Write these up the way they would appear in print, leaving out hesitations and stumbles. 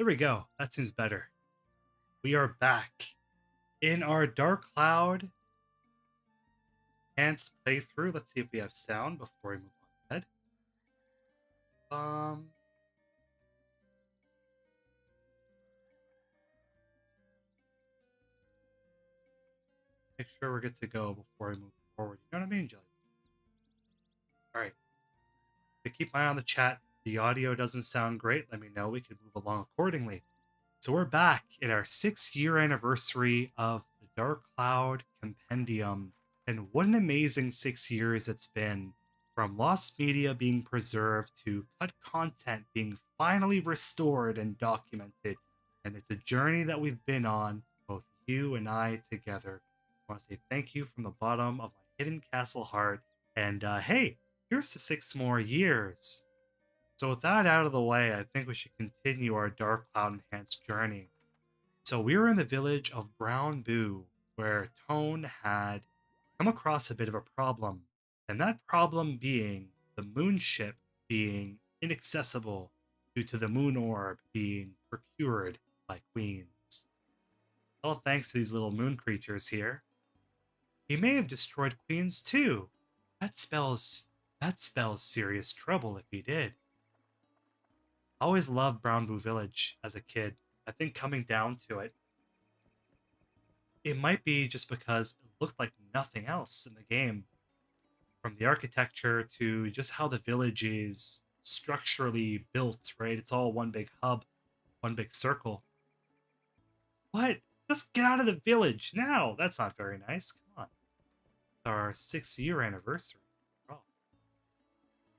There we go. That seems better. We are back in our Dark Cloud enhanced playthrough. Let's see if we have sound before we move on ahead. Um, make sure we're good to go before we move forward. You know what I mean, Jelly? All right. To keep my eye on the chat, the audio doesn't sound great. Let me know. We can move along accordingly. So we're back in our 6-year anniversary of the Dark Cloud Compendium. And what an amazing 6 years it's been. From lost media being preserved to cut content being finally restored and documented. And it's a journey that we've been on, both you and I together. I want to say thank you from the bottom of my hidden castle heart. And hey, here's to 6 more years. So with that out of the way, I think we should continue our Dark Cloud Enhanced journey. So we were in the village of Brownboo, where Tone had come across a bit of a problem, and that problem being the moon ship being inaccessible due to the moon orb being procured by queens. All thanks to these little moon creatures here. He may have destroyed queens too. That spells serious trouble if he did. I always loved Brownboo Village as a kid. I think coming down to it, it might be just because it looked like nothing else in the game. From the architecture to just how the village is structurally built, right? It's all one big hub, one big circle. What? Just get out of the village now! That's not very nice. Come on. It's our 6-year anniversary. Oh.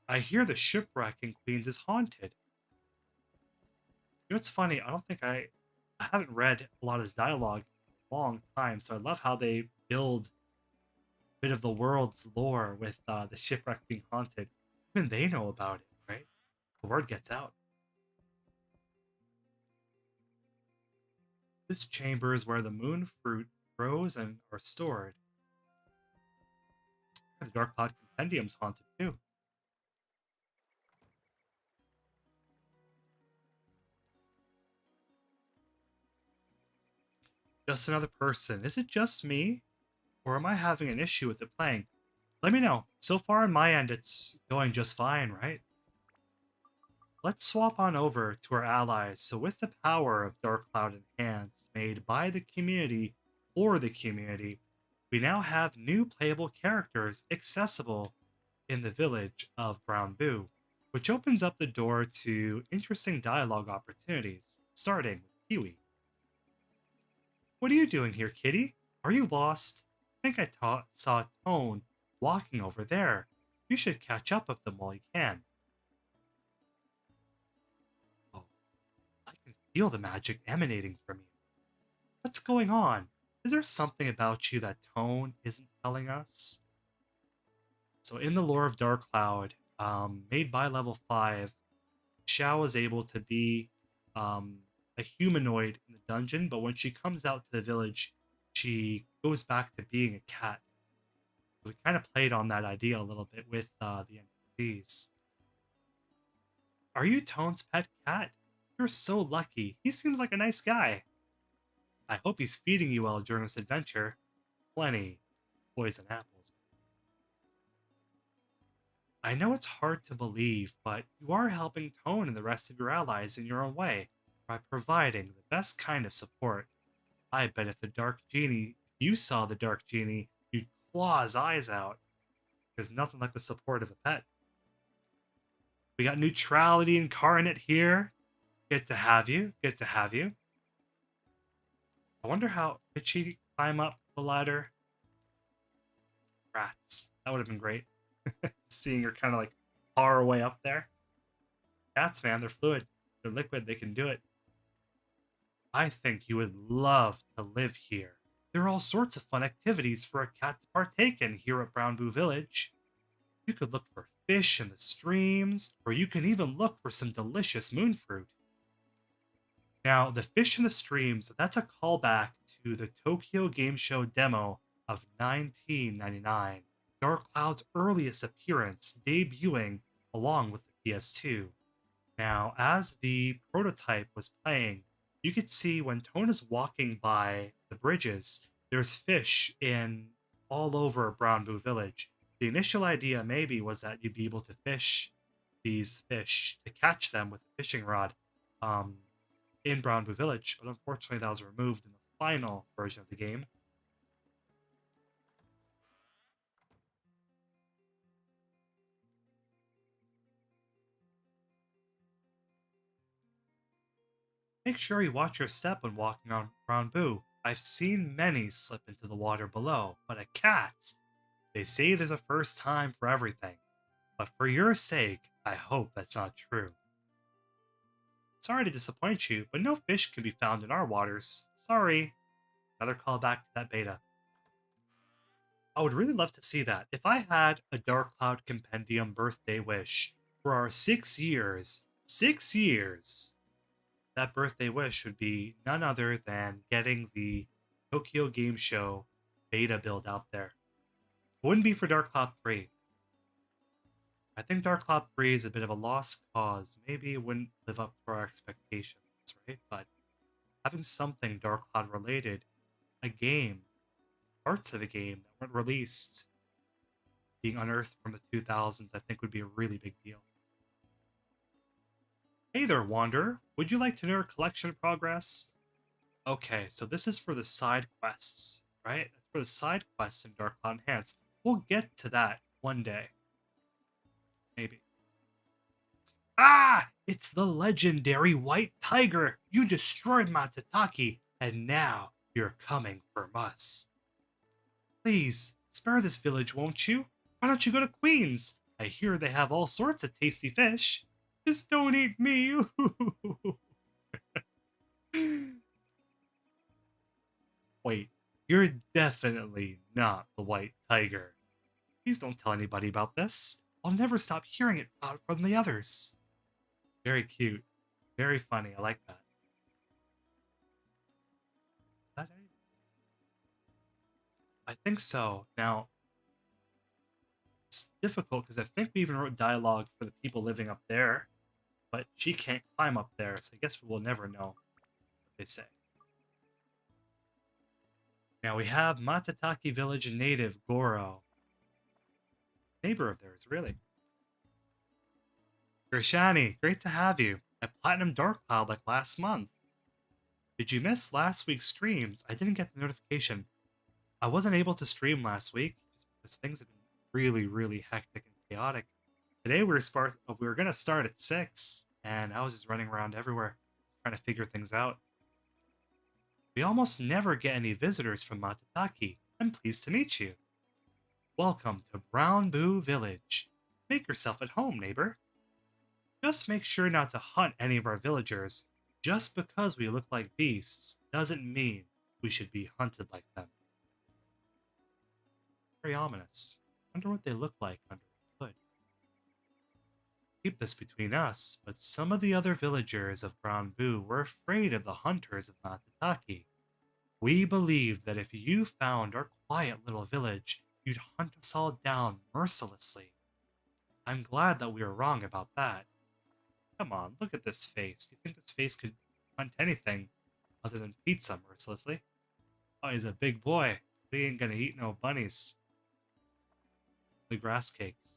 I hear the shipwreck in Queens is haunted. You know what's funny? I haven't read a lot of his dialogue in a long time, so I love how they build a bit of the world's lore with the shipwreck being haunted. Even they know about it, right? The word gets out. This chamber is where the moon fruit grows and are stored. The Dark Cloud Compendium's haunted too. Just another person. Is it just me? Or am I having an issue with it playing? Let me know. So far on my end, it's going just fine, right? Let's swap on over to our allies. So with the power of Dark Cloud Enhanced made by the community for the community, we now have new playable characters accessible in the village of Brownboo, which opens up the door to interesting dialogue opportunities, starting with Kiwi. What are you doing here, kitty? Are you lost? I think saw Tone walking over there. You should catch up with them while you can. Oh, I can feel the magic emanating from you. What's going on? Is there something about you that Tone isn't telling us? So, in the lore of Dark Cloud, made by level 5, Xiao is able to be um, a humanoid in the dungeon, but when she comes out to the village, she goes back to being a cat. So we kind of played on that idea a little bit with the NPCs. Are you Tone's pet cat? You're so lucky. He seems like a nice guy. I hope he's feeding you well during this adventure. Plenty poison apples. I know it's hard to believe, but you are helping Tone and the rest of your allies in your own way by providing the best kind of support. I bet if you saw the Dark Genie, you'd claw his eyes out. There's nothing like the support of a pet. We got neutrality incarnate here. Good to have you. Good to have you. I wonder how could she climb up the ladder? Rats. That would have been great. Seeing her kind of like far away up there. Cats, man, they're fluid. They're liquid. They can do it. I think you would love to live here. There are all sorts of fun activities for a cat to partake in here at Brownboo Village. You could look for fish in the streams, or you can even look for some delicious moon fruit. Now, the fish in the streams, that's a callback to the Tokyo Game Show demo of 1999, Dark Cloud's earliest appearance debuting along with the PS2. Now, as the prototype was playing, you could see when Tone is walking by the bridges, there's fish in all over Brownboo Village. The initial idea maybe was that you'd be able to fish these fish to catch them with a fishing rod um, in Brownboo Village, but unfortunately that was removed in the final version of the game. Make sure you watch your step when walking on Brownboo. I've seen many slip into the water below, but a cat, they say there's a first time for everything. But for your sake, I hope that's not true. Sorry to disappoint you, but no fish can be found in our waters. Sorry. Another callback to that beta. I would really love to see that. If I had a Dark Cloud Compendium birthday wish for our 6 years, that birthday wish would be none other than getting the Tokyo Game Show beta build out there. It wouldn't be for Dark Cloud 3. I think Dark Cloud 3 is a bit of a lost cause. Maybe it wouldn't live up to our expectations, right? But having something Dark Cloud related, a game, parts of a game that weren't released, being unearthed from the 2000s, I think would be a really big deal. Hey there, Wanderer. Would you like to know your collection progress? Okay, so this is for the side quests, right? It's for the side quests in Dark Cloud Enhanced. We'll get to that one day. Maybe. Ah! It's the legendary White Tiger! You destroyed Matataki, and now you're coming for us. Please, spare this village, won't you? Why don't you go to Queen's? I hear they have all sorts of tasty fish. Just don't eat me. Wait, you're definitely not the White Tiger. Please don't tell anybody about this. I'll never stop hearing it about from the others. Very cute. Very funny. I like that. I think so. Now, it's difficult because I think we even wrote dialogue for the people living up there, but she can't climb up there, so I guess we will never know what they say. Now we have Matataki Village native Goro. Neighbor of theirs, really. Grishani, great to have you. I Platinum Dark Cloud like last month. Did you miss last week's streams? I didn't get the notification. I wasn't able to stream last week just because things have been really, really hectic and chaotic. Today we were gonna start at 6, and I was just running around everywhere, trying to figure things out. We almost never get any visitors from Matataki. I'm pleased to meet you. Welcome to Brownboo Village. Make yourself at home, neighbor. Just make sure not to hunt any of our villagers. Just because we look like beasts doesn't mean we should be hunted like them. Very ominous. Wonder what they look like under the hood. Keep this between us, but some of the other villagers of Brownboo were afraid of the hunters of Matataki. We believed that if you found our quiet little village, you'd hunt us all down mercilessly. I'm glad that we were wrong about that. Come on, look at this face. Do you think this face could hunt anything other than pizza mercilessly? Oh, he's a big boy. We ain't gonna eat no bunnies. The grass cakes.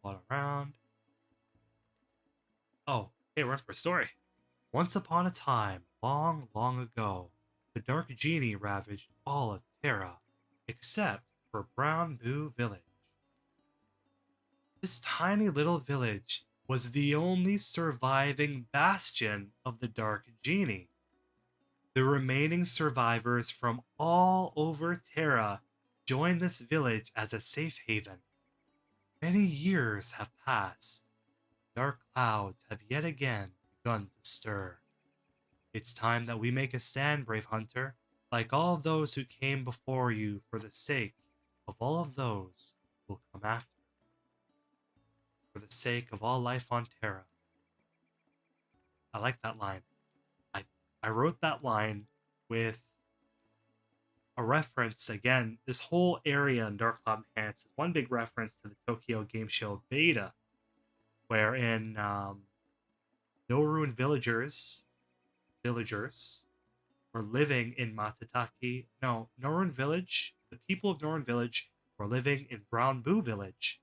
All around. Oh, hey, we're in for a story. Once upon a time, long, long ago, the Dark Genie ravaged all of Terra, except for Brownboo Village. This tiny little village was the only surviving bastion of the Dark Genie. The remaining survivors from all over Terra joined this village as a safe haven. Many years have passed. Dark clouds have yet again begun to stir. It's time that we make a stand, brave hunter, like all of those who came before you for the sake of all of those who will come after. For the sake of all life on Terra. I like that line. I wrote that line with a reference, again, this whole area in Dark Cloud Enhanced is one big reference to the Tokyo Game Show beta. wherein no ruined villagers were living in Matataki. No, Norun Village. The people of Norun Village were living in Brownboo Village.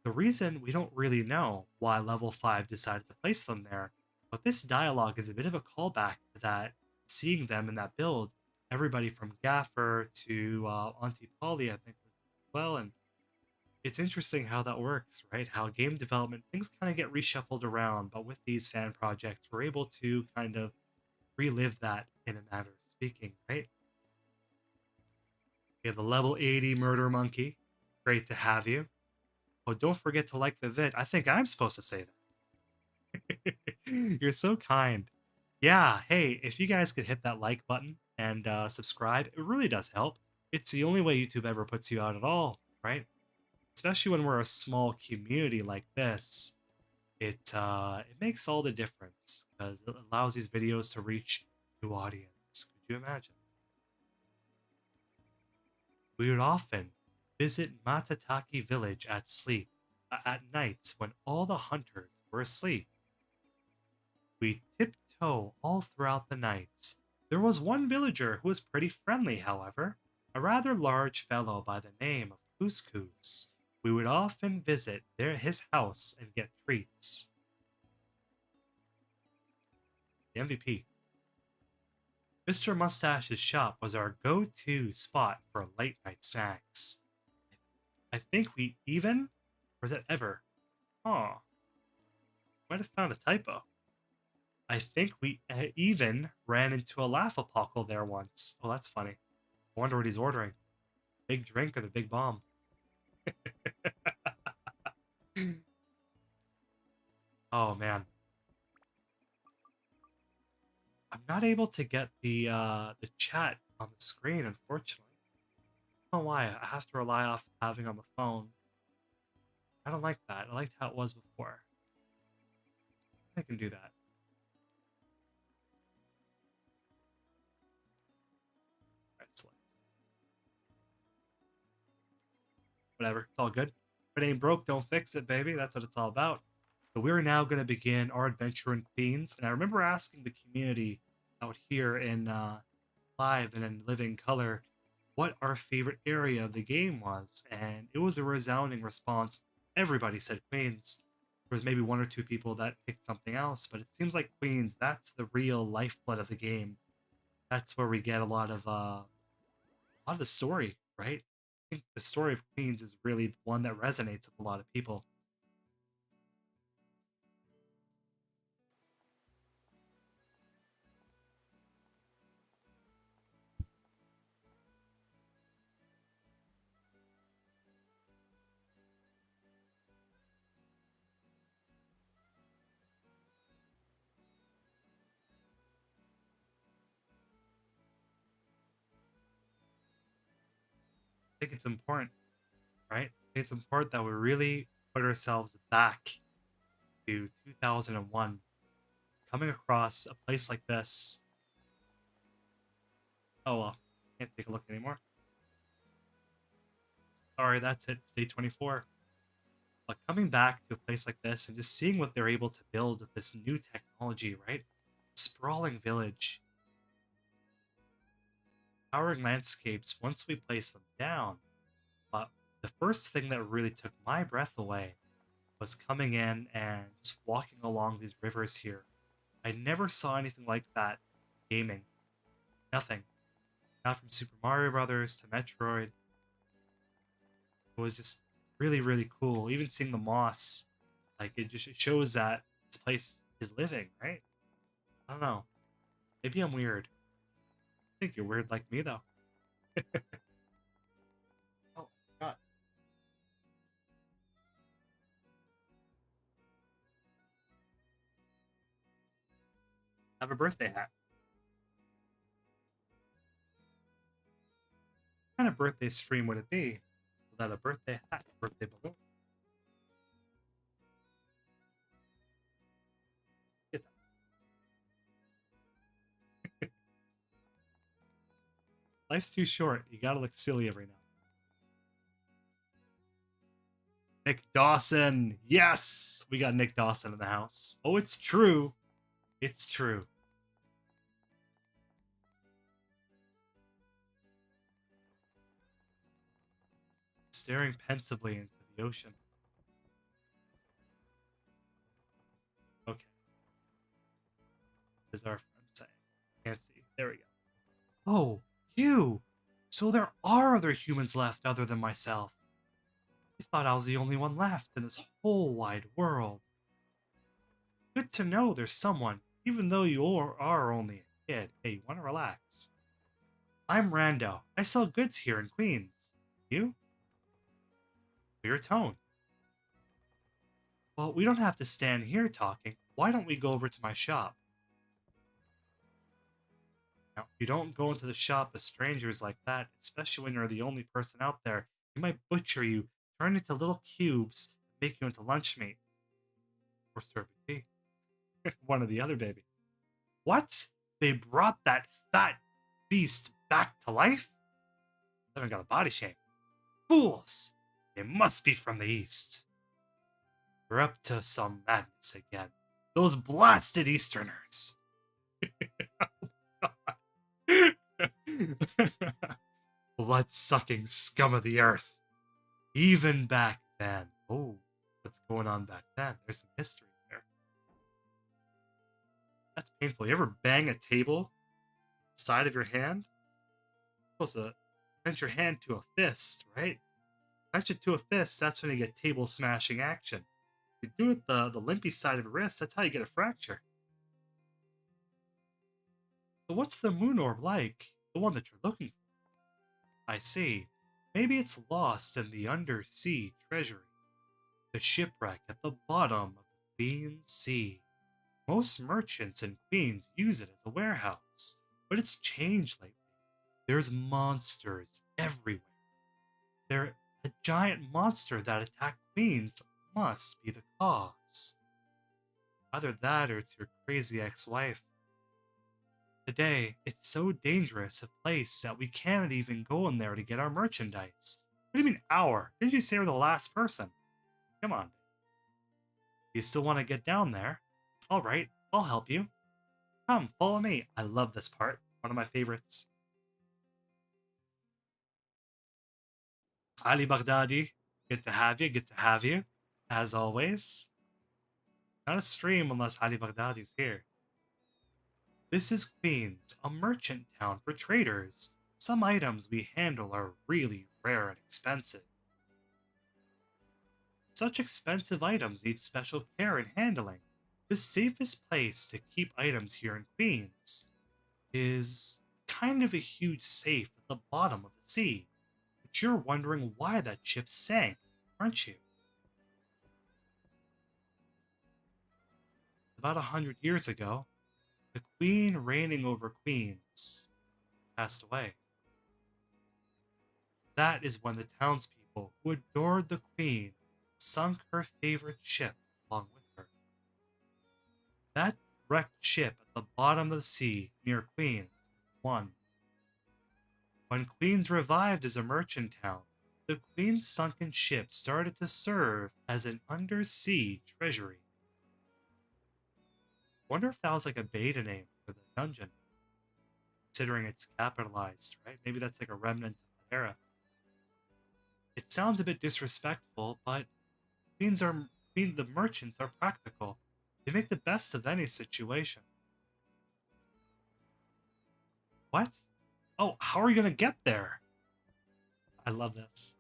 The reason we don't really know why level 5 decided to place them there, but this dialogue is a bit of a callback to that, seeing them in that build. Everybody from Gaffer to Auntie Polly, I think, as well. And it's interesting how that works, right? How game development, things kind of get reshuffled around, but with these fan projects, we're able to kind of relive that in a matter of speaking, right? We have the level 80 Murder Monkey. Great to have you. Oh, don't forget to like the vid. I think I'm supposed to say that. You're so kind. Yeah, hey, if you guys could hit that like button and subscribe, it really does help. It's the only way YouTube ever puts you out at all, right? Especially when we're a small community like this. It makes all the difference because it allows these videos to reach new audience. Could you imagine? We would often visit Matataki village at nights when all the hunters were asleep. We tiptoe all throughout the nights. There was one villager who was pretty friendly, however, a rather large fellow by the name of Couscous. We would often visit his house and get treats. The MVP. Mr. Mustache's shop was our go-to spot for late night snacks. I think we even, or is that ever? Oh, might have found a typo. I think we even ran into a Laugh-A-Pockle there once. Oh, that's funny. I wonder what he's ordering. Big drink or the big bomb? Oh man, I'm not able to get the chat on the screen, unfortunately. I don't know why. I have to rely off having on the phone. I don't like that. I liked how it was before. I can do that. Excellent. Whatever. It's all good. If it ain't broke, don't fix it, baby. That's what it's all about. So we're now going to begin our adventure in Queens. And I remember asking the community out here in live and in living color what our favorite area of the game was. And it was a resounding response. Everybody said Queens. There was maybe one or two people that picked something else, but it seems like Queens, that's the real lifeblood of the game. That's where we get a lot of the story, right? I think the story of Queens is really one that resonates with a lot of people. I think it's important, right? It's important that we really put ourselves back to 2001, coming across a place like this. Oh well, can't take a look anymore. Sorry, that's it. It's day 24. But coming back to a place like this and just seeing what they're able to build with this new technology, right? Sprawling village, towering landscapes once we place them down. But the first thing that really took my breath away was coming in and just walking along these rivers here. I never saw anything like that gaming. Nothing. Not from Super Mario Brothers to Metroid. It was just really, really cool. Even seeing the moss, like it shows that this place is living, right? I don't know. Maybe I'm weird. I think you're weird like me though. Oh God. Have a birthday hat. What kind of birthday stream would it be without a birthday hat, birthday balloon? Get that. Life's too short. You gotta look silly every now. Nick Dawson. Yes, we got Nick Dawson in the house. Oh, it's true. It's true. Staring pensively into the ocean. Okay. What is our friend saying? Can't see. There we go. Oh, you! So there are other humans left other than myself. I thought I was the only one left in this whole wide world. Good to know there's someone, even though you are only a kid. Hey, you want to relax? I'm Rando. I sell goods here in Queens. You? Your tone. Well, we don't have to stand here talking. Why don't we go over to my shop? Now, you don't go into the shop with strangers like that, especially when you're the only person out there. He might butcher you, turn into little cubes, make you into lunch meat. Or serve you tea. One or the other, baby. What? They brought that fat beast back to life? I haven't got a body shame. Fools! They must be from the east. We're up to some madness again. Those blasted Easterners. Blood-sucking scum of the earth. Even back then. Oh, what's going on back then? There's some history there. That's painful. You ever bang a table side of your hand? You're supposed to clench your hand to a fist, right? Clench it to a fist, that's when you get table smashing action. If you do it the limpy side of your wrist, that's how you get a fracture. So what's the moon orb like? The one that you're looking for? I see. Maybe it's lost in the Undersea treasury. The shipwreck at the bottom of the Queen's Sea. Most merchants in Queens use it as a warehouse, but it's changed lately. There's monsters everywhere. A giant monster that attacked Queens must be the cause. Either that or it's your crazy ex-wife. Today, it's so dangerous a place that we can't even go in there to get our merchandise. What do you mean our? Didn't you say we're the last person? Come on. You still want to get down there? Alright, I'll help you. Come, follow me. I love this part. One of my favorites. Ali Baghdadi, good to have you, good to have you. As always. Not a stream unless Ali Baghdadi's here. This is Queens, a merchant town for traders. Some items we handle are really rare and expensive. Such expensive items need special care and handling. The safest place to keep items here in Queens is kind of a huge safe at the bottom of the sea. But you're wondering why that ship sank, aren't you? About 100 years ago, the queen reigning over Queens passed away. That is when the townspeople who adored the queen sunk her favorite ship along with her. That wrecked ship at the bottom of the sea near Queens is one. When Queens revived as a merchant town, the queen's sunken ship started to serve as an undersea treasury. Wonder if that was like a beta name for the dungeon, considering it's capitalized, right? Maybe that's like a remnant of Terra. It sounds a bit disrespectful, but the merchants are practical. They make the best of any situation. What? Oh, how are you gonna get there? I love this.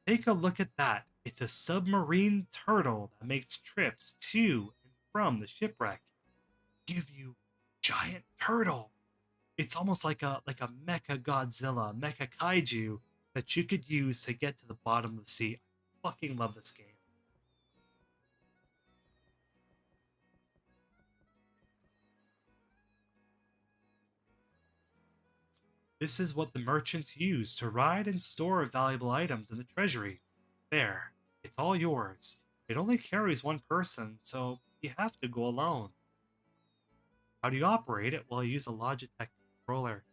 Take a look at that. It's a submarine turtle that makes trips to and from the shipwreck. Give you giant turtle. It's almost like a mecha Godzilla, mecha kaiju that you could use to get to the bottom of the sea. I fucking love this game. This is what the merchants use to ride and store valuable items in the treasury. There, it's all yours. It only carries one person, so you have to go alone. How do you operate it? Well, you use a Logitech controller.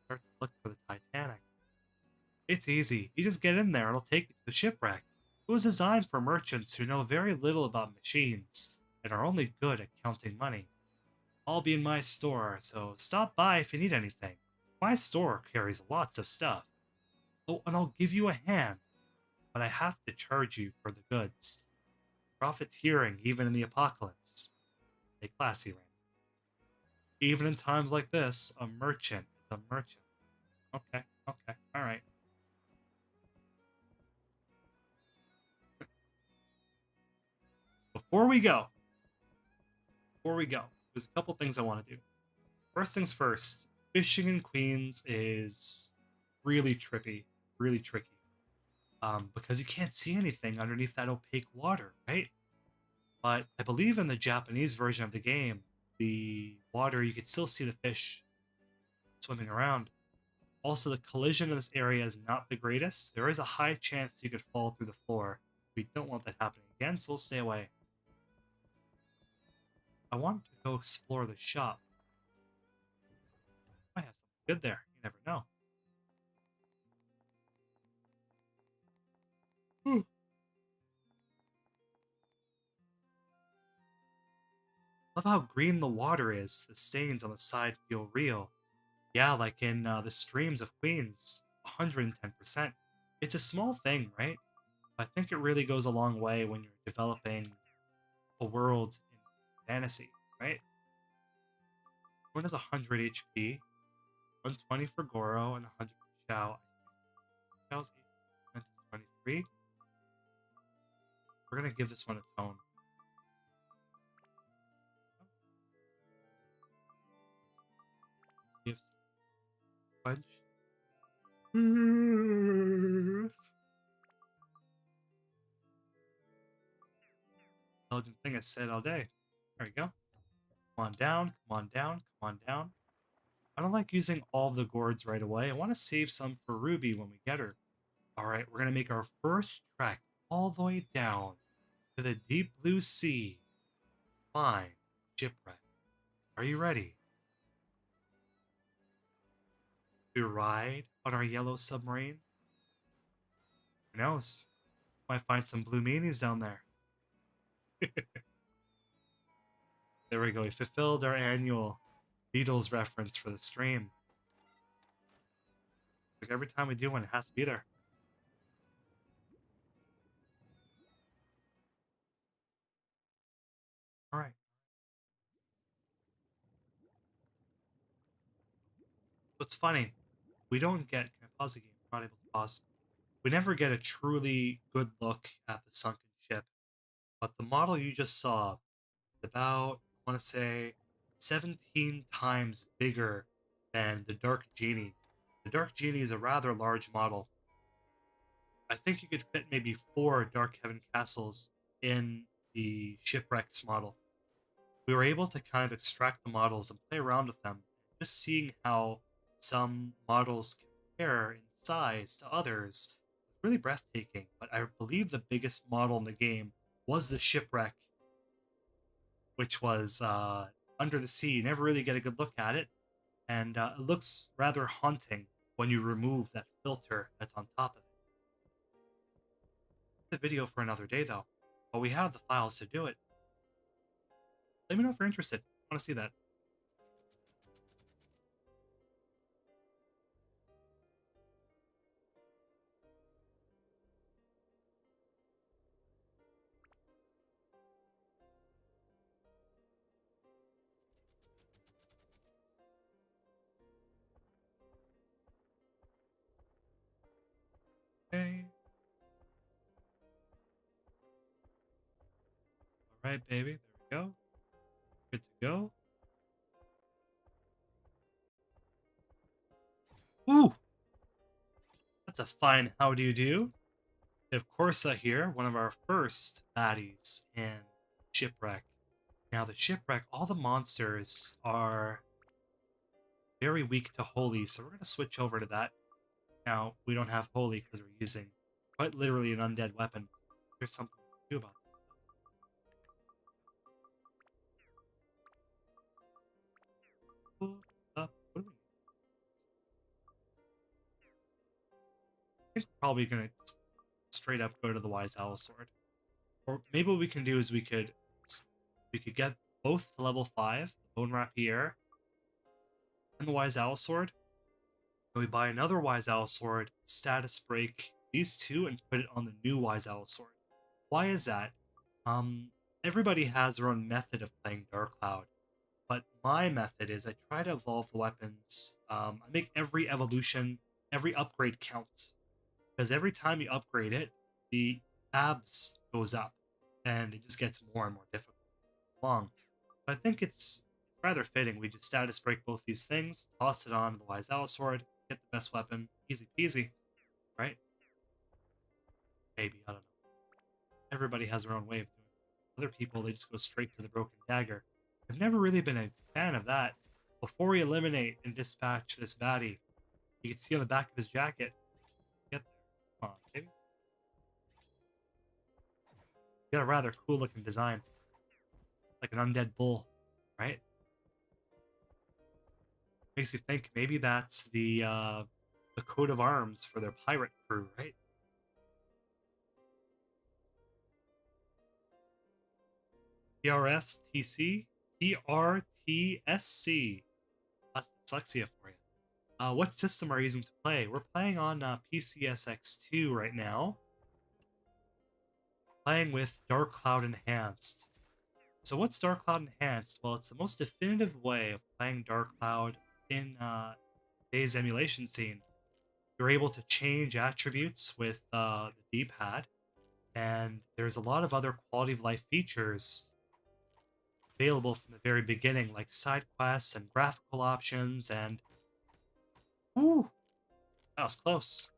Start to look for the Titanic. It's easy. You just get in there, it'll take you to the shipwreck. It was designed for merchants who know very little about machines and are only good at counting money. I'll be in my store, so stop by if you need anything. My store carries lots of stuff. Oh, and I'll give you a hand, but I have to charge you for the goods. Profiteering even in the apocalypse. Stay classy, Rand. Even in times like this, a merchant is a merchant. Okay, okay, alright. Before we go, there's a couple things I want to do. First things first, fishing in Queens is really trippy, really tricky. Because you can't see anything underneath that opaque water, right? But I believe in the Japanese version of the game, the water, you could still see the fish swimming around. Also, the collision in this area is not the greatest. There is a high chance you could fall through the floor. We don't want that happening again, so we'll stay away. I want to go explore the shop. I have something good there. You never know. Whew. Love how green the water is. The stains on the side feel real. Yeah, like in the streams of Queens, 110%. It's a small thing, right? I think it really goes a long way when you're developing a world in fantasy, right? One is 100 HP, 120 for Goro, and 100 for Xiao. Xiao's 8 is 23. We're gonna give this one a tone. Gives punch. Intelligent thing I said all day. There we go. Come on down, come on down, come on down. I don't like using all the gourds right away. I want to save some for Ruby when we get her. Alright, we're gonna make our first trek all the way down to the deep blue sea. Fine. Shipwreck. Are you ready to ride on our yellow submarine? Who knows? Might find some blue meanies down there. There we go. We fulfilled our annual Beatles reference for the stream. Like every time we do one, it has to be there. All right. So it's funny. We don't get. Can I pause the game? I'm not able to pause. We never get a truly good look at the sunken ship. But the model you just saw is about, I want to say, 17 times bigger than the Dark Genie. The Dark Genie is a rather large model. I think you could fit maybe 4 Dark Heaven castles in the shipwrecks model. We were able to kind of extract the models and play around with them, just seeing how some models compare in size to others was really breathtaking. But I believe the biggest model in the game was the shipwreck, which was under the sea. You never really get a good look at it, and it looks rather haunting when you remove that filter that's on top of it. The video for another day, though. But we have the files to do it. Let me know if you're interested. I want to see that. Okay. All right, baby. There we go. Good to go. Ooh! That's a fine how do you do. We have Corsa here, one of our first baddies in Shipwreck. Now, the Shipwreck, all the monsters are very weak to Holy, so we're going to switch over to that. Now, we don't have Holy because we're using quite literally an undead weapon. There's something to do about that. What do we think we're probably gonna straight up go to the Wise Owl Sword. Or maybe what we can do is we could get both to level 5, the Bone Rapier and the Wise Owl Sword. And we buy another Wise Owl Sword, status break these two, and put it on the new Wise Owl Sword. Why is that? Everybody has their own method of playing Dark Cloud, but my method is I try to evolve the weapons. I make every evolution, every upgrade count, because every time you upgrade it, the abs goes up, and it just gets more and more difficult. Long. So I think it's rather fitting. We just status break both these things, toss it on the Wise Owl Sword, get the best weapon, easy peasy, right? Maybe, I don't know. Everybody has their own way of doing it. Other people, they just go straight to the Broken Dagger. I've never really been a fan of that. Before we eliminate and dispatch this baddie, you can see on the back of his jacket, get there. Come on, baby. He's got a rather cool looking design. Like an undead bull, right? Makes you think maybe that's the coat of arms for their pirate crew, right? PRSTC? PRTSC. That's dyslexia for you. What system are you using to play? We're playing on PCSX2 right now. Playing with Dark Cloud Enhanced. So what's Dark Cloud Enhanced? Well, it's the most definitive way of playing Dark Cloud in today's emulation scene. You're able to change attributes with the D-pad, and there's a lot of other quality of life features available from the very beginning, like side quests and graphical options, and ooh, that was close.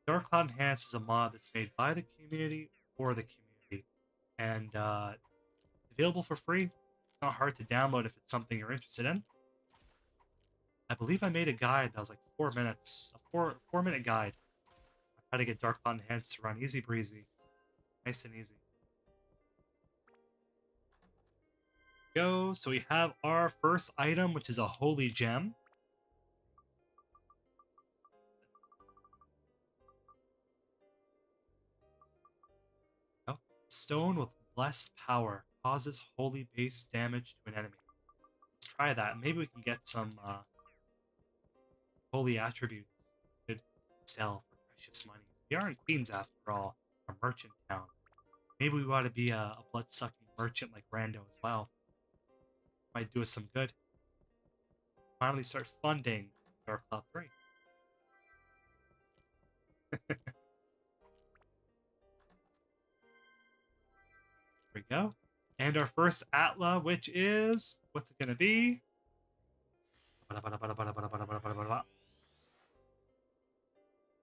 Dark Cloud Enhanced is a mod that's made by the community for the community, and available for free. It's not hard to download if it's something you're interested in. I believe I made a guide that was like 4 minutes, a 4-minute guide on how to get Dark Cloud Enhanced to run easy breezy, nice and easy. Go. So we have our first item, which is a holy gem. Oh, stone with blessed power causes holy base damage to an enemy. Let's try that. Maybe we can get some holy attributes we could sell for precious money. We are in Queens after all, a merchant town. Maybe we want to be a blood-sucking merchant like Rando as well. Might do us some good. Finally start funding Dark Cloud 3. There we go. And our first Atla, which is... what's it going to be?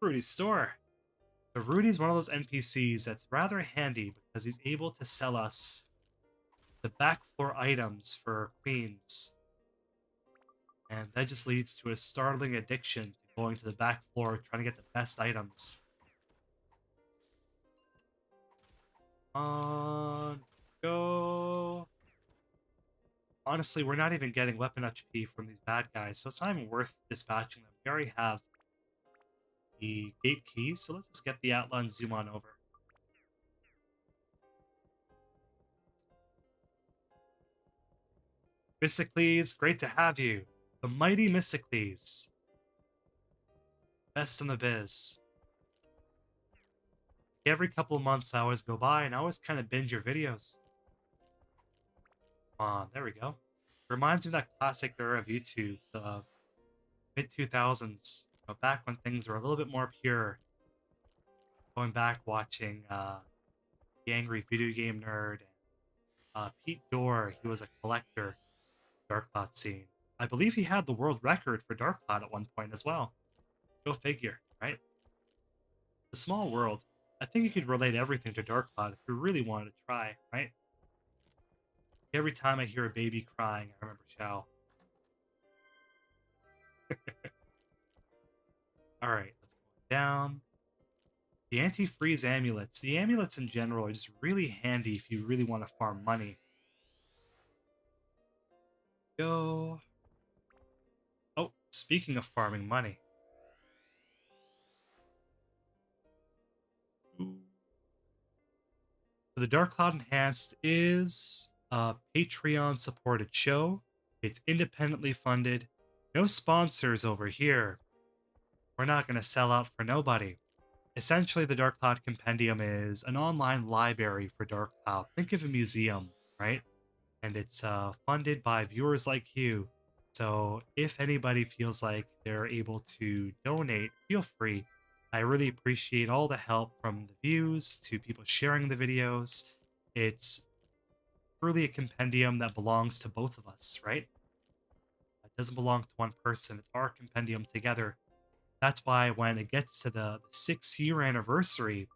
Rudy's store. So Rudy's one of those NPCs that's rather handy because he's able to sell us the back floor items for queens. And that just leads to a startling addiction to going to the back floor trying to get the best items. On, go. Honestly, we're not even getting weapon HP from these bad guys, so it's not even worth dispatching them. We already have the gate keys, so let's just get the Atla and zoom on over. Mysticles, great to have you. The mighty Mysticles. Best in the biz. Every couple of months I always go by and I always kind of binge your videos. Come on, there we go. Reminds me of that classic era of YouTube, the mid-2000s. Back when things were a little bit more pure. Going back watching The Angry Video Game Nerd. Pete Dorr, he was a collector. Dark Cloud scene. I believe he had the world record for Dark Cloud at one point as well. Go figure, right? The small world. I think you could relate everything to Dark Cloud if you really wanted to try, right? Every time I hear a baby crying, I remember Shao. Alright, let's go down. The anti-freeze amulets. The amulets in general are just really handy if you really want to farm money. Go. Oh, speaking of farming money. So the Dark Cloud Enhanced is a Patreon supported show. It's independently funded. No sponsors over here. We're not going to sell out for nobody. Essentially, the Dark Cloud Compendium is an online library for Dark Cloud. Think of a museum, right? And it's funded by viewers like you. So if anybody feels like they're able to donate, feel free. I really appreciate all the help from the views to people sharing the videos. It's truly a compendium that belongs to both of us, right? It doesn't belong to one person. It's our compendium together. That's why when it gets to the 6 year anniversary, it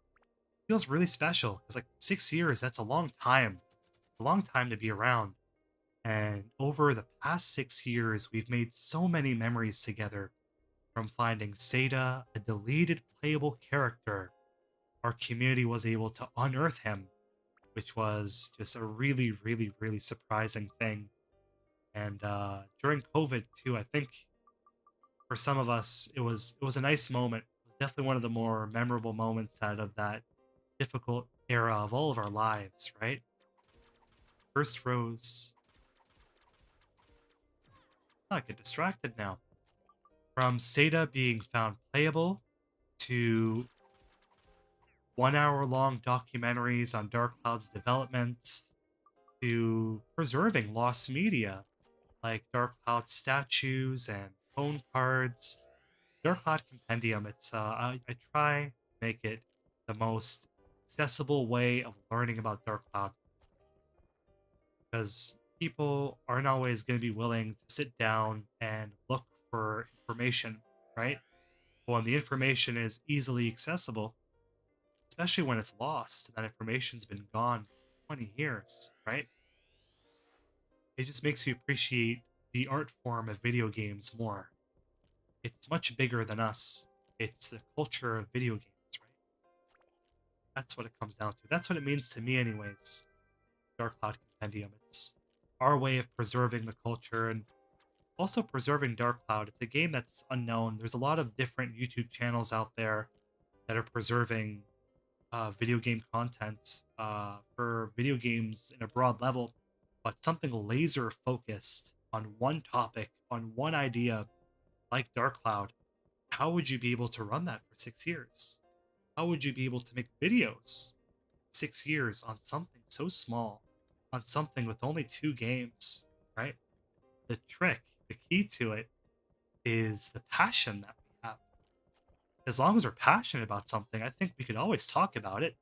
feels really special. Because like 6 years, that's a long time to be around. And over the past 6 years, we've made so many memories together. From finding Seda, a deleted playable character, our community was able to unearth him, which was just a really, really, really surprising thing. And during COVID too, I think for some of us, it was a nice moment. It was definitely one of the more memorable moments out of that difficult era of all of our lives, right? First Rose. Not get distracted now. From Seda being found playable to 1 hour long documentaries on Dark Cloud's development to preserving lost media like Dark Cloud statues and phone cards. Dark Cloud Compendium, I try to make it the most accessible way of learning about Dark Cloud because people aren't always going to be willing to sit down and look for information, right? But when the information is easily accessible, especially when it's lost and that information's been gone for 20 years, right? It just makes you appreciate the art form of video games more. It's much bigger than us. It's the culture of video games, right? That's what it comes down to. That's what it means to me, anyways. Dark Cloud Compendium. It's our way of preserving the culture and also preserving Dark Cloud. It's a game that's unknown. There's a lot of different YouTube channels out there that are preserving video game content for video games in a broad level, but something laser focused on one topic, on one idea, like Dark Cloud. How would you be able to run that for 6 years? How would you be able to make videos 6 years on something so small, on something with only 2 games, right? The trick, the key to it is the passion that we have. As long as we're passionate about something, I think we could always talk about it.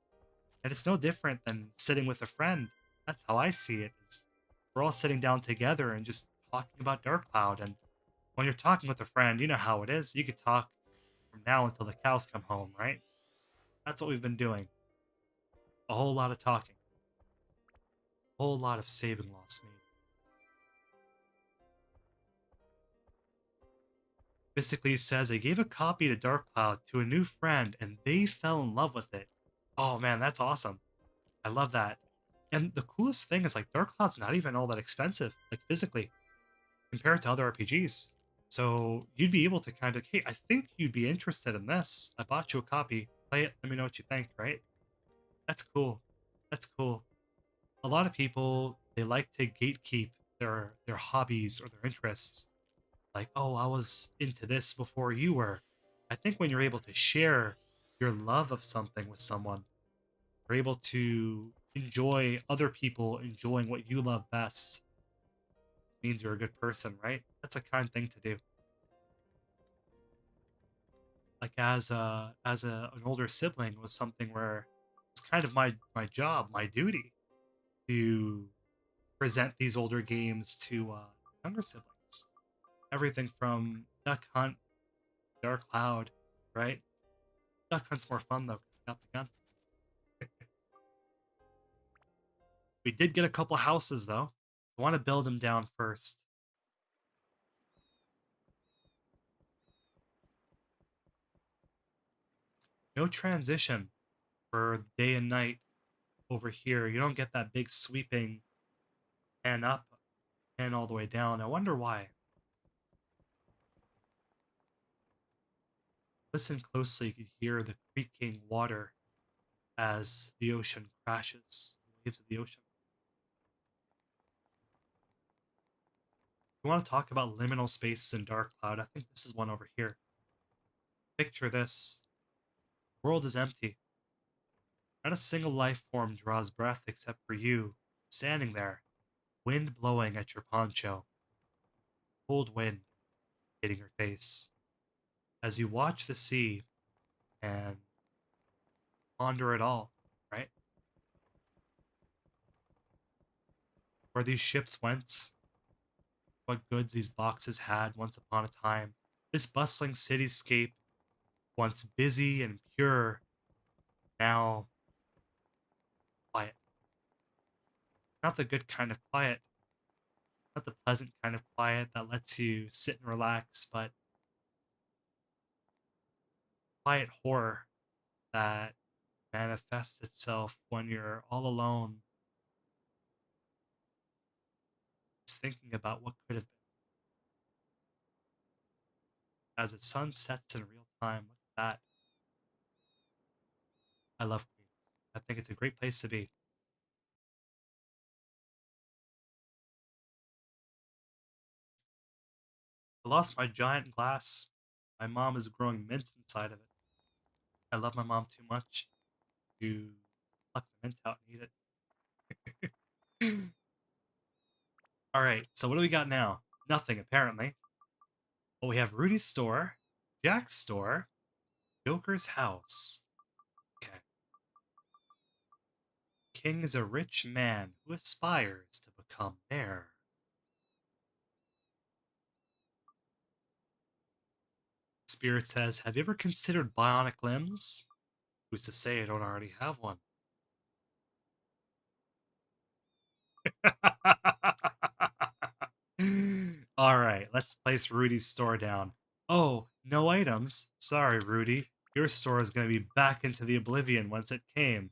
And it's no different than sitting with a friend. That's how I see it. Is we're all sitting down together and just talking about Dark Cloud. And when you're talking with a friend, you know how it is. You could talk from now until the cows come home, right? That's what we've been doing. A whole lot of talking. A whole lot of saving lost media. Basically says I gave a copy to Dark Cloud to a new friend and they fell in love with it. Oh man, that's awesome. I love that. And the coolest thing is like Dark Cloud's not even all that expensive, like physically, compared to other RPGs. So you'd be able to kind of, hey, I think you'd be interested in this. I bought you a copy. Play it. Let me know what you think, right? That's cool. That's cool. A lot of people they like to gatekeep their hobbies or their interests. Like, oh, I was into this before you were. I think when you're able to share your love of something with someone, you're able to enjoy other people enjoying what you love best. It means you're a good person, right? That's a kind thing to do. Like an older sibling was something where it's kind of my job, my duty to present these older games to younger siblings. Everything from Duck Hunt, Dark Cloud, right? Duck Hunt's more fun though, 'cause you got the gun. We did get a couple houses though. I want to build them down first. No transition for day and night over here. You don't get that big sweeping and up and all the way down. I wonder why. Listen closely, you could hear the creaking water as the ocean crashes, the waves of the ocean. If you want to talk about liminal spaces in Dark Cloud, I think this is one over here. Picture this. The world is empty. Not a single life form draws breath except for you, standing there, wind blowing at your poncho, cold wind hitting your face. As you watch the sea and ponder it all, right? Where these ships went, what goods these boxes had once upon a time. This bustling cityscape, once busy and pure, now quiet. Not the good kind of quiet, not the pleasant kind of quiet that lets you sit and relax, but quiet horror that manifests itself when you're all alone, just thinking about what could have been. As the sun sets in real time, look at that. I love Queens. I think it's a great place to be. I lost my giant glass. My mom is growing mint inside of it. I love my mom too much to pluck the mint out and eat it. All right, so what do we got now? Nothing, apparently. Well, we have Rudy's store, Jack's store, Joker's house. Okay. King is a rich man who aspires to become mayor. Spirit says, have you ever considered bionic limbs? Who's to say I don't already have one? All right, let's place Rudy's store down. Oh, no items. Sorry, Rudy. Your store is going to be back into the oblivion once it came.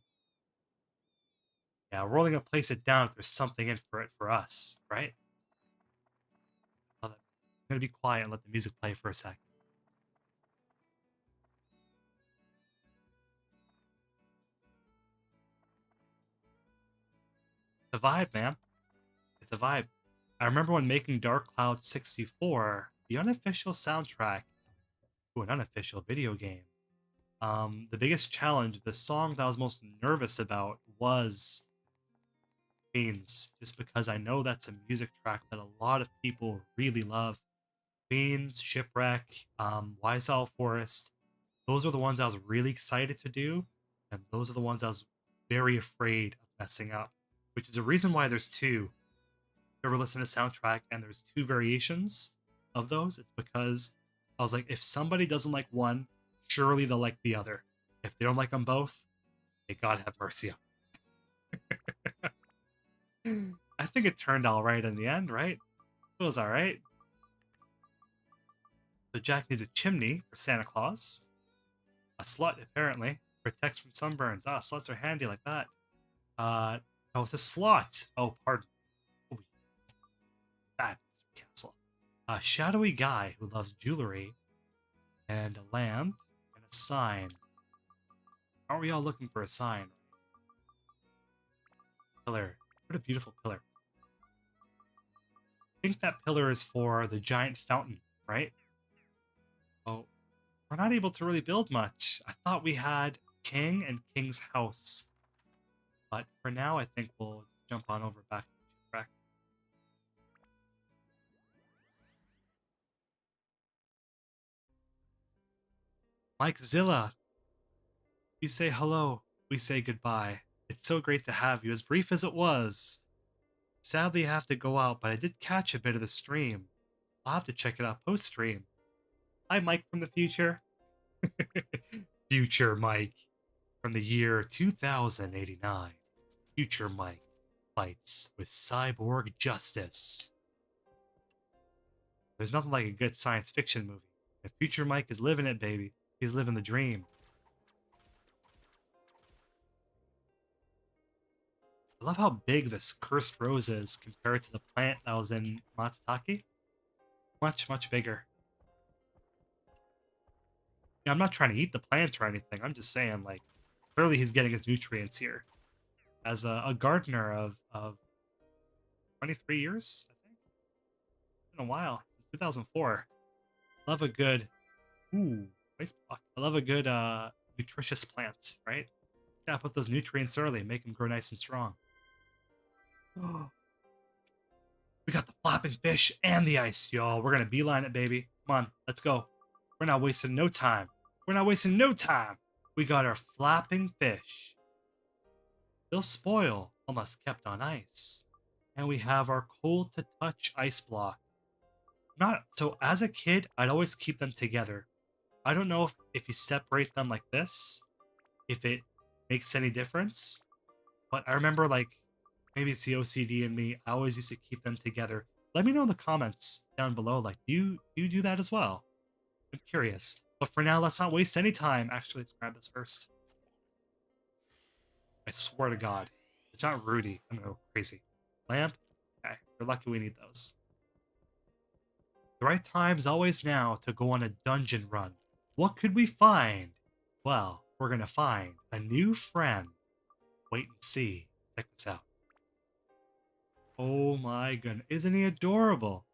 Yeah, we're only going to place it down if there's something in for it for us, right? I'm going to be quiet and let the music play for a sec. It's a vibe, man. It's a vibe. I remember when making Dark Cloud 64, the unofficial soundtrack to an unofficial video game. The biggest challenge, the song that I was most nervous about was Queens, just because I know that's a music track that a lot of people really love. Queens, Shipwreck, Wise Owl Forest, those are the ones I was really excited to do, and those are the ones I was very afraid of messing up, which is a reason why there's two. If you ever listen to soundtrack and there's two variations of those, it's because I was like, if somebody doesn't like one, surely they'll like the other. If they don't like them both, may God have mercy on them. I think it turned all right in the end, right? It was all right. So Jack needs a chimney for Santa Claus. A slut, apparently. Protects from sunburns. Ah, sluts are handy like that. Oh, it's a slot. Oh, pardon. Oh, bad Mr. Castle. A shadowy guy who loves jewelry, and a lamp, and a sign. Aren't we all looking for a sign? Pillar. What a beautiful pillar. I think that pillar is for the giant fountain, right? Oh, we're not able to really build much. I thought we had King and King's house. But for now, I think we'll jump on over back to the shipwreck. Mike Zilla, you say hello, we say goodbye. It's so great to have you, as brief as it was. Sadly, I have to go out, but I did catch a bit of the stream. I'll have to check it out post-stream. Hi, Mike from the future. Future Mike from the year 2089. Future Mike fights with cyborg justice. There's nothing like a good science fiction movie. And Future Mike is living it, baby. He's living the dream. I love how big this cursed rose is compared to the plant that was in Matsutake. Much, much bigger. Yeah, I'm not trying to eat the plants or anything. I'm just saying, like, clearly he's getting his nutrients here. As a gardener of 23 years, I think. It's been a while, since 2004. Love a good, ooh, ice block. I love a good nutritious plant, right? Yeah, put those nutrients early, make them grow nice and strong. We got the flapping fish and the ice, y'all. We're gonna beeline it, baby. Come on, let's go. We're not wasting no time. We're not wasting no time. We got our flapping fish. They'll spoil unless kept on ice. And we have our cold to touch ice block. Not so as a kid, I'd always keep them together. I don't know if you separate them like this, if it makes any difference. But I remember like maybe it's the OCD in me. I always used to keep them together. Let me know in the comments down below. Like, do you do that as well? I'm curious. But for now, let's not waste any time. Actually, let's grab this first. I swear to God, it's not Rudy. I'm gonna go crazy. Lamp. Okay, we're lucky we need those. The right time is always now to go on a dungeon run. What could we find? Well, we're gonna find a new friend. Wait and see. Check this out. Oh my goodness. Isn't he adorable?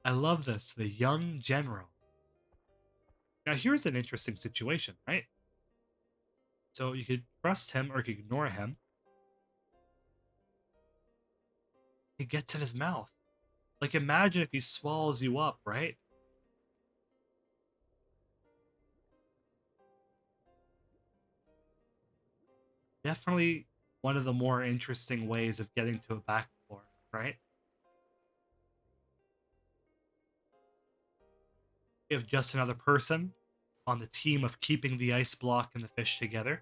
I love this. The young general. Now, here's an interesting situation, right? So you could trust him or you could ignore him. He gets in his mouth. Like, imagine if he swallows you up, right? Definitely one of the more interesting ways of getting to a back floor, right? We have just another person on the team of keeping the ice block and the fish together.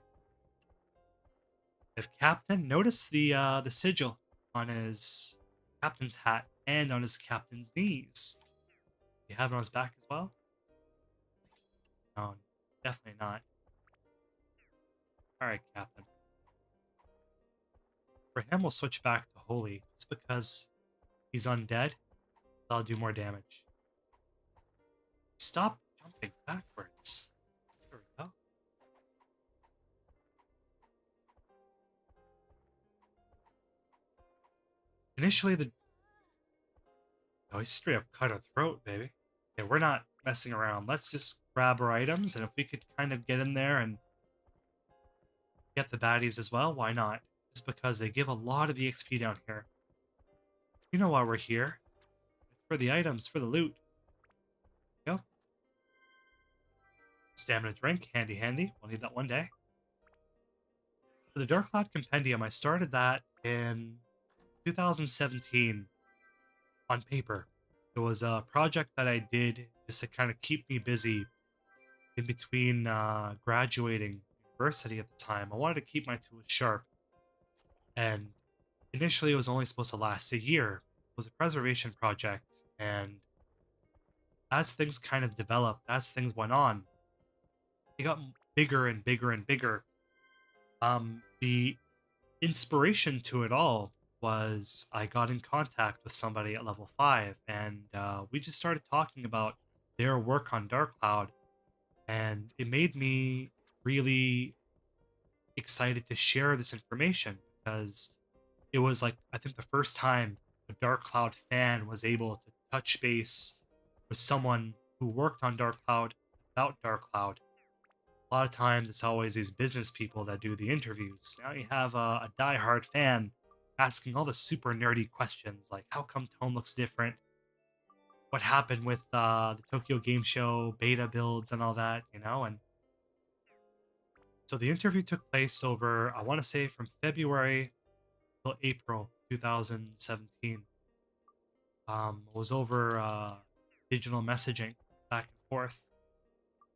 We have Captain. Notice the sigil on his captain's hat and on his captain's knees. Do you have it on his back as well? No, definitely not. Alright, Captain. For him, we'll switch back to Holy, just because he's undead. That'll do more damage. Stop jumping backwards. There we go. Initially, oh, he straight up cut her throat, baby. Okay, we're not messing around. Let's just grab our items, and if we could kind of get in there and get the baddies as well, why not? Just because they give a lot of EXP down here. You know why we're here. It's for the items, for the loot. There you go. Stamina drink, handy handy. We'll need that one day. For the Dark Cloud Compendium, I started that in 2017 on paper. It was a project that I did just to kind of keep me busy in between graduating university at the time. I wanted to keep my tools sharp. And initially, it was only supposed to last a year. It was a preservation project. And as things kind of developed, as things went on, it got bigger and bigger and bigger. The inspiration to it all was I got in contact with somebody at level 5, and we just started talking about their work on Dark Cloud, and it made me really excited to share this information because it was like I think the first time a Dark Cloud fan was able to touch base with someone who worked on Dark Cloud about Dark Cloud. A lot of times it's always these business people that do the interviews. Now you have a diehard fan asking all the super nerdy questions like how come tone looks different, what happened with the Tokyo Game Show beta builds and all that, you know. And so the interview took place over, I want to say, from February till April 2017. It was over digital messaging back and forth.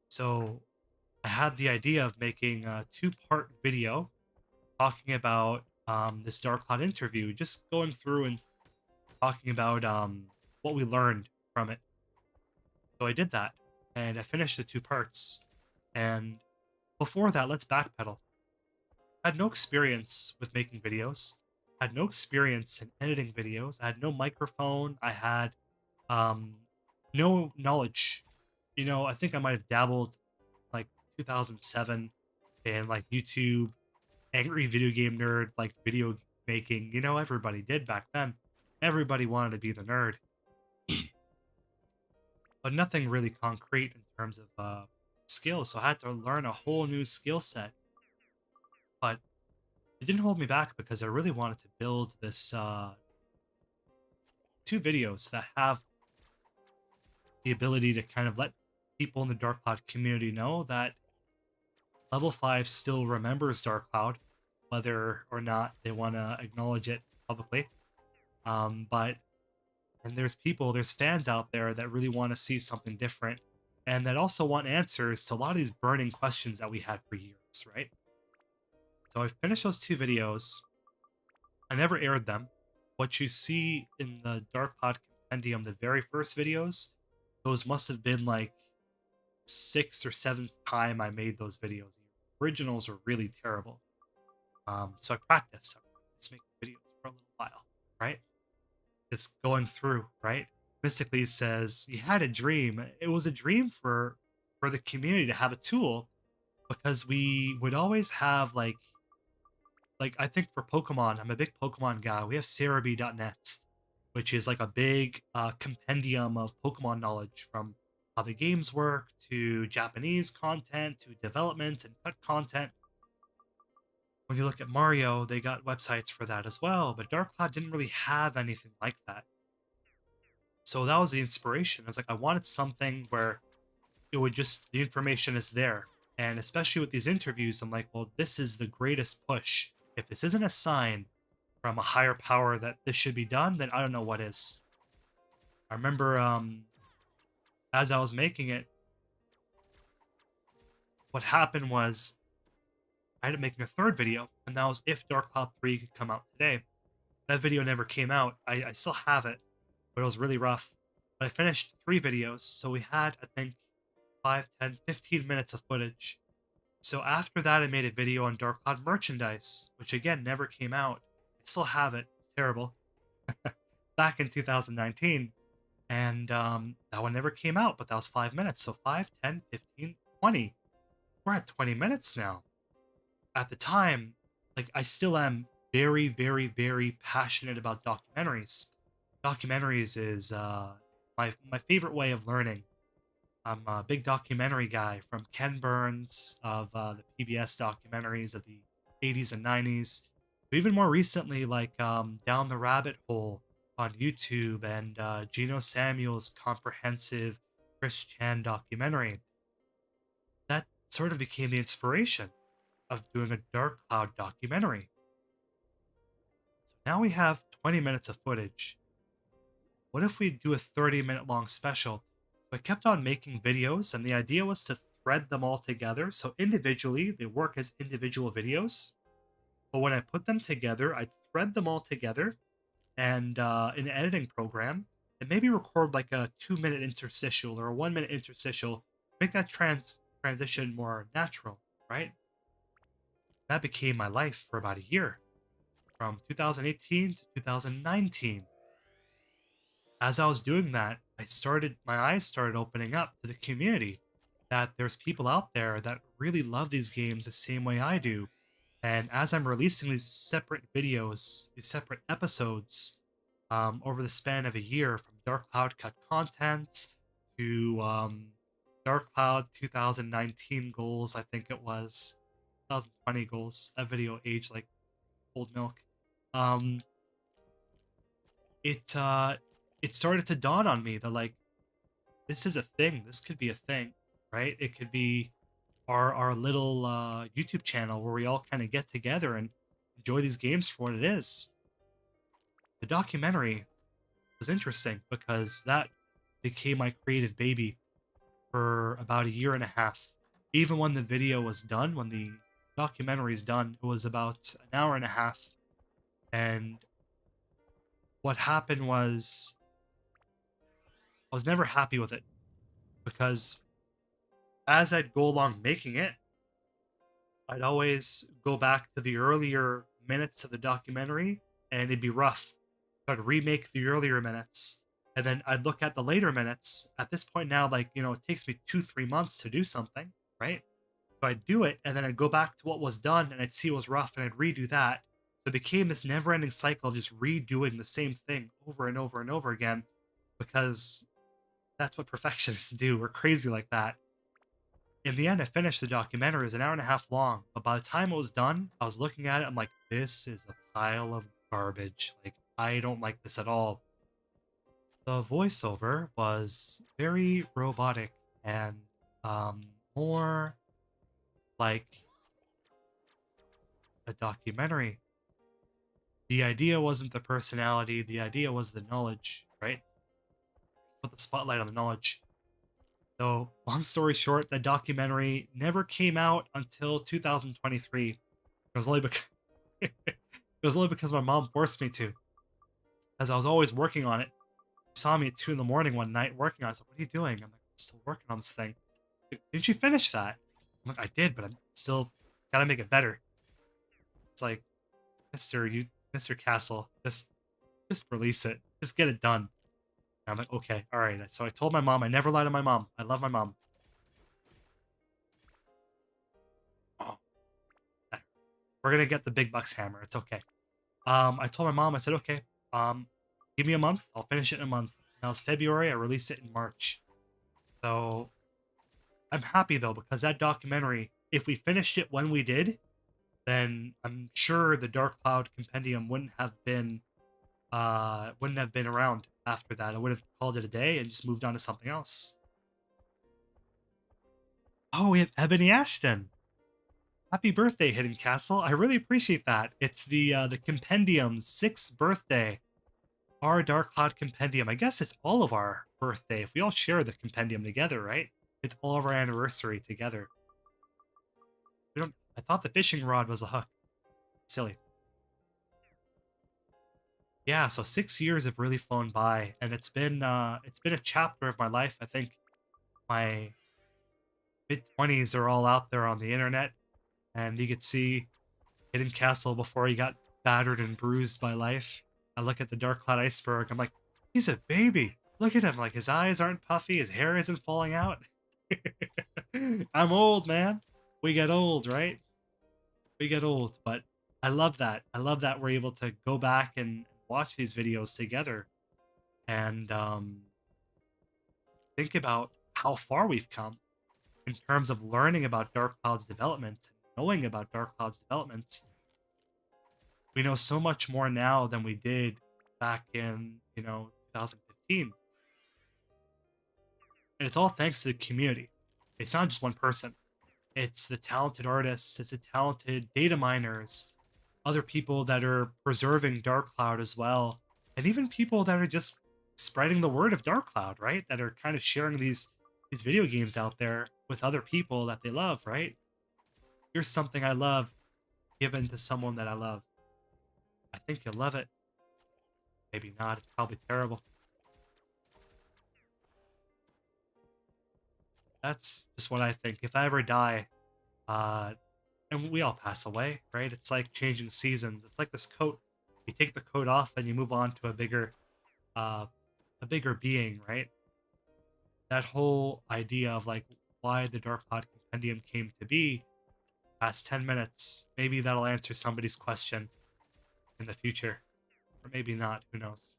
So I had the idea of making a 2-part video talking about this Dark Cloud interview, just going through and talking about what we learned from it. So I did that, and I finished the 2 parts. And before that, let's backpedal. I had no experience with making videos. I had no experience in editing videos. I had no microphone. I had no knowledge. You know, I think I might have dabbled 2007, and like YouTube, angry video game nerd, like video making. You know, everybody did back then. Everybody wanted to be the nerd, but nothing really concrete in terms of skills. So I had to learn a whole new skill set. But it didn't hold me back because I really wanted to build this two videos that have the ability to kind of let people in the Dark Cloud community know that Level 5 still remembers Dark Cloud, whether or not they want to acknowledge it publicly. But and there's fans out there that really want to see something different, and that also want answers to a lot of these burning questions that we had for years, right? So I finished those two videos. I never aired them. What you see in the Dark Cloud Compendium, the very first videos, those must have been like sixth or seventh time I made those videos. The originals are really terrible. So I practiced. Let's make videos for a little while, right? Just going through, right? Mystically says you had a dream. It was a dream for the community to have a tool, because we would always have like I think for Pokemon, I'm a big Pokemon guy. We have Cerebi.net, which is like a big compendium of Pokemon knowledge, from how the games work to Japanese content to development and cut content. When you look at Mario, they got websites for that as well, but Dark Cloud didn't really have anything like that. So that was the inspiration. I was like, I wanted something where it would just, the information is there. And especially with these interviews, I'm like, well, this is the greatest push. If this isn't a sign from a higher power that this should be done, then I don't know what is. I remember as I was making it, what happened was I ended up making a third video, and that was if Dark Cloud 3 could come out today. That video never came out. I still have it, but it was really rough. But I finished 3 videos, so we had, I think, 5, 10, 15 minutes of footage. So after that, I made a video on Dark Cloud merchandise, which again never came out. I still have it. It's terrible. Back in 2019. And that one never came out, but that was 5 minutes. So 5, 10, 15, 20. We're at 20 minutes now. At the time, like, I still am very, very, very passionate about documentaries. Documentaries is my favorite way of learning. I'm a big documentary guy, from Ken Burns of the PBS documentaries of the 80s and 90s, but even more recently, like Down the Rabbit Hole on YouTube, and Gino Samuel's comprehensive Chris Chan documentary. That sort of became the inspiration of doing a Dark Cloud documentary. So now we have 20 minutes of footage. What if we do a 30-minute long special? So I kept on making videos, and the idea was to thread them all together. So individually, they work as individual videos. But when I put them together, I'd thread them all together, and in an editing program, and maybe record like a 2-minute interstitial or a 1-minute interstitial, make that transition more natural, right? That became my life for about a year, from 2018 to 2019. As I was doing that, my eyes started opening up to the community, that there's people out there that really love these games the same way I do. And as I'm releasing these separate videos, these separate episodes, over the span of a year, from Dark Cloud cut content to Dark Cloud 2019 goals, I think it was 2020 goals. That video aged like old milk. It started to dawn on me that, like, this is a thing. This could be a thing, right? It could be our little YouTube channel where we all kind of get together and enjoy these games for what it is. The documentary was interesting because that became my creative baby for about a year and a half. Even when the video was done, when the documentary is done, it was about an hour and a half. And what happened was, I was never happy with it, because as I'd go along making it, I'd always go back to the earlier minutes of the documentary, and it'd be rough. So I'd remake the earlier minutes, and then I'd look at the later minutes. At this point now, like, it takes me 2-3 months to do something, right? So I'd do it, and then I'd go back to what was done, and I'd see what was rough, and I'd redo that. So it became this never-ending cycle of just redoing the same thing over and over and over again, because that's what perfectionists do. We're crazy like that. In the end, I finished the documentary. It was an hour and a half long, but by the time it was done, I was looking at it. I'm like, this is a pile of garbage. Like, I don't like this at all. The voiceover was very robotic and more like a documentary. The idea wasn't the personality, the idea was the knowledge, right? Put the spotlight on the knowledge. So, long story short, that documentary never came out until 2023. It was only because it was only because my mom forced me to, as I was always working on it. She saw me at 2 in the morning one night working on it. I was like, "What are you doing?" I'm like, "I'm still working on this thing." "Didn't you finish that?" I'm like, "I did, but I'm still gotta make it better." It's like, Mr. Castle, just release it, just get it done. And I'm like, okay, all right. So I told my mom. I never lie to my mom. I love my mom. Oh, we're gonna get the big bucks hammer. It's okay. I told my mom. I said, okay. Give me a month. I'll finish it in a month. Now it's February. I released it in March. So I'm happy though because that documentary. If we finished it when we did, then I'm sure the Dark Cloud Compendium wouldn't have been around after that. I would have called it a day and just moved on to something else. Oh, we have Ebony Ashton. Happy birthday, Hidden Castle. I really appreciate that. It's the Compendium's 6th birthday. Our Dark Cloud Compendium. I guess it's all of our birthday. If we all share the Compendium together, right? It's all of our anniversary together. We don't. I thought the fishing rod was a hook. Silly. Yeah, so 6 years have really flown by, and it's been a chapter of my life. I think my mid 20s are all out there on the internet, and you could see Hidden Castle before he got battered and bruised by life. I look at the Dark Cloud Iceberg. I'm like, he's a baby. Look at him. Like his eyes aren't puffy. His hair isn't falling out. I'm old, man. We get old, right? We get old, but I love that. I love that we're able to go back and watch these videos together and think about how far we've come in terms of learning about Dark Cloud's development, knowing about Dark Cloud's developments. We know so much more now than we did back in 2015, and it's all thanks to the community. It's not just one person. It's the talented artists, it's the talented data miners, other people that are preserving Dark Cloud as well, and even people that are just spreading the word of Dark Cloud, right? That are kind of sharing these video games out there with other people that they love, right? Here's something I love given to someone that I love. I think you'll love it. Maybe not. It's probably terrible. That's just what I think. If I ever die, uh, and we all pass away, right? It's like changing seasons. It's like this coat. You take the coat off and you move on to uh, a bigger being, right? That whole idea of like why the Dark Cloud Compendium came to be. Past 10 minutes, maybe that'll answer somebody's question in the future, or maybe not. Who knows?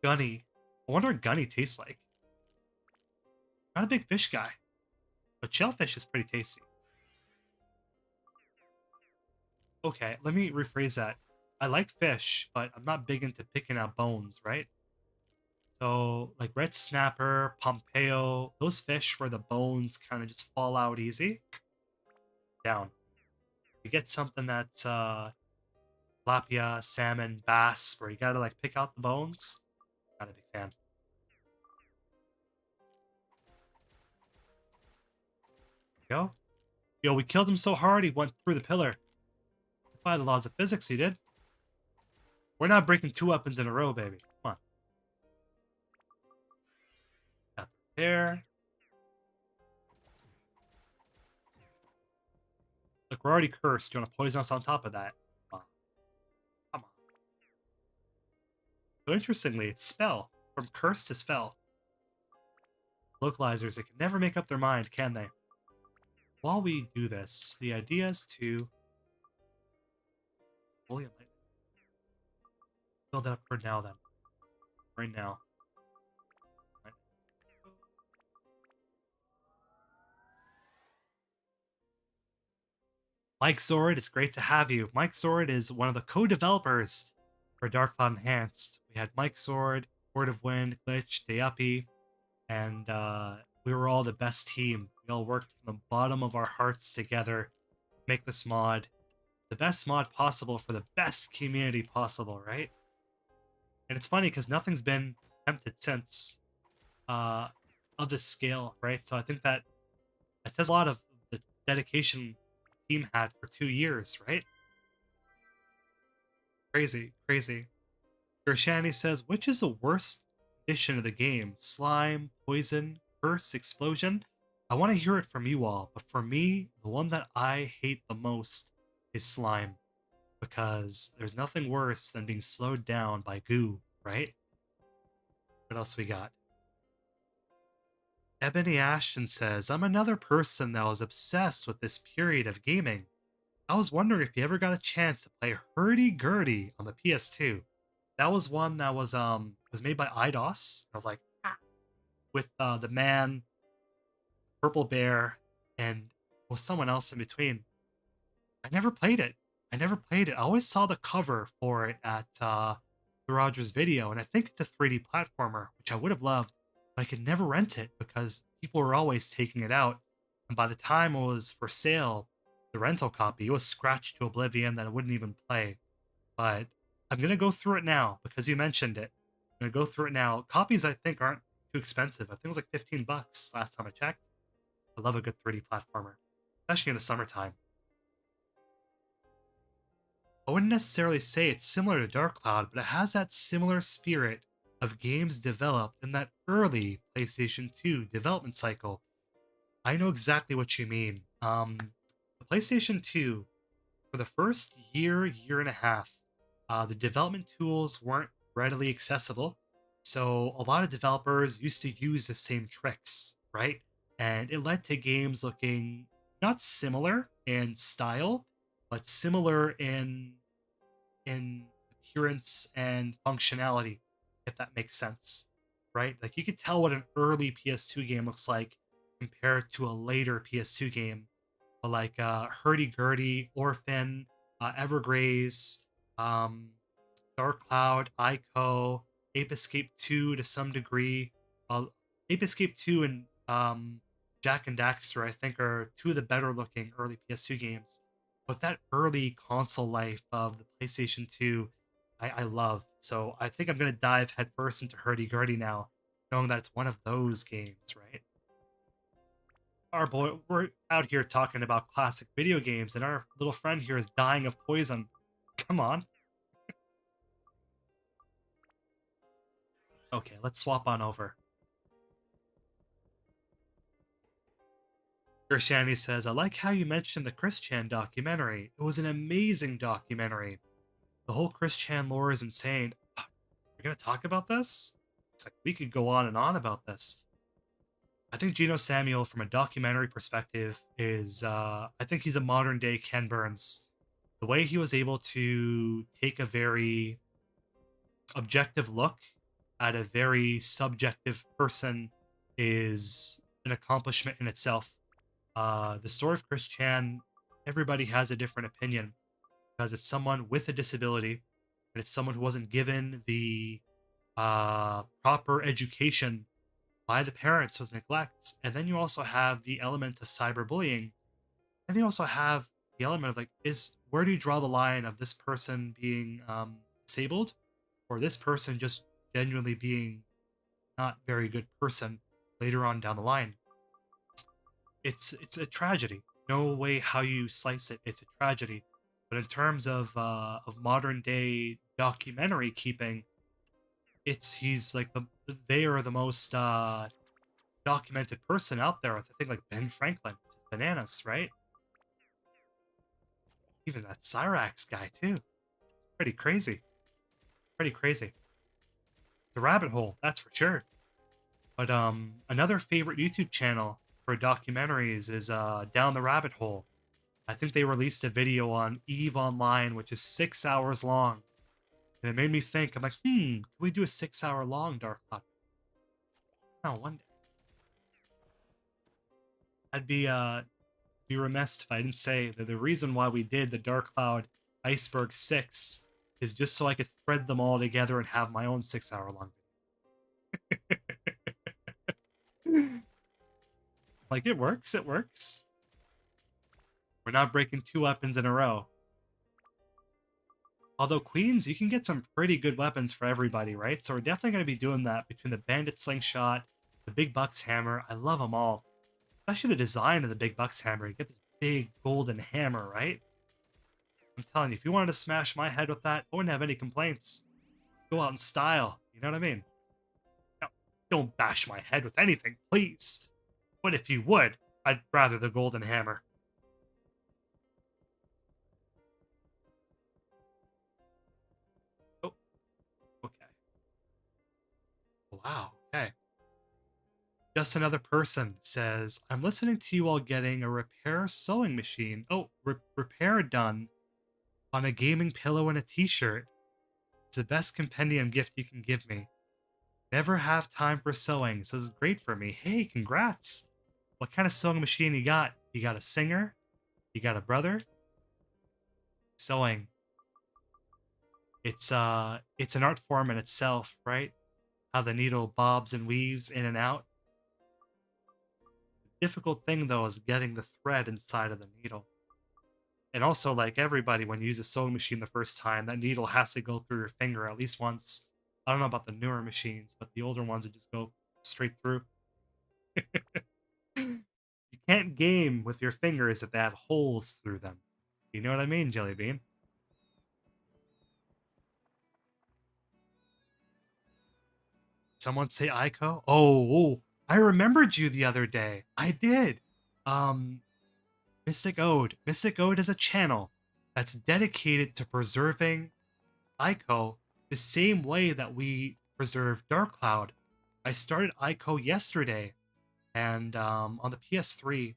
Gunny. I wonder what Gunny tastes like. Not a big fish guy, but shellfish is pretty tasty. Okay, let me rephrase that. I like fish, but I'm not big into picking out bones, right? So, like red snapper, Pompeo, those fish where the bones kind of just fall out easy, down. You get something that's tilapia, salmon, bass, where you gotta like pick out the bones. Not a big fan. Go. Yo, we killed him so hard he went through the pillar. By the laws of physics, he did. We're not breaking 2 weapons in a row, baby. Come on. Got the there. Look, we're already cursed. You want to poison us on top of that? Come on. Come on. So interestingly, it's spell. From curse to spell. localizers, they can never make up their mind, can they? While we do this, the idea is to fully enlighten. Build that up for now, then. Right now. Mike Zord, it's great to have you. Mike Zord is one of the co-developers for Dark Cloud Enhanced. We had Mike Zord, Horde of Wind, Glitch, Dayapi, and we were all the best team. We all worked from the bottom of our hearts together to make this mod the best mod possible for the best community possible, right? And it's funny because nothing's been attempted since of this scale, right? So I think that it says a lot of the dedication the team had for 2 years, right? Crazy, crazy. Gershani says, which is the worst edition of the game? Slime, poison, curse, explosion? I want to hear it from you all, but for me, the one that I hate the most is slime. Because there's nothing worse than being slowed down by goo, right? What else we got? Ebony Ashton says, I'm another person that was obsessed with this period of gaming. I was wondering if you ever got a chance to play Hurdy-Gurdy on the PS2. That was one that was made by IDOS. I was like, with the man, Purple Bear, and someone else in between. I never played it. I always saw the cover for it at Rogers Video, and I think it's a 3D platformer, which I would have loved, but I could never rent it because people were always taking it out. And by the time it was for sale, the rental copy, it was scratched to oblivion that I wouldn't even play. But I'm gonna go through it now because you mentioned it. I'm gonna go through it now. Copies I think aren't too expensive. I think it was like $15 last time I checked. I love a good 3D platformer, especially in the summertime. I wouldn't necessarily say it's similar to Dark Cloud, but it has that similar spirit of games developed in that early PlayStation 2 development cycle. I know exactly what you mean. The PlayStation 2, for the first year and a half, the development tools weren't readily accessible. So a lot of developers used to use the same tricks, right? And it led to games looking not similar in style, but similar in appearance and functionality, if that makes sense, right? Like you could tell what an early PS2 game looks like compared to a later PS2 game, but like Hurdy-Gurdy, Orphan, Evergraze, um, Dark Cloud, Ico, Ape Escape 2 to some degree. Ape Escape 2 and Jack and Daxter, I think, are two of the better looking early PS2 games. But that early console life of the PlayStation 2, I love. So I think I'm going to dive headfirst into Hurdy-Gurdy now, knowing that it's one of those games, right? Our boy, we're out here talking about classic video games, and our little friend here is dying of poison. Come on. Okay, let's swap on over. Gershani says, I like how you mentioned the Chris Chan documentary. It was an amazing documentary. The whole Chris Chan lore is insane. We're going to talk about this? It's like we could go on and on about this. I think Geno Samuel, from a documentary perspective, is, I think he's a modern day Ken Burns. The way he was able to take a very objective look at a very subjective person is an accomplishment in itself. The story of Chris Chan, everybody has a different opinion because it's someone with a disability, and it's someone who wasn't given the proper education by the parents, was neglect. And then you also have the element of cyberbullying, and you also have the element of like, is where do you draw the line of this person being disabled, or this person just genuinely being not very good person later on down the line? It's a tragedy. No way how you slice it, it's a tragedy. But in terms of modern day documentary keeping, he's like they are the most documented person out there. I think like Ben Franklin, which is bananas, right? Even that Cyrax guy too. Pretty crazy. Pretty crazy. The rabbit hole, that's for sure. But another favorite YouTube channel for documentaries is Down the Rabbit Hole. I think they released a video on Eve Online, which is 6 hours long. And it made me think, I'm like, can we do a 6 hour long Dark Cloud? No, one day. I'd be remiss if I didn't say that the reason why we did the Dark Cloud Iceberg 6 is just so I could thread them all together and have my own 6 hour long video. Like, it works, it works. We're not breaking 2 weapons in a row. Although Queens, you can get some pretty good weapons for everybody, right? So we're definitely going to be doing that between the Bandit Slingshot, the Big Bucks Hammer. I love them all. Especially the design of the Big Bucks Hammer. You get this big golden hammer, right? I'm telling you, if you wanted to smash my head with that, I wouldn't have any complaints. Go out in style, you know what I mean? No, don't bash my head with anything, please. But if you would, I'd rather the golden hammer. Oh, okay. Wow, okay. Just another person says, I'm listening to you all getting a repair sewing machine. Oh, repair done on a gaming pillow and a t-shirt. It's the best compendium gift you can give me. Never have time for sewing, so this is great for me. Hey, congrats. What kind of sewing machine you got? You got a Singer? You got a brother? Sewing. It's an art form in itself, right? How the needle bobs and weaves in and out. The difficult thing though is getting the thread inside of the needle. And also, like everybody, when you use a sewing machine the first time, that needle has to go through your finger at least once. I don't know about the newer machines, but the older ones would just go straight through. You can't game with your fingers if they have holes through them. You know what I mean, Jellybean? Someone say Ico? Oh, I remembered you the other day. I did. Um, Mystic Ode. Mystic Ode is a channel that's dedicated to preserving Ico the same way that we preserve Dark Cloud. I started Ico yesterday, and on the PS3,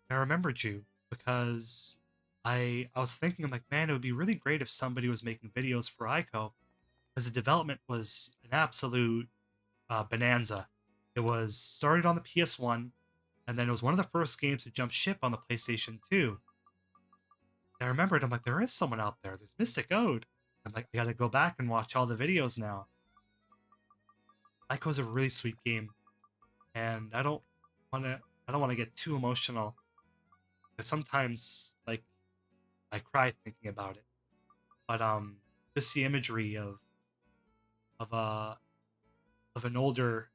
I remembered you because I was thinking, I'm like, man, it would be really great if somebody was making videos for Ico, because the development was an absolute bonanza. It was started on the PS1, and then it was one of the first games to jump ship on the PlayStation 2. And I remembered, I'm like, there is someone out there. There's Mystic Ode. I'm like, I gotta go back and watch all the videos now. Ico's a really sweet game, and I don't want to get too emotional, because sometimes like I cry thinking about it. But just the imagery of a of an older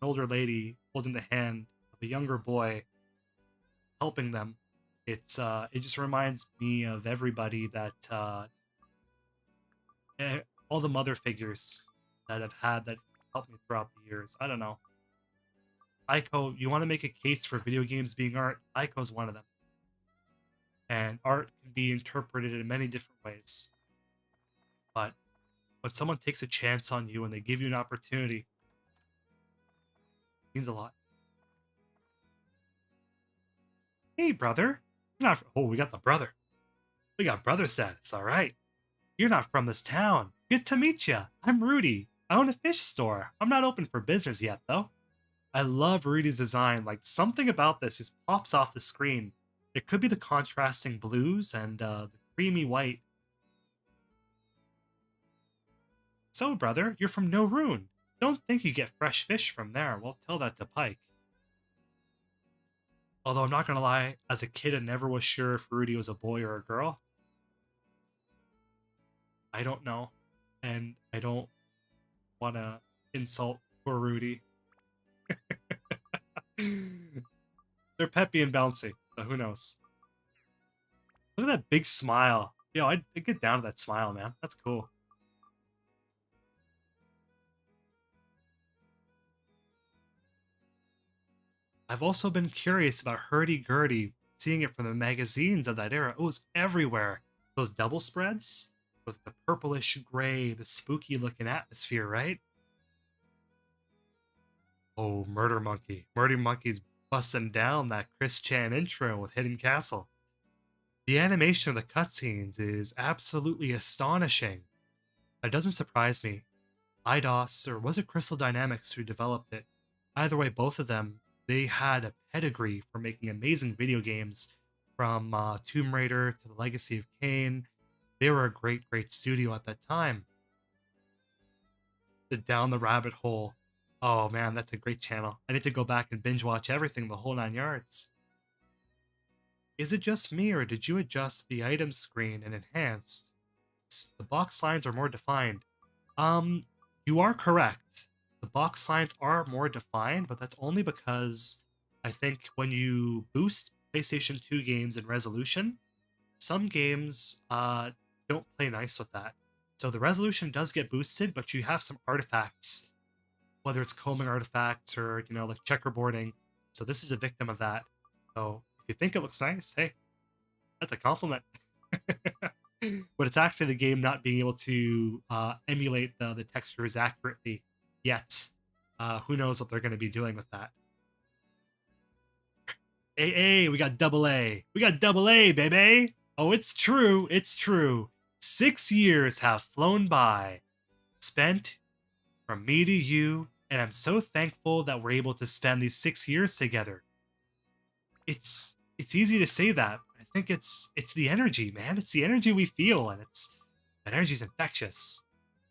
lady holding the hand of a younger boy, helping them. It just reminds me of everybody that all the mother figures that I've had that helped me throughout the years. I don't know. Ico, you want to make a case for video games being art? Ico's one of them. And art can be interpreted in many different ways. But when someone takes a chance on you and they give you an opportunity, it means a lot. Hey, brother. You're not. Oh, we got the brother. We got brother status. All right. You're not from this town. Good to meet ya. I'm Rudy. I own a fish store. I'm not open for business yet, though. I love Rudy's design. Like, something about this just pops off the screen. It could be the contrasting blues and the creamy white. So, brother, you're from No Rune. Don't think you get fresh fish from there. We'll tell that to Pike. Although I'm not gonna lie, as a kid I never was sure if Rudy was a boy or a girl. I don't know. And I don't want to insult poor Rudy. They're peppy and bouncy, so who knows? Look at that big smile. Yo, I'd get down to that smile, man. That's cool. I've also been curious about hurdy-gurdy, seeing it from the magazines of that era. It was everywhere. Those double spreads with the purplish gray, the spooky looking atmosphere, right? Oh, Murder Monkey. Murder Monkey's busting down that Chris Chan intro with Hidden Castle. The animation of the cutscenes is absolutely astonishing. That doesn't surprise me. IDOS, or was it Crystal Dynamics who developed it? Either way, both of them, they had a pedigree for making amazing video games, from Tomb Raider to the Legacy of Kain. They were a great, great studio at that time. The Down the Rabbit Hole. Oh man, that's a great channel. I need to go back and binge watch everything, the whole 9 yards. Is it just me, or did you adjust the item screen and enhanced? The box lines are more defined. Um, you are correct. The box lines are more defined, but that's only because I think when you boost PlayStation 2 games in resolution, some games don't play nice with that. So the resolution does get boosted, but you have some artifacts, whether it's combing artifacts or, like checkerboarding. So this is a victim of that. So if you think it looks nice, hey, that's a compliment. But it's actually the game not being able to emulate the textures accurately yet. Who knows what they're going to be doing with that. Hey, we got double A. We got double A, baby. Oh, it's true. It's true. 6 years have flown by, spent from me to you, and I'm so thankful that we're able to spend these 6 years together. It's easy to say that. I think it's the energy, man. It's the energy we feel, and that energy's infectious.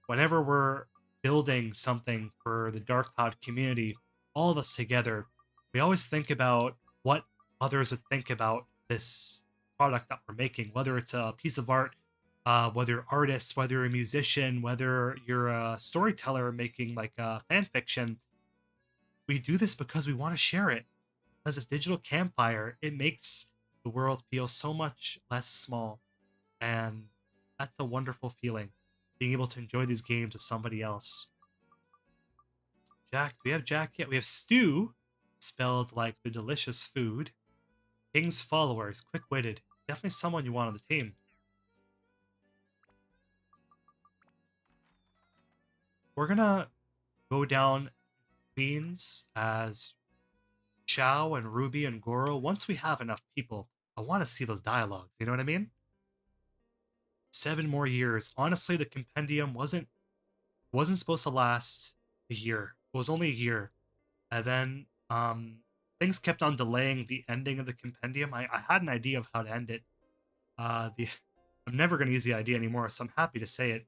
Whenever we're building something for the Dark Cloud community, all of us together, we always think about what others would think about this product that we're making, whether it's a piece of art, whether you're artists, whether you're a musician, whether you're a storyteller making like fan fiction. We do this because we want to share it. As this digital campfire, it makes the world feel so much less small. And that's a wonderful feeling, being able to enjoy these games with somebody else. Jack, do we have Jack yet? We have Stew, spelled like the delicious food. King's followers, quick-witted. Definitely someone you want on the team. We're gonna go down Queens as Shao and Ruby and Goro. Once we have enough people, I want to see those dialogues. You know what I mean? 7 more years. Honestly, the compendium wasn't supposed to last a year. It was only a year, and then things kept on delaying the ending of the compendium. I had an idea of how to end it. The I'm never going to use the idea anymore, so I'm happy to say it.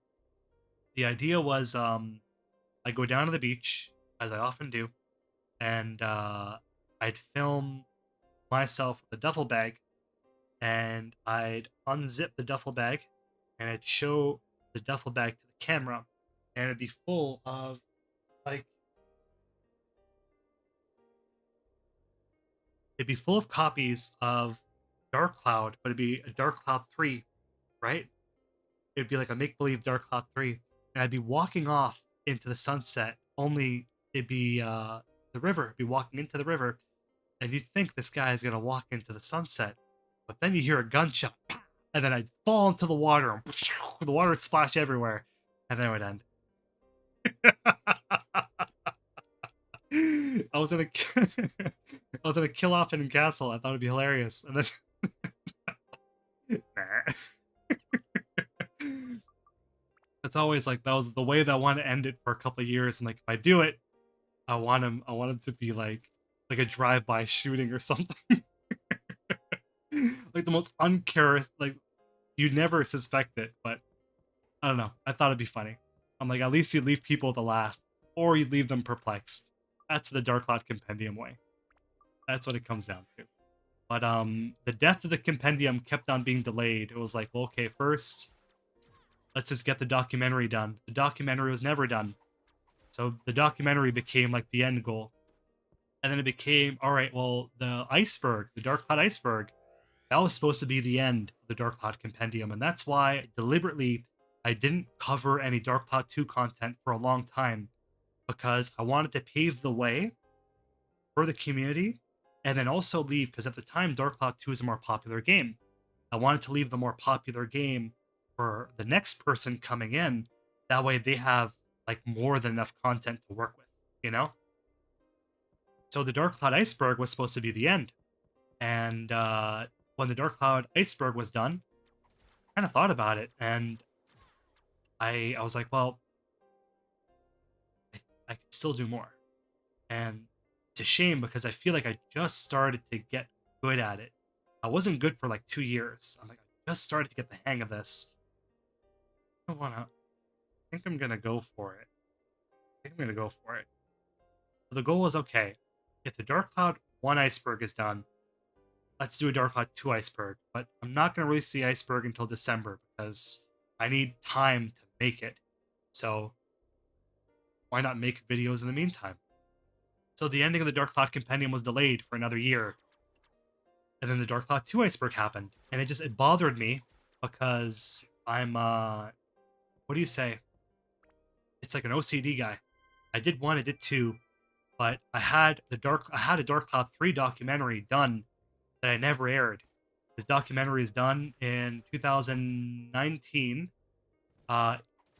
The idea was I go down to the beach as I often do, and I'd film myself with a duffel bag, and I'd unzip the duffel bag, and I'd show the duffel bag to the camera, and it'd be full of like it'd be full of copies of Dark Cloud, but it'd be a Dark Cloud 3, right? It'd be like a make believe Dark Cloud 3, and I'd be walking off into the sunset. Only it'd be the river. I'd be walking into the river, and you'd think this guy is gonna walk into the sunset, but then you hear a gunshot, and then I'd fall into the water, and the water would splash everywhere, and then it would end. I was gonna, I was gonna kill off Hidden Castle. I thought it'd be hilarious, and then it's always like that was the way that I want to end it for a couple of years. And like if I do it, I want him to be like a drive-by shooting or something. Like the most uncharacteristic, like you'd never suspect it, but I don't know. I thought it'd be funny. I'm like, at least you'd leave people with a laugh, or you'd leave them perplexed. That's the Dark Cloud Compendium way. That's what it comes down to. But the death of the Compendium kept on being delayed. It was like, well, okay, first, let's just get the documentary done. The documentary was never done. So the documentary became like the end goal. And then it became, all right, well, the iceberg, the Dark Cloud iceberg, that was supposed to be the end of the Dark Cloud Compendium. And that's why deliberately I didn't cover any Dark Cloud 2 content for a long time, because I wanted to pave the way for the community, and then also leave, because at the time Dark Cloud 2 is a more popular game. I wanted to leave the more popular game for the next person coming in. That way they have like more than enough content to work with, you know? So the Dark Cloud iceberg was supposed to be the end. And when the Dark Cloud iceberg was done, I kind of thought about it, and I was like, well, I can still do more. And it's a shame because I feel like I just started to get good at it. I wasn't good for like 2 years. I'm like, I just started to get the hang of this. I think I'm gonna go for it. So the goal is, okay, if the Dark Cloud 1 iceberg is done, let's do a Dark Cloud 2 iceberg. But I'm not gonna release the iceberg until December because I need time to make it. So why not make videos in the meantime? So the ending of the Dark Cloud Compendium was delayed for another year. And then the Dark Cloud 2 iceberg happened. And it bothered me because I'm what do you say? It's like an OCD guy. I did 1, I did 2, but I had a Dark Cloud 3 documentary done that I never aired. This documentary is done in 2019.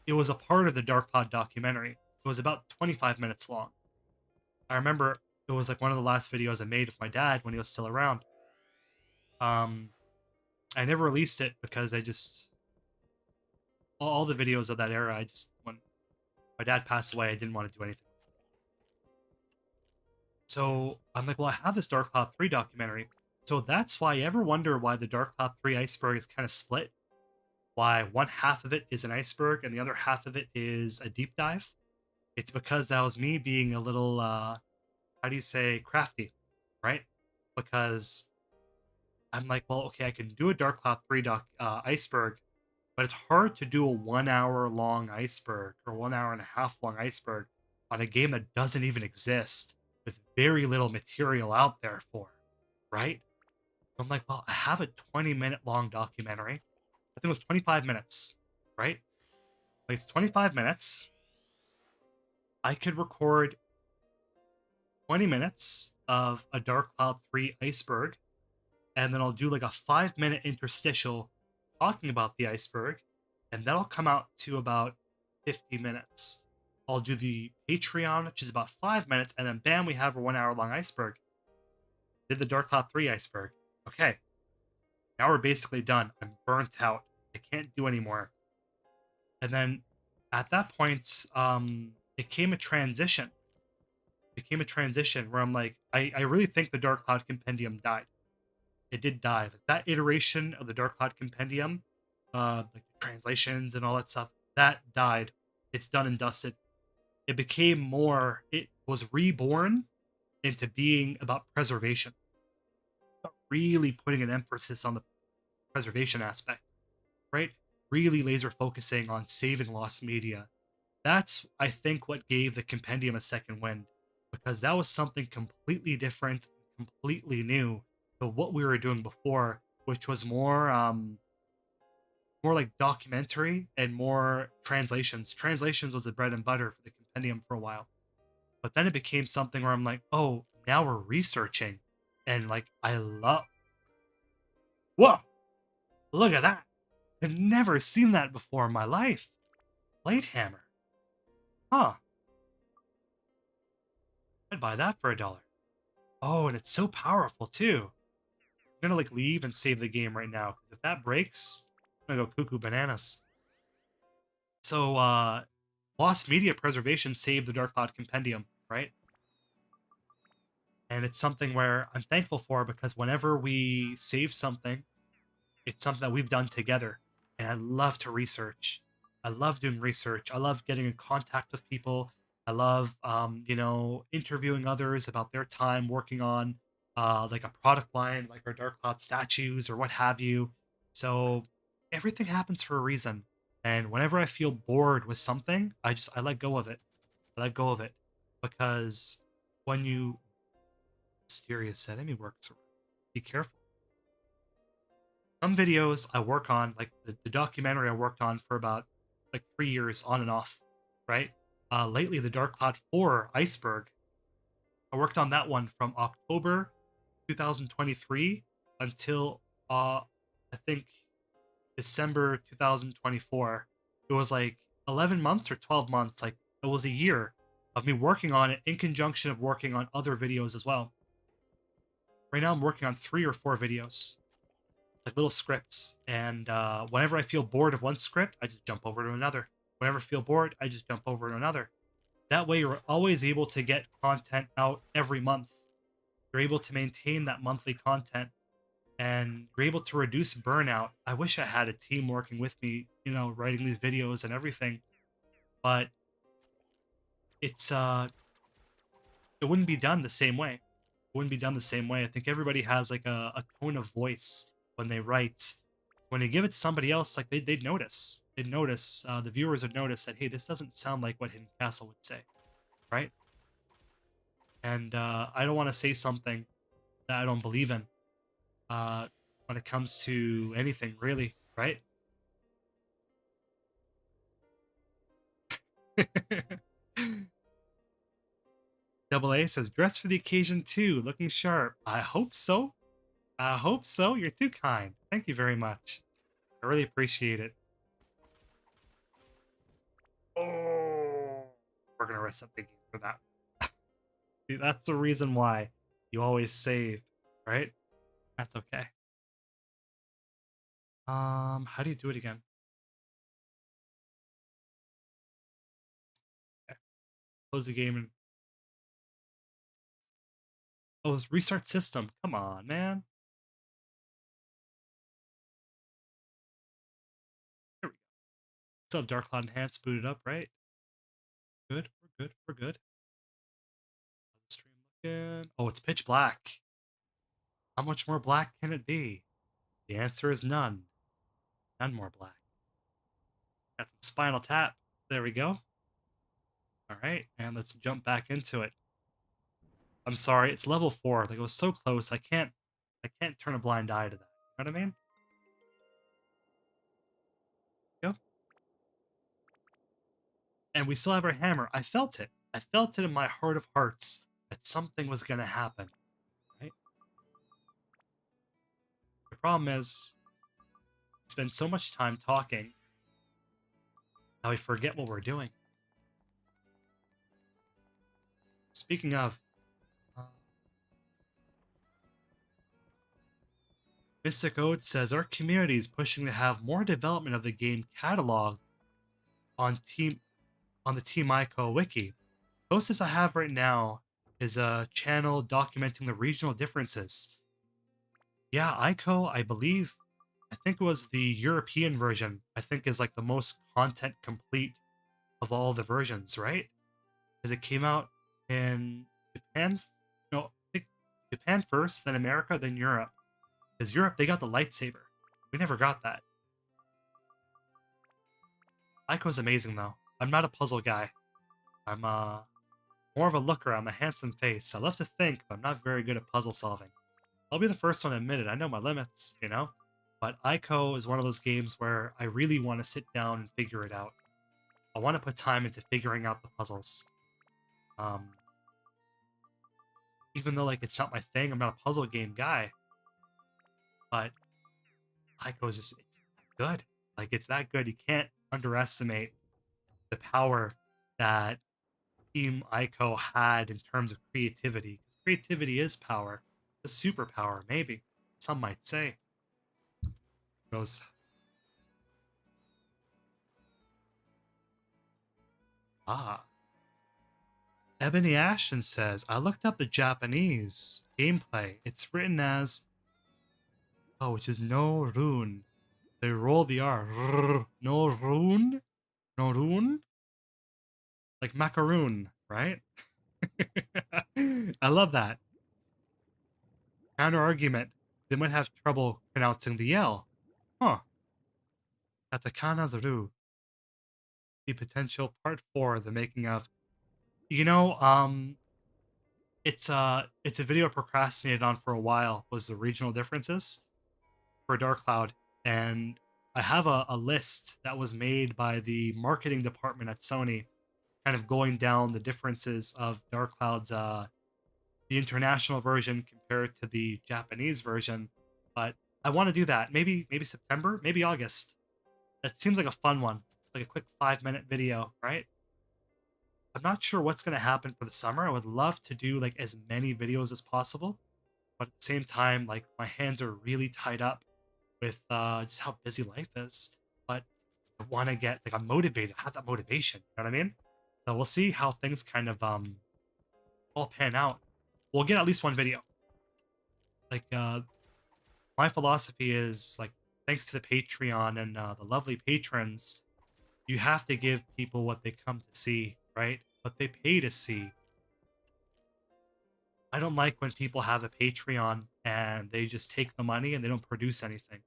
It was a part of the Dark Cloud documentary. It was about 25 minutes long. I remember it was like one of the last videos I made with my dad when he was still around. I never released it because I just all the videos of that era, when my dad passed away, I didn't want to do anything. So I'm like, well, I have this Dark Cloud 3 documentary. So that's why you ever wonder why the Dark Cloud 3 iceberg is kind of split? Why one half of it is an iceberg and the other half of it is a deep dive? It's because that was me being a little, how do you say, crafty, right? Because I'm like, well, okay, I can do a Dark Cloud 3 iceberg, but it's hard to do a 1 hour long iceberg or 1 hour and a half long iceberg on a game that doesn't even exist with very little material out there for, right? So I'm like, well, I have a 20-minute long documentary. I think it was 25 minutes, right? Like, it's 25 minutes. I could record 20 minutes of a Dark Cloud 3 iceberg, and then I'll do like a 5-minute interstitial talking about the iceberg, and that'll come out to about 50 minutes. I'll do the Patreon, which is about 5 minutes, and then bam, we have a 1 hour long iceberg. Did the Dark Cloud 3 iceberg. Okay. Now we're basically done. I'm burnt out. I can't do anymore. And then at that point, it came a transition. Where I'm like, I really think the Dark Cloud Compendium died. It did die. Like, that iteration of the Dark Cloud Compendium, like the translations and all that stuff, that died. It's done and dusted. It was reborn into being about preservation. Really putting an emphasis on the preservation aspect, right? Really laser focusing on saving lost media. That's, I think, what gave the Compendium a second wind, because that was something completely different, completely new to what we were doing before, which was more like documentary and more translations. Translations was the bread and butter for the Compendium for a while. But then it became something where I'm like, oh, now we're researching. And like, whoa, look at that. I've never seen that before in my life. Blade hammer. Huh. I'd buy that for $1. Oh, and it's so powerful too. I'm gonna like leave and save the game right now, because if that breaks, I'm gonna go cuckoo bananas. So lost media preservation saved the Dark Cloud Compendium, right? And it's something where I'm thankful for, because whenever we save something, it's something that we've done together. And I love to research. I love doing research. I love getting in contact with people. I love, interviewing others about their time working on like a product line, like our Dark Cloud statues or what have you. So everything happens for a reason. And whenever I feel bored with something, I let go of it. I let go of it, because when you mysterious enemy works, be careful. Some videos I work on, like the documentary I worked on for about like 3 years on and off, right? Lately, the Dark Cloud 4 iceberg, I worked on that one from October 2023 until I think December 2024. It was like 11 months or 12 months. Like, it was a year. of me working on it in conjunction of working on other videos as well. Right now, I'm working on 3 or 4 videos, like little scripts. And whenever I feel bored of one script, I just jump over to another. Whenever I feel bored, I just jump over to another. That way, you're always able to get content out every month. You're able to maintain that monthly content, and you're able to reduce burnout. I wish I had a team working with me, writing these videos and everything, but it's it wouldn't be done the same way. It wouldn't be done the same way. I think everybody has like a tone of voice when they write. When you give it to somebody else, like they'd notice. They'd notice. The viewers would notice that, hey, this doesn't sound like what Hidden Castle would say, right? And I don't want to say something that I don't believe in when it comes to anything, really, right? Double A says, dress for the occasion too, looking sharp. I hope so. I hope so. You're too kind. Thank you very much. I really appreciate it. Oh, we're going to reset the game for that. See, that's the reason why you always save, right? That's okay. How do you do it again? Okay. Close the game and it's restart system. Come on, man. Here we go. Still have Dark Cloud Enhanced booted up, right? Good. We're good. We're good. How's the stream looking? Oh, it's pitch black. How much more black can it be? The answer is none. None more black. Got some Spinal Tap. There we go. All right, and let's jump back into it. I'm sorry, it's level 4. Like, it was so close. I can't turn a blind eye to that. You know what I mean? Go. And we still have our hammer. I felt it. I felt it in my heart of hearts that something was gonna happen. Right? The problem is, we spend so much time talking that we forget what we're doing. Speaking of, Mystic Ode says our community is pushing to have more development of the game catalog on the Team Ico wiki. Closest I have right now is a channel documenting the regional differences. Yeah, Ico, I think it was the European version. I think is like the most content complete of all the versions, right? Because it came out in Japan. No, I think Japan first, then America, then Europe. Because Europe, they got the lightsaber. We never got that. Ico's amazing, though. I'm not a puzzle guy. I'm more of a looker. I'm a handsome face. I love to think, but I'm not very good at puzzle solving. I'll be the first one to admit it. I know my limits, But Ico is one of those games where I really want to sit down and figure it out. I want to put time into figuring out the puzzles. Even though, like, it's not my thing, I'm not a puzzle game guy. But Ico is just, it's good. Like, it's that good. You can't underestimate the power that Team Ico had in terms of creativity. Creativity is power. A superpower, maybe. Some might say. Goes. Ebony Ashton says, I looked up the Japanese gameplay. It's written as, which is no rune. They roll the R. No rune? No rune? Like macaroon, right? I love that. Counter argument. They might have trouble pronouncing the L. Huh. Katakana Zaru. The potential part 4, the making of. It's a video I procrastinated on for a while, was the regional differences for Dark Cloud. And I have a list that was made by the marketing department at Sony, kind of going down the differences of Dark Cloud's the international version compared to the Japanese version. But I want to do that. Maybe September, maybe August. That seems like a fun one. Like a quick 5-minute video, right? I'm not sure what's going to happen for the summer. I would love to do like as many videos as possible, but at the same time, like my hands are really tied up with just how busy life is. But I want to get like I'm motivated, have that motivation. You know what I mean? So we'll see how things kind of all pan out. We'll get at least one video. Like my philosophy is like thanks to the Patreon and the lovely patrons, you have to give people what they come to see, right? What they pay to see. I don't like when people have a Patreon and they just take the money and they don't produce anything.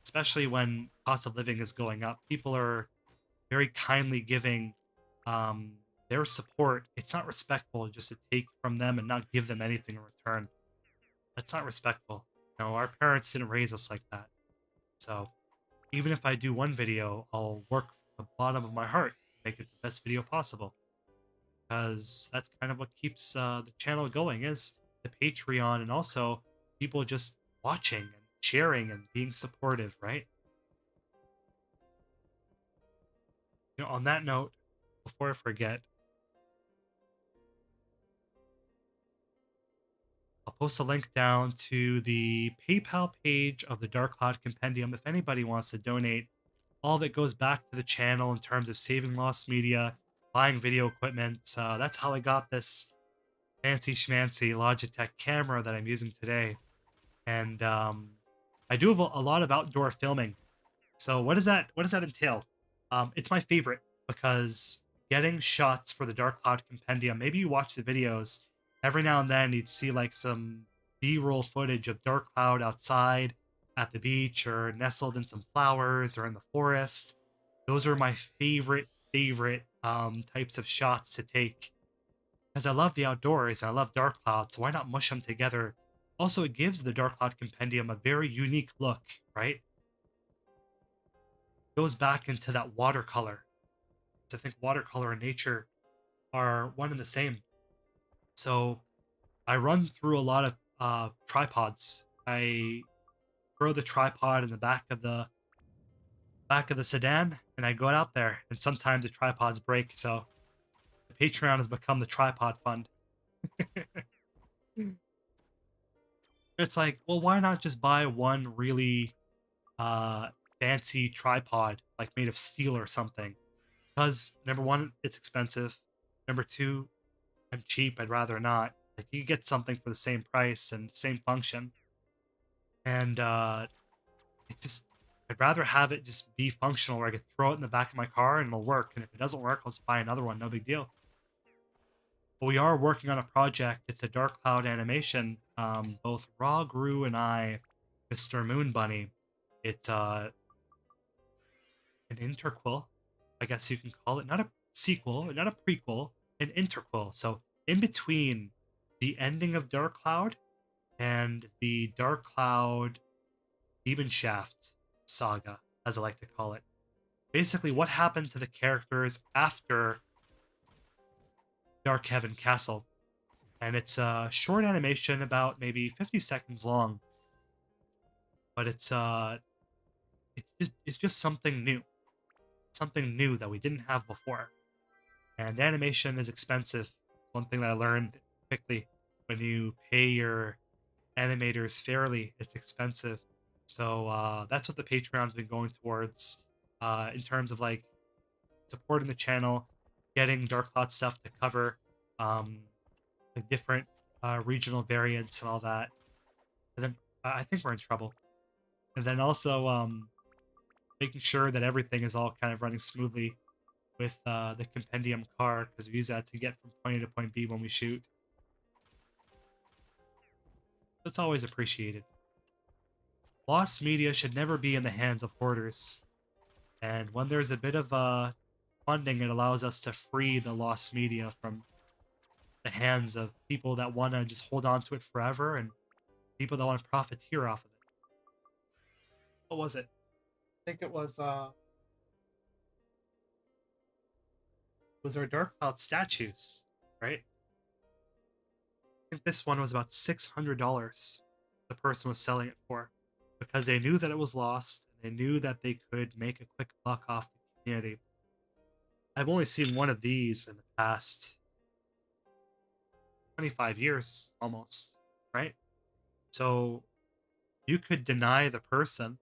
Especially when cost of living is going up. People are very kindly giving um, their support. It's not respectful just to take from them and not give them anything in return. That's not respectful. You know, our parents didn't raise us like that. So even if I do one video, I'll work from the bottom of my heart to make it the best video possible. Because that's kind of what keeps the channel going is the Patreon and also people just watching and sharing and being supportive, right? You know, on that note, before I forget, I'll post a link down to the PayPal page of the Dark Cloud Compendium if anybody wants to donate. All of it goes back to the channel in terms of saving lost media, buying video equipment. That's how I got this fancy schmancy Logitech camera that I'm using today. And I do have a lot of outdoor filming. So what does that entail? It's my favorite because getting shots for the Dark Cloud Compendium. Maybe you watch the videos. Every now and then you'd see like some B-roll footage of Dark Cloud outside at the beach or nestled in some flowers or in the forest. Those are my favorite types of shots to take because I love the outdoors and I love Dark Cloud. So why not mush them together? Also, it gives the Dark Cloud Compendium a very unique look, right? Goes back into that watercolor. I think watercolor and nature are one and the same. So I run through a lot of tripods. I throw the tripod in the back of the sedan, and I go out there. And sometimes the tripods break, so the Patreon has become the tripod fund. It's like, well, why not just buy one really fancy tripod, like made of steel or something? Because number one, it's expensive. Number two, I'm cheap. I'd rather not. Like you get something for the same price and same function, and it just I'd rather have it just be functional where I could throw it in the back of my car and it'll work. And if it doesn't work, I'll just buy another one. No big deal. But we are working on a project. It's a Dark Cloud animation. Both Raw Gru and I, Mr. Moon Bunny. It's an interquel, I guess you can call it. Not a sequel, not a prequel, an interquel. So in between the ending of Dark Cloud and the Dark Cloud Demon Shaft saga, as I like to call it. Basically, what happened to the characters after Dark Heaven Castle. And it's a short animation, about maybe 50 seconds long. But it's just something new. Something new that we didn't have before. And animation is expensive. One thing that I learned quickly, when you pay your animators fairly, it's expensive. So that's what the Patreon's been going towards in terms of like supporting the channel, getting Dark Cloud stuff to cover like different regional variants and all that. And then I think we're in trouble. And then also making sure that everything is all kind of running smoothly with the Compendium car, because we use that to get from point A to point B when we shoot. It's always appreciated. Lost media should never be in the hands of hoarders. And when there's a bit of funding, it allows us to free the lost media from the hands of people that want to just hold on to it forever and people that want to profiteer off of it. What was it? I think it was our Dark Cloud statues, right? I think this one was about $600 the person was selling it for, because they knew that it was lost and they knew that they could make a quick buck off the community. I've only seen one of these in the past 25 years almost, right? So you could deny the person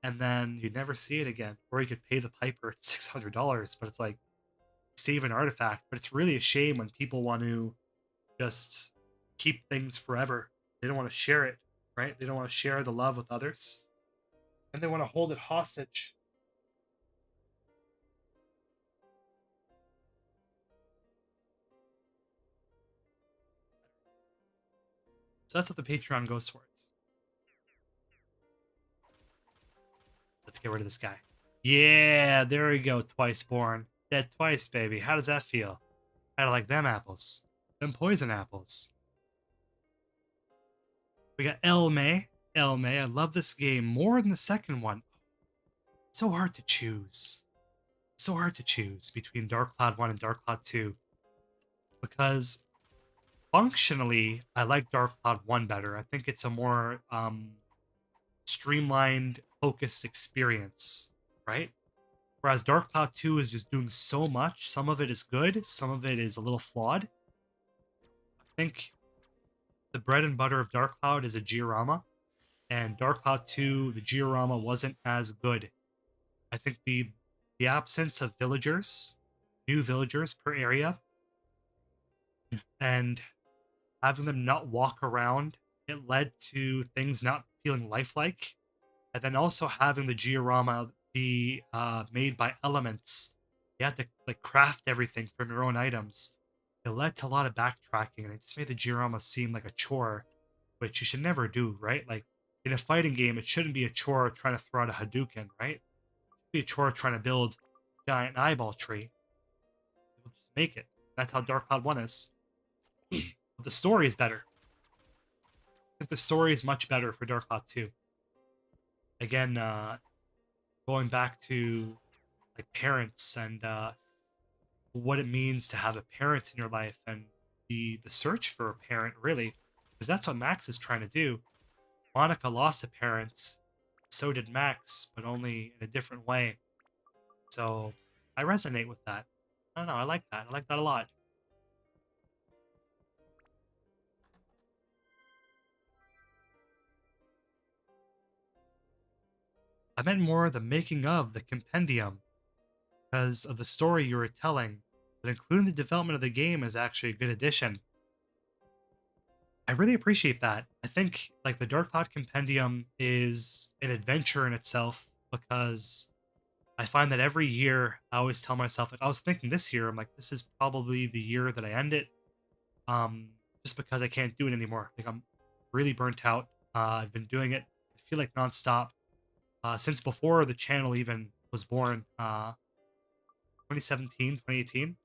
and then you'd never see it again. Or you could pay the piper $600, but it's like save an artifact. But it's really a shame when people want to just keep things forever. They don't want to share it, right? They don't want to share the love with others. And they want to hold it hostage. So that's what the Patreon goes towards. Let's get rid of this guy. Yeah, there we go. Twice born. Dead twice, baby. How does that feel? I like them apples. Them poison apples. We got Elme. Elme. I love this game more than the second one. So hard to choose. So hard to choose between Dark Cloud 1 and Dark Cloud 2. Because functionally, I like Dark Cloud 1 better. I think it's a more streamlined, focused experience, right? Whereas Dark Cloud 2 is just doing so much. Some of it is good, some of it is a little flawed. I think the bread and butter of Dark Cloud is a georama, and Dark Cloud 2, the georama wasn't as good. I think the absence of villagers, new villagers per area, and having them not walk around, it led to things not feeling lifelike. And then also having the georama be made by elements, you had to like craft everything from your own items. It led to a lot of backtracking, and it just made the georama seem like a chore, which you should never do, right? Like in a fighting game, it shouldn't be a chore trying to throw out a Hadouken, right? It should be a chore trying to build a giant eyeball tree. People just make it. That's how Dark Cloud 1 is. But the story is better. I think the story is much better for Dark Cloud 2. Again, going back to like parents and what it means to have a parent in your life and the search for a parent, really, because that's what Max is trying to do. Monica lost a parent, so did Max, but only in a different way. So I resonate with that. I don't know, I like that. I like that a lot. I meant more the making of the Compendium because of the story you were telling, but including the development of the game is actually a good addition. I really appreciate that. I think like the Dark Cloud Compendium is an adventure in itself because I find that every year I always tell myself, like I was thinking this year, I'm like, this is probably the year that I end it. Just because I can't do it anymore. Like I'm really burnt out. I've been doing it, I feel like nonstop, since before the channel even was born, 2017, 2018.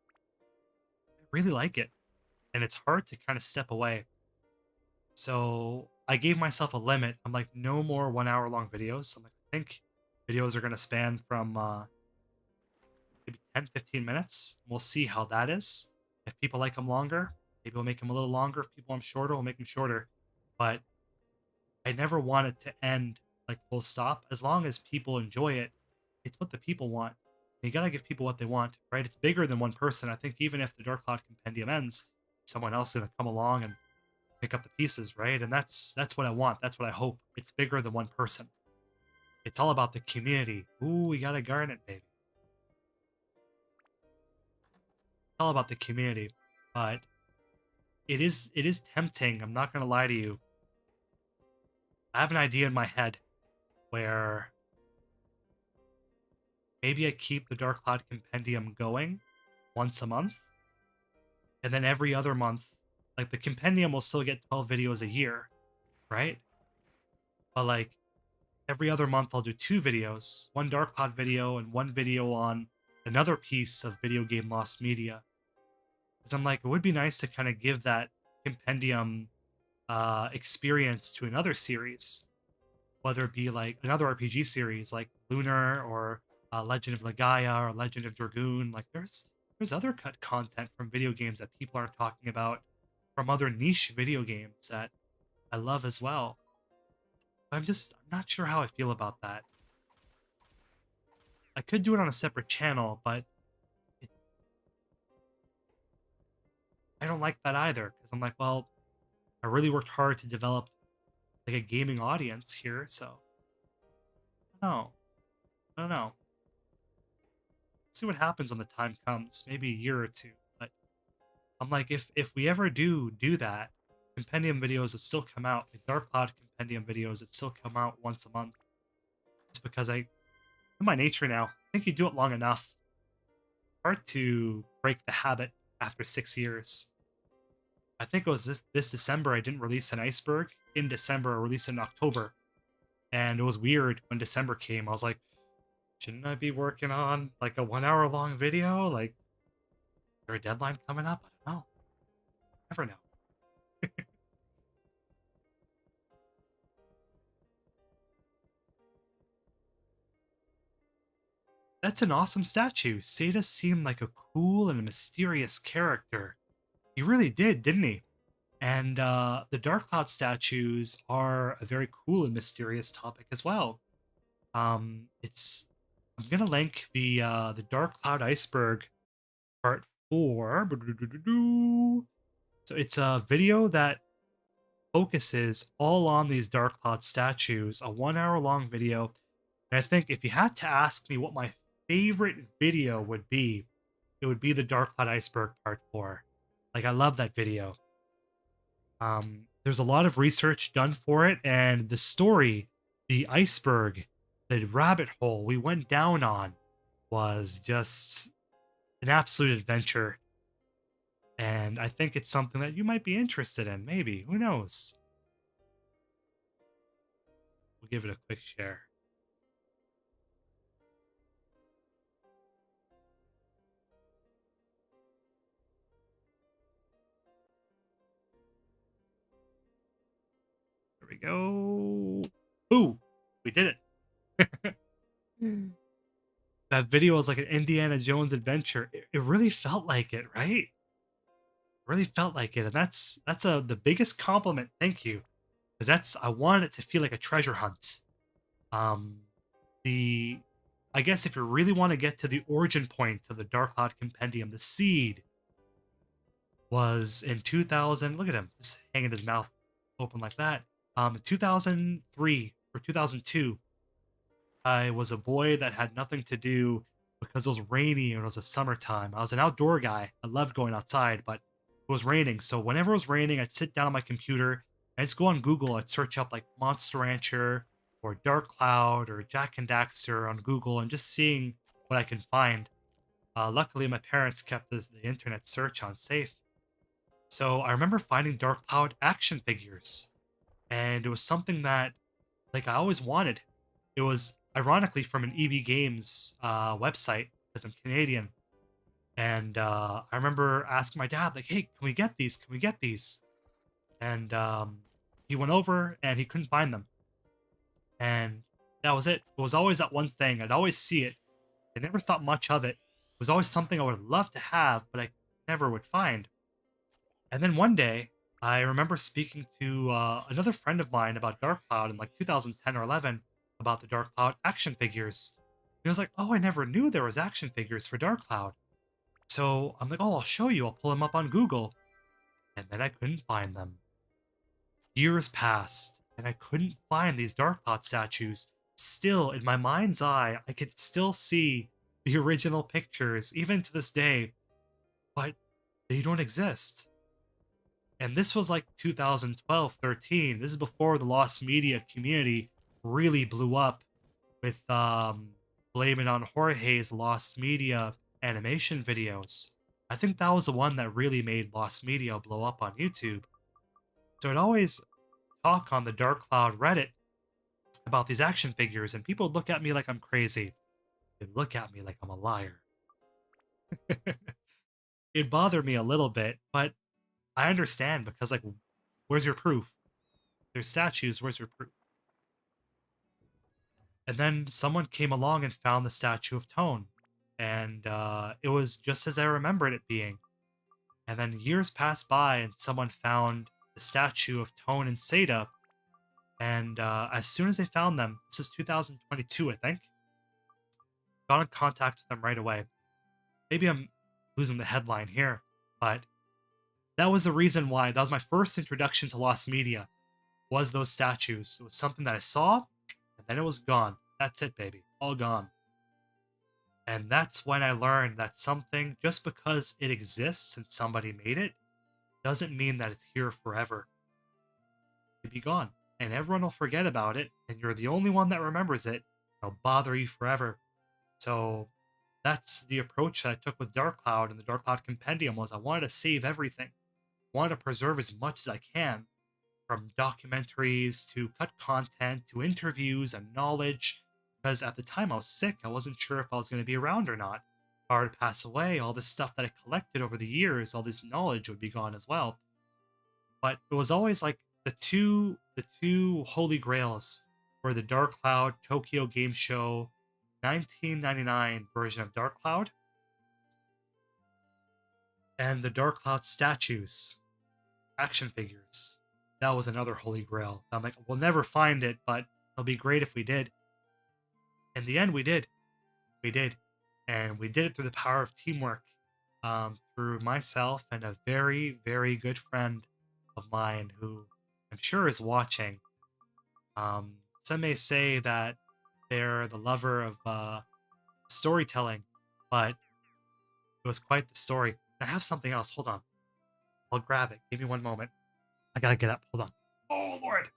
I really like it. And it's hard to kind of step away. So I gave myself a limit. I'm like, no more 1 hour long videos. I'm like, I think videos are going to span from maybe 10, 15 minutes. We'll see how that is. If people like them longer, maybe we'll make them a little longer. If people want them shorter, we'll make them shorter. But I never want it to end like full stop. As long as people enjoy it, it's what the people want. You gotta give people what they want, right? It's bigger than one person. I think even if the Dark Cloud Compendium ends, someone else is gonna come along and pick up the pieces, right? And that's what I want. That's what I hope. It's bigger than one person. It's all about the community. Ooh, we got a garnet, baby. It's all about the community. But it is tempting. I'm not gonna lie to you. I have an idea in my head where maybe I keep the Dark Cloud Compendium going once a month, and then every other month, like the Compendium will still get 12 videos a year, right? But like every other month, I'll do 2 videos, one Dark Cloud video and one video on another piece of video game lost media. Because I'm like, it would be nice to kind of give that Compendium experience to another series, whether it be like another RPG series like Lunar or Legend of Legaia or Legend of Dragoon. Like there's other cut content from video games that people aren't talking about from other niche video games that I love as well. I'm not sure how I feel about that. I could do it on a separate channel, but I don't like that either because I'm like, well, I really worked hard to develop like a gaming audience here, so no, I don't know. See what happens when the time comes, maybe a year or two. But I'm like, if we ever do that, Compendium videos would still come out. Like Dark Cloud Compendium videos would still come out once a month. It's because in my nature now. I think you do it long enough. Hard to break the habit after 6 years. I think it was this December I didn't release an iceberg. In December, I released it in October. And it was weird when December came. I was like, shouldn't I be working on like a 1 hour long video? Like, is there a deadline coming up? I don't know. Never know. That's an awesome statue. Seda seemed like a cool and mysterious character. He really did, didn't he? And the Dark Cloud statues are a very cool and mysterious topic as well. It's I'm gonna link the Dark Cloud Iceberg part 4. So it's a video that focuses all on these Dark Cloud statues, a 1 hour long video. And I think if you had to ask me what my favorite video would be, it would be the Dark Cloud Iceberg part 4. Like I love that video. There's a lot of research done for it, and the story, the iceberg, the rabbit hole we went down on was just an absolute adventure. And I think it's something that you might be interested in, maybe. Who knows? We'll give it a quick share. There we go. Ooh, we did it. That video was like an Indiana Jones adventure. It really felt like it, right? Really felt like it, and that's the biggest compliment. Thank you, because I wanted it to feel like a treasure hunt. Um, the I guess if you really want to get to the origin point of the Dark Cloud Compendium, the seed was in 2000. Look at him, just hanging his mouth open like that. 2003 or 2002. I was a boy that had nothing to do because it was rainy and it was a summertime. I was an outdoor guy. I loved going outside, but it was raining. So whenever it was raining, I'd sit down on my computer and just go on Google. I'd search up like Monster Rancher or Dark Cloud or Jack and Daxter on Google and just seeing what I can find. Luckily, my parents kept the internet search on safe. So I remember finding Dark Cloud action figures. And it was something that like I always wanted. It was ironically from an EB Games website because I'm Canadian. And I remember asking my dad, like, "Hey, can we get these? Can we get these?" And he went over and he couldn't find them. And that was it. It was always that one thing. I'd always see it. I never thought much of it. It was always something I would love to have, but I never would find. And then one day, I remember speaking to another friend of mine about Dark Cloud in like 2010 or 11 about the Dark Cloud action figures. He was like, "Oh, I never knew there was action figures for Dark Cloud." So I'm like, "Oh, I'll show you. I'll pull them up on Google." And then I couldn't find them. Years passed, and I couldn't find these Dark Cloud statues. Still, in my mind's eye, I could still see the original pictures, even to this day, but they don't exist. And this was like 2012, 13. This is before the lost media community really blew up with blaming on Jorge's lost media animation videos. I think that was the one that really made lost media blow up on YouTube. So I'd always talk on the Dark Cloud Reddit about these action figures, and people would look at me like I'm crazy. They'd look at me like I'm a liar. It bothered me a little bit, but I understand because, like, where's your proof? There's statues, where's your proof? And then someone came along and found the statue of Tone, and it was just as I remembered it being. And then years passed by, and someone found the statue of Tone and Seda. And as soon as they found them, this is 2022, I think, got in contact with them right away. Maybe I'm losing the headline here, but That was the reason why. That was my first introduction to lost media. Was those statues. It was something that I saw, and then it was gone. That's it, baby. All gone. And that's when I learned that something, just because it exists and somebody made it, doesn't mean that it's here forever. It'll be gone. And everyone will forget about it, and you're the only one that remembers it. It'll bother you forever. So that's the approach that I took with Dark Cloud and the Dark Cloud Compendium was I wanted to save everything. I wanted to preserve as much as I can, from documentaries to cut content to interviews and knowledge. Because at the time I was sick, I wasn't sure if I was going to be around or not. If I were to pass away, all this stuff that I collected over the years, all this knowledge would be gone as well. But it was always like the two holy grails were the Dark Cloud Tokyo Game Show 1999 version of Dark Cloud and the Dark Cloud statues, action figures. That was another holy grail. I'm like, we'll never find it, but it'll be great if we did. In the end, we did. We did. And we did it through the power of teamwork, through myself and a very, very good friend of mine who I'm sure is watching. Some may say that they're the lover of storytelling, but it was quite the story. I have something else. Hold on. I'll grab it. Give me one moment. I gotta get up. Hold on. Oh, Lord.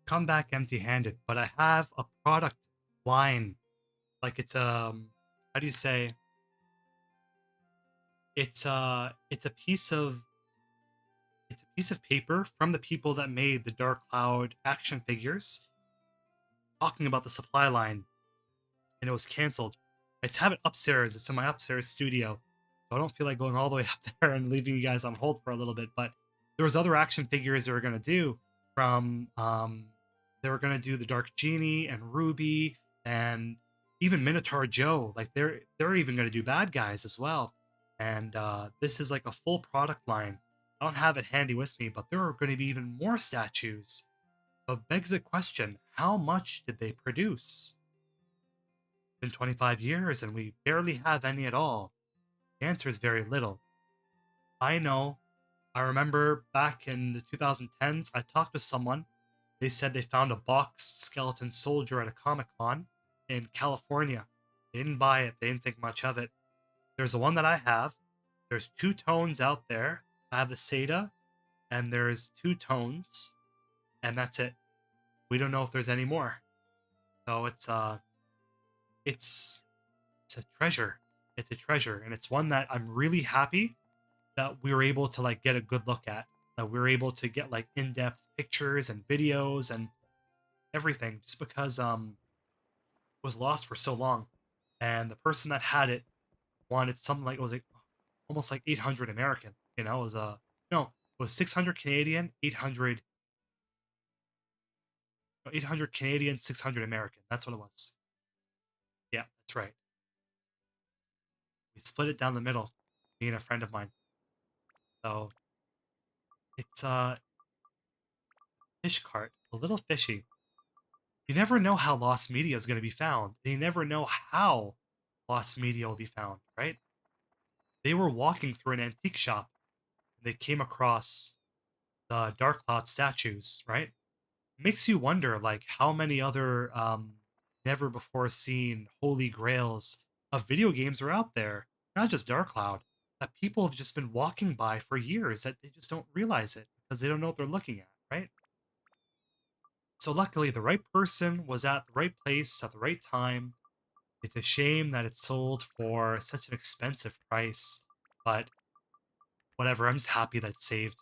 Come back empty-handed, but I have a product line. Like it's how do you say? It's it's a piece of paper from the people that made the Dark Cloud action figures, talking about the supply line, and it was canceled. I have it upstairs. It's in my upstairs studio, so I don't feel like going all the way up there and leaving you guys on hold for a little bit. But there was other action figures they were gonna do from they were gonna do the Dark Genie and Ruby and even Minotaur Joe. Like they're even gonna do bad guys as well. And this is like a full product line. I don't have it handy with me, but there are going to be even more statues. So it begs the question: how much did they produce? It's been 25 years, and we barely have any at all. The answer is very little. I know. I remember back in the 2010s, I talked to someone. They said they found a boxed skeleton soldier at a Comic Con in California. They didn't buy it, they didn't think much of it. There's the one that I have. There's two tones out there. I have the Seda, and there's two tones, and that's it. We don't know if there's any more. So it's it's a treasure. It's a treasure, and it's one that I'm really happy that we were able to like get a good look at. That we were able to get like in-depth pictures and videos and everything, just because it was lost for so long, and the person that had it wanted something like it was like almost like 800 American. You know, it was no, it was 600 Canadian, 800 800 Canadian, 600 American. That's what it was. Yeah, that's right. We split it down the middle, me and a friend of mine. So it's a fish cart, a little fishy. You never know how lost media is going to be found. And you never know how lost media will be found, right? They were walking through an antique shop. And they came across the Dark Cloud statues, right? Makes you wonder like how many other never before seen holy grails of video games are out there, not just Dark Cloud, that people have just been walking by for years that they just don't realize it because they don't know what they're looking at, right? So luckily the right person was at the right place at the right time. It's a shame that it sold for such an expensive price, but whatever, I'm just happy that it saved.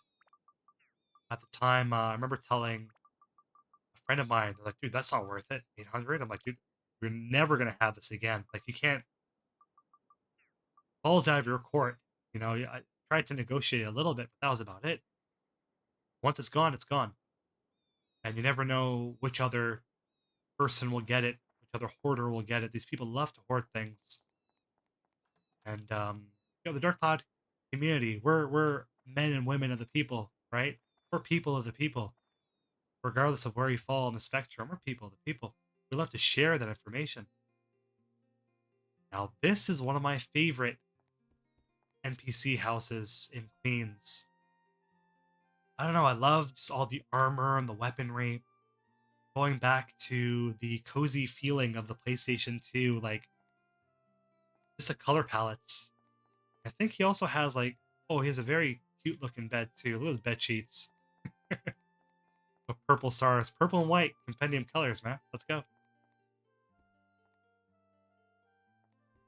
At the time, I remember telling a friend of mine, they're like, dude, that's not worth it. 800. I'm like, dude, we're never gonna have this again. Like, you can't. Ball's out of your court. You know, tried to negotiate a little bit, but that was about it. Once it's gone, it's gone. And you never know which other person will get it, which other hoarder will get it. These people love to hoard things. And the Dark Cloud community, we're men and women of the people, right? We're people of the people. Regardless of where you fall on the spectrum, we're people of the people. We love to share that information. Now, this is one of my favorite NPC houses in Queens. I don't know, I love just all the armor and the weaponry. Going back to the cozy feeling of the PlayStation 2, like just the color palettes. I think he also has like, oh, he has a very cute looking bed too. Look at those bed sheets. With purple stars, purple and white, Compendium colors, man. Let's go.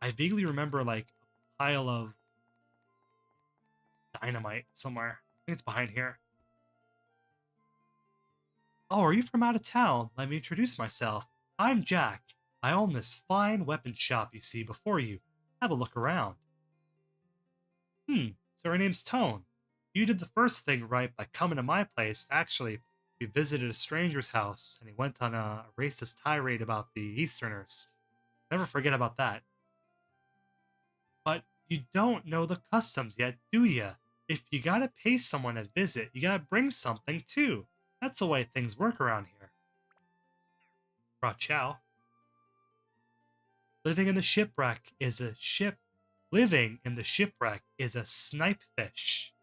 I vaguely remember like a pile of dynamite somewhere. I think it's behind here. Oh, are you from out of town? Let me introduce myself. I'm Jack. I own this fine weapon shop you see before you. Have a look around. So her name's Tone. You did the first thing right by coming to my place. Actually, we visited a stranger's house, and he went on a racist tirade about the Easterners. Never forget about that. But you don't know the customs yet, do ya? If you gotta pay someone a visit, you gotta bring something too. That's the way things work around here. Brought chow. Living in the shipwreck is a snipe fish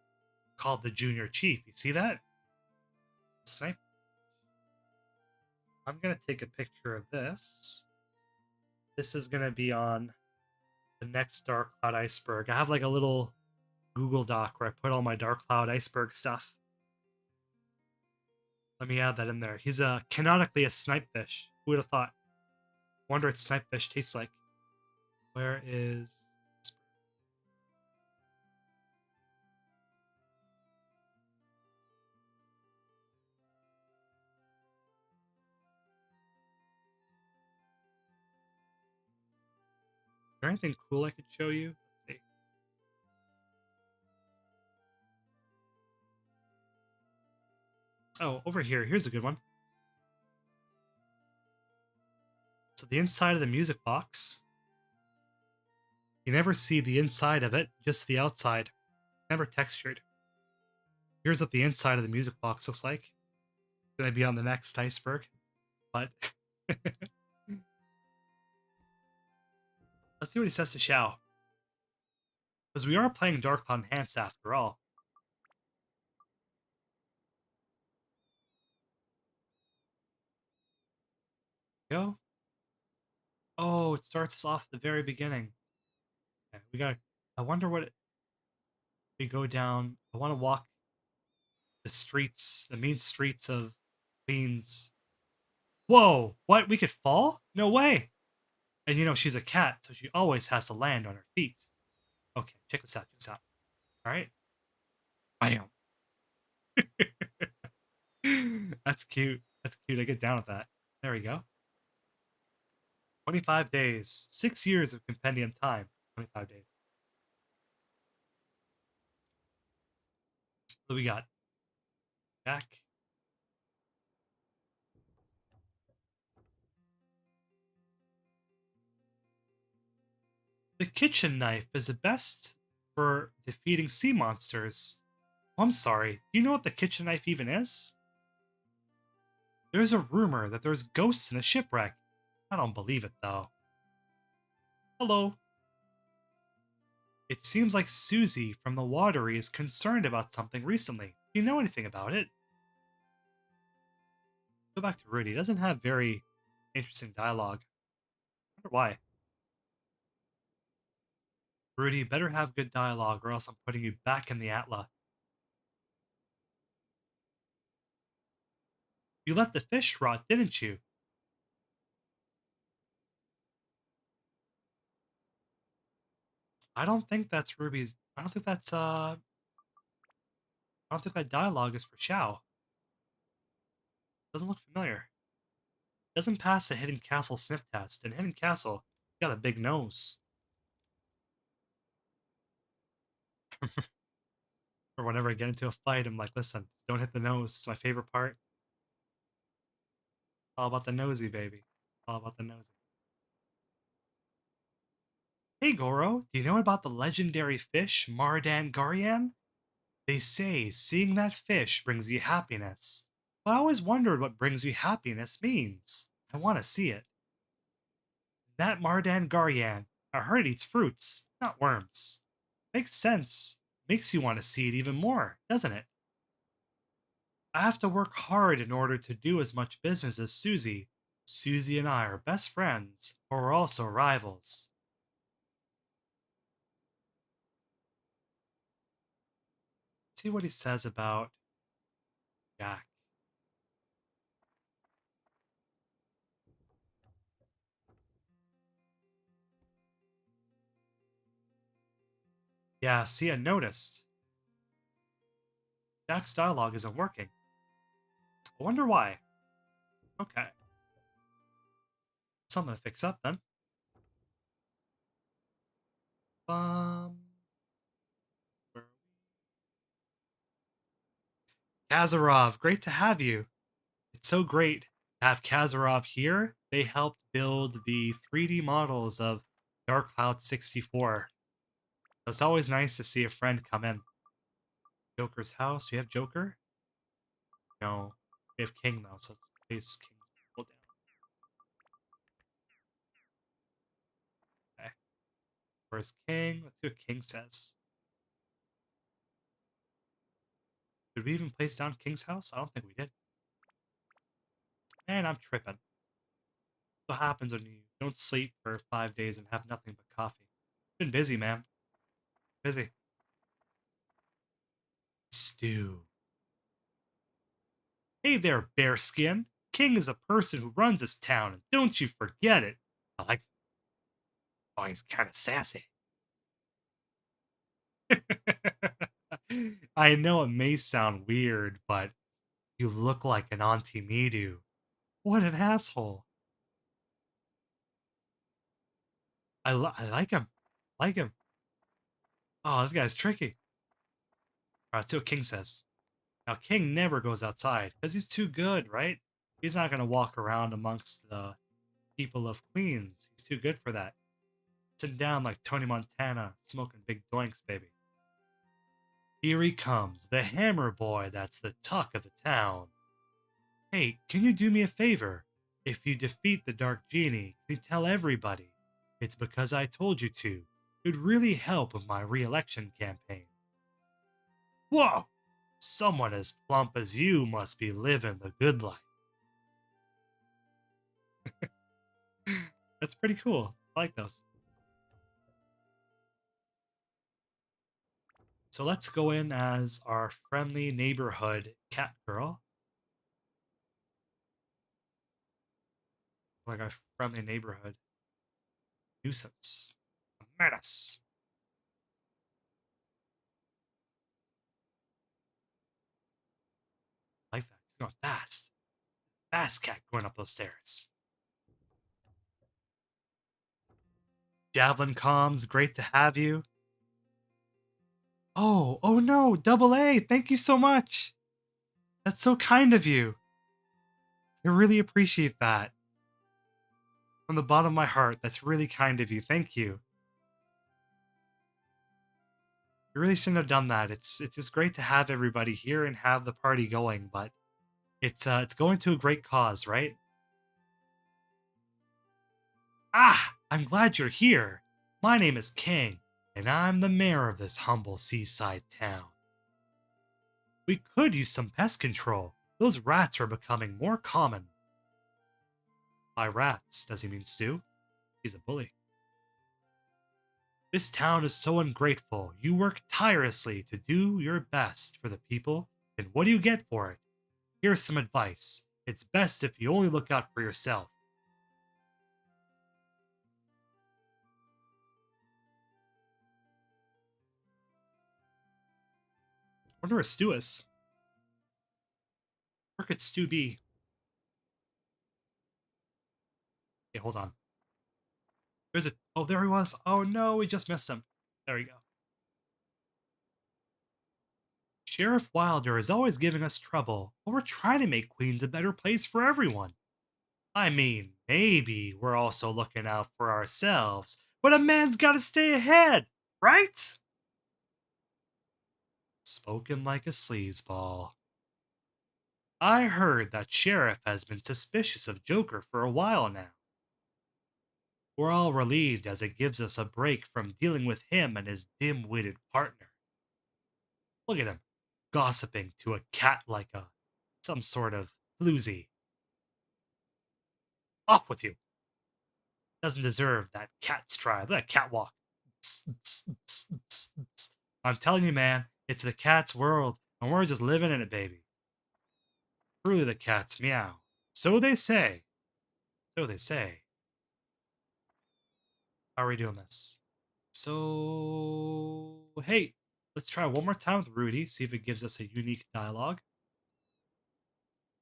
called the Junior Chief. You see that? Snipe. I'm gonna take a picture of this. This is gonna be on the next Dark Cloud iceberg. I have like a little Google Doc where I put all my Dark Cloud iceberg stuff. Let me add that in there. He's canonically a snipe fish. Who would have thought? Wonder what snipe fish tastes like. Where is... Is there anything cool I could show you? Let's see. Oh, over here. Here's a good one. So the inside of the music box. You never see the inside of it, just the outside. Never textured. Here's what the inside of the music box looks like. It's gonna be on the next iceberg. But let's see what he says to Xiao. Because we are playing Dark Cloud Enhanced after all. Go. Oh, it starts us off at the very beginning. Okay, we got. I wonder what we go down. I want to walk the streets, the mean streets of Queens. Whoa! What? We could fall? No way! And you know she's a cat, so she always has to land on her feet. Okay, check this out. Check this out. All right. Bam. That's cute. That's cute. I get down with that. There we go. 25 days. 6 years of compendium time. 25 days. What do we got? Jack. The kitchen knife is the best for defeating sea monsters. Oh, I'm sorry. Do you know what the kitchen knife even is? There's a rumor that there's ghosts in a shipwreck. I don't believe it, though. Hello. It seems like Susie from the Watery is concerned about something recently. Do you know anything about it? Go back to Rudy. He doesn't have very interesting dialogue. I wonder why. Rudy, you better have good dialogue or else I'm putting you back in the Atla. You let the fish rot, didn't you? I don't think that's Ruby's. I don't think that's I don't think that dialogue is for Xiao. Doesn't look familiar. Doesn't pass a Hidden Castle sniff test. In Hidden Castle, you got a big nose. Or whenever I get into a fight, I'm like, listen, don't hit the nose. It's my favorite part. It's all about the nosy, baby. It's all about the nosy. Hey, Goro, do you know about the legendary fish, Mardan Garyan? They say seeing that fish brings you happiness. But I always wondered what brings you happiness means. I want to see it. That Mardan Garyan, I heard it eats fruits, not worms. Makes sense. Makes you want to see it even more, doesn't it? I have to work hard in order to do as much business as Susie. Susie and I are best friends, but we're also rivals. See what he says about Jack. Yeah, see, I noticed. Jack's dialogue isn't working. I wonder why. Okay, something to fix up then. Um, Kazarov, great to have you. It's so great to have Kazarov here. They helped build the 3D models of Dark Cloud 64. So it's always nice to see a friend come in. Joker's house. You have Joker? No. We have King though, so let's place King's people down. Okay. Where's King? Let's see what King says. Did we even place down King's house? I don't think we did. Man, I'm tripping. What happens when you don't sleep for 5 days and have nothing but coffee? Been busy, man. Busy. Stew. Hey there, Bearskin. King is a person who runs this town, and don't you forget it. I like. Oh, he's kind of sassy. I know it may sound weird, but you look like an Auntie Midu. What an asshole. I like him. I like him. Oh, this guy's tricky. All right, see what King says. Now, King never goes outside because he's too good, right? He's not going to walk around amongst the people of Queens. He's too good for that. Sitting down like Tony Montana, smoking big doinks, baby. Here he comes, the hammer boy that's the talk of the town. Hey, can you do me a favor? If you defeat the Dark Genie, can you tell everybody? It's because I told you to. It would really help with my re-election campaign. Whoa! Someone as plump as you must be living the good life. That's pretty cool. I like those. So let's go in as our friendly neighborhood cat girl. Like our friendly neighborhood nuisance. A menace. I like that. He's going fast. Fast cat going up those stairs. Javelin comms, great to have you. Oh no, double A, thank you so much. That's so kind of you. I really appreciate that. From the bottom of my heart, that's really kind of you. Thank you. You really shouldn't have done that. It's just great to have everybody here and have the party going, but it's going to a great cause, right? Ah, I'm glad you're here. My name is King, and I'm the mayor of this humble seaside town. We could use some pest control. Those rats are becoming more common. By rats, does he mean Stu? He's a bully. This town is so ungrateful. You work tirelessly to do your best for the people, and what do you get for it? Here's some advice. It's best if you only look out for yourself. I wonder where Stu is. Where could Stu be? Okay, hold on. There's a. Oh, there he was. Oh no, we just missed him. There we go. Sheriff Wilder is always giving us trouble, but we're trying to make Queens a better place for everyone. I mean, maybe we're also looking out for ourselves, but a man's gotta stay ahead, right? Spoken like a sleazeball. I heard that Sheriff has been suspicious of Joker for a while now. We're all relieved as it gives us a break from dealing with him and his dim-witted partner. Look at him, gossiping to a cat like a some sort of floozy. Off with you. Doesn't deserve that cat stride, that catwalk. I'm telling you, man, it's the cat's world, and we're just living in it, baby. Truly the cat's meow. So they say. So they say. How are we doing this? So, hey, let's try one more time with Rudy, see if it gives us a unique dialogue.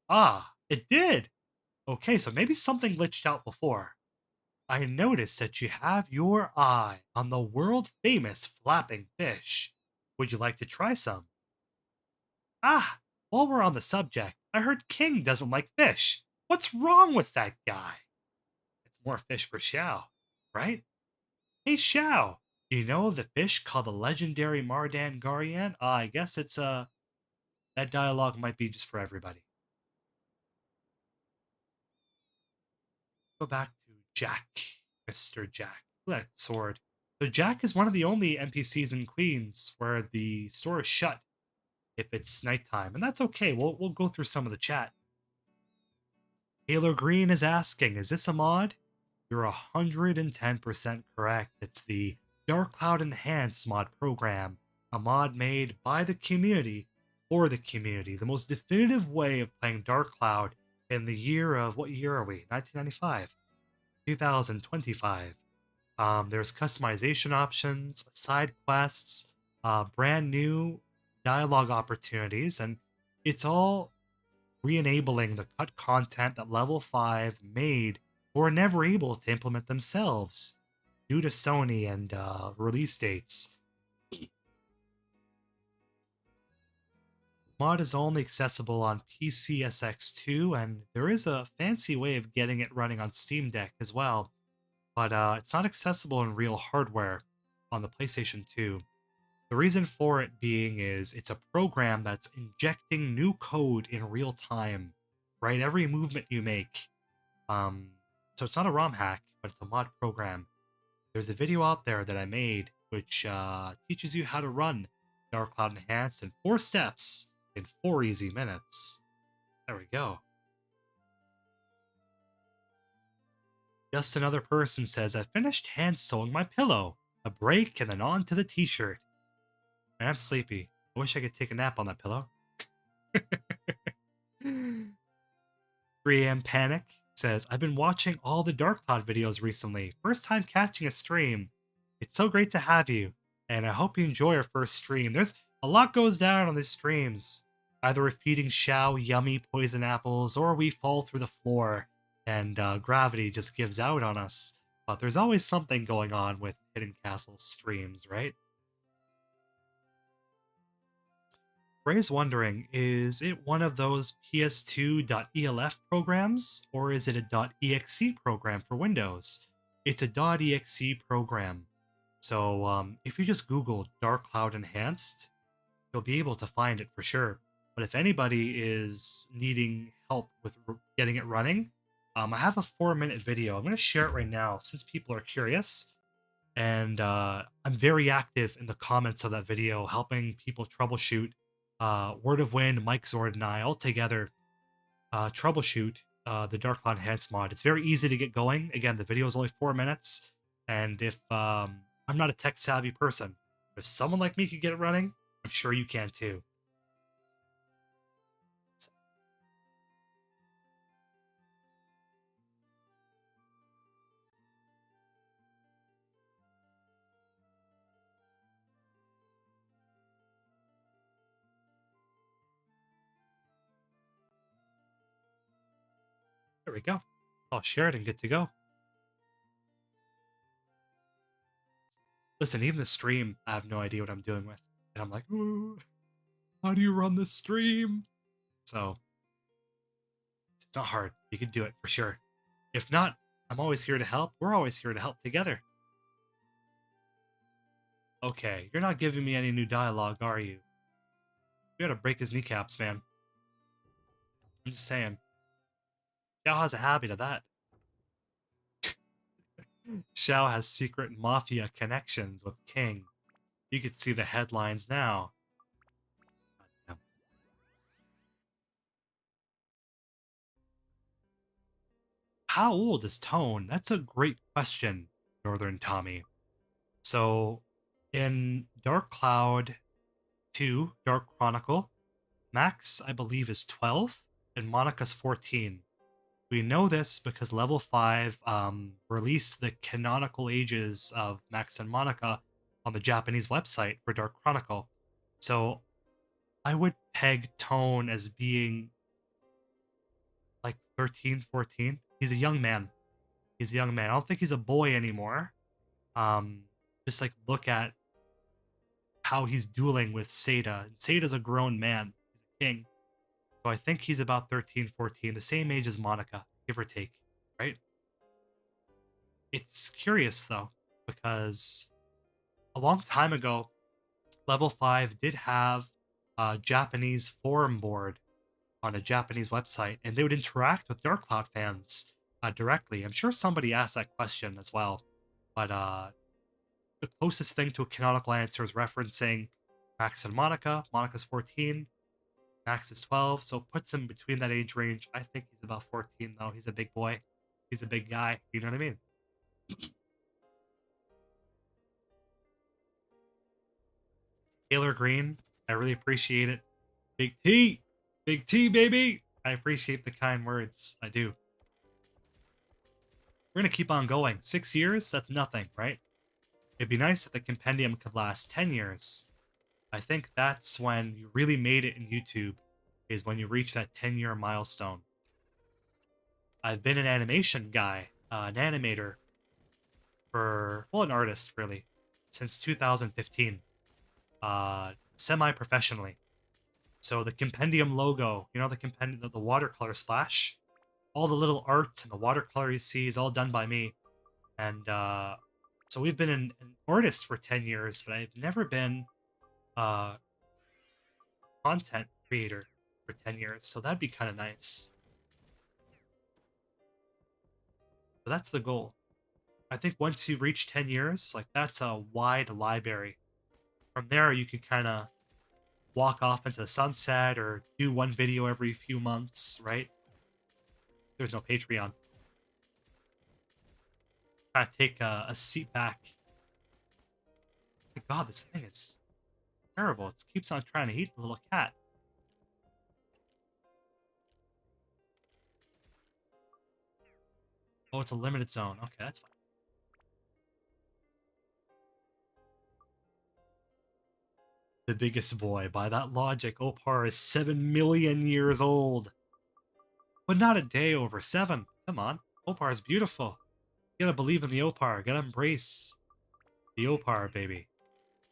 Ah, it did! Okay, so maybe something glitched out before. I noticed that you have your eye on the world famous flapping fish. Would you like to try some? Ah, while we're on the subject, I heard King doesn't like fish. What's wrong with that guy? It's more fish for Xiao, right? Hey Xiao, do you know of the fish called the legendary Mardan Garian? I guess it's that dialogue might be just for everybody. Go back to Jack, Mr. Jack. Look at that sword. So Jack is one of the only NPCs in Queens where the store is shut if it's nighttime, and that's okay. We'll go through some of the chat. Taylor Green is asking, is this a mod? You're 110% correct. It's the Dark Cloud Enhanced mod program, a mod made by the community for the community. The most definitive way of playing Dark Cloud in the year of, what year are we? 1995, 2025. There's customization options, side quests, brand new dialogue opportunities, and it's all re-enabling the cut content that Level 5 made or were never able to implement themselves due to Sony and release dates. Mod is only accessible on PCSX2, and there is a fancy way of getting it running on Steam Deck as well, but it's not accessible in real hardware on the PlayStation 2. The reason for it being is it's a program that's injecting new code in real time, right? Every movement you make. So it's not a ROM hack, but it's a mod program. There's a video out there that I made which teaches you how to run Dark Cloud Enhanced in 4 steps in 4 easy minutes. There we go. Just another person says, I finished hand sewing my pillow. A break and then on to the t-shirt. And I'm sleepy. I wish I could take a nap on that pillow. 3 a.m. Panic says, I've been watching all the Dark Cloud videos recently. First time catching a stream. It's so great to have you. And I hope you enjoy our first stream. There's a lot goes down on these streams. Either we're feeding Xiao yummy poison apples, or we fall through the floor and gravity just gives out on us. But there's always something going on with Hidden Castle streams, right? Ray's wondering, is it one of those PS2.elf programs, or is it a .exe program for Windows? It's a .exe program. So if you just Google Dark Cloud Enhanced, you'll be able to find it for sure. But if anybody is needing help with getting it running, I have a 4-minute video. I'm going to share it right now since people are curious. And I'm very active in the comments of that video, helping people troubleshoot. Word of Wind, Mike Zord, and I all together troubleshoot the Dark Cloud Enhanced mod. It's very easy to get going. Again, the video is only 4 minutes. And if I'm not a tech savvy person, if someone like me could get it running, I'm sure you can too. There we go. I'll share it and get to go. Listen, even the stream, I have no idea what I'm doing with. And I'm like, ooh. How do you run the stream? So it's not hard. You can do it for sure. If not, I'm always here to help. We're always here to help together. Okay, you're not giving me any new dialogue, are you? You gotta break his kneecaps, man. I'm just saying. Xiao has a habit of that. Xiao has secret mafia connections with King. You could see the headlines now. How old is Tone? That's a great question, Northern Tommy. So, in Dark Cloud 2, Dark Chronicle, Max, I believe, is 12, and Monica's 14. We know this because Level 5 released the canonical ages of Max and Monica on the Japanese website for Dark Chronicle. So I would peg Tone as being like 13, 14. He's a young man. He's a young man. I don't think he's a boy anymore. Just like look at how he's dueling with Seda. Seda's a grown man. He's a king. So I think he's about 13, 14, the same age as Monica, give or take, right? It's curious though, because a long time ago, Level 5 did have a Japanese forum board on a Japanese website, and they would interact with Dark Cloud fans directly. I'm sure somebody asked that question as well, but the closest thing to a canonical answer is referencing Max and Monica. Monica's 14, Max is 12, so it puts him between that age range. I think he's about 14, though. He's a big boy. He's a big guy. You know what I mean? Taylor Green, I really appreciate it. Big T! Big T, baby! I appreciate the kind words. I do. We're going to keep on going. 6 years? That's nothing, right? It'd be nice if the Compendium could last 10 years. I think that's when you really made it in YouTube, is when you reach that 10-year milestone. I've been an animation guy, an animator, an artist, really, since 2015, semi-professionally. So the Compendium logo, you know, the Compendium, the watercolor splash, all the little art and the watercolor you see is all done by me. And so we've been an artist for 10 years, but I've never been a content creator for 10 years. So that'd be kind of nice. So that's the goal. I think once you reach 10 years, like that's a wide library. From there, you can kind of walk off into the sunset or do one video every few months, right? There's no Patreon. Kind of take a seat back. My God, this thing is terrible. It keeps on trying to eat the little cat. Oh, it's a limited zone. Okay, that's fine. The biggest boy. By that logic, Opar is 7 million years old. But not a day over 7. Come on. Opar is beautiful. You gotta believe in the Opar. You gotta embrace the Opar, baby.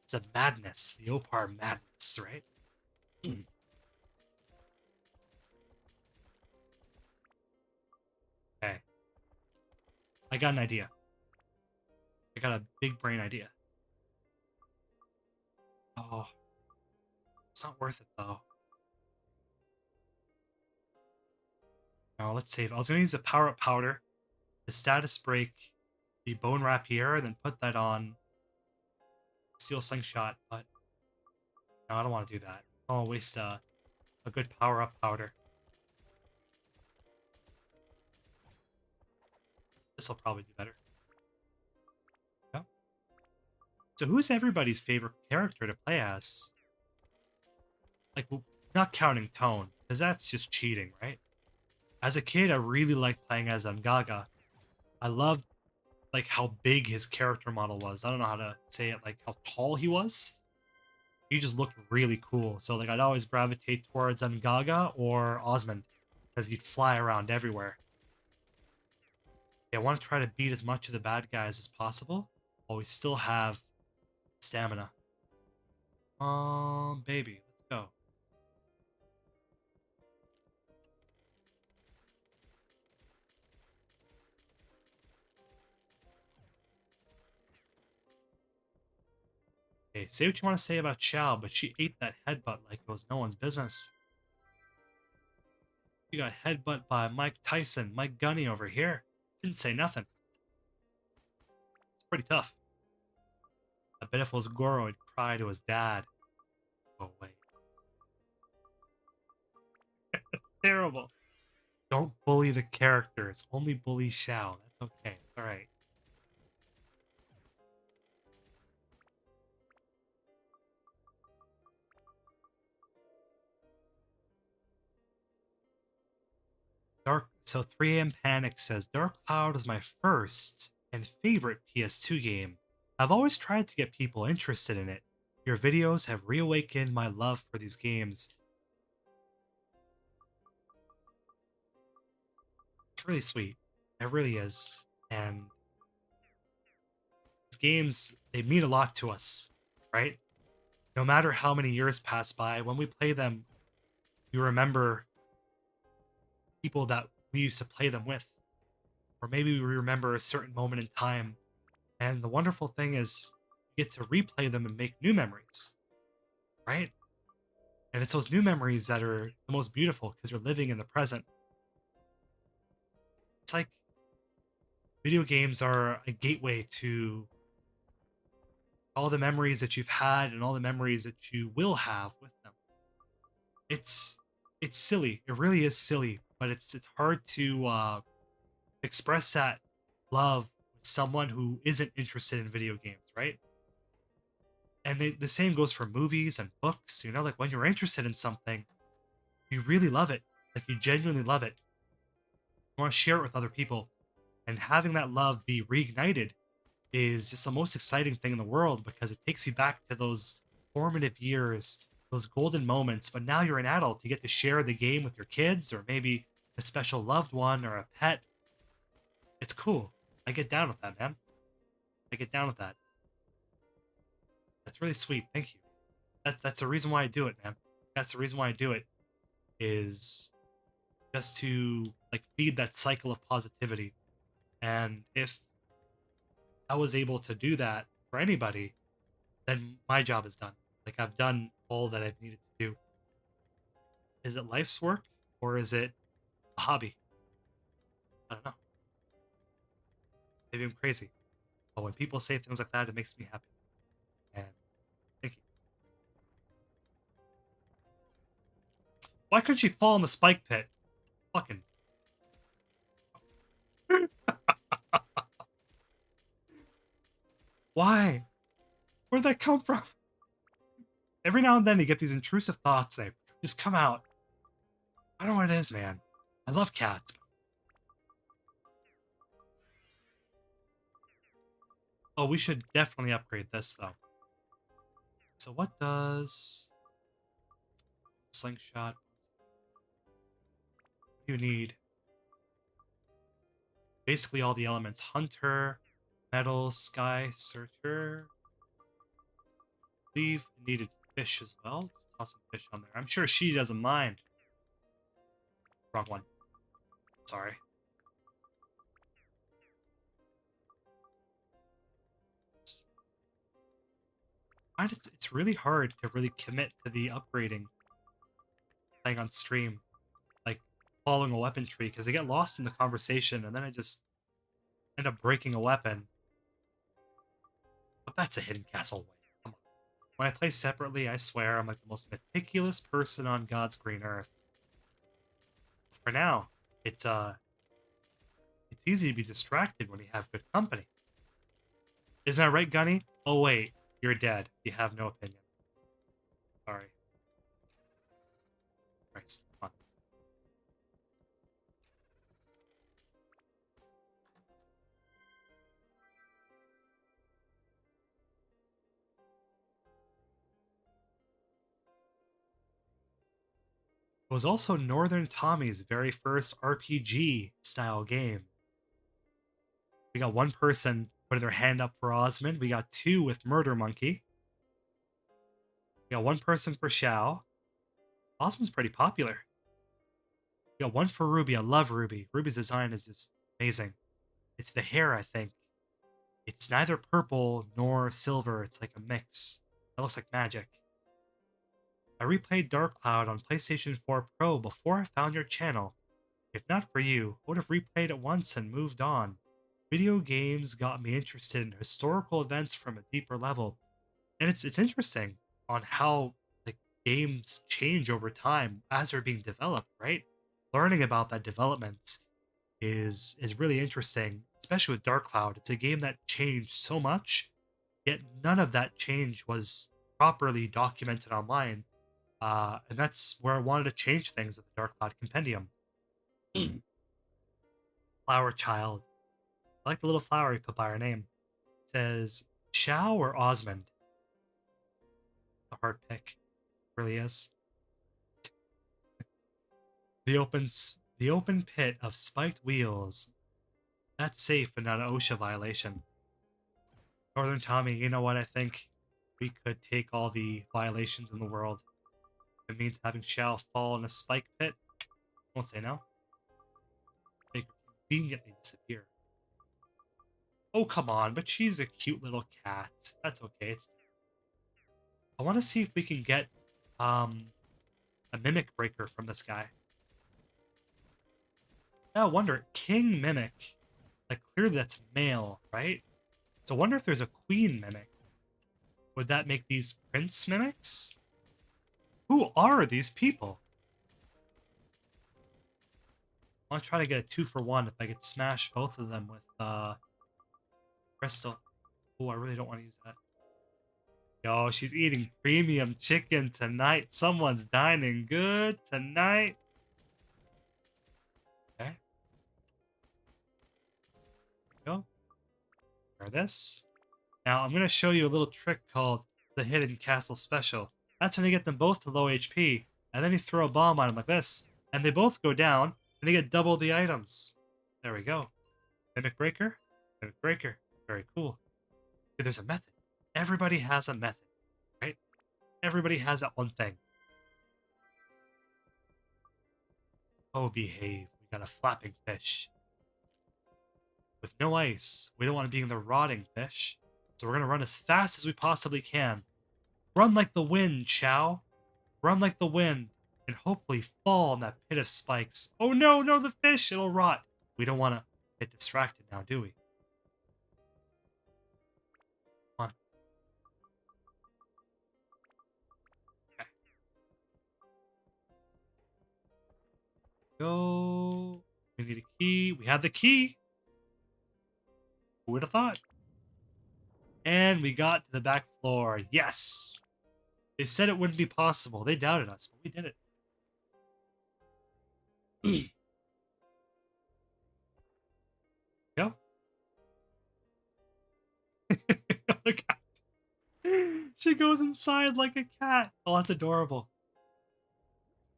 It's a madness. The Opar madness, right? Okay. I got an idea. I got a big brain idea. Oh, it's not worth it though. Now let's save. I was gonna use the power up powder, the status break, the bone rapier, and then put that on steel slingshot, but no, I don't want to do that. I'll waste a good power up powder. This will probably do better. Yeah. So who's everybody's favorite character to play as? Like, not counting Tone, because that's just cheating, right? As a kid, I really liked playing as Ungaga. I loved like how big his character model was. I don't know how to say it, like how tall he was. He just looked really cool. So like I'd always gravitate towards Ungaga or Osmond because he'd fly around everywhere. Yeah, I want to try to beat as much of the bad guys as possible while we still have stamina. Baby, let's go. Okay, say what you want to say about Xiao, but she ate that headbutt like it was no one's business. You got headbutt by Mike Tyson, Mike Gunny over here. Didn't say nothing. It's pretty tough. I bet if it was Goro, he'd cry to his dad. Oh, wait. Terrible. Don't bully the characters. Only bully Xiao. That's okay. All right. Dark. So 3am Panic says Dark Cloud is my first and favorite PS2 game. I've always tried to get people interested in it. Your videos have reawakened my love for these games. It's really sweet. It really is. And these games, they mean a lot to us, right? No matter how many years pass by, when we play them, we remember people that we used to play them with. Or maybe we remember a certain moment in time. And the wonderful thing is, you get to replay them and make new memories, right? And it's those new memories that are the most beautiful because you're living in the present. It's like video games are a gateway to all the memories that you've had and all the memories that you will have with them. It's it's silly. It really is silly, but it's hard to express that love with someone who isn't interested in video games, right? And the same goes for movies and books. You know, like when you're interested in something, you really love it. Like you genuinely love it. You want to share it with other people. And having that love be reignited is just the most exciting thing in the world because it takes you back to those formative years, those golden moments. But now you're an adult. You get to share the game with your kids or maybe a special loved one or a pet. It's cool. I get down with that, man. I get down with that. That's really sweet. Thank you. That's the reason why I do it, man. That's the reason why I do it is just to like feed that cycle of positivity. And if I was able to do that for anybody, then my job is done. Like I've done all that I've needed to do. Is it life's work or is it a hobby? I don't know. Maybe I'm crazy. But when people say things like that, it makes me happy. And thank you. Why couldn't she fall in the spike pit? Fucking. Why? Where'd that come from? Every now and then you get these intrusive thoughts that just come out. I don't know what it is, man. I love cats. Oh, we should definitely upgrade this, though. So what does slingshot? You need basically all the elements: hunter, metal, sky searcher. I believe needed fish as well. Toss some fish on there. I'm sure she doesn't mind. Wrong one. Sorry. It's really hard to really commit to the upgrading playing on stream, like following a weapon tree, because I get lost in the conversation and then I just end up breaking a weapon. But that's a hidden castle way. Come on. When I play separately, I swear I'm like the most meticulous person on God's green earth. For now, it's easy to be distracted when you have good company. Isn't that right, Gunny? Oh wait, you're dead. You have no opinion. Sorry. Christ. Come on. It was also Northern Tommy's very first RPG style game. We got one person putting their hand up for Osmond. We got two with Murder Monkey. We got one person for Xiao. Osmond's pretty popular. We got one for Ruby. I love Ruby. Ruby's design is just amazing. It's the hair, I think. It's neither purple nor silver. It's like a mix. That looks like magic. I replayed Dark Cloud on PlayStation 4 Pro before I found your channel. If not for you, I would have replayed it once and moved on. Video games got me interested in historical events from a deeper level. And it's interesting on how the games change over time as they're being developed, right? Learning about that development is really interesting, especially with Dark Cloud. It's a game that changed so much, yet none of that change was properly documented online. And that's where I wanted to change things with the Dark Cloud Compendium. Flower Child. I like the little flower he put by her name. It says Shao or Osmond. A hard pick. It really is. The open pit of spiked wheels. That's safe and not an OSHA violation. Northern Tommy, you know what? I think we could take all the violations in the world. If it means having Shao fall in a spike pit, I won't say no. They could conveniently disappear. Oh, come on, but she's a cute little cat. That's okay. I want to see if we can get a mimic breaker from this guy. Yeah, I wonder. King mimic. Like, clearly that's male, right? So I wonder if there's a queen mimic. Would that make these prince mimics? Who are these people? I want to try to get a 2-for-1 if I could smash both of them with crystal. Oh, I really don't want to use that. Yo, she's eating premium chicken tonight. Someone's dining good tonight. Okay. There we go. Try this. Now, I'm going to show you a little trick called the Hidden Castle Special. That's when you get them both to low HP, and then you throw a bomb on them like this, and they both go down, and you get double the items. There we go. Mimic Breaker. Mimic Breaker. Very cool. See, there's a method. Everybody has a method, right? Everybody has that one thing. Oh, behave. We got a flapping fish. With no ice, we don't want to be in the rotting fish. So we're going to run as fast as we possibly can. Run like the wind, Chow. Run like the wind, and hopefully fall in that pit of spikes. Oh no, no, the fish! It'll rot. We don't want to get distracted now, do we? Come on. Okay. Go. We need a key. We have the key. Who would have thought? And we got to the back floor. Yes! They said it wouldn't be possible. They doubted us, but we did it. Go. Look at she goes inside like a cat. Oh, that's adorable.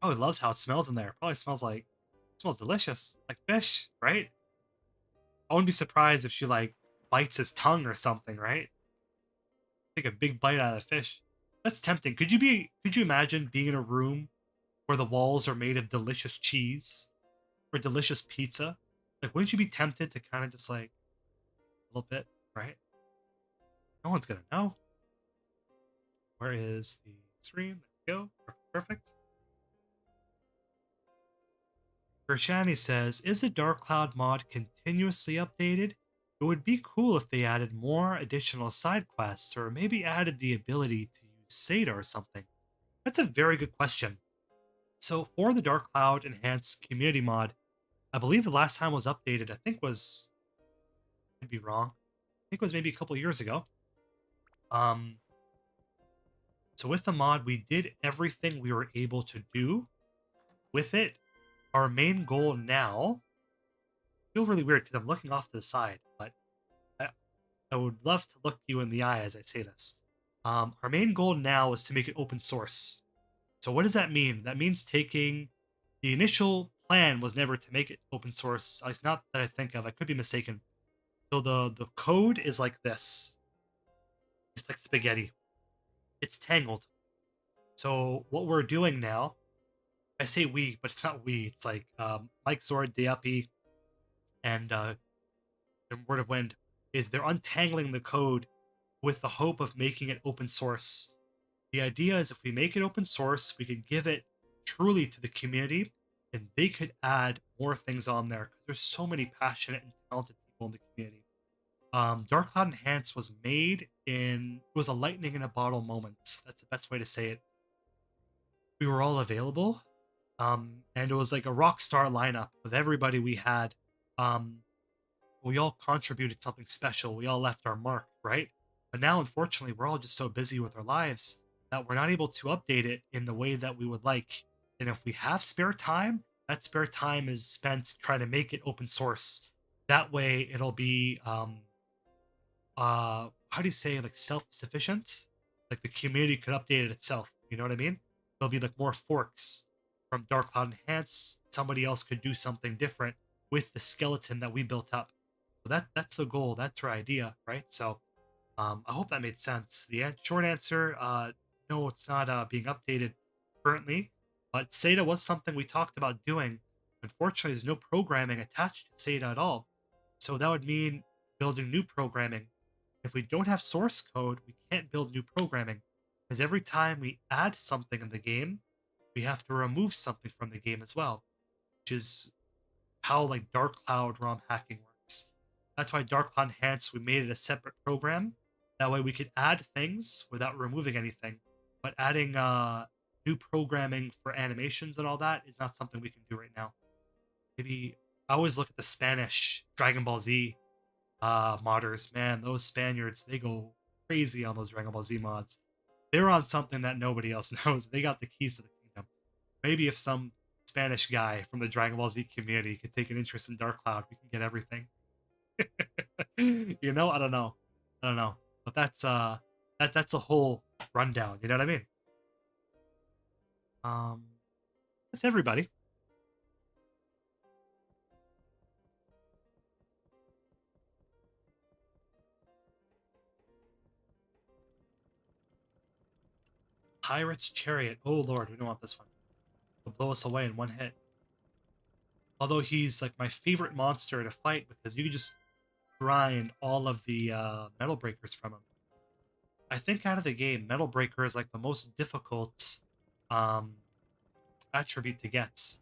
Oh, he loves how it smells in there. Probably smells delicious. Like fish, right? I wouldn't be surprised if she like bites his tongue or something, right? Take a big bite out of the fish. That's tempting. Could you imagine being in a room where the walls are made of delicious cheese or delicious pizza? Like, wouldn't you be tempted to kind of just like a little bit, right? No one's gonna know. Where is the stream? There we go. Perfect. Gershani says, is the Dark Cloud mod continuously updated? It would be cool if they added more additional side quests, or maybe added the ability to use Seda or something. That's a very good question. So for the Dark Cloud Enhanced Community mod, I believe the last time it was updated, I think was, I'd be wrong, I think it was maybe a couple years ago. So with the mod, we did everything we were able to do with it. Our main goal now, I feel really weird because I'm looking off to the side, but I would love to look you in the eye as I say this. Our main goal now is to make it open source. So what does that mean? That means taking the initial plan was never to make it open source. At least not that I think of. I could be mistaken. So the code is like this. It's like spaghetti. It's tangled. So what we're doing now, I say we, but it's not we. It's like Mike Zord, Deapi, and Word of Wind, is they're untangling the code with the hope of making it open source. The idea is if we make it open source, we could give it truly to the community, and they could add more things on there because there's so many passionate and talented people in the community. Dark Cloud Enhanced was made in it was a lightning in a bottle moment. That's the best way to say it. We were all available, and it was like a rock star lineup of everybody we had. Um, we all contributed something special. We all left our mark, right? But now, unfortunately, we're all just so busy with our lives that we're not able to update it in the way that we would like. And if we have spare time, that spare time is spent trying to make it open source. That way, it'll be how do you say, like, self-sufficient? Like the community could update it itself. You know what I mean? There'll be like more forks from Dark Cloud Enhance. Somebody else could do something different with the skeleton that we built up. So that's the goal. That's our idea, right? So I hope that made sense. The short answer, no, it's not being updated currently, but SATA was something we talked about doing. Unfortunately, there's no programming attached to SATA at all. So that would mean building new programming. If we don't have source code, we can't build new programming, because every time we add something in the game, we have to remove something from the game as well, which is how like Dark Cloud ROM hacking works. That's why Dark Cloud Enhanced, we made it a separate program. That way we could add things without removing anything. But adding new programming for animations and all that is not something we can do right now. Maybe I always look at the Spanish Dragon Ball Z modders. Man, those Spaniards, they go crazy on those Dragon Ball Z mods. They're on something that nobody else knows. They got the keys to the kingdom. Maybe if some Spanish guy from the Dragon Ball Z community could take an interest in Dark Cloud, we can get everything. You know, I don't know. I don't know. But that's a whole rundown, you know what I mean? Um that's everybody. Pirate's Chariot. Oh lord, we don't want this one. He'll blow us away in one hit. Although he's like my favorite monster to fight because you can just grind all of the metal breakers from him. I think out of the game, metal breaker is like the most difficult um attribute to get.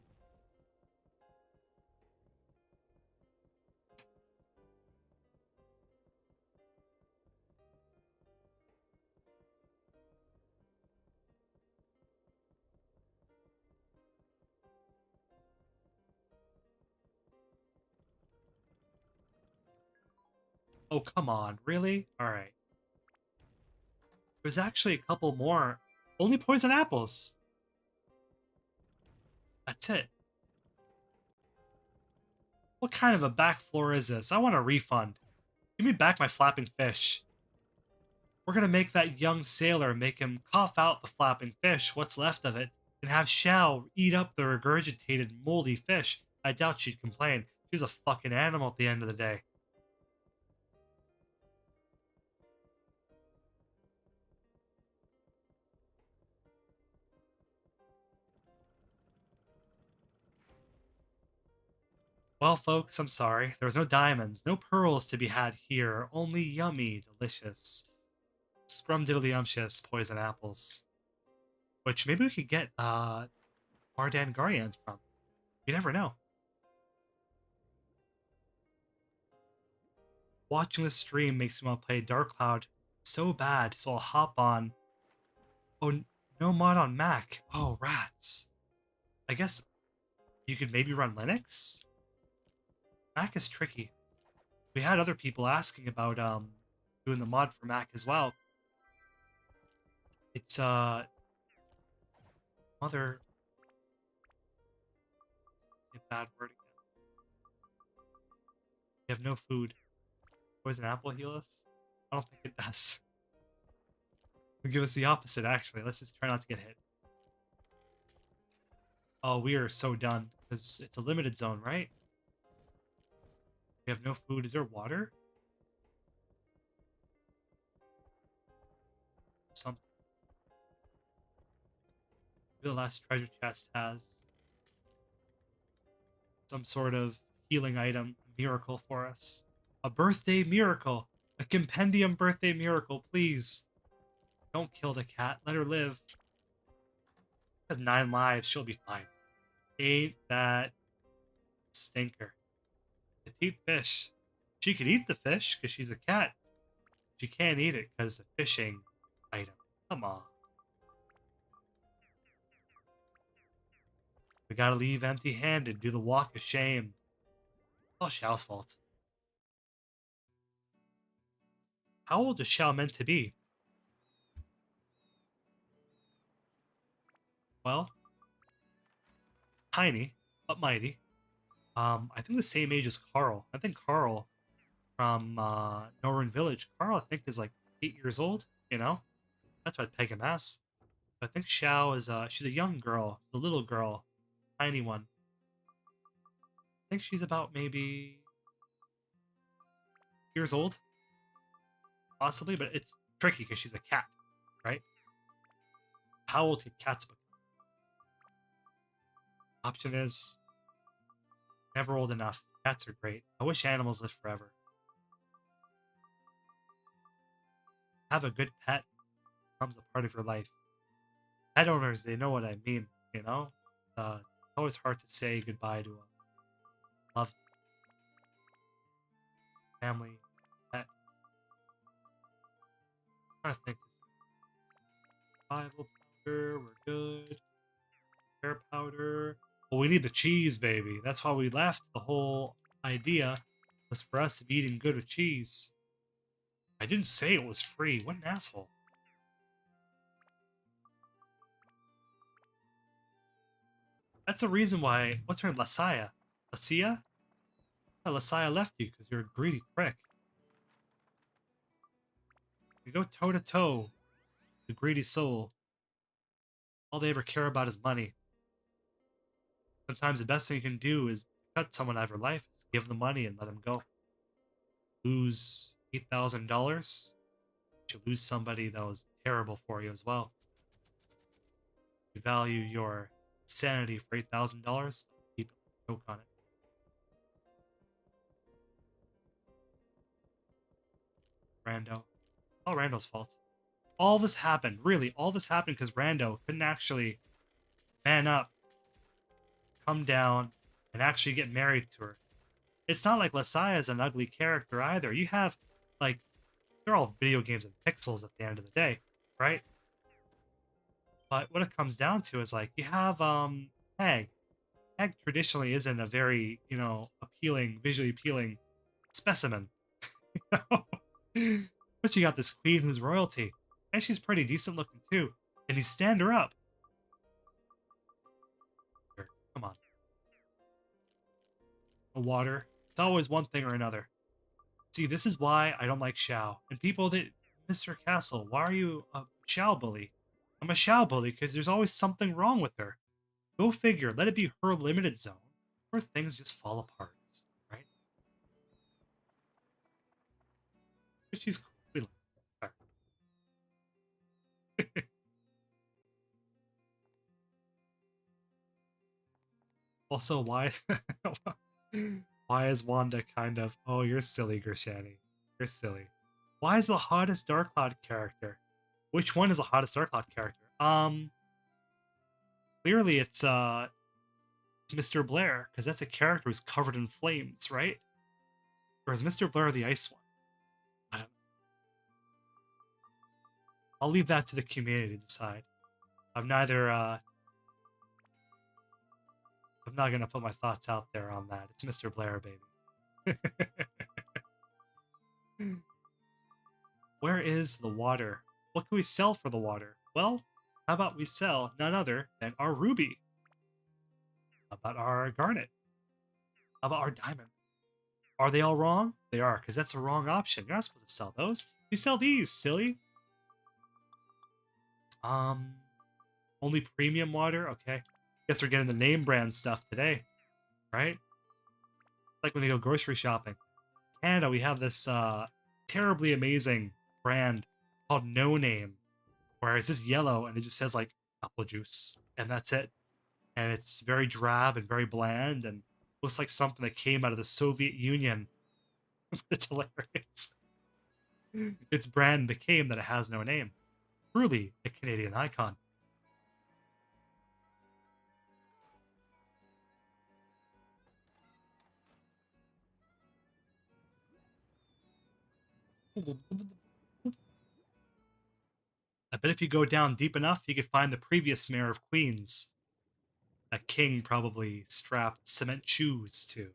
Oh come on, really? Alright. There's actually a couple more. Only poison apples. That's it. What kind of a back floor is this? I want a refund. Give me back my flapping fish. We're gonna make that young sailor make him cough out the flapping fish, what's left of it, and have Shao eat up the regurgitated moldy fish. I doubt she'd complain. She's a fucking animal at the end of the day. Well, folks, I'm sorry. There was no diamonds, no pearls to be had here. Only yummy, delicious, scrumdiddlyumptious poison apples. Which maybe we could get Ardan Guardians from. You never know. Watching the stream makes me want to play Dark Cloud so bad, so I'll hop on. Oh, no mod on Mac. Oh, rats. I guess you could maybe run Linux? Mac is tricky. We had other people asking about doing the mod for Mac as well. It's mother, a bad word again. You have no food. Poison apple heal us? I don't think it does. It'll give us the opposite, actually. Let's just try not to get hit. Oh, we are so done. Because it's a limited zone, right? We have no food. Is there water? Something. The last treasure chest has some sort of healing item, miracle for us. A birthday miracle. A compendium birthday miracle, please. Don't kill the cat. Let her live. She has 9 lives. She'll be fine. Ain't that stinker. Petite fish. She could eat the fish because she's a cat. She can't eat it because it's a fishing item. Come on. We gotta leave empty-handed. Do the walk of shame. All Xiao's fault. How old is Xiao meant to be? Well, tiny, but mighty. I think the same age as Carl. I think Carl from Northern Village. Carl, I think, is like 8 years old. You know, that's what I'd peg him as. I think Xiao is she's a young girl, a little girl, tiny one. I think she's about maybe years old, possibly, but it's tricky because she's a cat, right? How old could cats become? Option is never old enough. Cats are great. I wish animals lived forever. Have a good pet becomes a part of your life. Pet owners, they know what I mean, you know? It's always hard to say goodbye to a loved family, pet. I'm trying to think. Survival powder, we're good. Air powder. Well, we need the cheese, baby. That's why we left. The whole idea was for us to be eating good with cheese. I didn't say it was free. What an asshole. That's the reason why. What's her name? Lasaya? Lasia? Yeah, Lasaya left you because you're a greedy prick. You go toe to toe. The greedy soul. All they ever care about is money. Sometimes the best thing you can do is cut someone out of your life, is give them money and let them go. Lose $8,000, you lose somebody that was terrible for you as well. You value your sanity for $8,000, keep it, choke on it. Rando. All Rando's fault. All this happened, really, all this happened because Rando couldn't actually man up, come down, and actually get married to her. It's not like Lasaya is an ugly character either. You have, like, they're all video games and pixels at the end of the day, right? But what it comes down to is, like, you have, Hag. Hag traditionally isn't a very, appealing, visually appealing specimen. But you got this queen who's royalty. And she's pretty decent looking, too. And you stand her up. Here, come on. The water. It's always one thing or another. See, this is why I don't like Xiao. And people that, Mr. Castle, why are you a Xiao bully? I'm a Xiao bully because there's always something wrong with her. Go figure. Let it be her limited zone where things just fall apart, right? But she's cool. We like her. Also, why why is Wanda kind of, oh, you're silly, Gershani. You're silly. Why is the hottest Dark Cloud character? Which one is the hottest Dark Cloud character? Clearly it's Mr. Blair, because that's a character who's covered in flames, right? Or is Mr. Blair the ice one? I don't know. I'll leave that to the community to decide. I'm not gonna put my thoughts out there on that. It's Mr. Blair, baby. Where is the water? What can we sell for the water? Well, how about we sell none other than our ruby? How about our garnet? How about our diamond? Are they all wrong? They are, because that's a wrong option. You're not supposed to sell those. You sell these, silly. Only premium water? Okay. Guess we're getting the name brand stuff today, right? Like when you go grocery shopping. Canada, we have this terribly amazing brand called No Name, where it's just yellow and it just says like apple juice, and that's it. And it's very drab and very bland and looks like something that came out of the Soviet Union. It's hilarious. Its brand became that it has no name. truly a Canadian icon. I bet if you go down deep enough, you could find the previous mayor of Queens. A king probably strapped cement shoes to.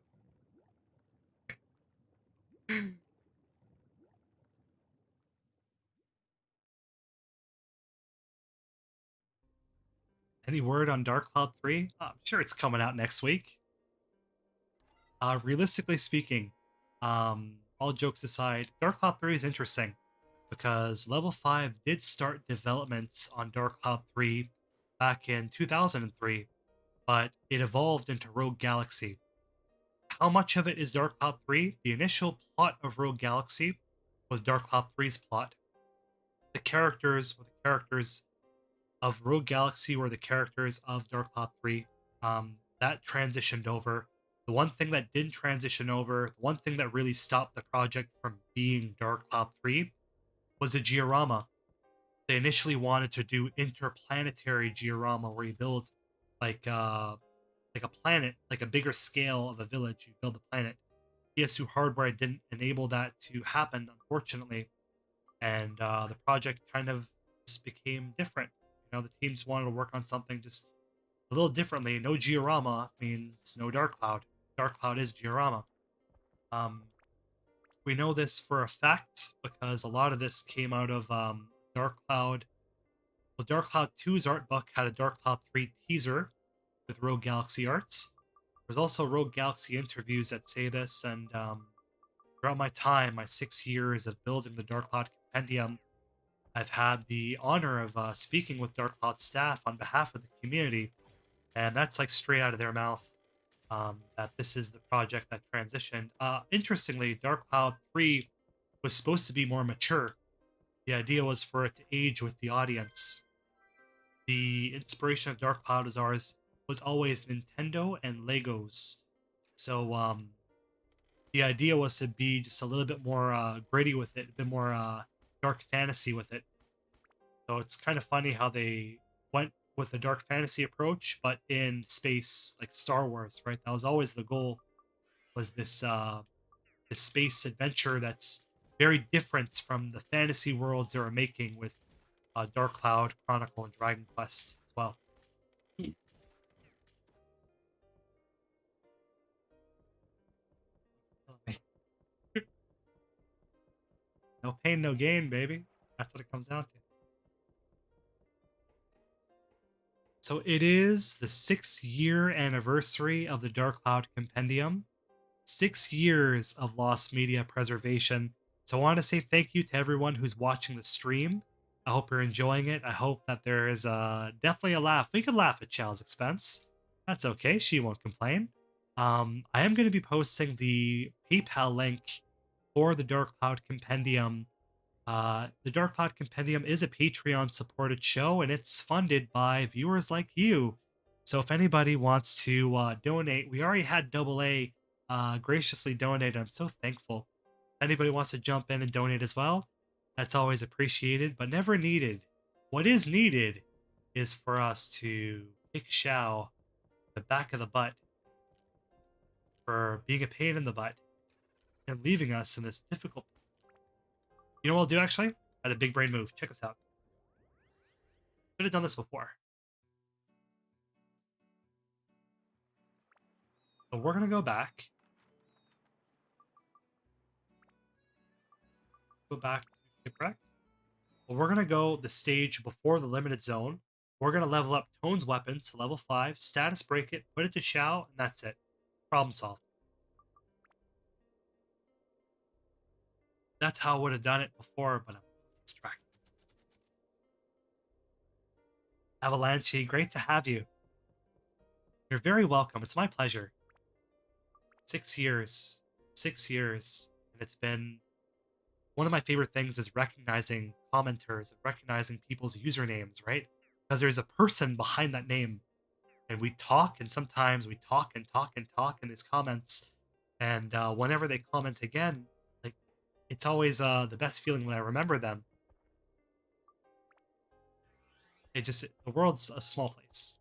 Any word on Dark Cloud 3? I'm sure it's coming out next week. Realistically speaking, all jokes aside, Dark Cloud 3 is interesting because Level 5 did start development on Dark Cloud 3 back in 2003, but it evolved into Rogue Galaxy. How much of it is Dark Cloud 3? The initial plot of Rogue Galaxy was Dark Cloud 3's plot. The characters were the characters of Rogue Galaxy were the characters of Dark Cloud 3. That transitioned over. The one thing that didn't transition over, the one thing that really stopped the project from being Dark Cloud 3 was a georama. They initially wanted to do interplanetary georama where you build like a planet, like a bigger scale of a village. You build a planet. PS2 hardware didn't enable that to happen, unfortunately, and the project kind of just became different. You know, the teams wanted to work on something just a little differently. No georama means no Dark Cloud. Dark Cloud is georama. Um, we know this for a fact because a lot of this came out of Dark Cloud. Well, Dark Cloud 2's art book had a Dark Cloud 3 teaser with Rogue Galaxy arts. There's also Rogue Galaxy interviews that say this, and throughout my time, my 6 years of building the Dark Cloud Compendium, I've had the honor of speaking with Dark Cloud staff on behalf of the community, and that's like straight out of their mouth that this is the project that transitioned. Interestingly, Dark Cloud 3 was supposed to be more mature. The idea was for it to age with the audience. The inspiration of Dark Cloud was always Nintendo and Legos. So the idea was to be just a little bit more gritty with it, a bit more dark fantasy with it. So it's kind of funny how they went with the dark fantasy approach, but in space, like Star Wars, right? That was always the goal. Was this space adventure that's very different from the fantasy worlds they were making with Dark Cloud, Chronicle, and Dragon Quest as well. No pain, no gain, baby. That's what it comes down to. So it is the 6-year anniversary of the Dark Cloud Compendium. 6 years of lost media preservation. So I want to say thank you to everyone who's watching the stream. I hope you're enjoying it. I hope that there is definitely a laugh. We could laugh at Chal's expense. That's okay. She won't complain. I am going to be posting the PayPal link for the Dark Cloud Compendium. The Dark Cloud Compendium is a Patreon supported show, and it's funded by viewers like you. So if anybody wants to donate, we already had AA graciously donate. I'm so thankful. If anybody wants to jump in and donate as well, that's always appreciated, but never needed. What is needed is for us to kick Shao the back of the butt for being a pain in the butt and leaving us in this difficult. You know what I'll do actually? I had a big brain move. Check this out. Should have done this before. So we're gonna go back. Go back to shipwreck. Well, we're gonna go the stage before the limited zone. We're gonna level up Tone's weapons to level 5, status break it, put it to Shao, and that's it. Problem solved. That's how I would have done it before, but I'm distracted. Avalanche, great to have you. You're very welcome. It's my pleasure. 6 years. 6 years. And it's been one of my favorite things is recognizing commenters and recognizing people's usernames, right? Because there's a person behind that name. And we talk, and sometimes we talk and talk and talk in these comments. And whenever they comment again, like it's always the best feeling when I remember them. the world's a small place.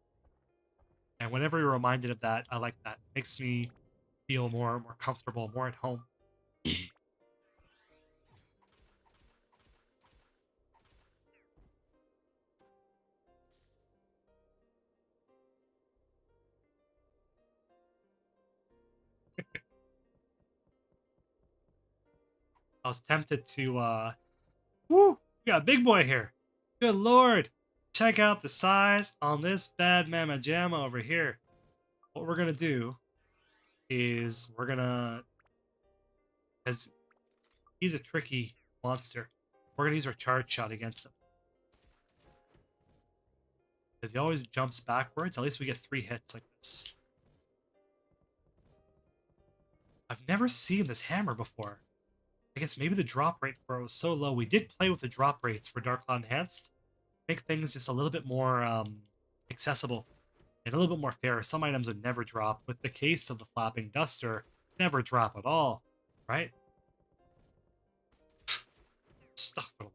And whenever you're reminded of that, I like that. It makes me feel more comfortable, more at home. I was tempted to woo! We got a big boy here. Good lord. Check out the size on this bad mama jamma over here. What we're gonna do is because he's a tricky monster, we're gonna use our charge shot against him. Because he always jumps backwards. At least we get 3 hits like this. I've never seen this hammer before. I guess maybe the drop rate for it was so low. We did play with the drop rates for Dark Cloud Enhanced. Make things just a little bit more accessible and a little bit more fair. Some items would never drop. With the case of the Flapping Duster, never drop at all, right? Stuff it.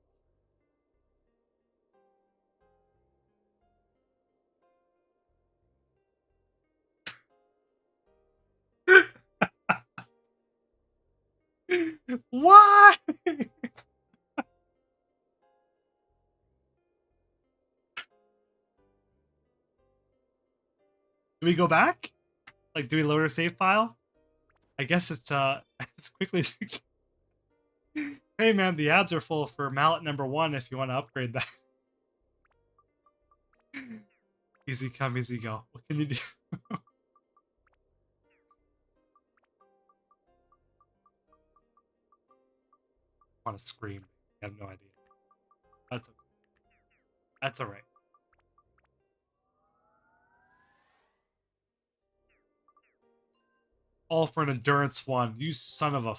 Why? Do we go back? Like, do we load our save file? I guess it's as quickly as we can. Hey man, the ads are full for mallet number 1 if you want to upgrade that. Easy come, easy go. What can you do? I want to scream. I have no idea. That's okay. That's all right. All for an endurance 1. You son of a...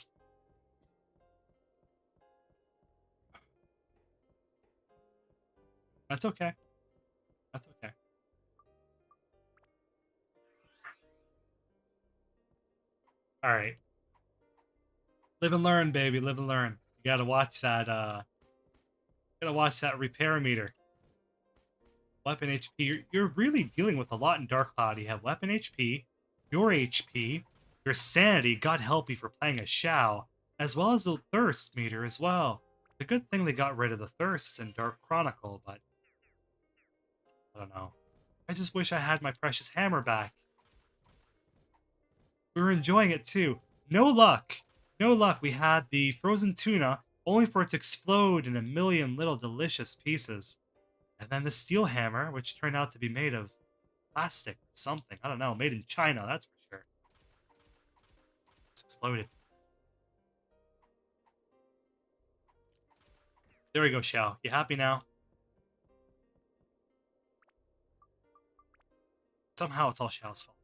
That's okay. That's okay. All right. Live and learn, baby. Live and learn. You gotta watch that. Gotta watch that repair meter. Weapon HP. You're really dealing with a lot in Dark Cloud. You have weapon HP, your HP, your sanity. God help you for playing a Shao, as well as the thirst meter as well. It's a good thing they got rid of the thirst in Dark Chronicle, but I don't know. I just wish I had my precious hammer back. We were enjoying it too. No luck. No luck. We had the frozen tuna, only for it to explode in a million little delicious pieces. And then the steel hammer, which turned out to be made of plastic or something. I don't know. Made in China, that's for sure. It's exploded. There we go, Xiao. You happy now? Somehow it's all Xiao's fault.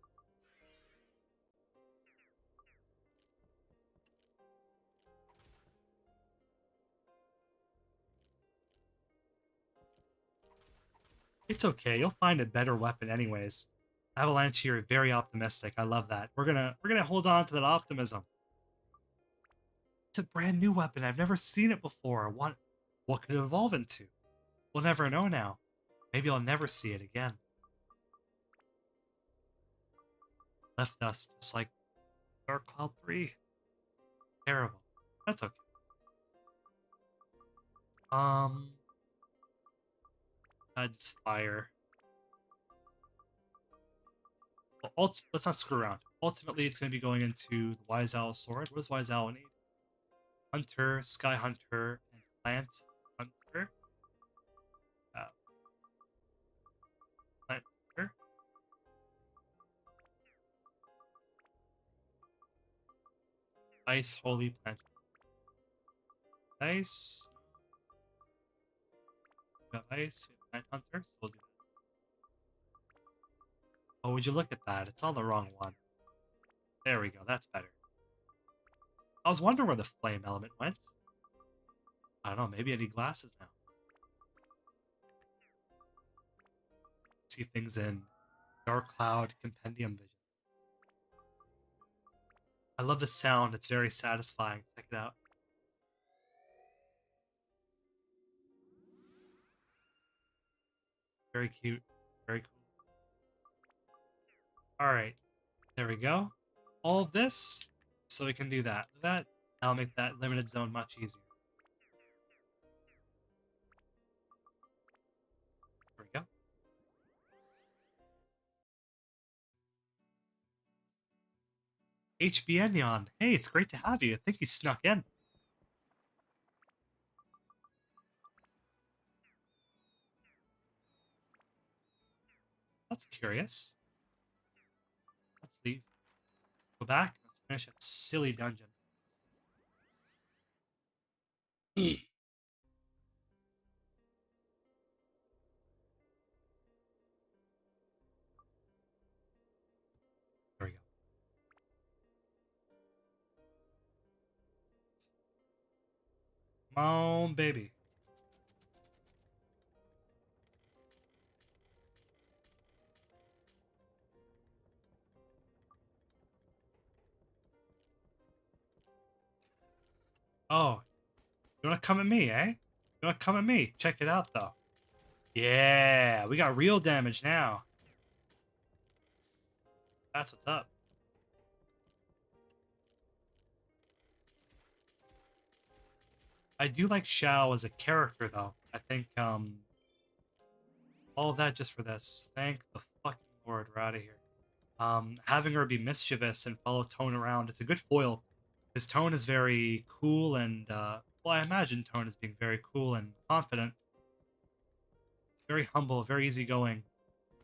It's okay. You'll find a better weapon anyways. Avalanche here, very optimistic. I love that. We're gonna hold on to that optimism. It's a brand new weapon. I've never seen it before. What could it evolve into? We'll never know now. Maybe I'll never see it again. Left us just like Dark Cloud 3. Terrible. That's okay. I just fire. Well, let's not screw around. Ultimately, it's going to be going into the Wise Owl Sword. What does Wise Owl need? Hunter, Sky Hunter, and Plant Hunter. Plant Hunter. Ice Holy Plant. Ice. We have Ice. We have Plant Hunter. So we'll do that. Oh, would you look at that? It's on the wrong one. There we go. That's better. I was wondering where the flame element went. I don't know. Maybe I need glasses now. See things in Dark Cloud Compendium vision. I love the sound. It's very satisfying. Check it out. Very cute. Very cool. Alright. There we go. All of this, so we can do that. That'll make that limited zone much easier. There we go. HBN Yon. Hey, it's great to have you. I think you snuck in. That's curious. Let's leave. Go back. Let's finish that silly dungeon. There we go. Come on, baby. Oh, you want to come at me, eh? You want to come at me? Check it out, though. Yeah, we got real damage now. That's what's up. I do like Xiao as a character, though. I think, all of that just for this. Thank the fucking Lord, we're out of here. Having her be mischievous and follow Tone around, it's a good foil. Because Tone is very cool and, well, I imagine Tone is being very cool and confident. Very humble, very easygoing.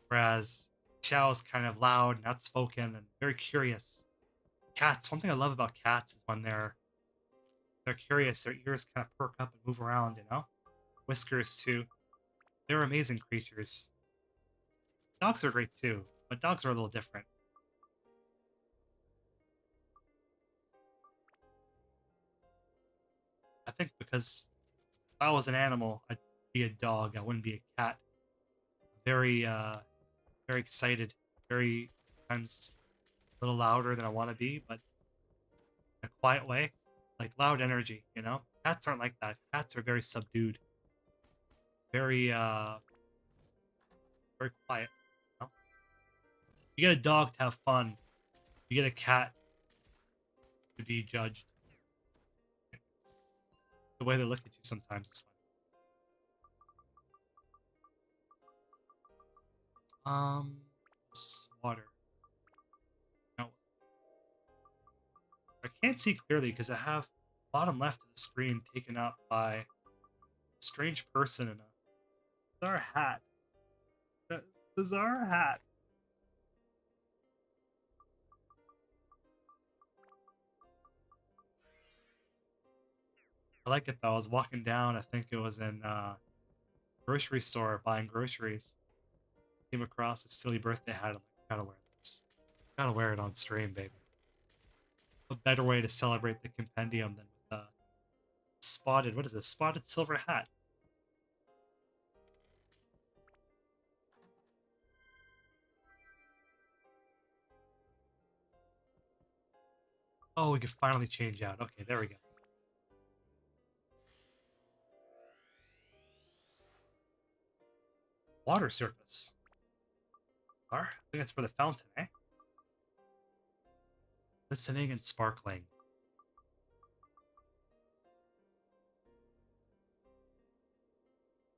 Whereas Xiao is kind of loud and outspoken and very curious. Cats, one thing I love about cats is when they're curious, their ears kind of perk up and move around, you know? Whiskers, too. They're amazing creatures. Dogs are great, too, but dogs are a little different. I think because if I was an animal, I'd be a dog. I wouldn't be a cat. Very, very excited. Very, sometimes a little louder than I want to be, but in a quiet way. Like loud energy, you know? Cats aren't like that. Cats are very subdued. Very, very quiet. You know? You get a dog to have fun. You get a cat to be judged. The way they look at you sometimes is fun. Water. No. I can't see clearly because I have bottom left of the screen taken up by a strange person in a bizarre hat. A bizarre hat. I like it though. I was walking down, I think it was in grocery store buying groceries. Came across a silly birthday hat. I'm like, gotta wear this. Gotta wear it on stream, baby. What better way to celebrate the compendium than with a spotted, what is this? Spotted silver hat. Oh, we can finally change out. Okay, there we go. Water surface. I think that's for the fountain, eh? Listening and sparkling.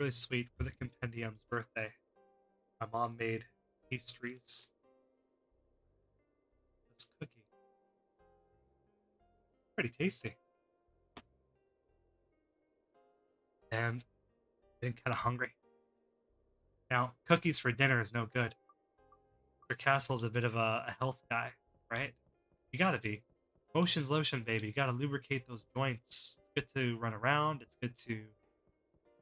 Really sweet for the compendium's birthday. My mom made pastries. This cookie. Pretty tasty. And been kind of hungry. Now, cookies for dinner is no good. Mr. Castle's a bit of a health guy, right? You gotta be. Motion's lotion, baby. You gotta lubricate those joints. It's good to run around. It's good to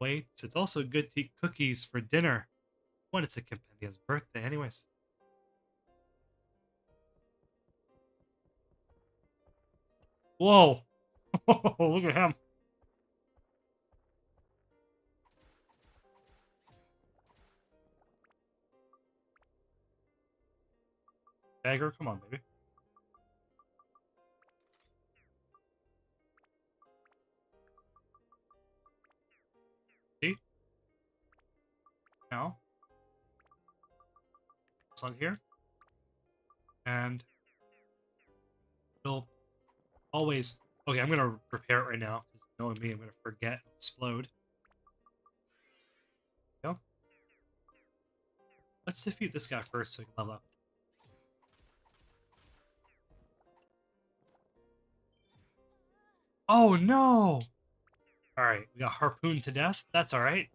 wait. It's also good to eat cookies for dinner when it's a compendium's birthday, anyways. Whoa! Look at him. Bagger, come on, baby. See? Now, this on here. And it'll always... Okay, I'm going to repair it right now, because knowing me, I'm going to forget and explode. Go. Let's defeat this guy first so we can level up. Oh, no! Alright, we got harpooned to death. That's alright.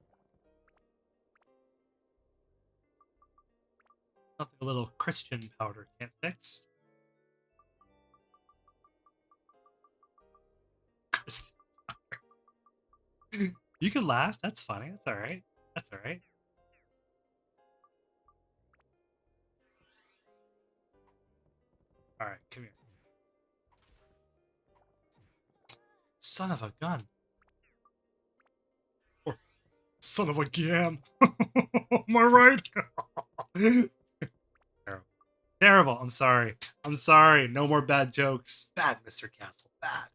Nothing a little Christian powder can't fix. Christian powder. You can laugh. That's funny. That's alright. That's alright. Alright, come here. Son of a gun. Or son of a gam. Am I right? Terrible. Terrible. I'm sorry. I'm sorry. No more bad jokes. Bad, Mr. Castle. Bad.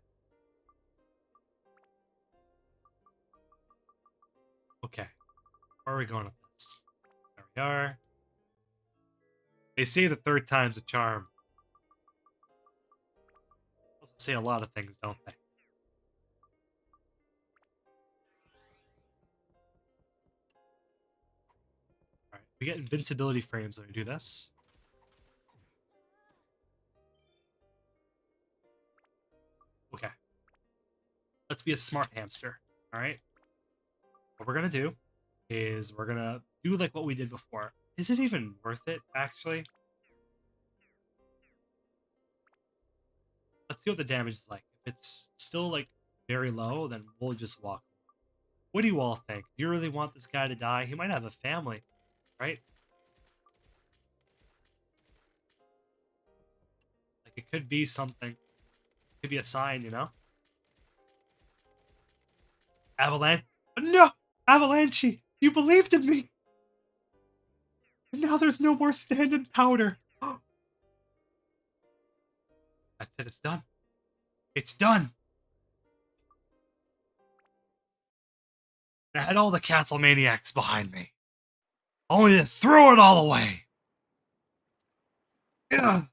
Okay. Where are we going with this? There we are. They say the third time's a charm. They also say a lot of things, don't they? Alright, we get invincibility frames when we do this. Okay. Let's be a smart hamster, alright? What we're gonna do is we're gonna do like what we did before. Is it even worth it, actually? Let's see what the damage is like. If it's still, like, very low, then we'll just walk. What do you all think? Do you really want this guy to die? He might have a family, right? Like, it could be something. It could be a sign, you know? Avalanche? No! Avalanche! You believed in me! And now there's no more stand-in powder! That's it, it's done. It's done! I had all the castle maniacs behind me. Only to throw it all away! Yeah.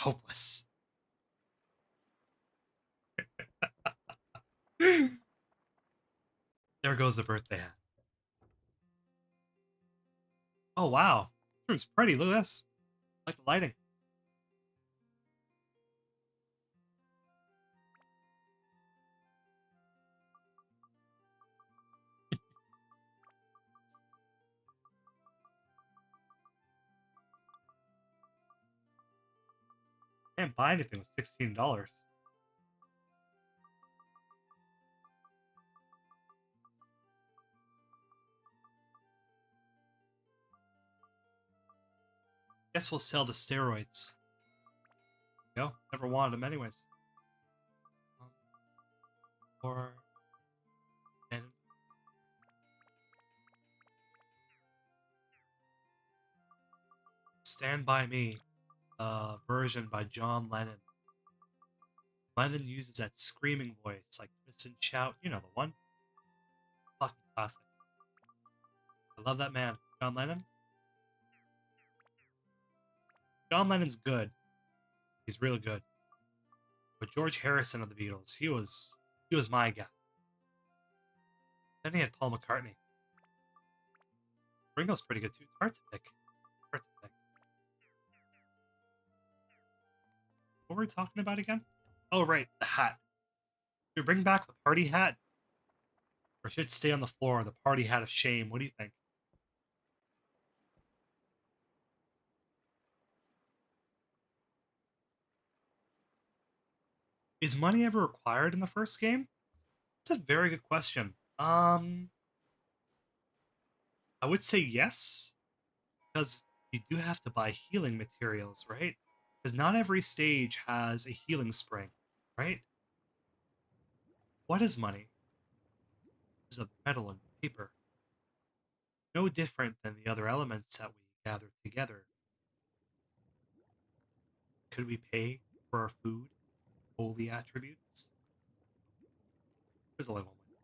Hopeless. There goes the birthday hat. Oh, wow. This room's pretty. Look at this. I like the lighting. Can't buy anything with $16. Guess we'll sell the steroids. Go. Never wanted them anyways. Or... And... Stand By Me. Version by John Lennon. Lennon uses that screaming voice, like Twist and Shout. You know the one. Fucking classic. I love that man. John Lennon? John Lennon's good. He's real good. But George Harrison of the Beatles, he was my guy. Then he had Paul McCartney. Ringo's pretty good too. It's hard to pick. Hard to pick. What were we talking about again? Oh, right, the hat. Should we bring back the party hat? Or should it stay on the floor, the party hat of shame? What do you think? Is money ever required in the first game? That's a very good question. I would say yes, because you do have to buy healing materials, right? Because not every stage has a healing spring, right? What is money? It's of metal and paper. No different than the other elements that we gather together. Could we pay for our food, holy attributes? There's only one way.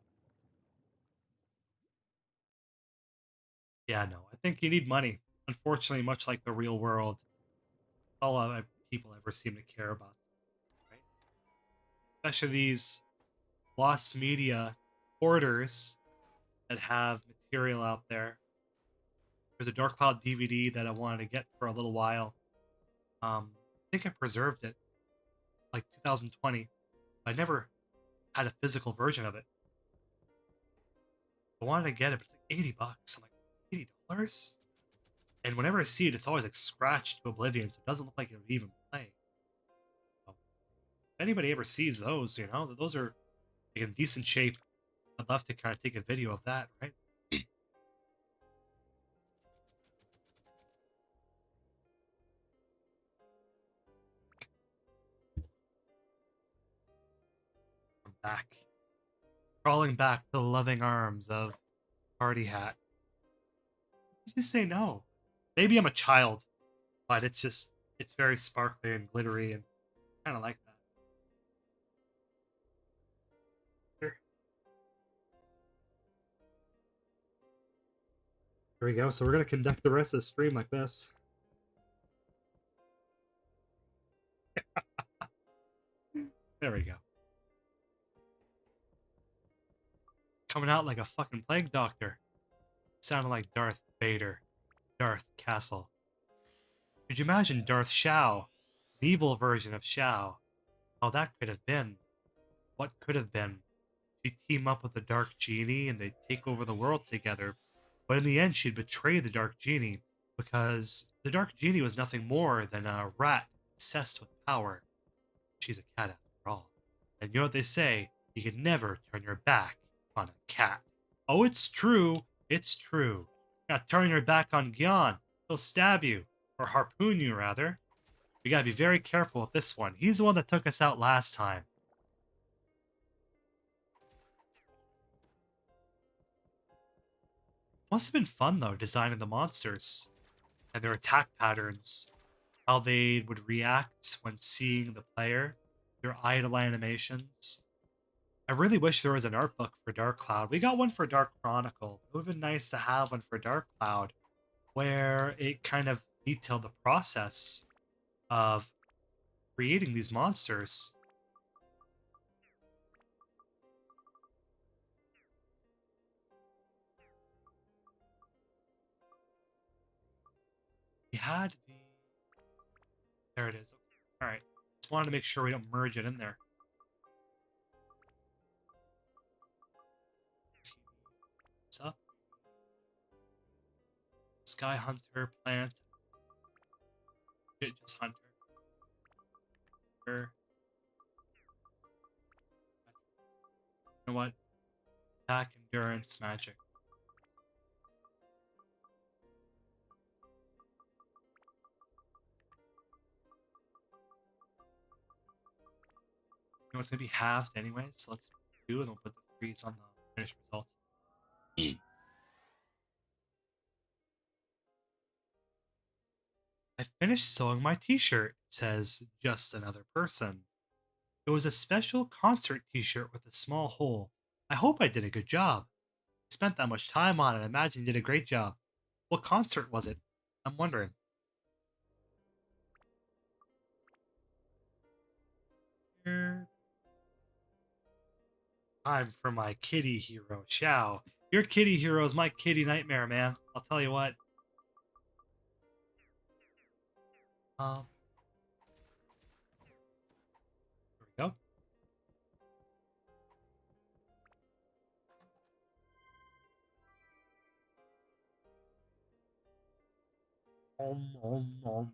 Yeah, no, I think you need money. Unfortunately, much like the real world, all people ever seem to care about, right? Especially these lost media hoarders that have material out there. There's a Dark Cloud DVD that I wanted to get for a little while. I think I preserved it like 2020. I never had a physical version of it. I wanted to get it, but it's like $80. I'm like, $80? And whenever I see it, it's always like scratched to oblivion, so it doesn't look like it would even play. So, if anybody ever sees those, those are like in decent shape. I'd love to kind of take a video of that, right? I'm back. Crawling back to the loving arms of Party Hat. Just say no. Maybe I'm a child, but it's very sparkly and glittery and kind of like that. Here we go. So we're gonna conduct the rest of the stream like this. There we go. Coming out like a fucking plague doctor. Sounded like Darth Vader. Darth Castle. Could you imagine Darth Shao? An evil version of Shao. How that could have been. What could have been. She'd team up with the Dark Genie and they'd take over the world together. But in the end, she'd betray the Dark Genie because the Dark Genie was nothing more than a rat obsessed with power. She's a cat after all. And you know what they say? You can never turn your back on a cat. Oh, it's true. It's true. Now turn your back on Gyan. He'll stab you. Or harpoon you, rather. We gotta be very careful with this one. He's the one that took us out last time. Must have been fun, though, designing the monsters and their attack patterns. How they would react when seeing the player. Their idle animations. I really wish there was an art book for Dark Cloud. We got one for Dark Chronicle. It would have been nice to have one for Dark Cloud where it kind of detailed the process of creating these monsters. We had the... There it is. Okay. Alright. Just wanted to make sure we don't merge it in there. What's up? Sky Hunter, Plant. Just Hunter. You know what? Attack, Endurance, Magic. You know, it's gonna be halved anyway, so let's do it and we'll put the freeze on the finished result. I finished sewing my t-shirt, says just another person. It was a special concert t-shirt with a small hole. I hope I did a good job. I spent that much time on it. I imagine you did a great job. What concert was it? I'm wondering. Time for my kitty hero, Xiao. Your kitty hero is my kitty nightmare, man. I'll tell you what. There we go. Om, om, om.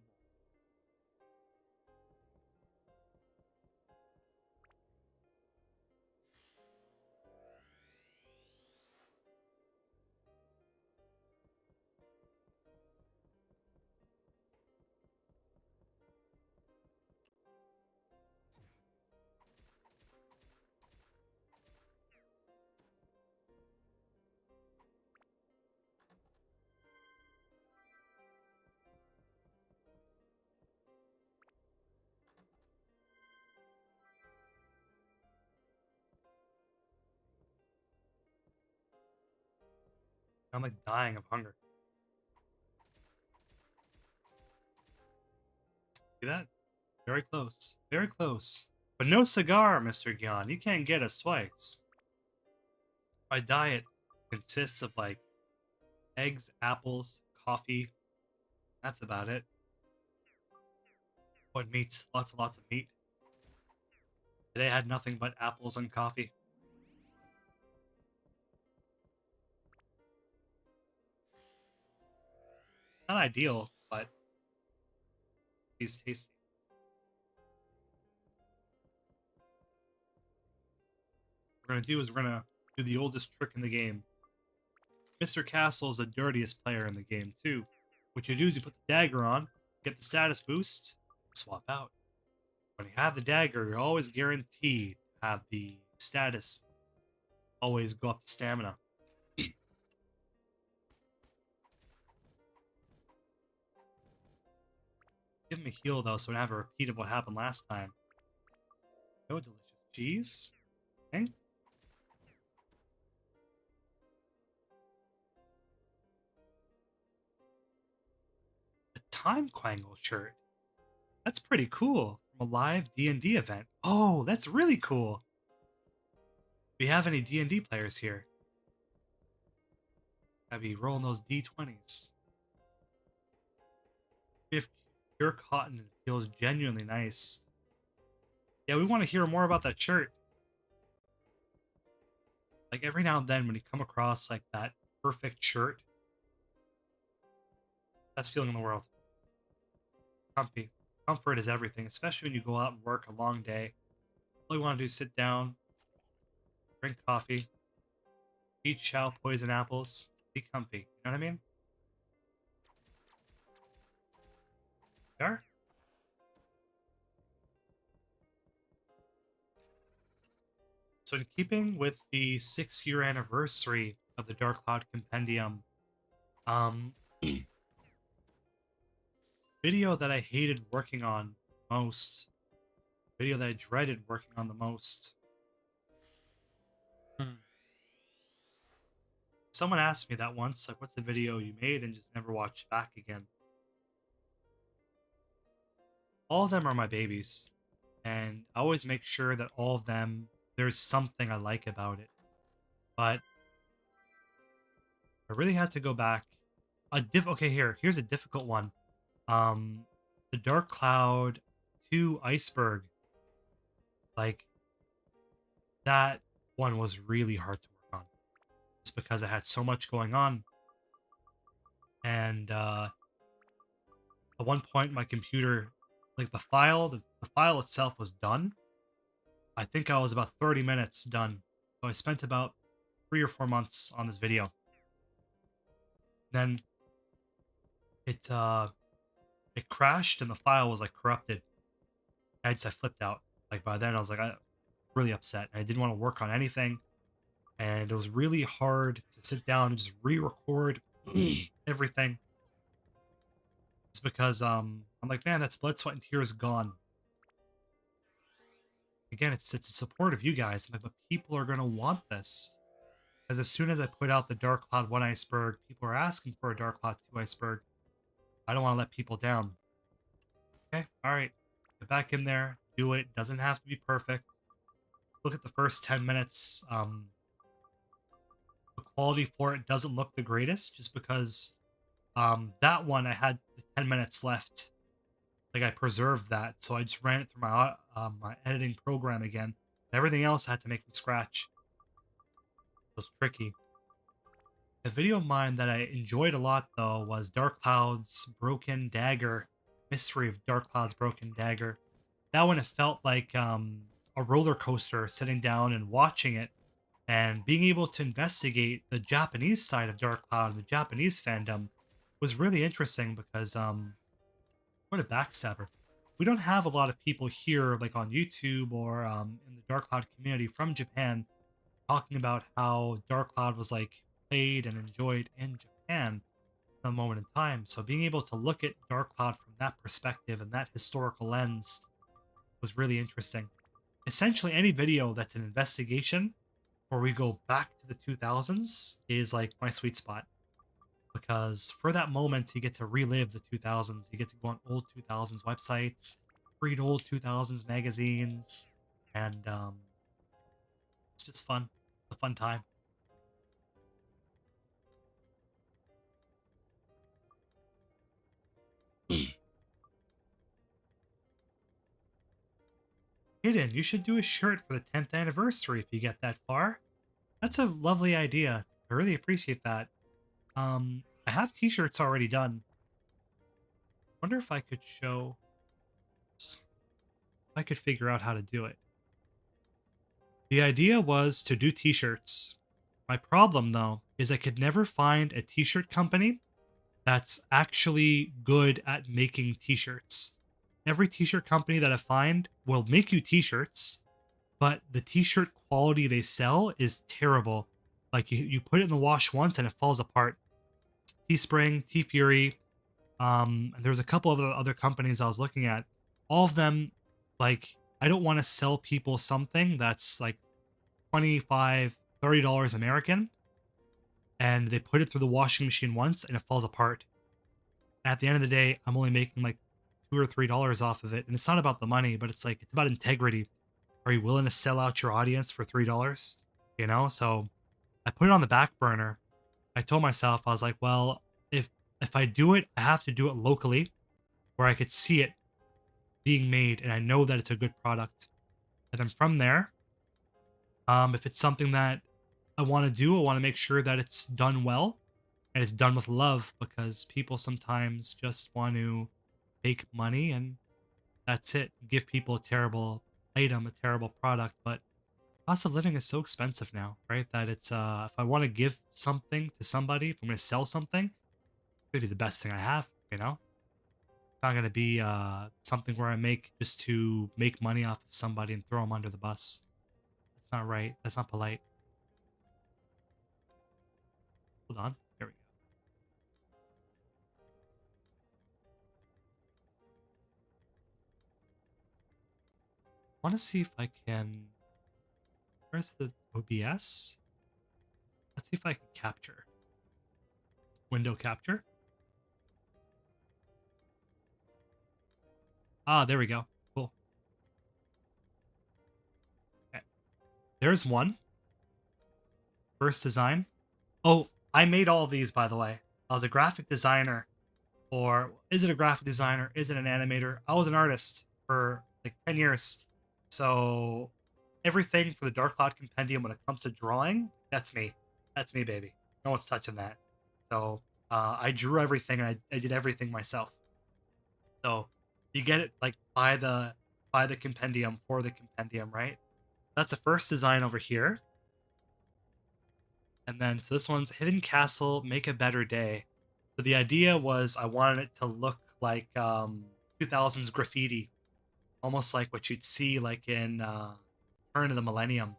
I'm like dying of hunger. See that? Very close. Very close. But no cigar, Mr. Gyan. You can't get us twice. My diet consists of like eggs, apples, coffee. That's about it. What meat? Lots and lots of meat. Today I had nothing but apples and coffee. Not ideal, but it's tasty. What we're gonna do is we're gonna do the oldest trick in the game. Mr. Castle is the dirtiest player in the game too. What you do is you put the dagger on, get the status boost, swap out. When you have the dagger, you're always guaranteed to have the status always go up to stamina. Give him a heal though, so I don't have a repeat of what happened last time. Oh, delicious cheese. Okay. A time quangle shirt. That's pretty cool. From a live D&D event. Oh, that's really cool. Do we have any D&D players here? I'd be rolling those D20s. If pure cotton and feels genuinely nice. Yeah, we want to hear more about that shirt. Like every now and then when you come across like that perfect shirt, best feeling in the world. Comfy. Comfort is everything, especially when you go out and work a long day. All you want to do is sit down, drink coffee, eat chow poison apples, be comfy. You know what I mean? There? So in keeping with the 6-year anniversary of the Dark Cloud Compendium, video that I hated working on most, video that I dreaded working on the most. Someone asked me that once, like, what's the video you made and just never watched back again? All of them are my babies, and I always make sure that all of them, there's something I like about it. But I really have to go back. Okay, here's a difficult one. The Dark Cloud 2 Iceberg. Like, that one was really hard to work on. Just because I had so much going on. And at one point my computer, like the file itself was done. I think I was about 30 minutes done. So I spent about 3 or 4 months on this video. Then it crashed and the file was like corrupted. I flipped out. Like by then I was like really upset. I didn't want to work on anything. And it was really hard to sit down and just re-record everything. It's because I'm like, man, that's blood, sweat, and tears gone. Again, it's a support of you guys. I'm like, but people are gonna want this. Because as soon as I put out the Dark Cloud 1 Iceberg, people are asking for a Dark Cloud 2 Iceberg. I don't want to let people down. Okay, alright. Get back in there, do it. Doesn't have to be perfect. Look at the first 10 minutes. The quality for it doesn't look the greatest, just because that one I had 10 minutes left. Like I preserved that, so I just ran it through my my editing program again. Everything else I had to make from scratch. It was tricky. A video of mine that I enjoyed a lot though was Dark Cloud's Broken Dagger. Mystery of Dark Cloud's Broken Dagger. That one it felt like a roller coaster, sitting down and watching it, and being able to investigate the Japanese side of Dark Cloud and the Japanese fandom was really interesting because what a backstabber. We don't have a lot of people here like on YouTube or in the Dark Cloud community from Japan talking about how Dark Cloud was like played and enjoyed in Japan at a moment in time. So being able to look at Dark Cloud from that perspective and that historical lens was really interesting. Essentially any video that's an investigation where we go back to the 2000s is like my sweet spot. because for that moment you get to relive the 2000s. You get to go on old 2000s websites, read old 2000s magazines, and it's just fun. It's a fun time. Hidden, you should do a shirt for the 10th anniversary if you get that far. That's a lovely idea. I really appreciate that. I have t-shirts already done. Wonder if I could show, if I could figure out how to do it. The idea was to do t-shirts. My problem though is I could never find a t-shirt company that's actually good at making t-shirts. Every t-shirt company that I find will make you t-shirts, but the t-shirt quality they sell is terrible. Like you put it in the wash once and it falls apart. Teespring, T Fury, and there was a couple of other companies I was looking at. All of them, like, I don't want to sell people something that's like $25, $30 American, and they put it through the washing machine once and it falls apart. And at the end of the day, I'm only making like $2 or $3 off of it. And it's not about the money, but it's like, it's about integrity. Are you willing to sell out your audience for $3? You know? So I put it on the back burner. I told myself, I was like, well, if I do it, I have to do it locally where I could see it being made and I know that it's a good product. And then from there, if it's something that I want to do, I want to make sure that it's done well and it's done with love, because people sometimes just want to make money and that's it. Give people a terrible item, a terrible product. But cost of living is so expensive now, right? That it's if I want to give something to somebody, if I'm going to sell something, it's going to be the best thing I have, you know? It's not going to be something where I make just to make money off of somebody and throw them under the bus. That's not right. That's not polite. Hold on. There we go. I want to see if I can... Where's the OBS? Let's see if I can capture. Window capture. Ah, there we go. Cool. Okay. There's one. First design. Oh, I made all of these, by the way. I was a graphic designer. Or is it a graphic designer? Is it an animator? I was an artist for like 10 years. So everything for the Dark Cloud Compendium when it comes to drawing, that's me. That's me, baby. No one's touching that. So I drew everything and I did everything myself. So you get it like by the compendium, for the compendium, right? That's the first design over here. And then so this one's Hidden Castle, Make a Better Day. So the idea was I wanted it to look like 2000s graffiti, almost like what you'd see like in Turn of the Millennium.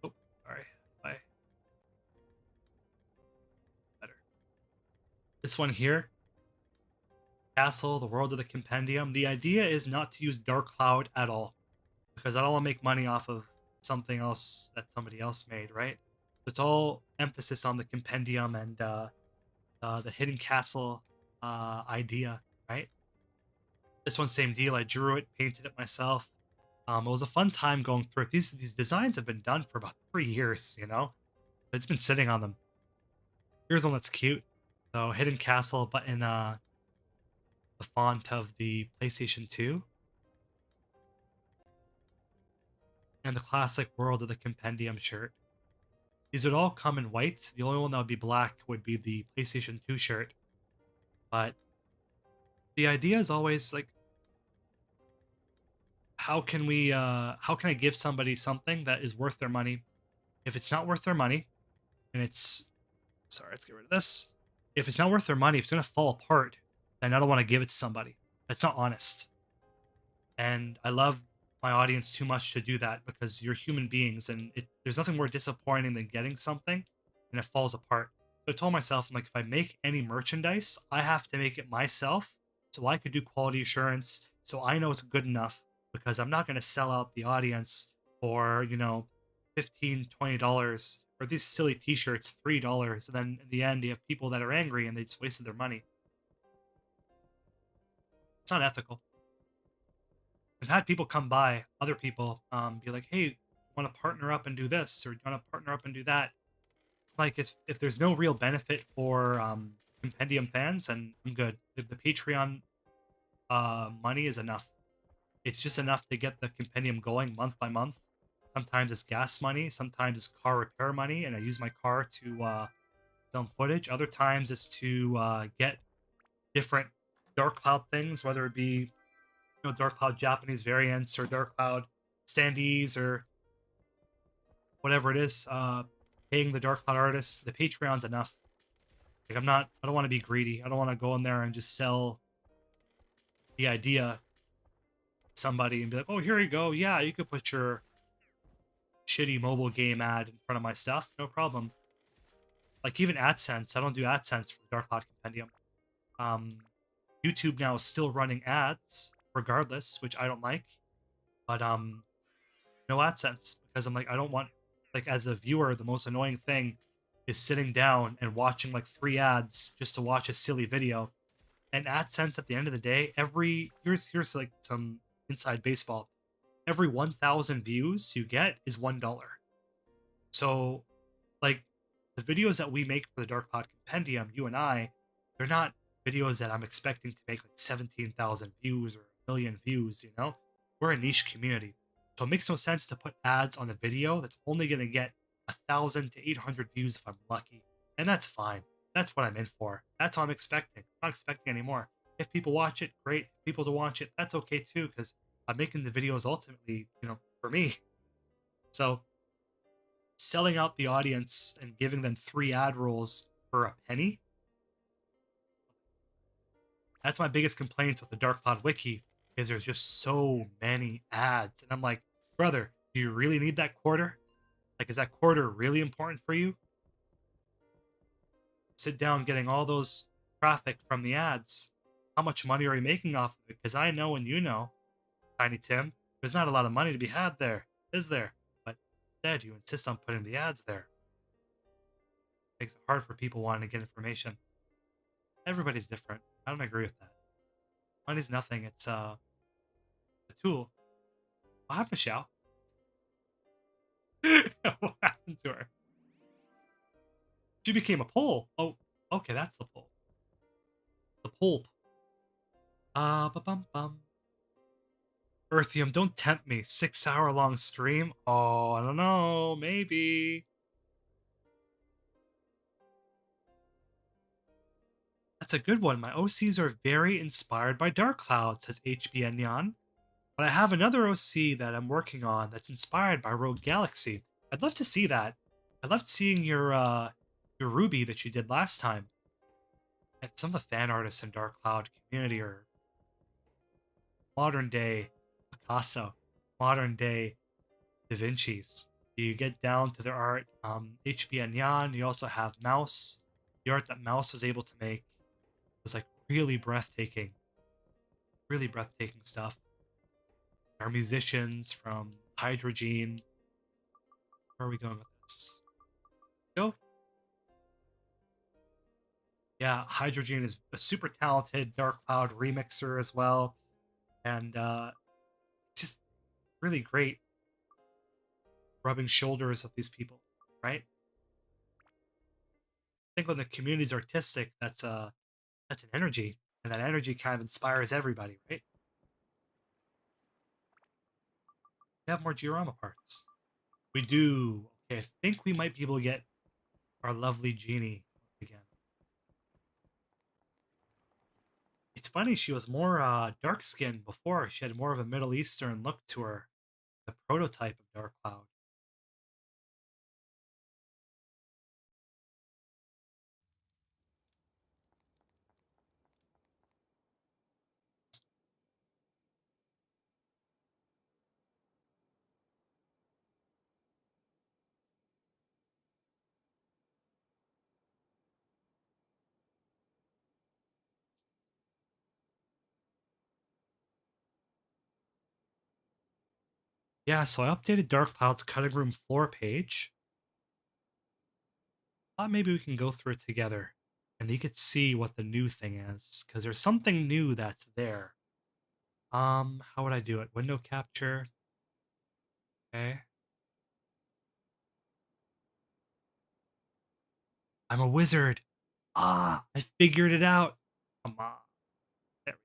Oh, sorry. Bye. Better. This one here, Castle, the World of the Compendium. The idea is not to use Dark Cloud at all, because I don't want to make money off of something else that somebody else made, right? It's all emphasis on the compendium and the Hidden Castle idea, right? This one, same deal. I drew it, painted it myself. It was a fun time going through it. These designs have been done for about 3 years, you know? It's been sitting on them. Here's one that's cute. So Hidden Castle, but in the font of the PlayStation 2. And the classic World of the Compendium shirt. These would all come in white. The only one that would be black would be the PlayStation 2 shirt. But the idea is always like, how can I give somebody something that is worth their money? If it's not worth their money, and it's, sorry, let's get rid of this. If it's not worth their money, if it's going to fall apart, then I don't want to give it to somebody. That's not honest. And I love my audience too much to do that, because you're human beings, and there's nothing more disappointing than getting something and it falls apart. So I told myself, I'm like, if I make any merchandise, I have to make it myself so I could do quality assurance, so I know it's good enough, because I'm not going to sell out the audience for, $15, $20 or these silly t-shirts $3, and then in the end you have people that are angry and they just wasted their money. It's not ethical. I've had people come by, other people, be like, "Hey, want to partner up and do this, or do you want to partner up and do that?" Like, if there's no real benefit for Compendium fans, then I'm good. The Patreon money is enough. It's just enough to get the Compendium going month by month. Sometimes it's gas money, sometimes it's car repair money, and I use my car to film footage. Other times it's to get different Dark Cloud things, whether it be Dark Cloud Japanese variants or Dark Cloud standees or whatever it is. Paying the Dark Cloud artists, the Patreon's enough. Like I don't want to be greedy. I don't want to go in there and just sell the idea to somebody and be like, "Oh, here you go. Yeah, you could put your shitty mobile game ad in front of my stuff. No problem." Like even AdSense, I don't do AdSense for Dark Cloud Compendium. Um, YouTube now is still running ads regardless, which I don't like. But no AdSense because I'm like I don't want, like, as a viewer, the most annoying thing is sitting down and watching like 3 ads just to watch a silly video. And AdSense at the end of the day, here's like some inside baseball. Every 1,000 views you get is $1. So like the videos that we make for the Dark Cloud Compendium, you and I, they're not videos that I'm expecting to make like 17,000 views or a million views, We're a niche community. So it makes no sense to put ads on a video that's only going to get 1,000 to 800 views if I'm lucky. And that's fine. That's what I'm in for. That's what I'm expecting. I'm not expecting anymore. If people watch it, great. If people don't watch it, that's okay too, because I'm making the videos ultimately, for me. So selling out the audience and giving them 3 ad rolls for a penny, that's my biggest complaint with the Dark Cloud Wiki, is there's just so many ads. And I'm like, brother, do you really need that quarter? Like, is that quarter really important for you? Sit down getting all those traffic from the ads. How much money are you making off of it? Because I know and you know, Tiny Tim, there's not a lot of money to be had there, is there? But instead, you insist on putting the ads there. Makes it hard for people wanting to get information. Everybody's different. I don't agree with that. Money's nothing. It's a tool. What happened to Xiao? What happened to her? She became a pole. Oh, okay, that's the pole. The pulp. Bum bum. Earthium, don't tempt me. 6-hour long stream. Oh, I don't know. Maybe. That's a good one. My OCs are very inspired by Dark Cloud, says HB Nyan. But I have another OC that I'm working on that's inspired by Rogue Galaxy. I'd love to see that. I loved seeing your Ruby that you did last time. And some of the fan artists in Dark Cloud community are modern day Picasso, modern day Da Vinci's. You get down to their art. HB Nyan. You also have Mouse. The art that Mouse was able to make was like really breathtaking. Really breathtaking stuff. Our musicians from Hydrogen. Where are we going with this? Go. Yeah, Hydrogen is a super talented Dark Cloud remixer as well. And just really great rubbing shoulders with these people, right? I think when the community's artistic, that's an energy. And that energy kind of inspires everybody, right? We have more Giorama parts. We do. Okay, I think we might be able to get our lovely Genie once again. It's funny, she was more dark skinned before. She had more of a Middle Eastern look to her. The prototype of Dark Cloud. Yeah, so I updated Dark Cloud's cutting room floor page. thought maybe we can go through it together and you could see what the new thing is because there's something new that's there. How would I do it? Window capture. Okay. I'm a wizard. Ah, I figured it out. Come on. There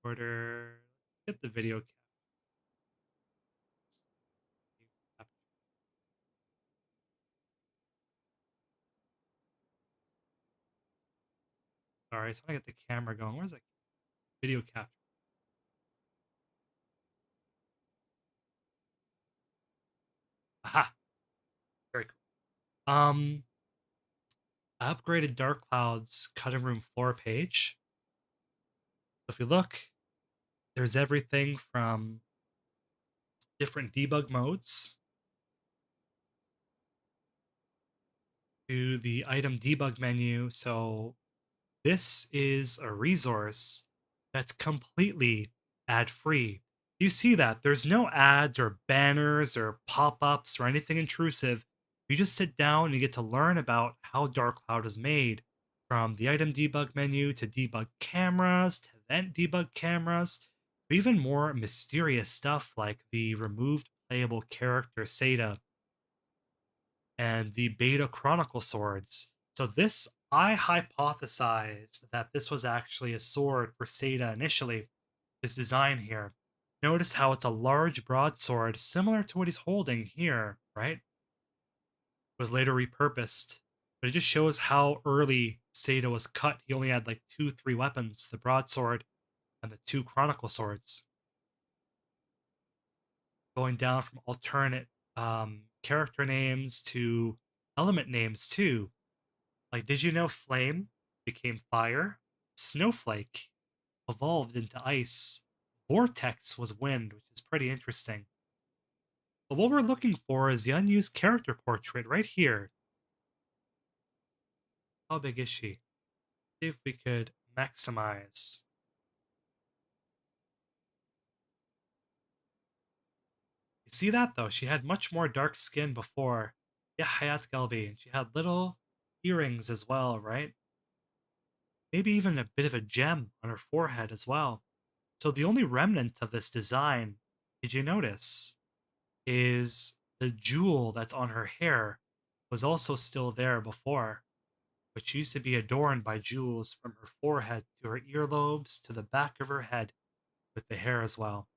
we go. Order. Let's get the video cap. Sorry, so I get the camera going. Where's that video capture? Aha. Very cool. I upgraded Dark Cloud's cutting room floor page. So if you look, there's everything from different debug modes to the item debug menu. So this is a resource that's completely ad free. You see that there's no ads or banners or pop ups or anything intrusive. You just sit down and you get to learn about how Dark Cloud is made, from the item debug menu to debug cameras to event debug cameras, to even more mysterious stuff like the removed playable character Seda and the Beta Chronicle swords. So this, I hypothesized that this was actually a sword for Seda initially, this design here. Notice how it's a large broadsword, similar to what he's holding here, right? It was later repurposed, but it just shows how early Seda was cut. He only had like 2, 3 weapons, the broadsword and the 2 Chronicle swords. Going down from alternate character names to element names too. Like, did you know Flame became fire? Snowflake evolved into ice. Vortex was wind, which is pretty interesting. But what we're looking for is the unused character portrait right here. How big is she? See if we could maximize. You see that though? She had much more dark skin before. Yeah, Hayat Galbi. And she had little earrings as well, right? Maybe even a bit of a gem on her forehead as well. So the only remnant of this design, did you notice, is the jewel that's on her hair was also still there before, which used to be adorned by jewels from her forehead to her earlobes to the back of her head with the hair as well.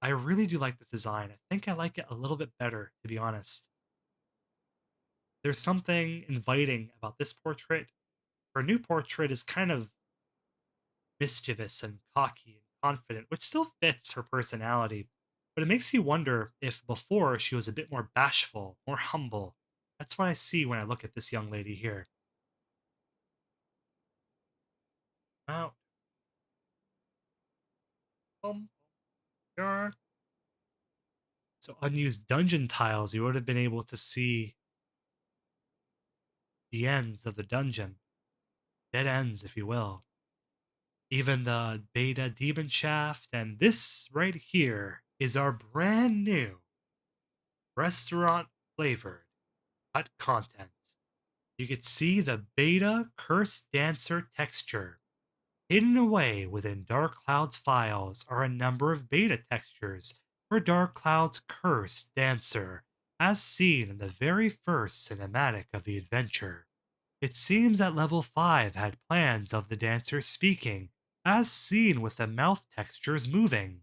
I really do like this design. I think I like it a little bit better, to be honest. There's something inviting about this portrait. Her new portrait is kind of mischievous and cocky and confident, which still fits her personality. But it makes you wonder if before she was a bit more bashful, more humble. That's what I see when I look at this young lady here. Oh, um, sure. So unused dungeon tiles, you would have been able to see the ends of the dungeon. Dead ends, if you will. Even the beta demon shaft, and this right here is our brand new restaurant flavored cut content. You could see the beta cursed dancer texture. Hidden away within Dark Cloud's files are a number of beta textures for Dark Cloud's cursed dancer, as seen in the very first cinematic of the adventure. It seems that level 5 had plans of the dancer speaking, as seen with the mouth textures moving.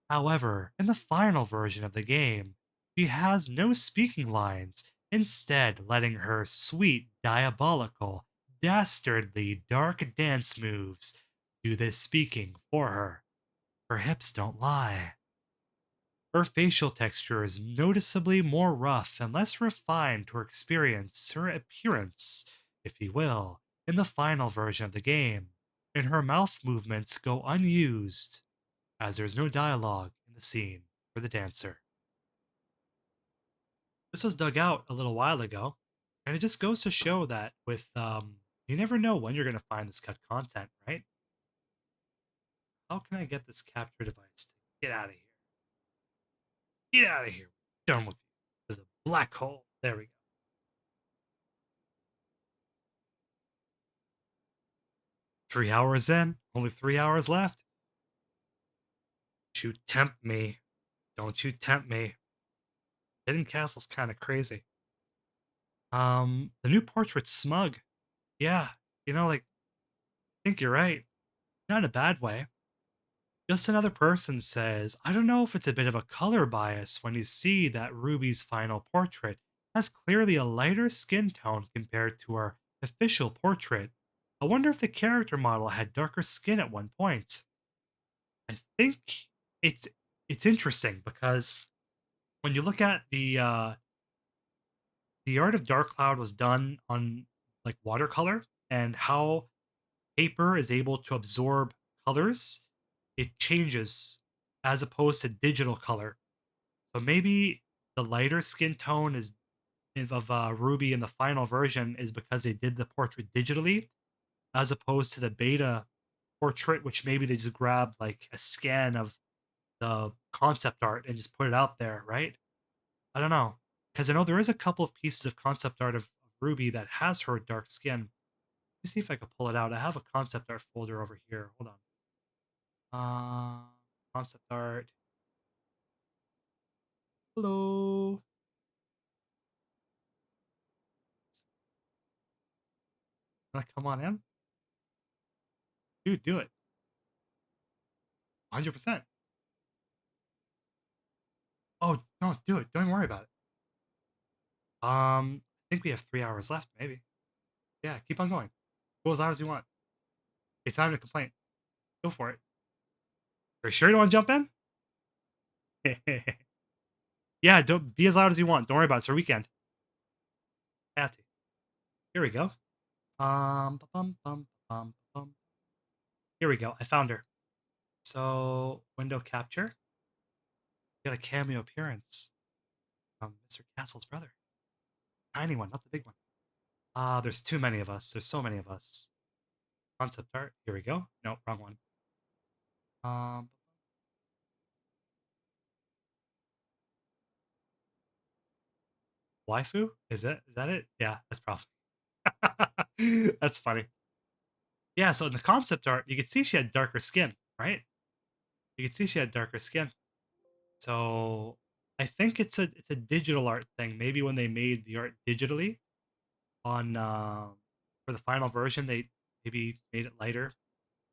However, in the final version of the game, she has no speaking lines, instead, letting her sweet, diabolical, dastardly dark dance moves do this speaking for her. Her hips don't lie. Her facial texture is noticeably more rough and less refined to experience her appearance, if you will, in the final version of the game, and her mouth movements go unused, as there's no dialogue in the scene for the dancer. This was dug out a little while ago, and it just goes to show that you never know when you're going to find this cut content, right? How can I get this capture device to get out of here? Get out of here. Done with you. To the black hole. There we go. 3 hours in, only 3 hours left. Don't you tempt me. Don't you tempt me. Hidden Castle's kind of crazy. The new portrait's smug. Yeah, like, I think you're right. Not in a bad way. Just another person says, I don't know if it's a bit of a color bias when you see that Ruby's final portrait has clearly a lighter skin tone compared to our official portrait. I wonder if the character model had darker skin at one point. I think it's it's interesting because when you look at the art of Dark Cloud was done on like watercolor and how paper is able to absorb colors, it changes as opposed to digital color. So maybe the lighter skin tone is of Ruby in the final version is because they did the portrait digitally, as opposed to the beta portrait, which maybe they just grabbed like a scan of the concept art and just put it out there, right? I don't know, because I know there is a couple of pieces of concept art of Ruby that has her dark skin. Let me see if I can pull it out. I have a concept art folder over here. Hold on. Concept art. Hello. Come on in, dude. Do it. 100%. Oh, don't do it. Don't worry about it. I think we have 3 hours left, maybe. Yeah, keep on going. Go as loud as you want. It's time to complain. Go for it. Are you sure you don't want to jump in? Yeah, don't be as loud as you want. Don't worry about it. It's our weekend. Patty. Here we go. Here we go. I found her. So, window capture. Got a cameo appearance from Mr. Castle's brother. Tiny one, not the big one. There's too many of us. There's so many of us. Concept art. Here we go. Nope, wrong one. Um, Waifu? Is that it? Yeah, that's probably. That's funny. Yeah, so in the concept art, you could see she had darker skin, right? You could see she had darker skin. So I think it's a digital art thing. Maybe when they made the art digitally on for the final version, they maybe made it lighter.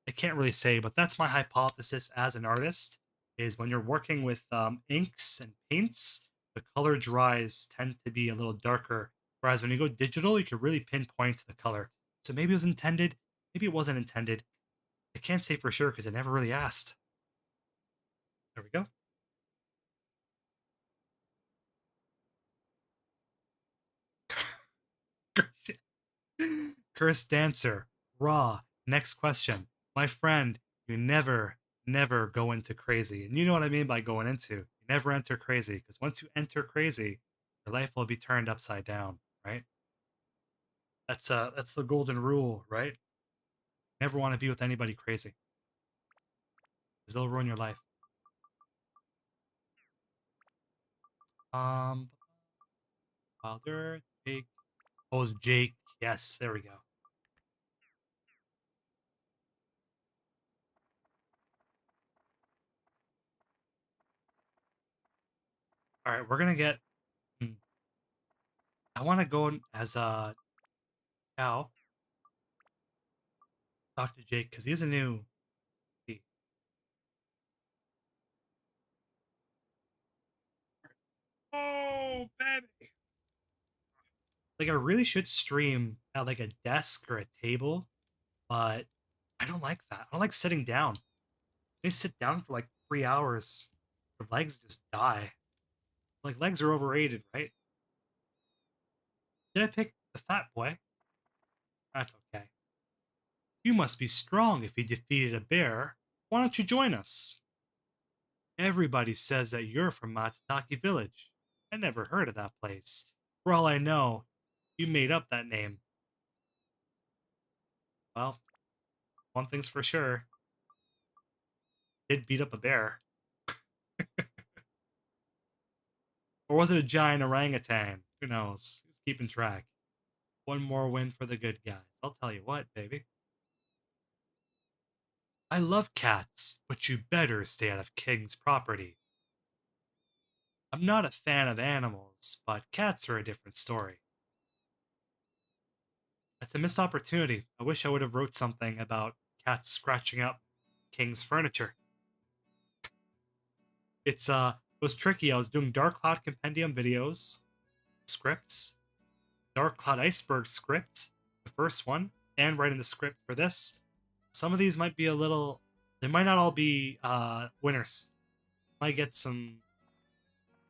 I can't really say, but that's my hypothesis as an artist. Is when you're working with inks and paints, the color dries tend to be a little darker. Whereas when you go digital, you can really pinpoint the color. So maybe it was intended, maybe it wasn't intended. I can't say for sure because I never really asked. There we go. Cursed Dancer. Raw. Next question. My friend, you never go into crazy. And you know what I mean by going into. You never enter crazy. Because once you enter crazy, your life will be turned upside down, right? That's the golden rule, right? Never want to be with anybody crazy. Because they'll ruin your life. Um Wilder, Jake. Oh, it's Jake. Yes, there we go. Alright, we're gonna get I wanna go as a cow. Talk to Jake because he's a new. Oh, baby. Like, I really should stream at like a desk or a table, but I don't like that. I don't like sitting down. They sit down for like 3 hours. Your legs just die. Like, legs are overrated, right? Did I pick the fat boy? That's okay. You must be strong if you defeated a bear. Why don't you join us? Everybody says that you're from Matsutake Village. I never heard of that place. For all I know, you made up that name. Well, one thing's for sure. Did beat up a bear. Or was it a giant orangutan? Who knows? Who's keeping track? One more win for the good guys. I'll tell you what, baby. I love cats, but you better stay out of King's property. I'm not a fan of animals, but cats are a different story. It's a missed opportunity. I wish I would have wrote something about cats scratching up King's furniture. It was tricky. I was doing Dark Cloud Compendium videos, scripts, Dark Cloud Iceberg script, the first one, and writing the script for this. Some of these might be a little. They might not all be winners. Might get some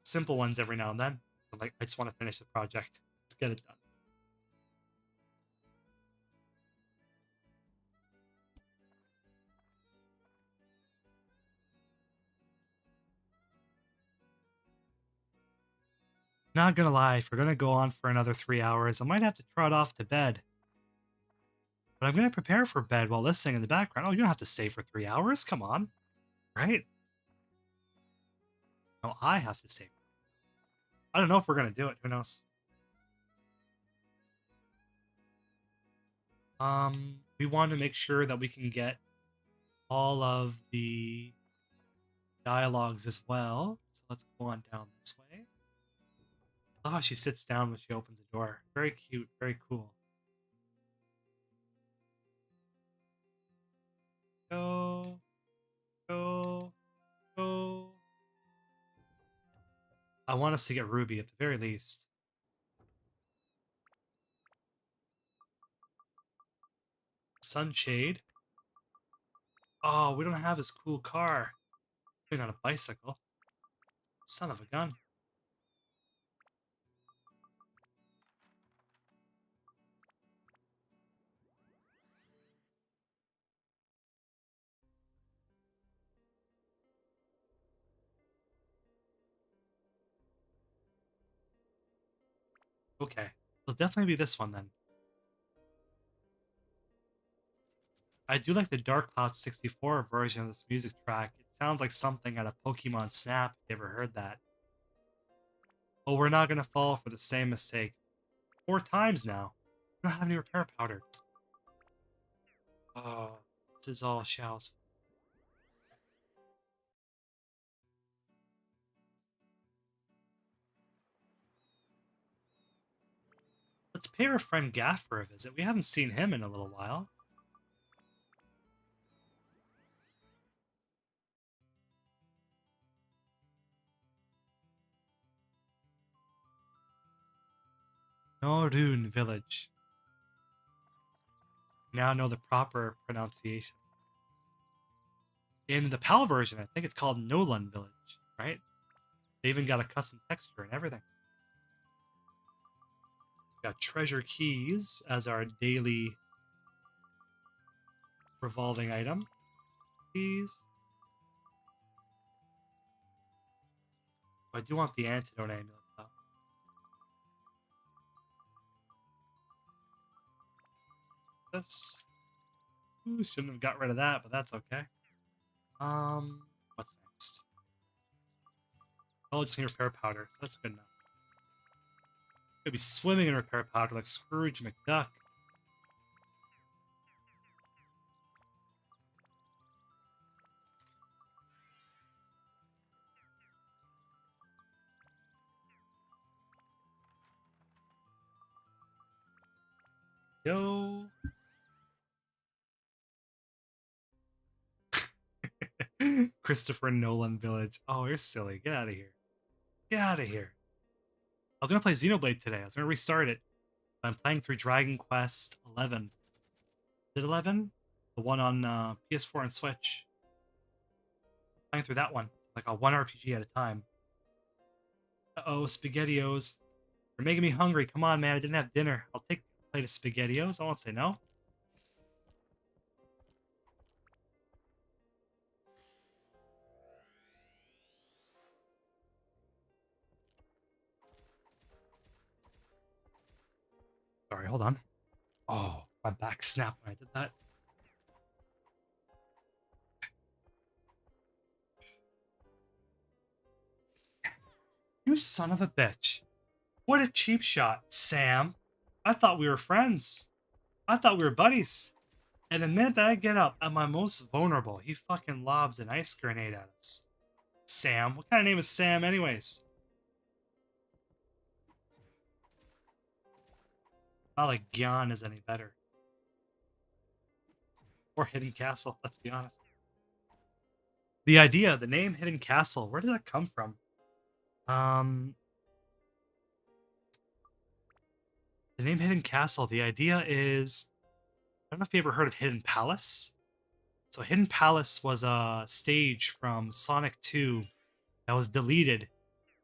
simple ones every now and then. But like, I just want to finish the project. Let's get it done. Not gonna lie, if we're gonna go on for another 3 hours, I might have to trot off to bed. But I'm gonna prepare for bed while listening in the background. Oh, you don't have to stay for 3 hours. Come on, right? No, I have to stay. I don't know if we're gonna do it. Who knows? We want to make sure that we can get all of the dialogues as well. So let's go on down this way. Oh, she sits down when she opens the door. Very cute, very cool. Go, go, go. I want us to get Ruby at the very least. Sunshade. Oh, we don't have his cool car. Maybe not a bicycle. Son of a gun. Okay. It'll definitely be this one then. I do like the Dark Cloud 64 version of this music track. It sounds like something out of Pokemon Snap, if you ever heard that. Oh, we're not gonna fall for the same mistake. 4 times now. We don't have any repair powder. Oh, this is all Xiao's. Let's pay our friend Gaffer a visit. We haven't seen him in a little while. Norun Village. Now know the proper pronunciation. In the PAL version, I think it's called Nolan Village, right? They even got a custom texture and everything. We got treasure keys as our daily revolving item. Keys. I do want the antidote amulet though. This. Ooh, shouldn't have got rid of that, but that's okay. What's next? Oh, just need repair powder, so that's good enough. Could be swimming in repair powder like Scrooge McDuck. Yo. Christopher Nolan Village. Oh, you're silly. Get out of here. Get out of here. I was gonna play Xenoblade today. I was gonna restart it. But I'm playing through Dragon Quest 11. Is it 11? The one on PS4 and Switch. Playing through that one. Like a one RPG at a time. Uh-oh, SpaghettiOs. You're making me hungry. Come on, man. I didn't have dinner. I'll take a plate of SpaghettiOs. I won't say no. Sorry, hold on. Oh, my back snapped when I did that. You son of a bitch. What a cheap shot, Sam. I thought we were friends. I thought we were buddies. And the minute that I get up at my most vulnerable, he fucking lobs an ice grenade at us. Sam? What kind of name is Sam, anyways? Not like Gyan is any better. Or Hidden Castle, let's be honest. The idea, the name Hidden Castle, where does that come from? The name Hidden Castle, the idea is, I don't know if you ever heard of Hidden Palace. So Hidden Palace was a stage from Sonic 2 that was deleted.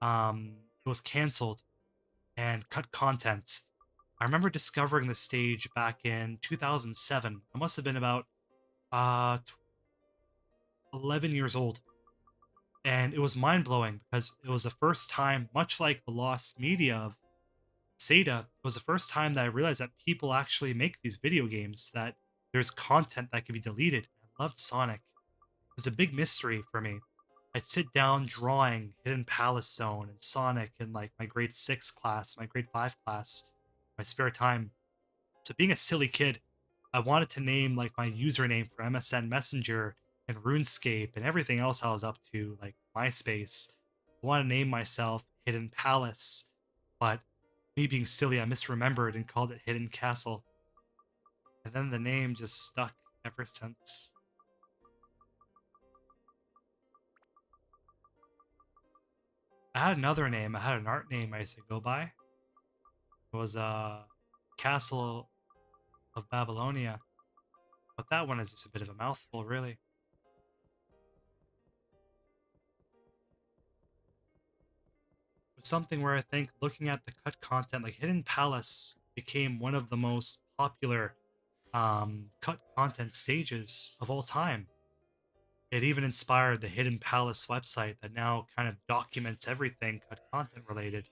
It was canceled and cut content. I remember discovering the stage back in 2007. I must have been about uh 11 years old. And it was mind-blowing because it was the first time, much like the lost media of Seda, it was the first time that I realized that people actually make these video games, that there's content that can be deleted. I loved Sonic. It was a big mystery for me. I'd sit down drawing Hidden Palace Zone and Sonic in like my grade 6 class, my grade 5 class, my spare time. So being a silly kid, I wanted to name like my username for MSN Messenger and RuneScape and everything else I was up to, like MySpace. I want to name myself Hidden Palace, but me being silly, I misremembered and called it Hidden Castle. And then the name just stuck ever since. I had another name. I had an art name I used to go by. It was Castle of Babylonia. But that one is just a bit of a mouthful, really. It's something where I think looking at the cut content, like Hidden Palace became one of the most popular cut content stages of all time. It even inspired the Hidden Palace website that now kind of documents everything cut content related.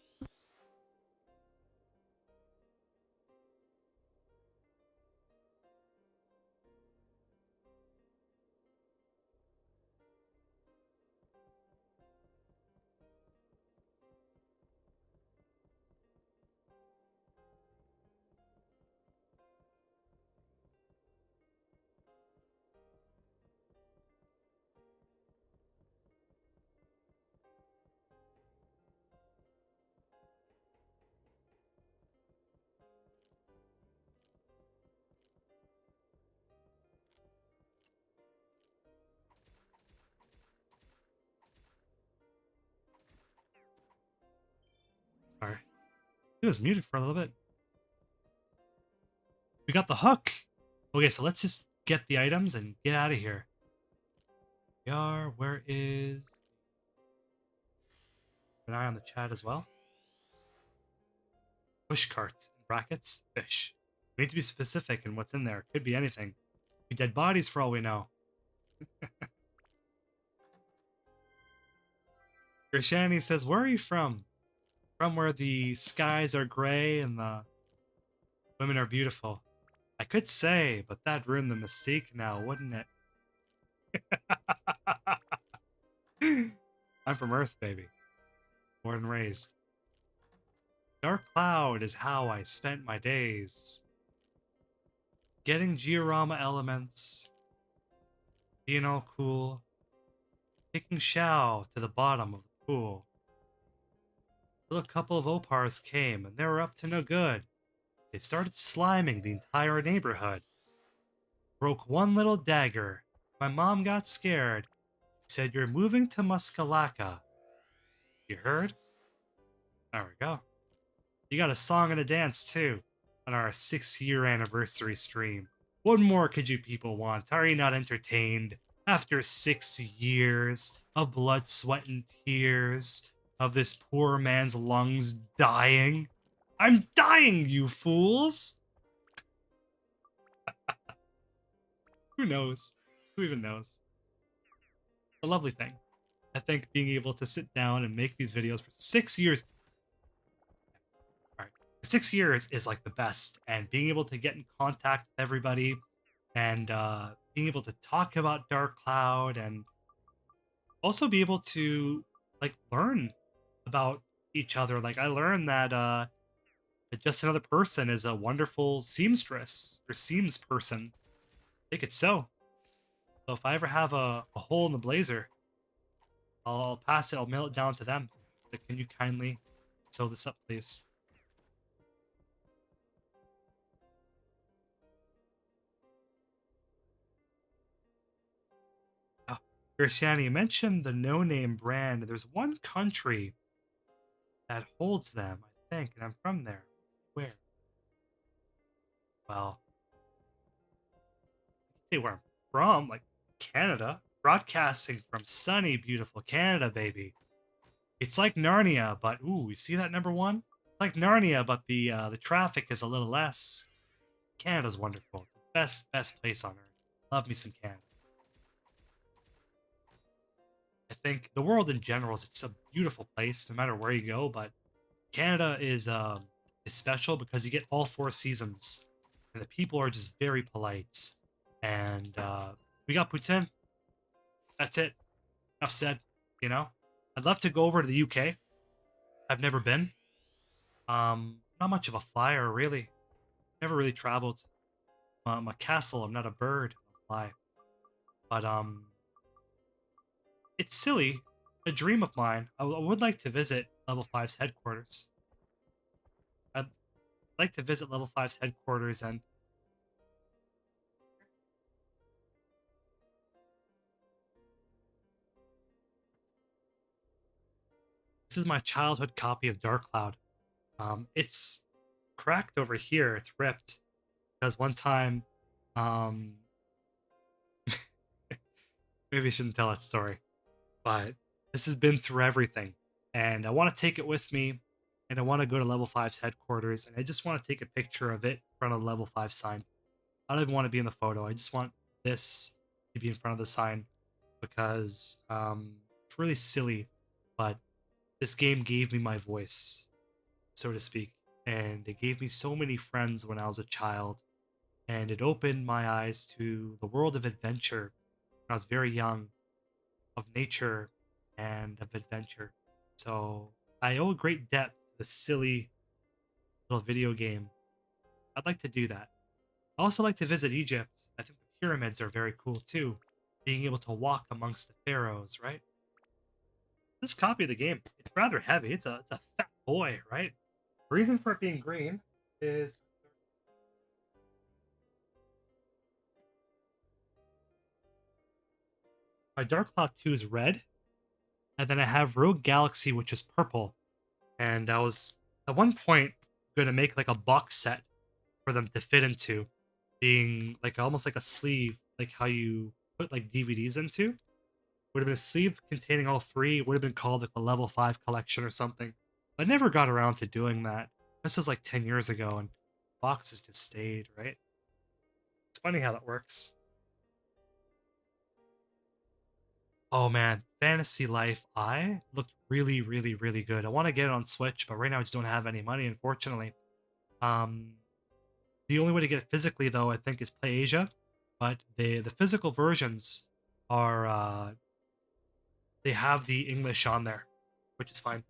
Sorry. It was muted for a little bit. We got the hook! Okay, so let's just get the items and get out of here. We are. Where is... An eye on the chat as well. Pushcart, in brackets, fish. We need to be specific in what's in there. Could be anything. Could be dead bodies for all we know. Christianity says, where are you from? From where the skies are gray and the women are beautiful. I could say, but that'd ruin the mystique now, wouldn't it? I'm from Earth, baby. Born and raised. Dark Cloud is how I spent my days. Getting Georama elements. Being all cool. Taking Shao to the bottom of the pool. Till a couple of Opars came, and they were up to no good. They started sliming the entire neighborhood. Broke one little dagger. My mom got scared. She said, you're moving to Muscalaca. You heard? There we go. You got a song and a dance, too, on our 6-year anniversary stream. What more could you people want? Are you not entertained? After 6 years of blood, sweat, and tears, of this poor man's lungs dying. I'm dying, you fools! Who knows? Who even knows? A lovely thing. I think being able to sit down and make these videos for 6 years... Alright. 6 years is like the best, and being able to get in contact with everybody, and being able to talk about Dark Cloud, and also be able to like learn about each other. Like I learned that Just Another Person is a wonderful seamstress or seams person. Take it so. So if I ever have a hole in the blazer, I'll pass it. I'll mail it down to them. Like, can you kindly sew this up, please? Oh, Christiane, you mentioned the no-name brand. There's one country that holds them, I think, and I'm from there. Where? Well, say where I'm from, like Canada. Broadcasting from sunny, beautiful Canada, baby. It's like Narnia, but ooh, you see that number one? It's like Narnia, but the traffic is a little less. Canada's wonderful. It's the best place on earth. Love me some Canada. I think the world in general is just a beautiful place, no matter where you go. But Canada is special because you get all four seasons, and the people are just very polite. And we got Putin. That's it. Enough said. You know, I'd love to go over to the UK. I've never been. Not much of a flyer, really. Never really traveled. I'm a castle. I'm not a bird. I fly. But it's silly. A dream of mine. I would like to visit Level Five's headquarters. I'd like to visit Level Five's headquarters, and this is my childhood copy of Dark Cloud. It's cracked over here. It's ripped because one time, um, maybe I shouldn't tell that story, but this has been through everything, and I want to take it with me, and I want to go to Level Five's headquarters, and I just want to take a picture of it in front of the Level Five sign. I don't even want to be in the photo. I just want this to be in front of the sign because it's really silly, but this game gave me my voice, so to speak, and it gave me so many friends when I was a child, and it opened my eyes to the world of adventure when I was very young, of nature and of adventure. So I owe a great debt to this silly little video game. I'd like to do that. I also like to visit Egypt. I think the pyramids are very cool too. Being able to walk amongst the pharaohs, right? This copy of the game, it's rather heavy. It's a fat boy, right? The reason for it being green is my Dark Cloud 2 is red, and then I have Rogue Galaxy, which is purple. And I was at one point going to make like a box set for them to fit into, being like almost like a sleeve, like how you put like DVDs into. Would have been a sleeve containing all three. It would have been called like the Level 5 collection or something. I never got around to doing that. This was like 10 years ago, and boxes just stayed, right? It's funny how that works. Oh man, Fantasy Life I looked really, really, really good. I want to get it on Switch, but right now I just don't have any money, unfortunately. Um, the only way to get it physically, though, I think, is Play Asia. But the physical versions are they have the English on there, which is fine.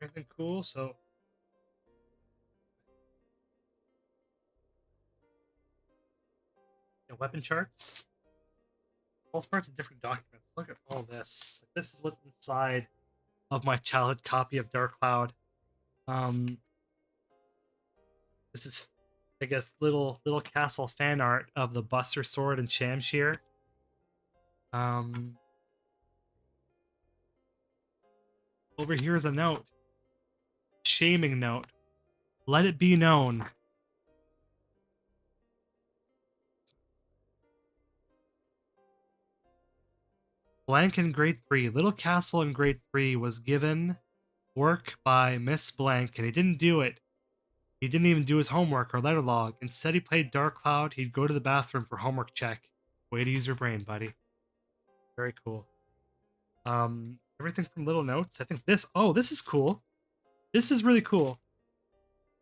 Anything cool? So weapon charts, all sorts of different documents. Look at all this. This is what's inside of my childhood copy of Dark Cloud. Um, this is, I guess, little castle fan art of the Buster Sword and Shamshir. Um, over here is a note, shaming note. Let it be known. Blank in grade 3. Little Castle in grade 3 was given work by Miss Blank, and he didn't do it. He didn't even do his homework or letter log. Instead, he played Dark Cloud. He'd go to the bathroom for homework check. Way to use your brain, buddy. Very cool. Everything from little notes. I think this. Oh, this is cool. This is really cool.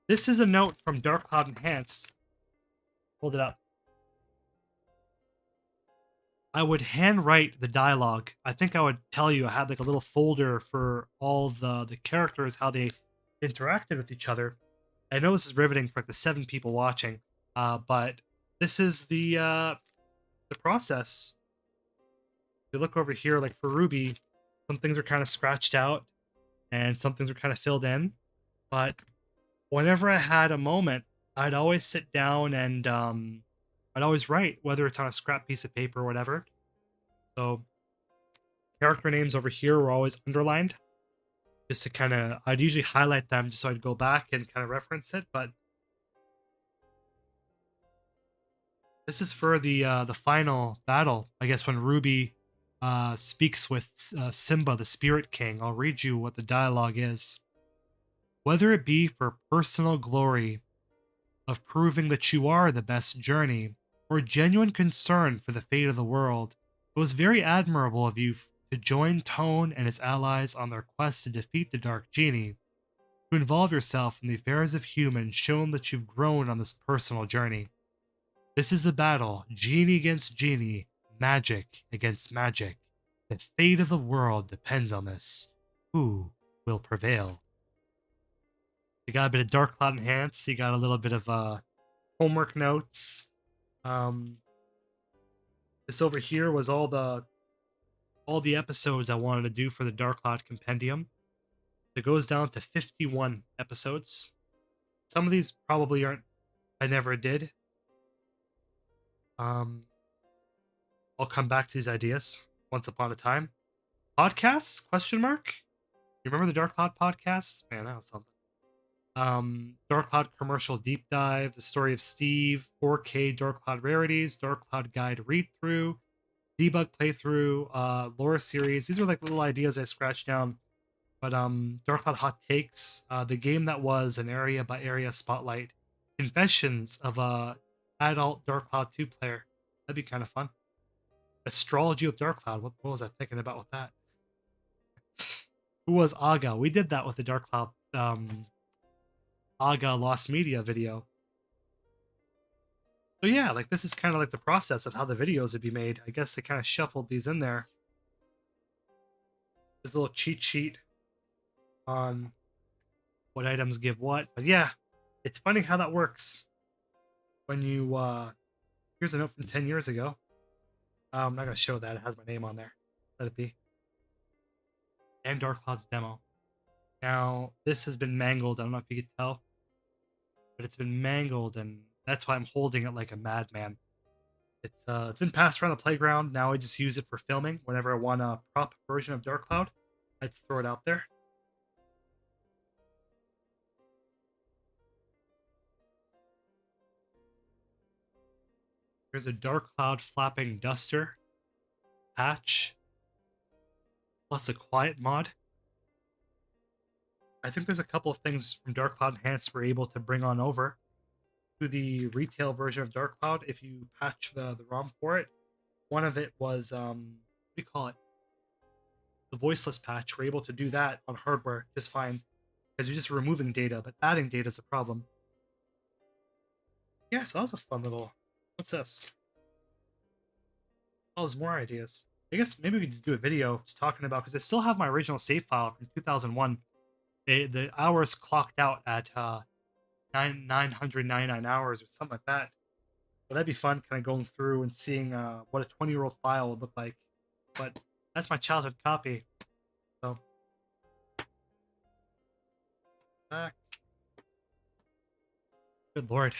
This is a note from Dark Cloud Enhanced. Hold it up. I would handwrite the dialogue. I think I would tell you I had like a little folder for all the characters, how they interacted with each other. I know this is riveting for like the 7 people watching, But this is the process. If you look over here, like for Ruby, some things are kind of scratched out and some things are kind of filled in. But whenever I had a moment, I'd always sit down and I'd always write, whether it's on a scrap piece of paper or whatever. So character names over here were always underlined, just to kind of, I'd usually highlight them just so I'd go back and kind of reference it. But this is for the final battle, I guess, when Ruby speaks with Simba, the Spirit King. I'll read you what the dialogue is. Whether it be for personal glory of proving that you are the best journey, or genuine concern for the fate of the world, it was very admirable of you to join Tone and his allies on their quest to defeat the Dark Genie. To involve yourself in the affairs of humans shown that you've grown on this personal journey. This is a battle, genie against genie, magic against magic. The fate of the world depends on this. Who will prevail? You got a bit of Dark Cloud Enhance, you got a little bit of homework notes. This over here was all the episodes I wanted to do for the Dark Cloud Compendium. It goes down to 51 episodes. Some of these probably aren't, I never did. I'll come back to these ideas once upon a time. Podcasts? Question mark? You remember the Dark Cloud podcast? Man, that was something. Dark Cloud commercial deep dive, the story of Steve, 4K Dark Cloud rarities, Dark Cloud guide read through, debug playthrough, lore series. These are like little ideas I scratched down. But Dark Cloud hot takes, the game that was an area by area spotlight, confessions of a adult Dark Cloud 2 player. That'd be kind of fun. Astrology with Dark Cloud. What was I thinking about with that? Who was Aga? We did that with the Dark Cloud Aga Lost Media video. So yeah, like this is kind of like the process of how the videos would be made. I guess they kind of shuffled these in there. This little cheat sheet on what items give what. But yeah, it's funny how that works. When you here's a note from 10 years ago. I'm not gonna show that, it has my name on there. Let it be. And Dark Cloud's demo. Now this has been mangled, I don't know if you could tell, but it's been mangled, and that's why I'm holding it like a madman. It's been passed around the playground. Now I just use it for filming. Whenever I want a prop version of Dark Cloud, I just throw it out there. There's a Dark Cloud flapping duster patch, plus a quiet mod. I think there's a couple of things from Dark Cloud Enhanced we're able to bring on over to the retail version of Dark Cloud if you patch the ROM for it. One of it was, what do you call it? The voiceless patch. We're able to do that on hardware just fine, because you're just removing data, but adding data is a problem. Yeah, so that was a fun little... What's this? Oh, there's more ideas. I guess maybe we could just do a video just talking about, because I still have my original save file from 2001. The hours clocked out at 999 hours or something like that. So that'd be fun, kind of going through and seeing what a 20-year-old file would look like. But that's my childhood copy. So back. Good lord.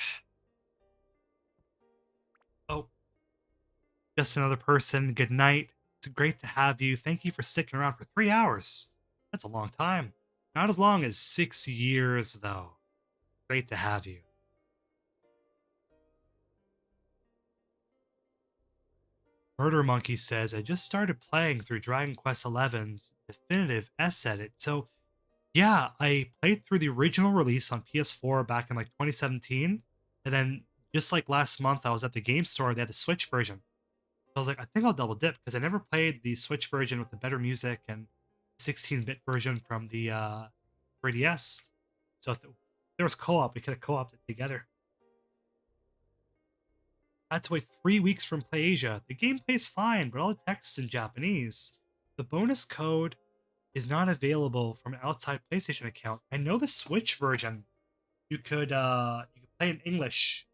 Oh, just another person. Good night. It's great to have you. Thank you for sticking around for 3 hours. That's a long time. Not as long as 6 years, though. Great to have you. Murder Monkey says, I just started playing through Dragon Quest XI's definitive S edit. So, yeah, I played through the original release on PS4 back in like 2017. And then just like last month, I was at the game store. They had the Switch version. So I was like, I think I'll double dip, because I never played the Switch version with the better music and 16-bit version from the 3DS. So if there was co-op, we could have co-opted it together. I had to wait 3 weeks from PlayAsia. The game plays fine, but all the text's in Japanese. The bonus code is not available from an outside PlayStation account. I know the Switch version, you could play in English.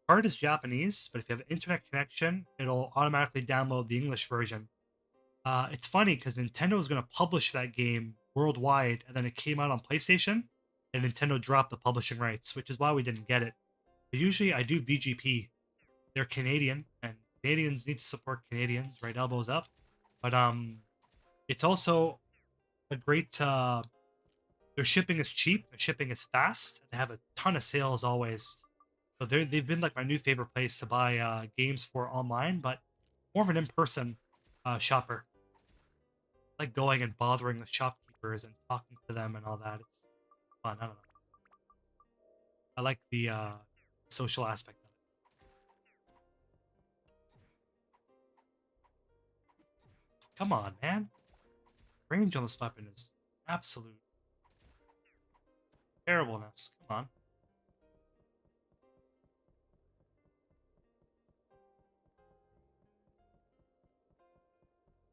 card is Japanese, but if you have an internet connection, it'll automatically download the English version. It's funny because Nintendo was going to publish that game worldwide, and then it came out on PlayStation, and Nintendo dropped the publishing rights, which is why we didn't get it. But usually, I do VGP. They're Canadian, and Canadians need to support Canadians, right? Elbows up. But it's also a great. Their shipping is cheap. Their shipping is fast. They have a ton of sales always. So they've been like my new favorite place to buy games for online, but more of an in-person shopper. Like going and bothering the shopkeepers and talking to them and all that. It's fun. I don't know. I like the social aspect of it. Come on, man. Range on this weapon is absolute terribleness. Come on.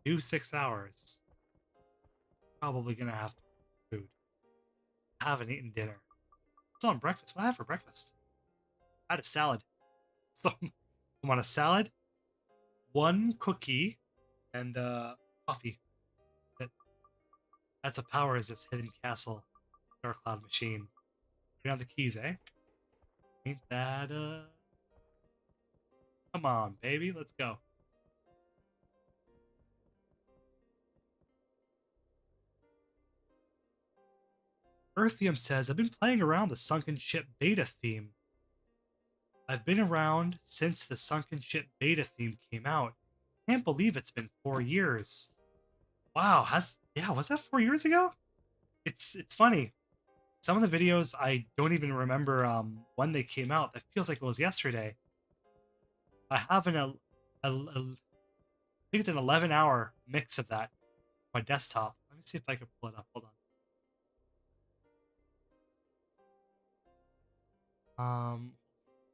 Do 6 hours. Probably gonna have to eat food. I haven't eaten dinner. It's on breakfast. What I have for breakfast? I had a salad. So I'm on a salad, one cookie, and coffee. That's what powers this hidden castle, Dark Cloud machine. We have the keys, eh? Ain't that Come on, baby, let's go. Earthium says, I've been playing around the Sunken Ship beta theme. I've been around since the Sunken Ship beta theme came out. Can't believe it's been 4 years. Wow, was that 4 years ago? It's funny. Some of the videos I don't even remember when they came out. That feels like it was yesterday. I have I think it's an 11-hour mix of that on my desktop. Let me see if I can pull it up. Hold on.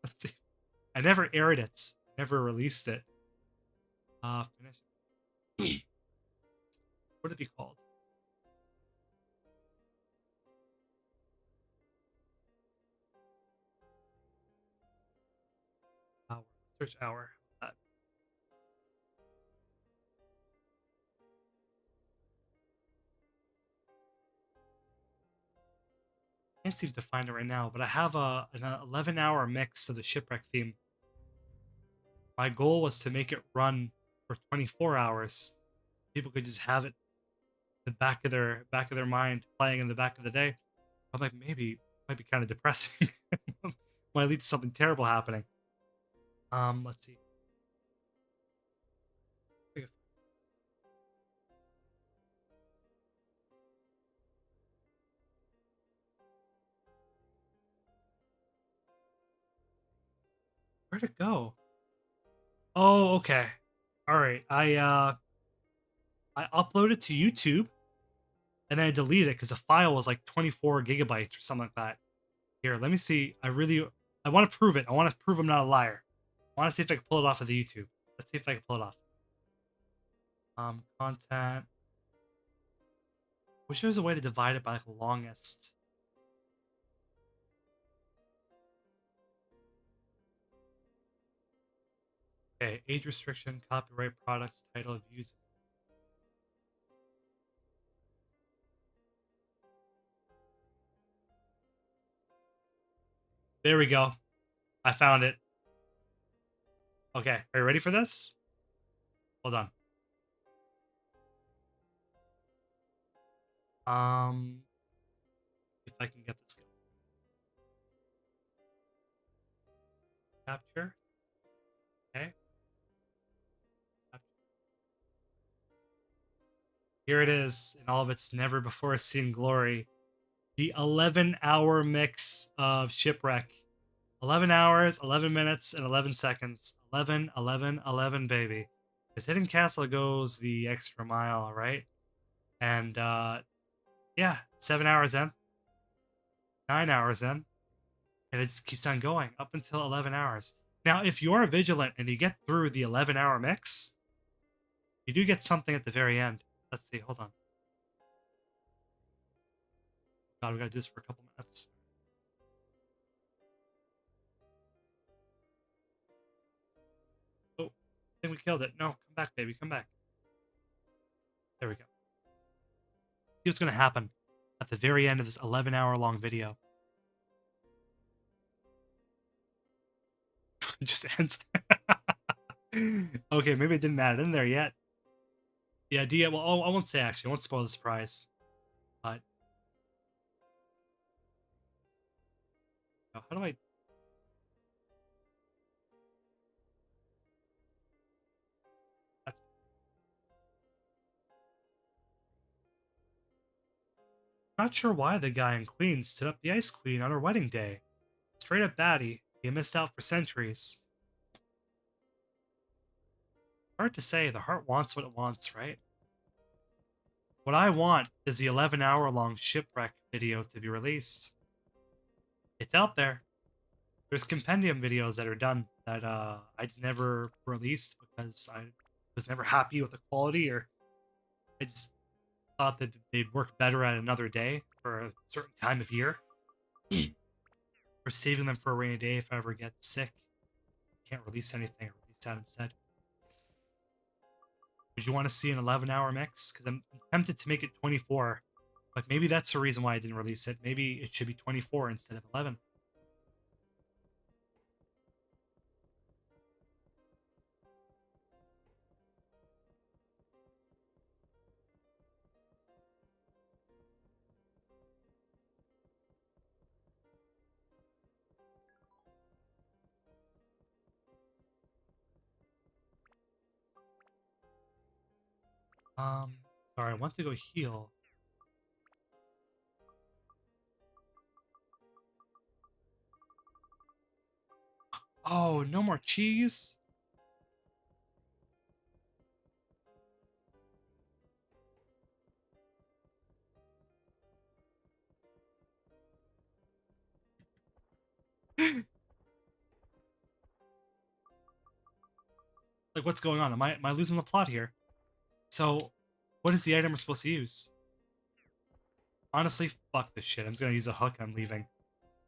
Let's see. I never aired it. Never released it. Finish. What would it be called? Hour. Search hour. Can't seem to find it right now, but I have an 11-hour mix of the shipwreck theme. My goal was to make it run for 24 hours. People could just have it in the back of their mind, playing in the back of the day. I'm like, maybe it might be kind of depressing. Might lead to something terrible happening. Let's see. Where'd it go? Oh, okay. All right. I uploaded to YouTube, and then I deleted it because the file was like 24 gigabytes or something like that. Here, let me see. I want to prove it. I want to prove I'm not a liar. I want to see if I can pull it off of the YouTube. Let's see if I can pull it off. Content. Wish there was a way to divide it by like longest. Okay, age restriction, copyright, products, title, views. There we go. I found it. Okay, are you ready for this? Hold on. If I can get this going. Capture. Okay. Here it is in all of its never before seen glory. The 11-hour mix of Shipwreck. 11 hours, 11 minutes, and 11 seconds. 11, 11, 11, baby. Because Hidden Castle goes the extra mile, right? And yeah, 7 hours in, 9 hours in, and it just keeps on going up until 11 hours. Now, if you're vigilant and you get through the 11-hour mix, you do get something at the very end. Let's see, hold on. God, we gotta do this for a couple minutes. I think we killed it. No, come back, baby. Come back. There we go. See what's going to happen at the very end of this 11-hour-long video. It just ends. Okay, maybe it didn't add it in there yet. The idea, well, I won't say actually. I won't spoil the surprise. But how do I... That's... Not sure why the guy in Queen stood up the Ice Queen on her wedding day. Straight up baddie. He missed out for centuries. Hard to say. The heart wants what it wants, right? What I want is the 11-hour-long shipwreck video to be released. It's out there. There's Compendium videos that are done that I just never released because I was never happy with the quality, or I just thought that they'd work better at another day for a certain time of year. Or saving them for a rainy day if I ever get sick. Can't release anything, or release that instead. Would you want to see an 11-hour mix? Because I'm tempted to make it 24. But maybe that's the reason why I didn't release it. Maybe it should be 24 instead of 11. Sorry, I want to go heal. Oh, no more cheese? Like, what's going on? Am I losing the plot here? So, what is the item we're supposed to use? Honestly, fuck this shit. I'm just gonna use a hook and I'm leaving.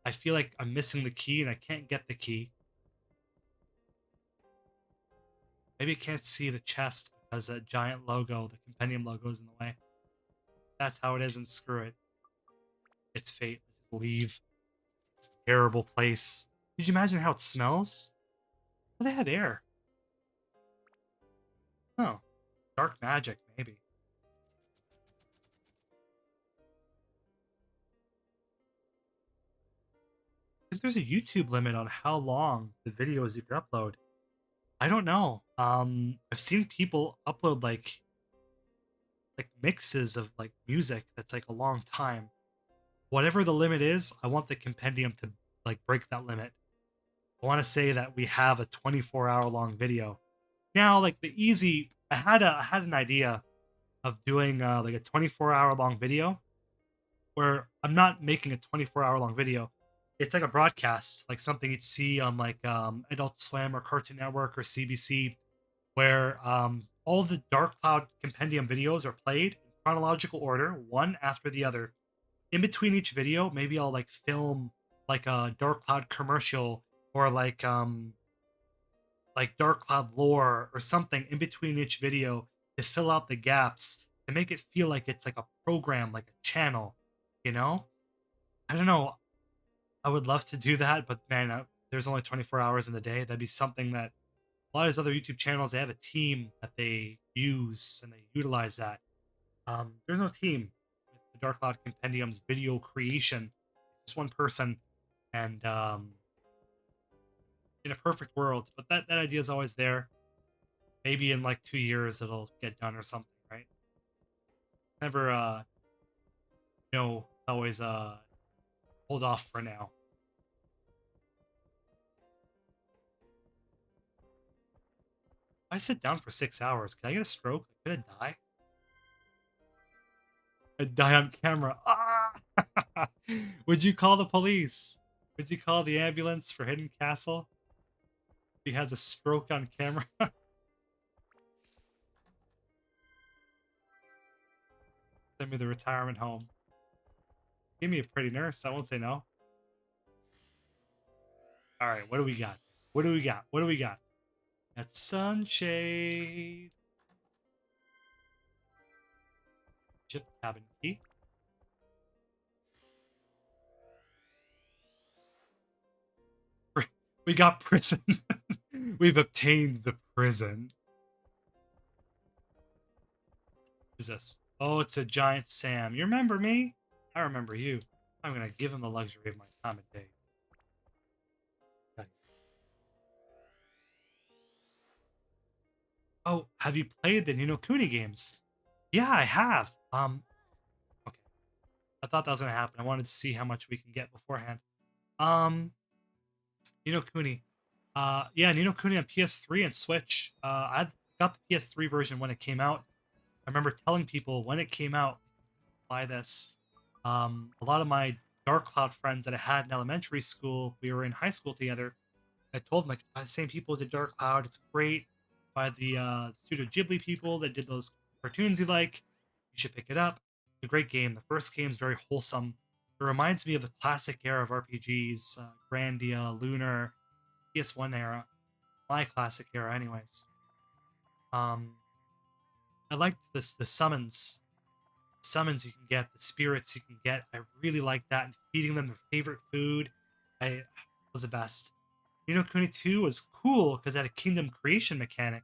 I feel like I'm missing the key and I can't get the key. Maybe I can't see the chest because that giant logo, the Compendium logo, is in the way. That's how it is, and screw it. It's fate. Just leave. It's a terrible place. Could you imagine how it smells? Oh, they have air. Oh. Dark magic, maybe. I think there's a YouTube limit on how long the videos you can upload. I don't know. I've seen people upload like mixes of like music that's like a long time. Whatever the limit is, I want the Compendium to like break that limit. I want to say that we have a 24-hour long video. Now, like the easy, I had an idea of doing like a 24-hour long video where I'm not making a 24-hour long video. It's like a broadcast, like something you'd see on like Adult Swim or Cartoon Network or CBC, where all the Dark Cloud Compendium videos are played in chronological order, one after the other. In between each video, maybe I'll like film like a Dark Cloud commercial, or like Dark Cloud lore or something in between each video to fill out the gaps, to make it feel like it's like a program, like a channel, you know? I don't know. I would love to do that, but man, there's only 24 hours in the day. That'd be something that a lot of these other YouTube channels, they have a team that they use and they utilize that. There's no team with the Dark Cloud Compendium's video creation. Just one person, and in a perfect world, but that idea is always there. Maybe in like 2 years it'll get done or something, right? Never no, always hold off for now. If I sit down for 6 hours, can I get a stroke? Could I die? I'd die on camera. Ah! Would you call the police? Would you call the ambulance for Hidden Castle? He has a stroke on camera. Send me the retirement home. Give me a pretty nurse. I won't say no. All right, what do we got? What do we got? What do we got? That's sunshade. Ship cabin key. We got prison. We've obtained the prison. Who's this? Oh, it's a giant Sam. You remember me? I remember you. I'm gonna give him the luxury of my time of day. Oh, have you played the Ni no Kuni games? Yeah, I have. Okay. I thought that was gonna happen. I wanted to see how much we can get beforehand. Um, Ni no Kuni. Yeah, Ni no Kuni on PS3 and Switch. I got the PS3 version when it came out. I remember telling people when it came out, buy this. A lot of my Dark Cloud friends that I had in elementary school, we were in high school together. I told them like the same people did Dark Cloud. It's great by the Studio Ghibli people that did those cartoons you like. You should pick it up. It's a great game. The first game is very wholesome. It reminds me of the classic era of RPGs, Grandia, Lunar, PS1 era, my classic era, anyways. Um, I liked the summons you can get, the spirits you can get. I really like that, and feeding them their favorite food. I was the best. Ni no Kuni 2 was cool because it had a kingdom creation mechanic.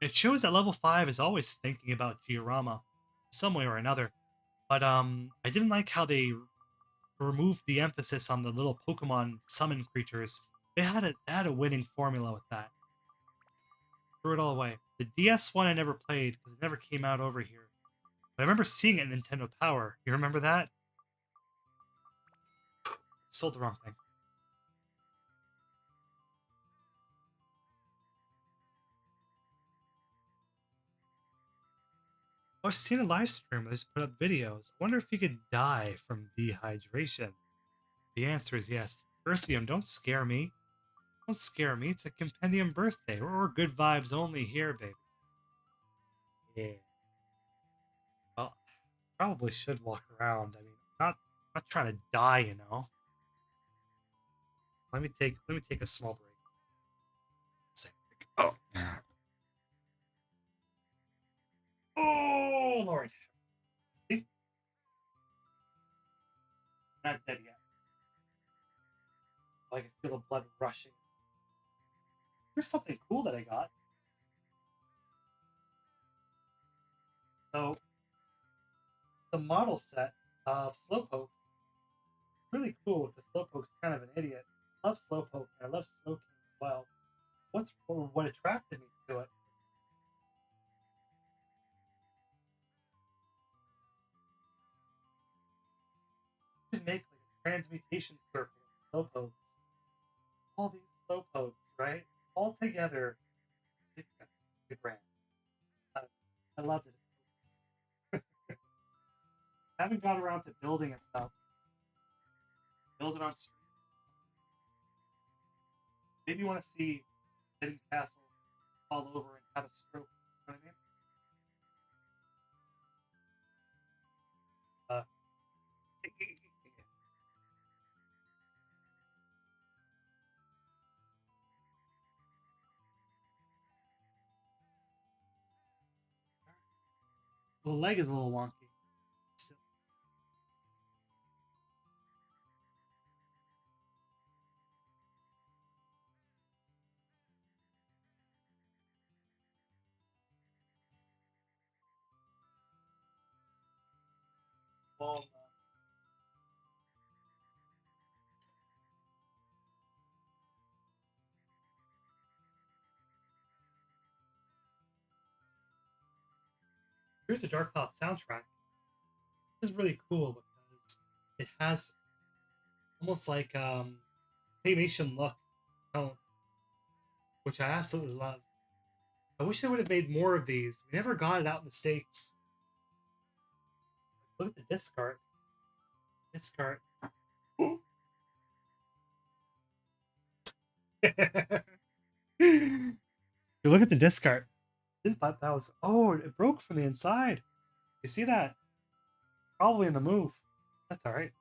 It shows that level 5 is always thinking about Giorama some way or another. But I didn't like how they removed the emphasis on the little Pokemon summon creatures. They had a winning formula with that. Threw it all away. The DS one I never played because it never came out over here. But I remember seeing it in Nintendo Power. You remember that? Sold the wrong thing. Oh, I've seen a live stream where they just put up videos. I wonder if you could die from dehydration. The answer is yes. Earthium, don't scare me. Don't scare me. It's a Compendium birthday. We're good vibes only here, baby. Yeah. Well, probably should walk around. I mean, not trying to die, you know. Let me take a small break. Oh. Oh Lord. See? Not dead yet. I can feel the blood rushing. Here's something cool that I got. So the model set of Slowpoke. Really cool because Slowpoke's kind of an idiot. I love Slowpoke and I love Slowking as well. What attracted me to it? You can make like a transmutation circle of Slowpokes. All these Slowpokes, right? All together. It's a brand. I, I loved it. I haven't got around to building it though. Build it on stream. Maybe you want to see Hidden Castle fall over and have a stroke. You know what I mean? Uh, the leg is a little wonky. So, well, here's a Dark Cloud soundtrack. This is really cool because it has almost like claymation look tone, which I absolutely love. I wish they would have made more of these. We never got it out in the States. Look at the disc art. Disc art. You look at the disc art. I didn't thought that was. Oh, it broke from the inside. You see that? Probably in the move. That's all right.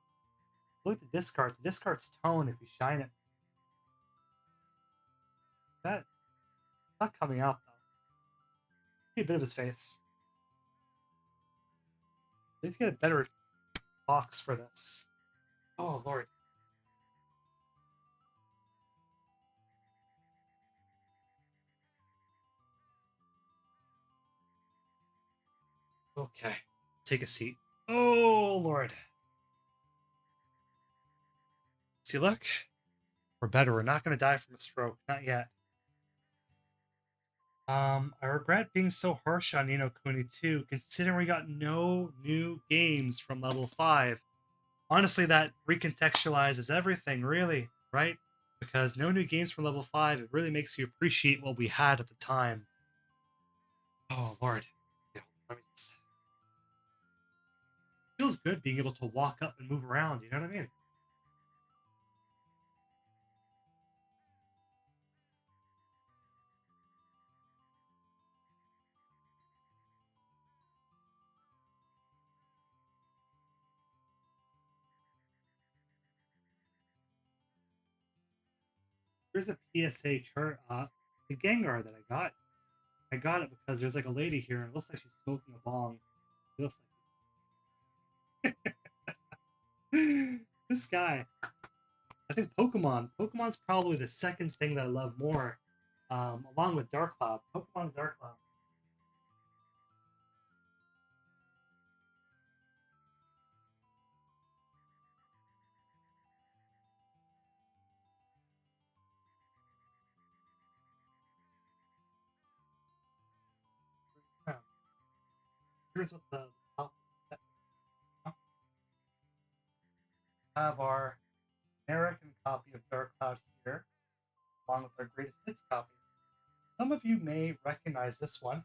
Look at the disc art. The disc art's tone if you shine it. That not coming out though. See a bit of his face. I need to get a better box for this. Oh lord. Okay. Take a seat. Oh lord. See, look. We're better. We're not gonna die from a stroke. Not yet. I regret being so harsh on Nino Kuni too, considering we got no new games from level 5. Honestly, that recontextualizes everything, really, right? Because no new games from level 5, it really makes you appreciate what we had at the time. Oh, Lord. Yeah, let me just... It feels good being able to walk up and move around, you know what I mean? Here's a PSA chart. The Gengar that I got. I got it because there's like a lady here, and it looks like she's smoking a bong. It looks like this guy. I think Pokemon. Pokemon's probably the second thing that I love more, along with Dark Cloud. Pokemon Dark Cloud. Yeah. Here's what the top set is. We have our American copy of Dark Cloud here, along with our greatest hits copy. Some of you may recognize this one.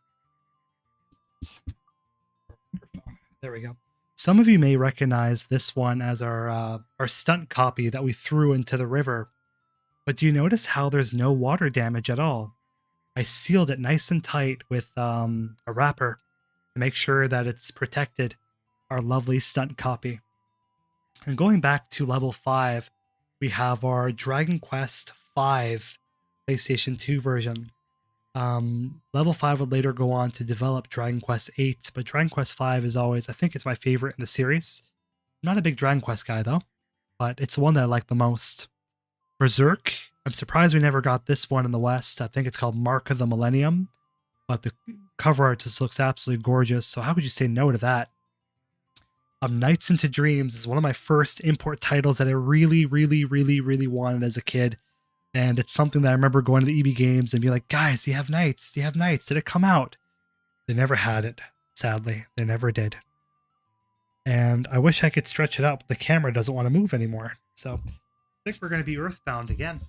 There we go. Some of you may recognize this one as our stunt copy that we threw into the river. But do you notice how there's no water damage at all? I sealed it nice and tight with a wrapper to make sure that it's protected. Our lovely stunt copy. And going back to level 5, we have our Dragon Quest V PlayStation 2 version. Level 5 would later go on to develop Dragon Quest 8, but Dragon Quest V is always, I think it's my favorite in the series. I'm not a big Dragon Quest guy though, but it's the one that I like the most. Berserk, I'm surprised we never got this one in the West. I think it's called Mark of the Millennium, but the cover art just looks absolutely gorgeous, so how could you say no to that? Nights into Dreams is one of my first import titles that I really, really, really, really wanted as a kid. And it's something that I remember going to the EB Games and be like, guys, do you have Nights? Do you have Nights? Did it come out? They never had it, sadly. They never did. And I wish I could stretch it out, but the camera doesn't want to move anymore. So I think we're going to be Earthbound again.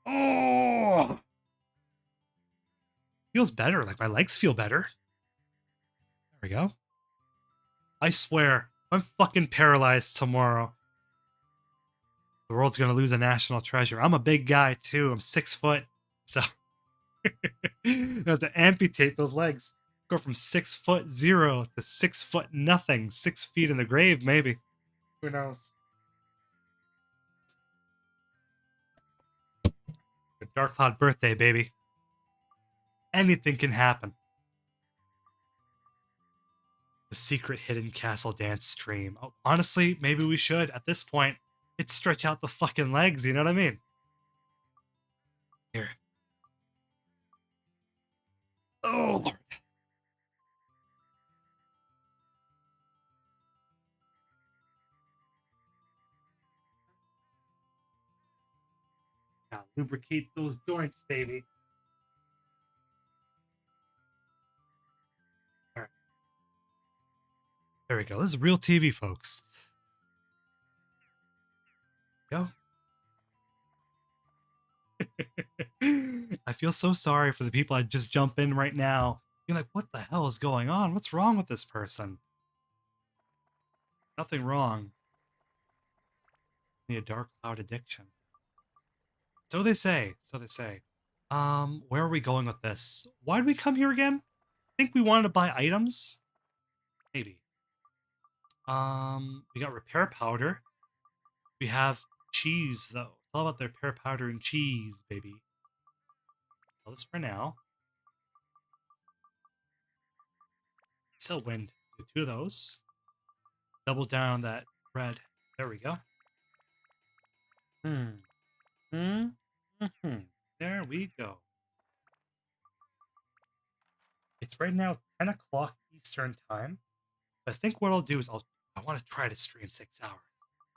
Oh! Feels better. Like my legs feel better. There we go. I swear, I'm fucking paralyzed tomorrow. The world's gonna lose a national treasure. I'm a big guy too. I'm 6 foot, so I have to amputate those legs. Go from 6'0" to 6 foot nothing. 6 feet in the grave, maybe. Who knows? Dark Cloud birthday, baby. Anything can happen. The secret hidden castle dance stream. Oh, honestly, maybe we should at this point. It's stretch out the fucking legs. You know what I mean? Here. Oh Lord. Now lubricate those joints, baby. All right. There we go. This is real TV, folks. Go. I feel so sorry for the people I just jump in right now. You're like, what the hell is going on? What's wrong with this person? Nothing wrong. Only a dark cloud addiction. So they say. So they say. Where are we going with this? Why did we come here again? I think we wanted to buy items. Maybe. We got repair powder. We have cheese, though. It's all about their pear powder and cheese, baby. Well, this for now. Still wind. Do 2 of those. Double down on that red. There we go. There we go. It's right now 10 o'clock Eastern time. I think what I'll do is I want to try to stream 6 hours.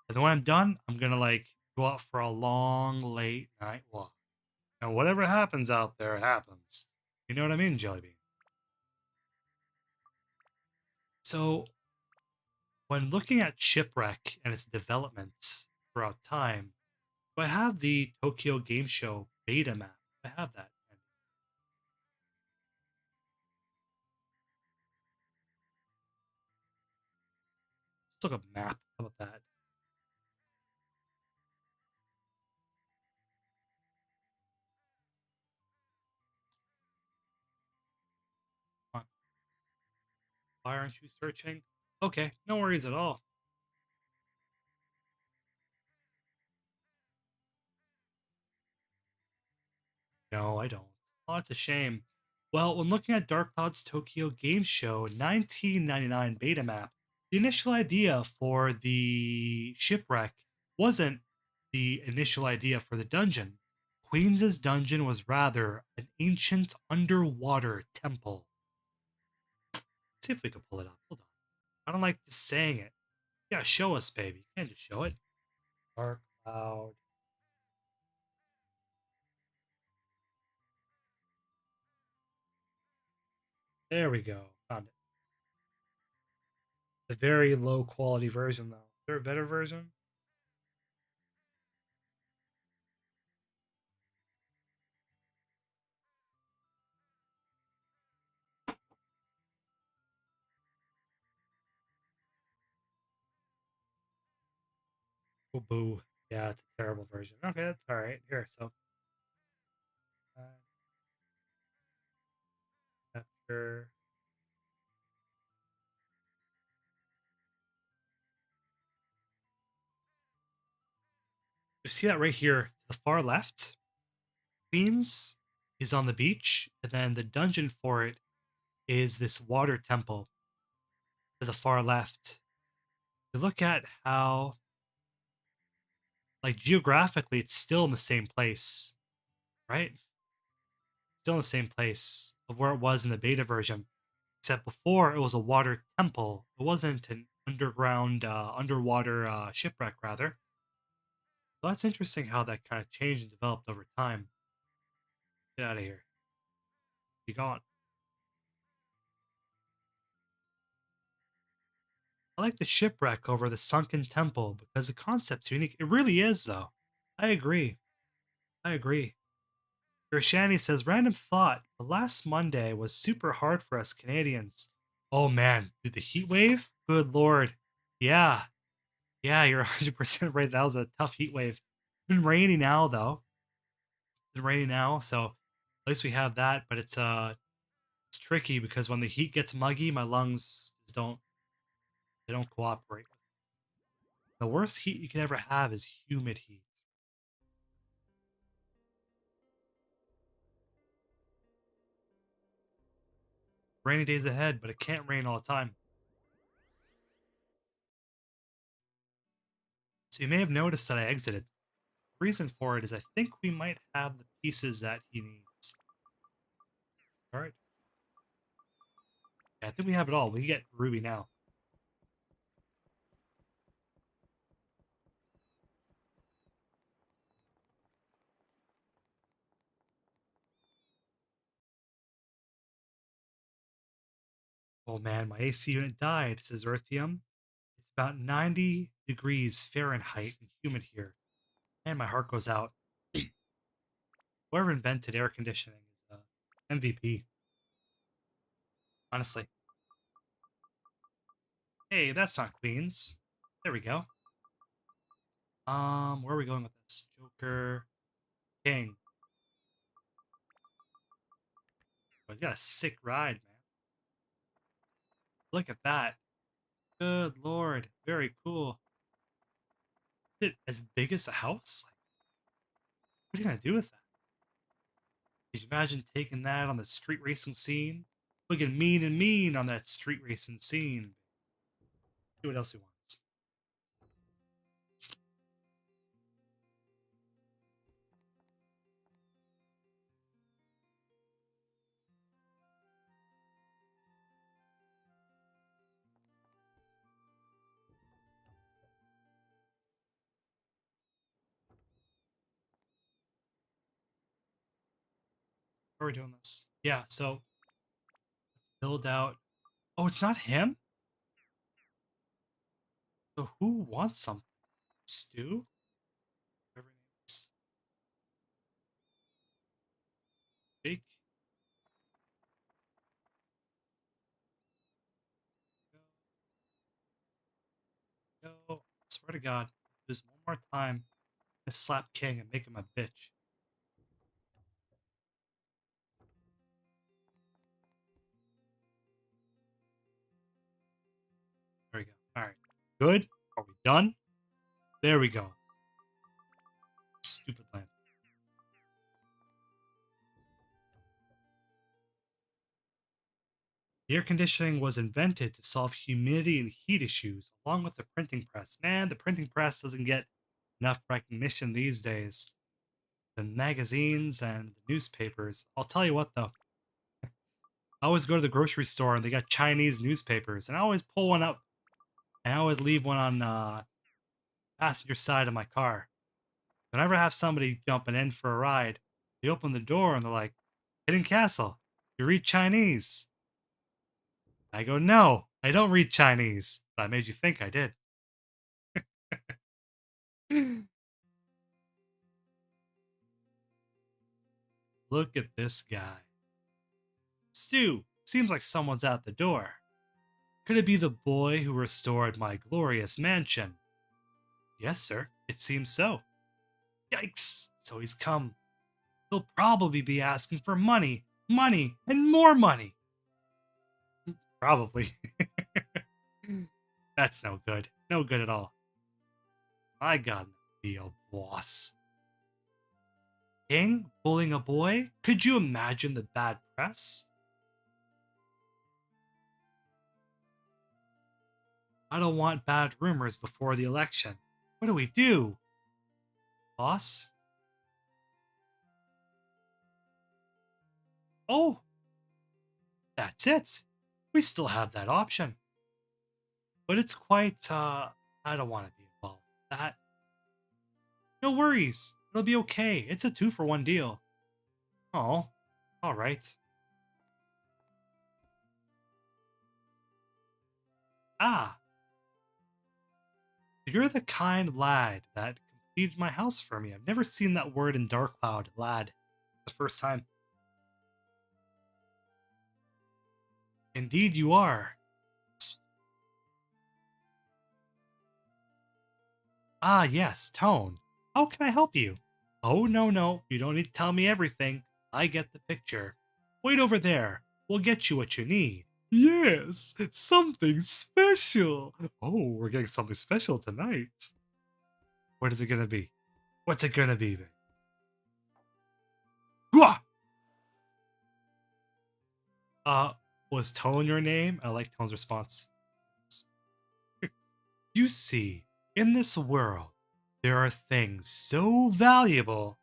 And then when I'm done, I'm gonna like go out for a long late night walk. And whatever happens out there happens. You know what I mean, Jellybean? So when looking at Shipwreck and its developments throughout time, do I have the Tokyo Game Show beta map? I have that. Let's look a map. How about that? Come on. Why aren't you searching? Okay, no worries at all. No, I don't. Oh, that's a shame. Well, when looking at Dark Cloud's Tokyo Game Show 1999 beta map, the initial idea for the shipwreck wasn't the initial idea for the dungeon. Queen's dungeon was rather an ancient underwater temple. Let's see if we can pull it up. Hold on. I don't like just saying it. Yeah, show us, baby. You can't just show it. Dark Cloud. There we go. Found it. The very low quality version, though. Is there a better version? Oh, boo. Yeah, it's a terrible version. Okay, that's all right. Here, so uh, after you see that right here, to the far left, Queens is on the beach, and then the dungeon for it is this water temple to the far left. You look at how, like geographically, it's still in the same place, right? Still in the same place of where it was in the beta version. Except before it was a water temple. It wasn't an underwater shipwreck, rather. So that's interesting how that kind of changed and developed over time. Get out of here. Be gone. I like the shipwreck over the sunken temple because the concept's unique. It really is, though. I agree. I agree. Gershani says, random thought. The last Monday was super hard for us Canadians. Oh man, dude, the heat wave? Good lord. Yeah. Yeah, you're 100% right. That was a tough heat wave. It's been rainy now, though. It's been rainy now, so at least we have that. But it's tricky because when the heat gets muggy, my lungs just don't cooperate. The worst heat you can ever have is humid heat. Rainy days ahead, but it can't rain all the time. So you may have noticed that I exited. The reason for it is I think we might have the pieces that he needs. All right. Yeah, I think we have it all. We get Ruby now. Oh man, my AC unit died, says Earthium. It's about 90 degrees Fahrenheit and humid here. And my heart goes out. Whoever invented air conditioning is MVP. Honestly. Hey, that's not Queens. There we go. Where are we going with this? Joker. King. Oh, he's got a sick ride, man. Look at that. Good lord. Very cool. Is it as big as a house? Like, what are you gonna do with that? Could you imagine taking that on the street racing scene? Looking mean and mean on that street racing scene. See what else he wants. How are we doing this? Yeah, so let's build out. Oh, it's not him? So who wants something? Stu? Whatever his name is. Big. Go. Swear to God. Just one more time. I slap King and make him a bitch. There we go. Alright. Good. Are we done? There we go. Stupid lamp. The air conditioning was invented to solve humidity and heat issues, along with the printing press. Man, the printing press doesn't get enough recognition these days. The magazines and the newspapers. I'll tell you what, though. I always go to the grocery store and they got Chinese newspapers, and I always pull one up and I always leave one on passenger side of my car. Whenever I have somebody jumping in for a ride, they open the door and they're like, "Hidden Castle, you read Chinese?" I go, "No, I don't read Chinese." That made you think I did. Look at this guy. Stu, seems like someone's at the door. Could it be the boy who restored my glorious mansion? Yes, sir, it seems so. Yikes, so he's come. He'll probably be asking for money, money, and more money. Probably. That's no good. No good at all. I got no deal, boss. King bullying a boy? Could you imagine the bad press? I don't want bad rumors before the election. What do we do? Boss? Oh, that's it. We still have that option. But it's quite, I don't want to be involved with that. No worries. It'll be okay. It's a 2-for-1 deal. Oh, alright. Ah, you're the kind lad that completed my house for me. I've never seen that word in Dark Cloud, lad. The first time. Indeed, you are. Ah, yes, Tone. How can I help you? Oh, no, no. You don't need to tell me everything. I get the picture. Wait over there. We'll get you what you need. Yes, something special. Oh, we're getting something special tonight. What is it gonna be? What's it gonna be, babe? Hooah! Uh, was Tone your name? I like Tone's response. You see, in this world, there are things so valuable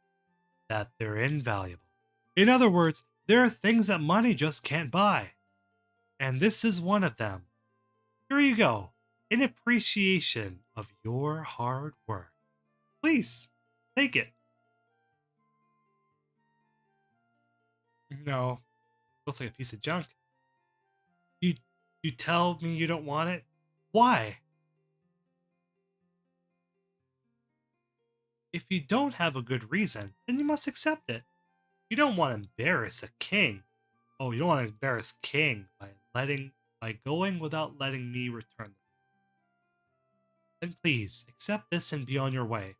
that they're invaluable. In other words, there are things that money just can't buy. And this is one of them. Here you go, in appreciation of your hard work. Please, take it. No, looks like a piece of junk. You you tell me you don't want it? Why? If you don't have a good reason, then you must accept it. You don't want to embarrass a king. Oh, you don't want to embarrass King by going without letting me return them. Then please accept this and be on your way.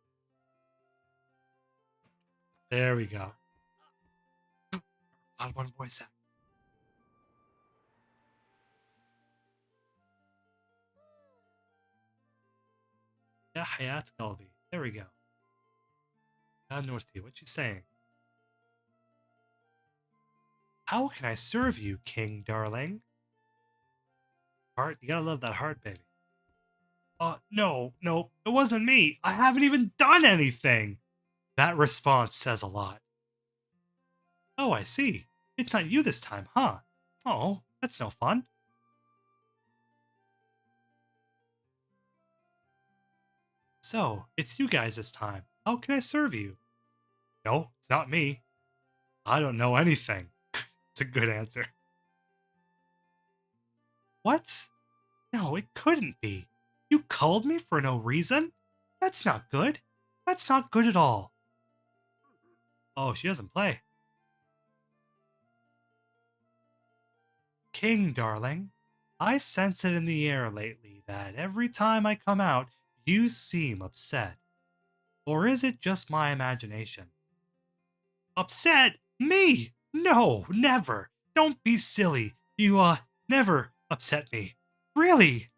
There we go. Odd one voice act. Yeah, Hayat Galbi. There we go. North to you. What's she saying? How can I serve you, king darling? Heart, you gotta love that heart, baby. No, it wasn't me. I haven't even done anything. That response says a lot. Oh, I see. It's not you this time, huh? Oh, that's no fun. So, it's you guys this time. How can I serve you? No, it's not me. I don't know anything. It's a good answer. What? No, it couldn't be. You called me for no reason? That's not good. That's not good at all. Oh, she doesn't play. King, darling, I sense it in the air lately that every time I come out, you seem upset. Or is it just my imagination? Upset? Me? No, never. Don't be silly. You, never upset me. Really?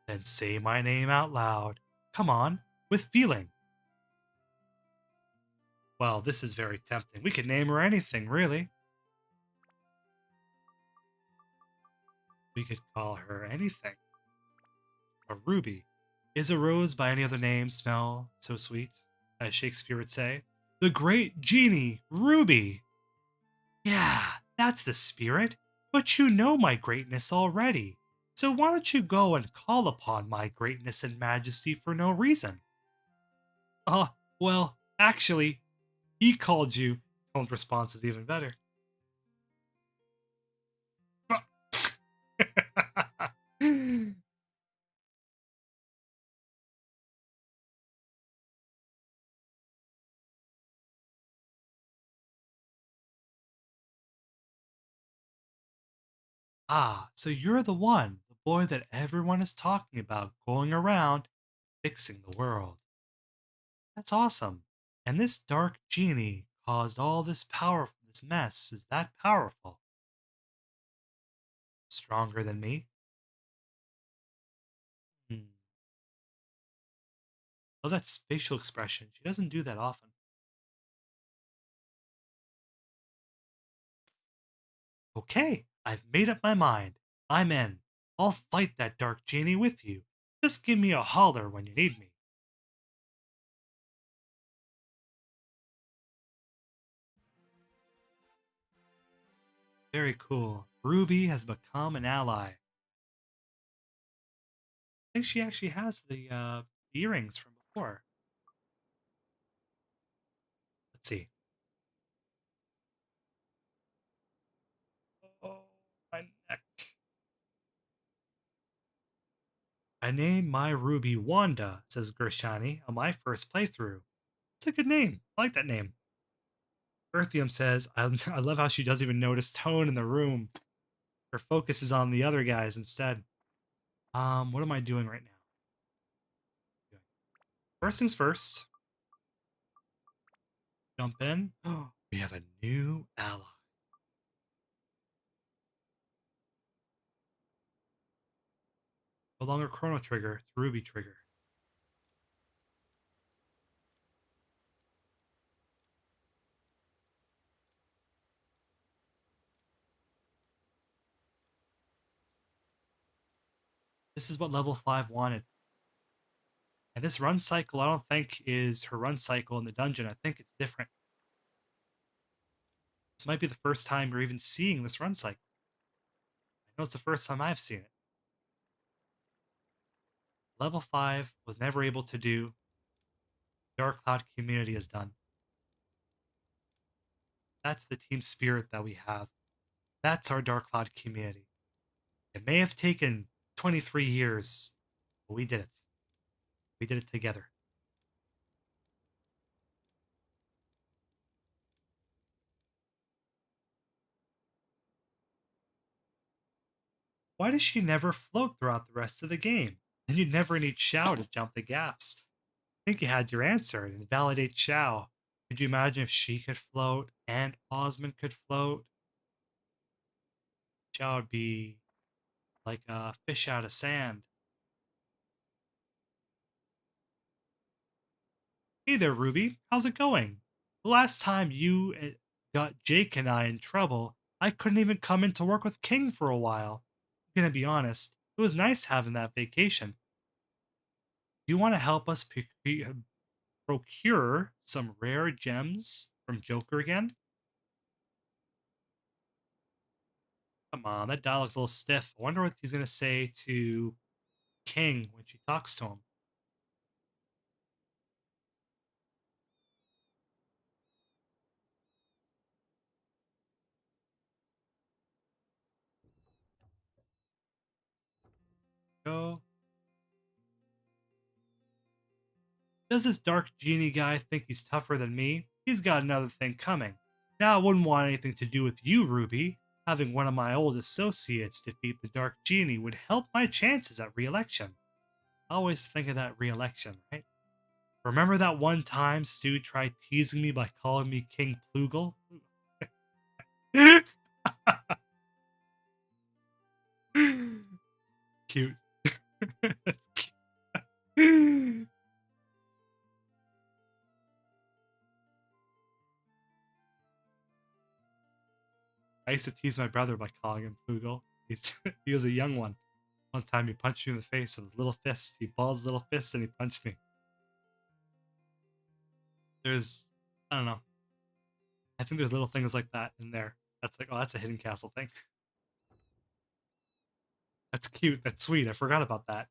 Then say my name out loud. Come on, with feeling. Well, this is very tempting. We could name her anything, really. We could call her anything. A ruby. Is a rose by any other name smell so sweet, as Shakespeare would say? The great genie, Ruby. Yeah, that's the spirit. But you know my greatness already. So why don't you go and call upon my greatness and majesty for no reason? Well, actually, he called you. Tone's response is even better. Ah, so you're the one, the boy that everyone is talking about going around fixing the world. That's awesome. And this dark genie caused all this power, this mess is that powerful. Stronger than me? Hmm. Oh, that's facial expression. She doesn't do that often. Okay, I've made up my mind. I'm in. I'll fight that dark genie with you. Just give me a holler when you need me. Very cool. Ruby has become an ally. I think she actually has the earrings from before. Let's see. Oh, my neck. I named my Ruby Wanda, says Gershani, on my first playthrough. It's a good name. I like that name. Earthium says, I love how she doesn't even notice Tone in the room. Her focus is on the other guys instead. What am I doing right now? First things first. Jump in. We have a new ally. No longer Chrono Trigger, it's Ruby Trigger. This is what level 5 wanted. And this run cycle, I don't think is her run cycle in the dungeon. I think it's different. This might be the first time you're even seeing this run cycle. I know it's the first time I've seen it. Level 5 was never able to do. Dark Cloud community has done. That's the team spirit that we have. That's our Dark Cloud community. It may have taken 23 years, but we did it. We did it together. Why does she never float throughout the rest of the game? Then you'd never need Xiao to jump the gaps. I think you had your answer and invalidate Xiao. Could you imagine if she could float and Osmond could float? Xiao would be like a fish out of sand. Hey there, Ruby. How's it going? The last time you got Jake and I in trouble, I couldn't even come in to work with King for a while. I'm gonna be honest, it was nice having that vacation. Do you want to help us procure some rare gems from Joker again? Come on, that dialogue's a little stiff. I wonder what he's gonna say to King when she talks to him. Go. Does this dark genie guy think he's tougher than me? He's got another thing coming. Now, I wouldn't want anything to do with you, Ruby. Having one of my old associates defeat the dark genie would help my chances at re-election. I always think of that re-election, right? Remember that one time Stu tried teasing me by calling me King Ploogle? Cute. Cute. I used to tease my brother by calling him Ploogle. He was a young one. One time he punched me in the face with his little fist. He balled his little fist and he punched me. I don't know. I think there's little things like that in there. That's like, oh, that's a hidden castle thing. That's cute. That's sweet. I forgot about that.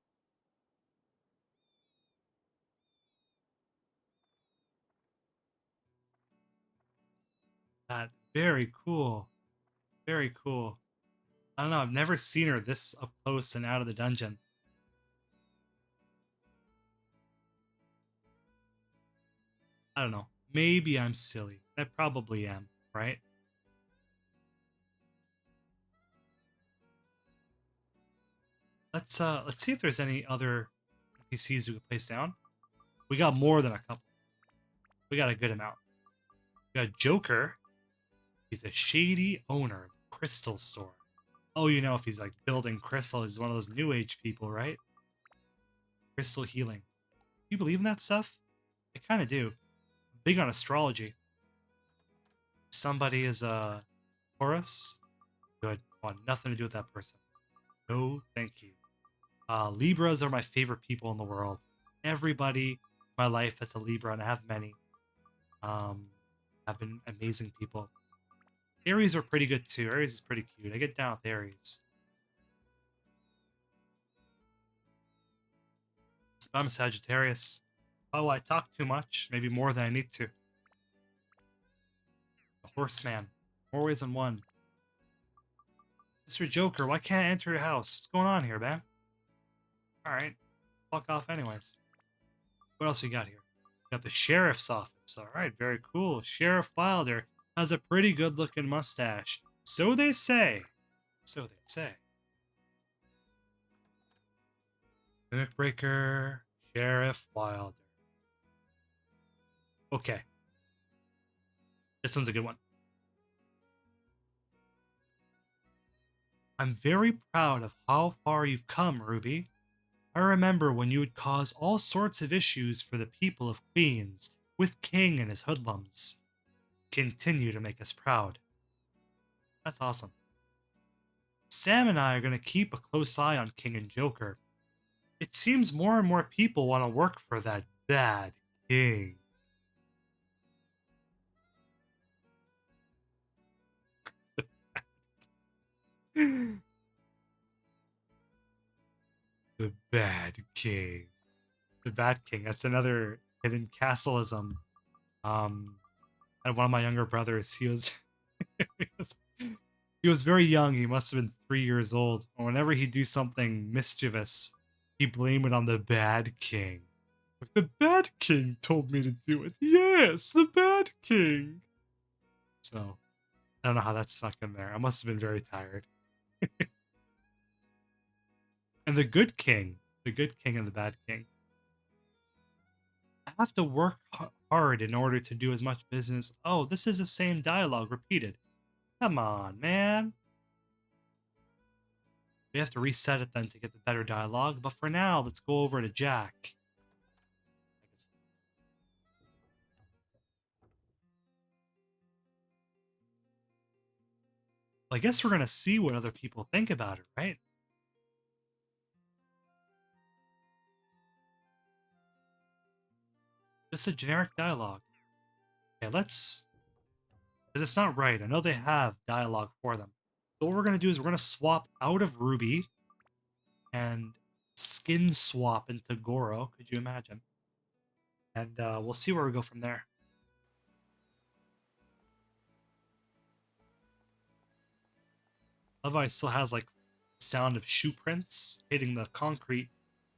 That very cool. Very cool. I don't know. I've never seen her this up close and out of the dungeon. I don't know. Maybe I'm silly. I probably am, right? Let's see if there's any other NPCs we could place down. We got more than a couple. We got a good amount. We got Joker. He's a shady owner of a crystal store. Oh, you know, if he's like building crystal, he's one of those new age people, right? Crystal healing. Do you believe in that stuff? I kind of do. I'm big on astrology. If somebody is a Taurus, good. I want nothing to do with that person. No, thank you. Libras are my favorite people in the world. Everybody in my life that's a Libra, and I have many, have been amazing people. Aries are pretty good too. Aries is pretty cute. I get down with Aries. I'm a Sagittarius. Oh, I talk too much. Maybe more than I need to. A horseman. More ways than one. Mr. Joker, why can't I enter your house? What's going on here, man? Alright. Fuck off anyways. What else we got here? We got the sheriff's office. Alright, very cool. Sheriff Wilder has a pretty good looking mustache. So they say. So they say. Mimic Breaker. Sheriff Wilder. Okay. This one's a good one. I'm very proud of how far you've come, Ruby. I remember when you would cause all sorts of issues for the people of Queens, with King and his hoodlums. Continue to make us proud. That's awesome. Sam and I are going to keep a close eye on King and Joker. It seems more and more people want to work for that bad King. The Bad King. The Bad King. That's another hidden castleism. And one of my younger brothers, he was, he was very young. He must have been 3 years old. And whenever he'd do something mischievous, he blamed it on the Bad King. Like, the Bad King told me to do it. Yes, the Bad King. So, I don't know how that stuck in there. I must have been very tired. And the Good King. The Good King and the Bad King. I have to work hard in order to do as much business. Oh, this is the same dialogue repeated. Come on, man. We have to reset it then to get the better dialogue. But for now, let's go over to Jack. I guess we're gonna see what other people think about it, right? Just a generic dialogue. Okay, let's. Because it's not right. I know they have dialogue for them. So what we're gonna do is we're gonna swap out of Ruby and skin swap into Goro. Could you imagine? And we'll see where we go from there. Levi still has like sound of shoe prints hitting the concrete,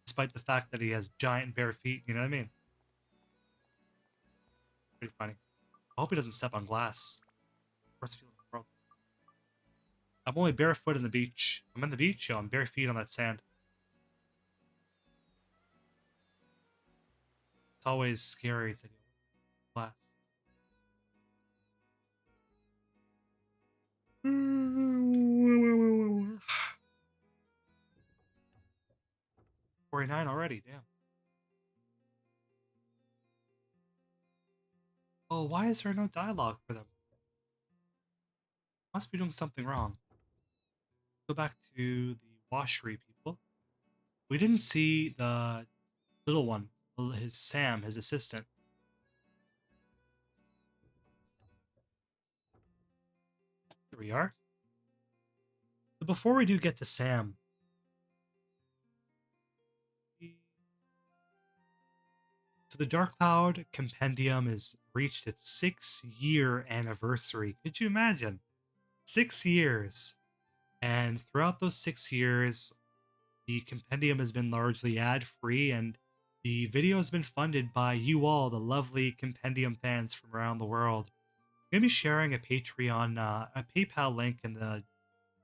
despite the fact that he has giant bare feet. You know what I mean? Pretty funny. I hope he doesn't step on glass. Worst feeling in the world. I'm only barefoot in the beach. I'm in the beach. Yo, I'm bare feet on that sand. It's always scary to get glass. 49 already, damn. Oh, why is there no dialogue for them? Must be doing something wrong. Go back to the washery people. We didn't see the little one, his Sam, his assistant. Here we are. So before we do get to Sam, so the Dark Cloud Compendium has reached its 6-year anniversary. Could you imagine? 6 years. And throughout those 6 years, the Compendium has been largely ad-free, and the video has been funded by you all, the lovely Compendium fans from around the world. I'm going to be sharing a Patreon, a PayPal link in the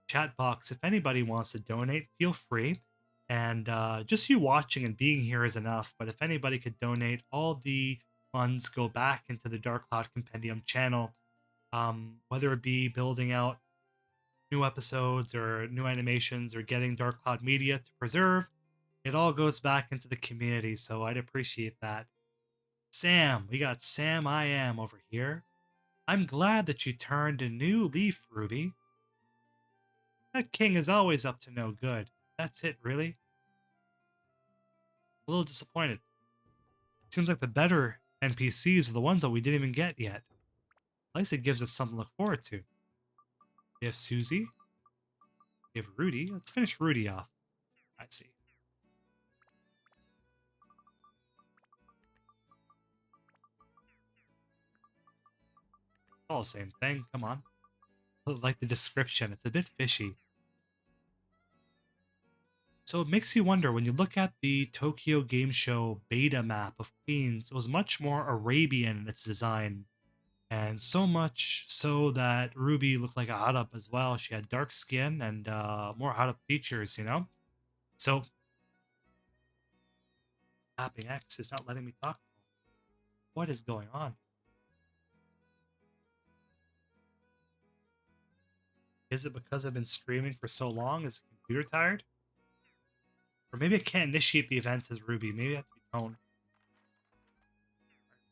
chat box. If anybody wants to donate, feel free. And just you watching and being here is enough. But if anybody could donate, all the funds go back into the Dark Cloud Compendium channel, whether it be building out new episodes or new animations or getting Dark Cloud Media to preserve. It all goes back into the community, so I'd appreciate that. Sam, we got Sam I Am over here. I'm glad that you turned a new leaf, Ruby. That king is always up to no good. That's it, really? A little disappointed. Seems like the better NPCs are the ones that we didn't even get yet. At least it gives us something to look forward to. We have Susie. We have Rudy. Let's finish Rudy off. I see. All the same thing. Come on. I like the description. It's a bit fishy. So it makes you wonder when you look at the Tokyo Game Show beta map of Queens, it was much more Arabian in its design. And so much so that Ruby looked like a hot up as well. She had dark skin and more hot up features, you know? So tapping X is not letting me talk. What is going on? Is it because I've been streaming for so long? Is the computer tired? Or maybe I can't initiate the event as Ruby. Maybe I have to be toned.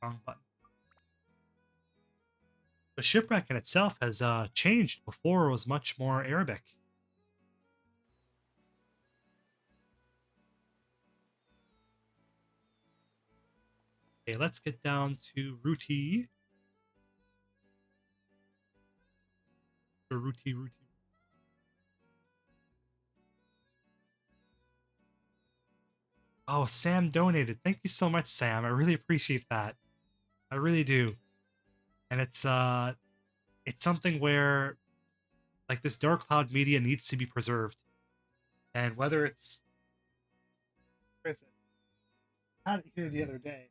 Wrong button. The shipwreck in itself has changed. Before it was much more Arabic. Okay, let's get down to Ruti. Ruti. Oh, Sam donated. Thank you so much, Sam. I really appreciate that. I really do. And it's something where like this Dark Cloud media needs to be preserved. And whether it's I had it here the other day.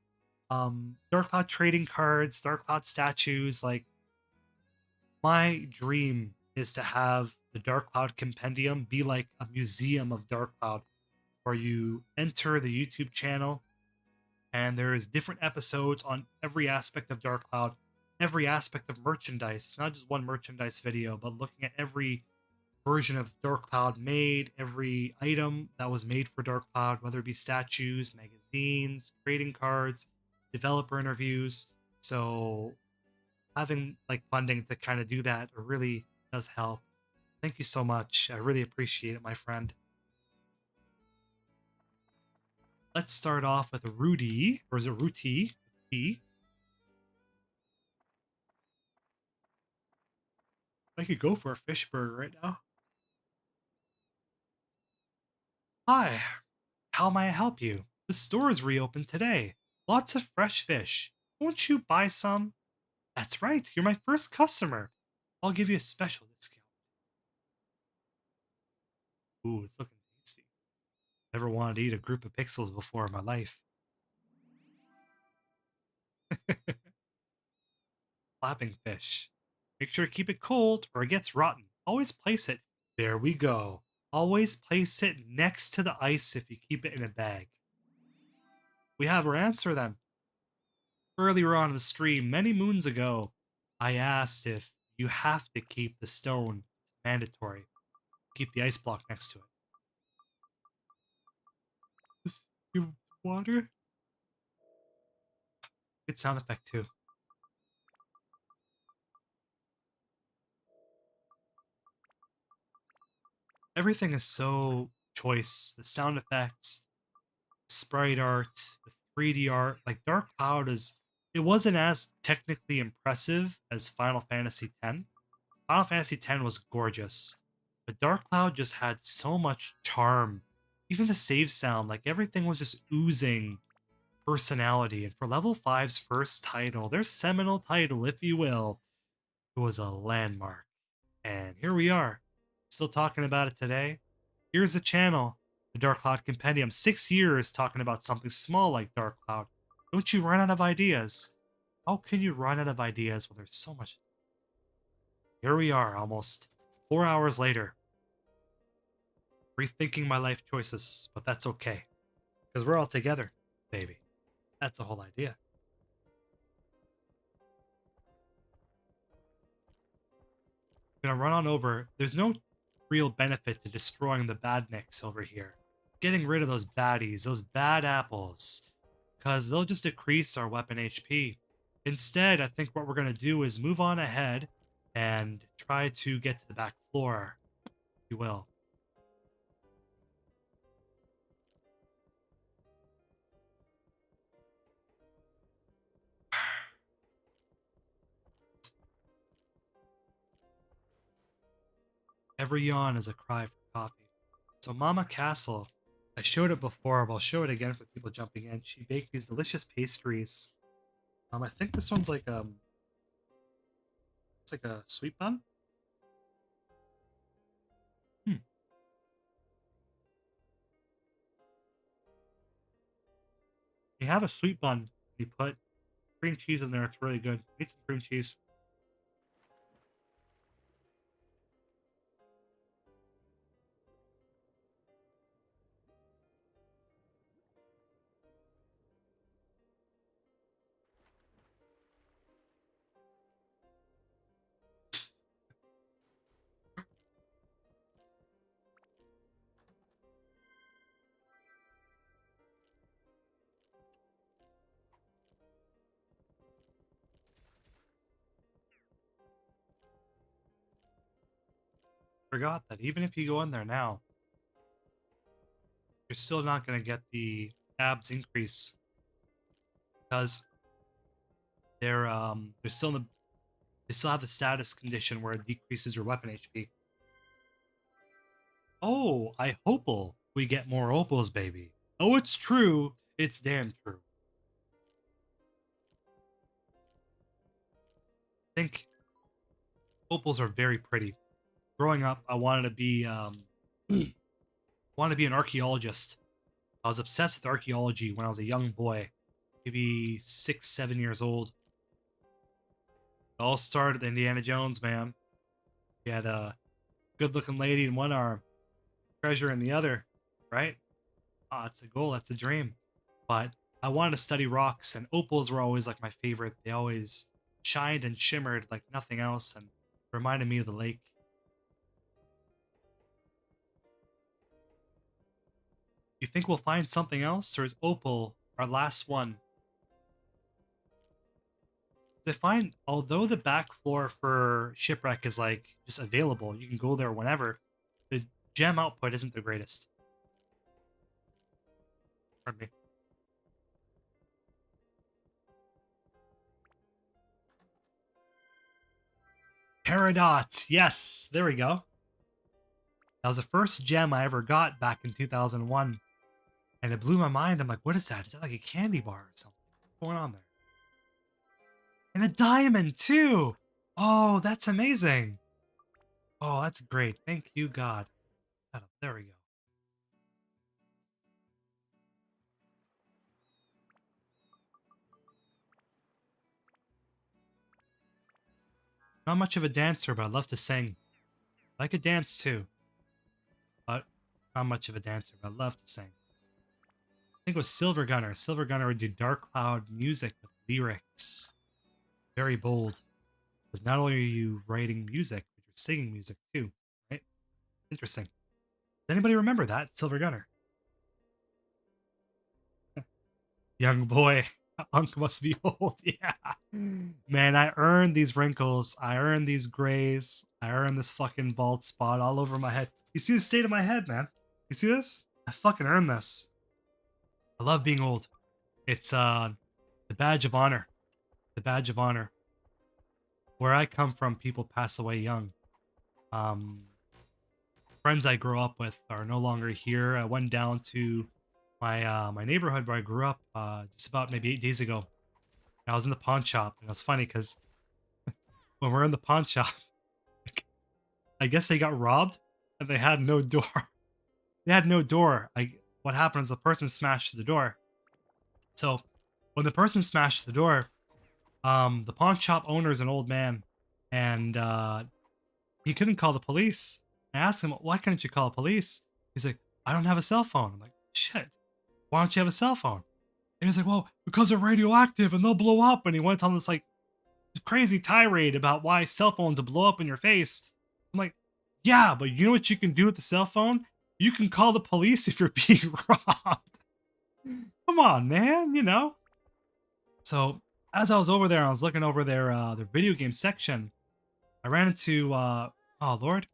Dark Cloud trading cards, Dark Cloud statues, like my dream is to have the Dark Cloud Compendium be like a museum of Dark Cloud where you enter the YouTube channel and there's different episodes on every aspect of Dark Cloud, every aspect of merchandise, not just one merchandise video, but looking at every version of Dark Cloud made, every item that was made for Dark Cloud, whether it be statues, magazines, trading cards, developer interviews. So having like funding to kind of do that really does help. Thank you so much. I really appreciate it, my friend. Let's start off with Rudy, or is it Ruti? T. I could go for a fish burger right now. Hi, how may I help you? The store is reopened today. Lots of fresh fish. Won't you buy some? That's right, you're my first customer. I'll give you a special discount. Ooh, it's looking tasty. Never wanted to eat a group of pixels before in my life. Flapping fish. Make sure to keep it cold or it gets rotten. Always place it. There we go. Always place it next to the ice if you keep it in a bag. We have our answer then. Earlier on in the stream, many moons ago, I asked if you have to keep the stone. It's mandatory. Keep the ice block next to it. Just give water. Good sound effect too. Everything is so choice. The sound effects, sprite art, the 3D art. Like Dark Cloud is, it wasn't as technically impressive as Final Fantasy X. Final Fantasy X was gorgeous, but Dark Cloud just had so much charm. Even the save sound, like everything was just oozing personality. And for Level 5's first title, their seminal title, if you will, it was a landmark. And here we are, still talking about it today. Here's a channel, the Dark Cloud Compendium, 6 years talking about something small like Dark Cloud. Don't you run out of ideas? How can you run out of ideas when there's so much? Here we are, almost 4 hours later, rethinking my life choices, but that's okay, because we're all together, baby. That's the whole idea. I'm gonna run on over. There's no real benefit to destroying the badniks over here. Getting rid of those baddies, those bad apples, because they'll just decrease our weapon HP. Instead, I think what we're gonna do is move on ahead and try to get to the back floor, if you will. Every yawn is a cry for coffee. So Mama Castle, I showed it before, but I'll show it again for people jumping in. She baked these delicious pastries. I think this one's like it's like a sweet bun. Hmm. You have a sweet bun. You put cream cheese in there. It's really good. Eat some cream cheese. Forgot that even if you go in there now, you're still not going to get the abs increase because they're still in the they still have the status condition where it decreases your weapon HP. Oh, I hopeful we get more opals, baby. Oh, it's true. It's damn true. I think opals are very pretty. Growing up, I wanted to be wanted to be an archaeologist. I was obsessed with archaeology when I was a young boy, maybe 6, 7 years old. It all started with Indiana Jones, man. He had a good-looking lady in one arm, treasure in the other, right? Ah, it's a goal, that's a dream. But I wanted to study rocks, and opals were always like my favorite. They always shined and shimmered like nothing else, and reminded me of the lake. You think we'll find something else, or is opal our last one? I find although the back floor for Shipwreck is like just available, you can go there whenever, the gem output isn't the greatest. Pardon me. Peridot. Yes, there we go. That was the first gem I ever got back in 2001. And it blew my mind. I'm like, what is that? Is that like a candy bar or something? What's going on there? And a diamond too. Oh, that's amazing. Oh, that's great. Thank you, God. There we go. Not much of a dancer, but I love to sing. I could dance too, but not much of a dancer, but I love to sing. I think it was Silver Gunner. Silver Gunner would do Dark Cloud music with lyrics. Very bold. Because not only are you writing music, but you're singing music too, right? Interesting. Does anybody remember that? Silver Gunner. Young boy. Unk must be old. Yeah. Man, I earned these wrinkles. I earned these grays. I earned this fucking bald spot all over my head. You see the state of my head, man? You see this? I fucking earned this. I love being old. It's the badge of honor. The badge of honor. Where I come from, people pass away young. Um, Friends I grew up with are no longer here. I went down to my neighborhood where I grew up just about maybe 8 days ago. I was in the pawn shop, and it was funny because when we're in the pawn shop, I guess they got robbed, and they had no door. They had no door. What happened is the person smashed the door. So when the person smashed the door, the pawn shop owner is an old man, and he couldn't call the police. I asked him, why couldn't you call the police? He's like, I don't have a cell phone. I'm like, shit, why don't you have a cell phone? And he's like, well, because they're radioactive and they'll blow up. And he went on this like crazy tirade about why cell phones will blow up in your face. I'm like, yeah, but you know what you can do with the cell phone? You can call the police if you're being robbed. Come on, man, you know? So as I was over there, I was looking over their video game section. I ran into oh Lord,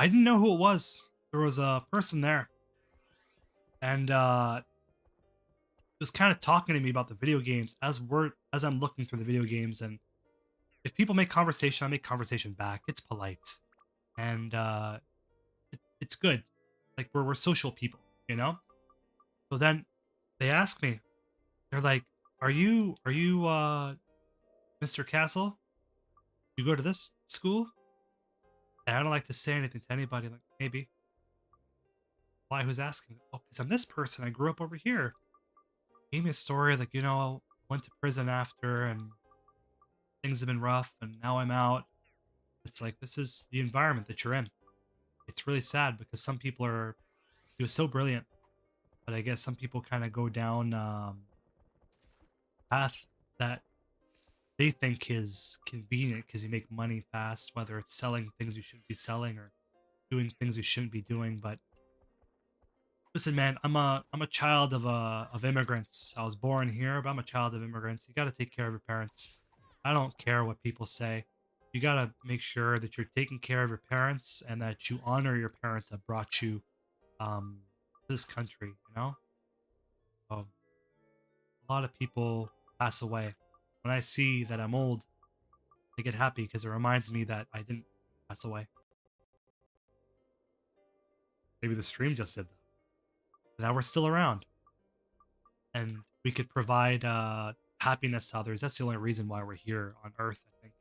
I didn't know who it was. There was a person there, and was kind of talking to me about the video games as I'm looking through the video games. And if people make conversation, I make conversation back. It's polite, and it's good. Like we're social people, you know. So then they ask me, they're like, "Are you Mr. Castle? You go to this school?" And I don't like to say anything to anybody. Like maybe. Why? Who's asking? Oh, because I'm this person. I grew up over here. Gave me a story like, went to prison after and things have been rough and now I'm out. It's like this is the environment that you're in. It's really sad because some people are he was so brilliant, but I guess some people kind of go down path that they think is convenient because you make money fast, whether it's selling things you shouldn't be selling or doing things you shouldn't be doing. But listen, man, I'm a child of immigrants. I was born here, but I'm a child of immigrants. You got to take care of your parents. I don't care what people say. You got to make sure that you're taking care of your parents and that you honor your parents that brought you this country, you know? So, a lot of people pass away. When I see that I'm old, I get happy because it reminds me that I didn't pass away. Maybe the stream just did that. Now we're still around. And we could provide happiness to others. That's the only reason why we're here on Earth, I think,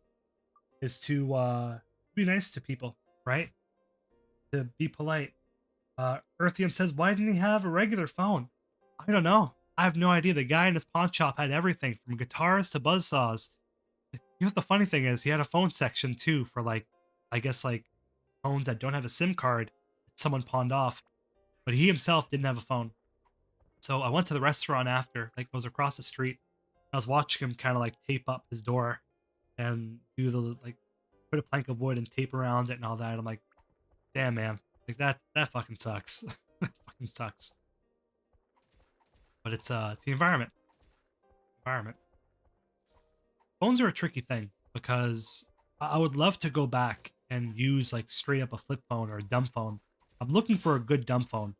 is to be nice to people, right? To be polite. Earthium says, why didn't he have a regular phone? I don't know. I have no idea. The guy in his pawn shop had everything from guitars to buzzsaws. You know what the funny thing is? He had a phone section too for like, I guess like phones that don't have a SIM card that someone pawned off. But he himself didn't have a phone. So I went to the restaurant after, like it was across the street. I was watching him kind of like tape up his door and do the like put a plank of wood and tape around it and all that. I'm like, damn man, like that fucking sucks. That fucking sucks. But it's the environment. Environment. Phones are a tricky thing because I would love to go back and use like straight up a flip phone or a dumb phone. I'm looking for a good dumb phone.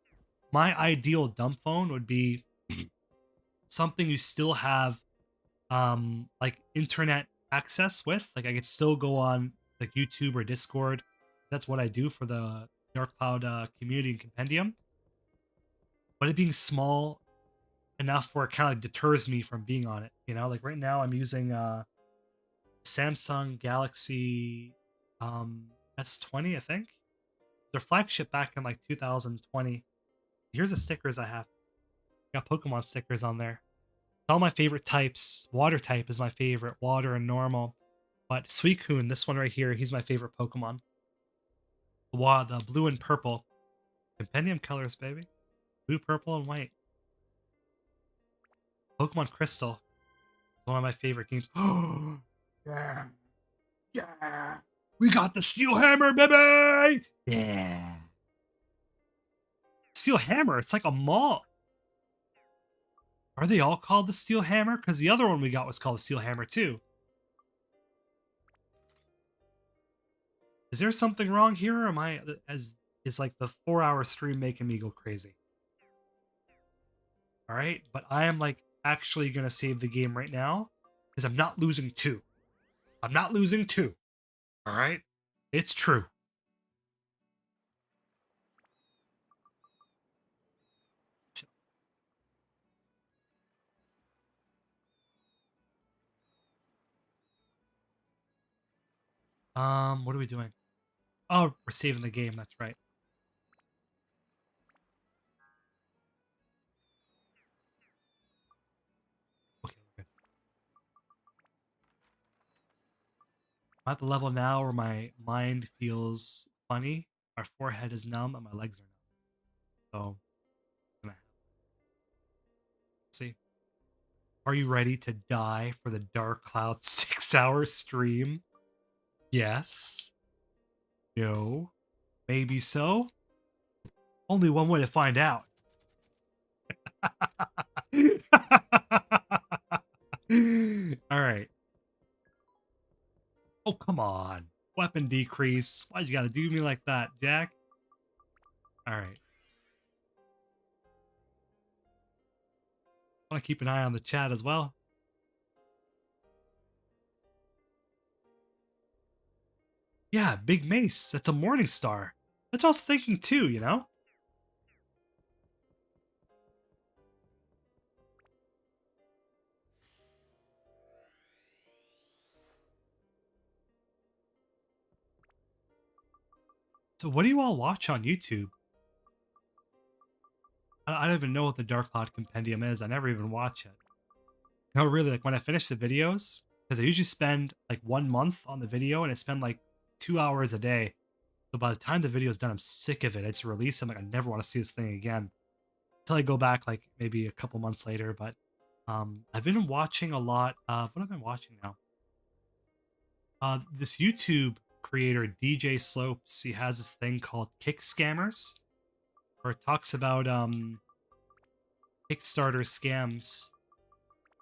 My ideal dumb phone would be something you still have like internet access with. Like I could still go on like YouTube or Discord. That's what I do for the Dark Cloud community and Compendium. But it being small enough where it kind of like deters me from being on it. You know, like right now I'm using Samsung Galaxy um S20, I think. Their flagship back in like 2020. Here's the stickers I have. Got Pokemon stickers on there. All my favorite types. Water type is my favorite. Water and normal. But Suicune, this one right here, he's my favorite Pokemon. The blue and purple. Compendium colors, baby. Blue, purple, and white. Pokemon Crystal. One of my favorite games. Oh, yeah. Yeah. We got the Steel Hammer, baby! Yeah. Steel Hammer, it's like a mall. Are they all called the Steel Hammer? Because the other one we got was called the Steel Hammer too. Is there something wrong here, or am I is like the 4-hour stream making me go crazy? All right, but I am like actually gonna save the game right now because I'm not losing two. I'm not losing two. All right, it's true. What are we doing? Oh, we're saving the game. That's right. Okay, we're good. I'm at the level now where my mind feels funny, my forehead is numb, and my legs are numb. So, I'm gonna see. Are you ready to die for the Dark Cloud 6-hour stream? Yes. No. Maybe so. Only one way to find out. All right. Oh, come on. Weapon decrease. Why'd you gotta do me like that, Jack? All right. I want to keep an eye on the chat as well. Yeah, Big Mace. That's a Morning Star. That's what I was thinking too, you know? So what do you all watch on YouTube? I don't even know what the Dark Cloud Compendium is. I never even watch it. No, really, like when I finish the videos, because I usually spend like 1 month on the video and I spend like 2 hours a day. So by the time the video is done, I'm sick of it. I just release it. I'm like, I never want to see this thing again. Until I go back like maybe a couple months later. But I've been watching a lot of what I've been watching now. This YouTube creator, DJ Slopes, he has this thing called Kick Scammers, where it talks about Kickstarter scams,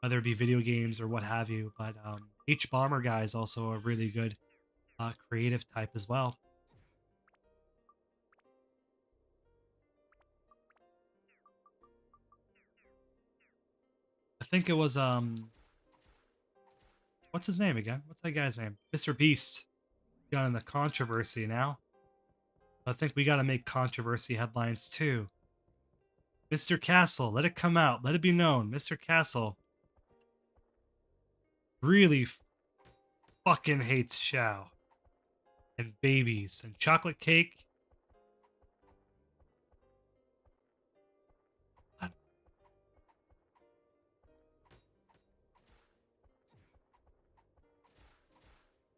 whether it be video games or what have you. But H Bomber guy is also a really good creative type as well. I think it was what's his name again? What's that guy's name? Mr. Beast got in the controversy now. I think we got to make controversy headlines too. Mr. Castle, let it come out. Let it be known. Mr. Castle really fucking hates Shao and babies and chocolate cake.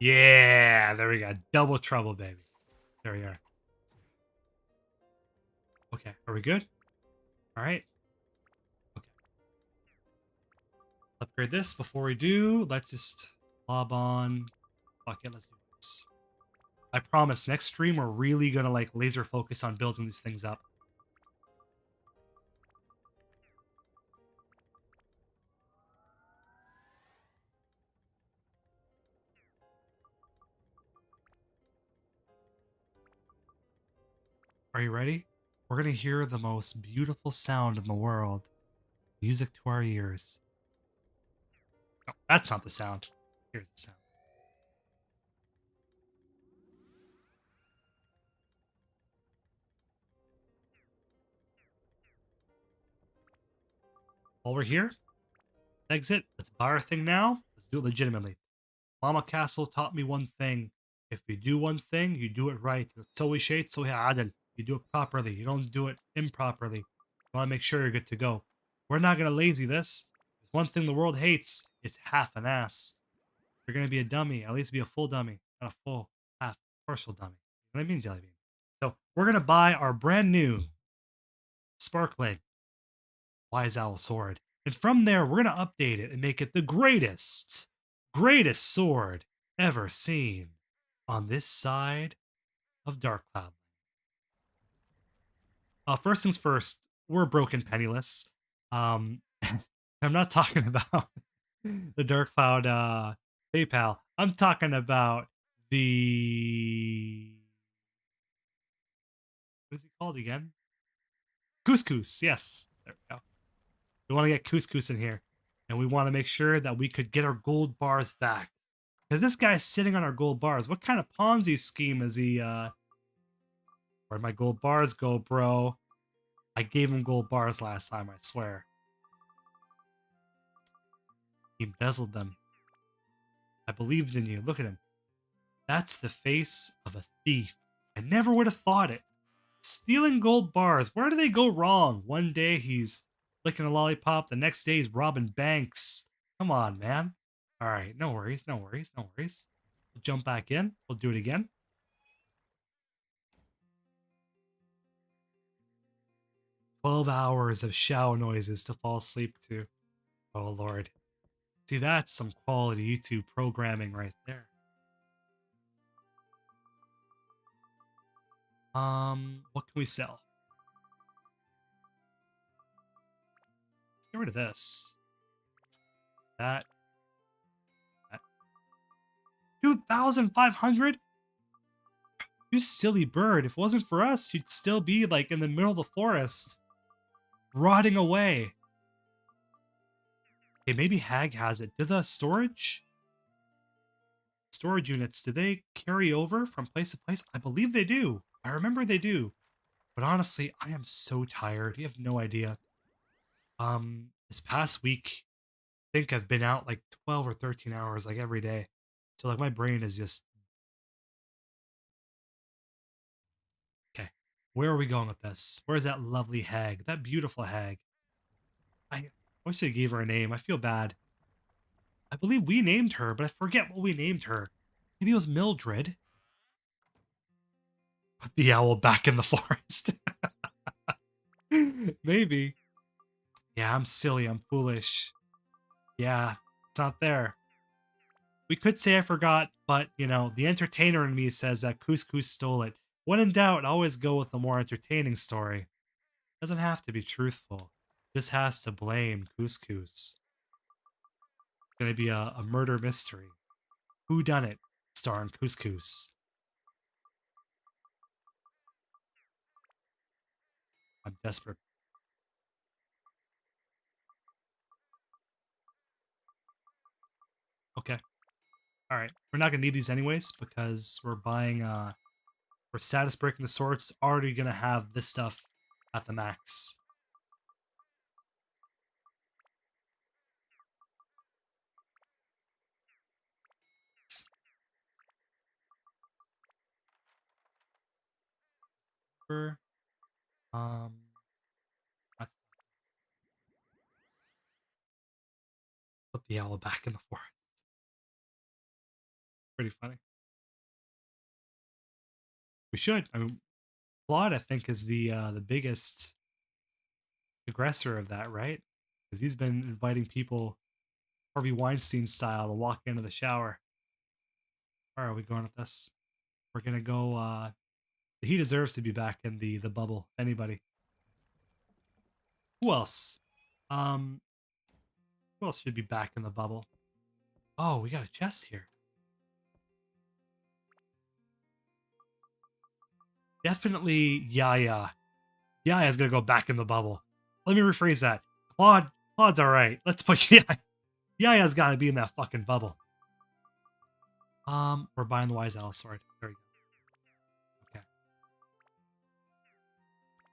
Yeah, there we go. Double trouble, baby. There we are. Okay, are we good? All right. Okay. Upgrade this before we do. Let's just lob on. Fuck it, let's do this. I promise, next stream we're really gonna like laser focus on building these things up. Are you ready? We're gonna hear the most beautiful sound in the world. Music to our ears. No, that's not the sound. Here's the sound. While we're here, exit. Let's buy our thing now. Let's do it legitimately. Mama Castle taught me one thing. If you do one thing, you do it right. So shayt, so adil. You do it properly. You don't do it improperly. You want to make sure you're good to go. We're not going to lazy this. There's one thing the world hates. It's half an ass. If you're going to be a dummy, at least be a full dummy, not a full, half, partial dummy. You know what I mean, Jellybean? So we're going to buy our brand new sparkling Wise Owl sword. And from there, we're going to update it and make it the greatest sword ever seen on this side of Dark Cloud. First things first, we're broke and penniless. I'm not talking about the Dark Cloud PayPal. I'm talking about the what is it called again? Couscous. Yes, there we go. We want to get couscous in here, and we want to make sure that we could get our gold bars back. Because this guy's sitting on our gold bars. What kind of Ponzi scheme is he? Where'd my gold bars go, bro? I gave him gold bars last time, I swear. He embezzled them. I believed in you. Look at him. That's the face of a thief. I never would have thought it. Stealing gold bars. Where do they go wrong? One day he's licking a lollipop. The next day he's robbing banks. Come on, man. All right, no worries, no worries, no worries. We'll jump back in. We'll do it again. 12 hours of shower noises to fall asleep to. Oh, Lord. See, that's some quality YouTube programming right there. What can we sell? Get rid of this. That. 2,500? You silly bird. If it wasn't for us, you'd still be like in the middle of the forest. Rotting away. Okay, maybe Hag has it. Do the storage units, do they carry over from place to place? I believe they do. I remember they do. But honestly, I am so tired. You have no idea. This past week, I think I've been out like 12 or 13 hours like every day. So like my brain is just okay. Where are we going with this? Where's that lovely hag? That beautiful hag. I wish I gave her a name. I feel bad. I believe we named her, but I forget what we named her. Maybe it was Mildred. Put the owl back in the forest. Maybe. Yeah, I'm silly. I'm foolish. Yeah, it's not there. We could say I forgot, but, you know, the entertainer in me says that Couscous stole it. When in doubt, always go with the more entertaining story. Doesn't have to be truthful. Just has to blame Couscous. It's gonna be a murder mystery. Who done it? Starring Couscous. I'm desperate. Okay. Alright. We're not gonna need these anyways because we're buying for status breaking the swords, already gonna have this stuff at the max. Um, let's put the owl back in the forest. Pretty funny. We should. I mean, Claude, I think, is the biggest aggressor of that, right? Because he's been inviting people, Harvey Weinstein style, to walk into the shower. Where are we going with this? We're gonna go. He deserves to be back in the bubble. Anybody? Who else? Um, who else should be back in the bubble? Oh, we got a chest here. Definitely Yaya. Yaya's gonna go back in the bubble. Let me rephrase that. Claude's alright. Let's put Yaya. Yaya's gotta be in that fucking bubble. We're buying the Wise Owl Sword. There we go. Okay.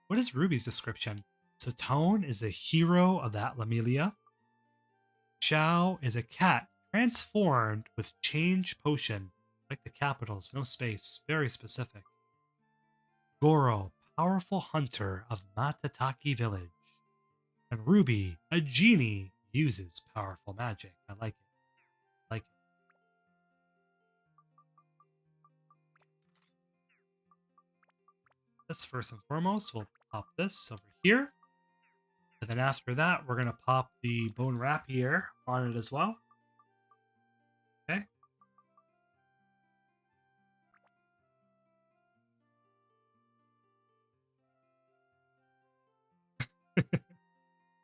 What is Ruby's description? So Tone is a hero of that Lamelia. Xiao is a cat transformed with change potion. Like the capitals, no space. Very specific. Goro, powerful hunter of Matataki village. And Ruby, a genie, uses powerful magic. I like it. Like it. This first and foremost, we'll pop this over here. And then after that, we're going to pop the bone rapier on it as well. Okay.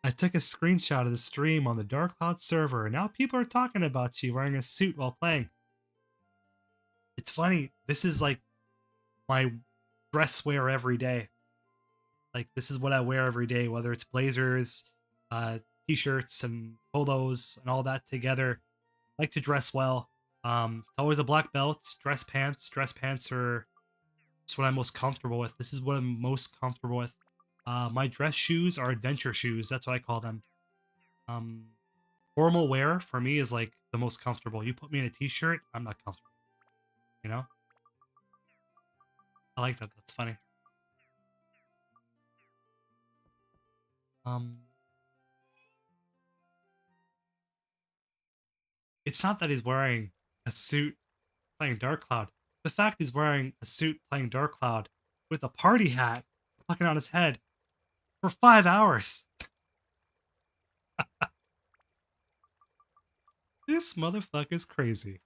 I took a screenshot of the stream on the Dark Cloud server, and now people are talking about you wearing a suit while playing. It's funny. This is like my dress wear every day. Like, this is what I wear every day, whether it's blazers, t-shirts, and polos, and all that together. I like to dress well. It's always a black belt, dress pants. Dress pants are just what I'm most comfortable with. This is what I'm most comfortable with. My dress shoes are adventure shoes. That's what I call them. Formal wear for me is like the most comfortable. You put me in a t-shirt, I'm not comfortable. You know? I like that. That's funny. It's not that he's wearing a suit playing Dark Cloud. The fact he's wearing a suit playing Dark Cloud with a party hat fucking on his head for 5 hours. This motherfucker's crazy.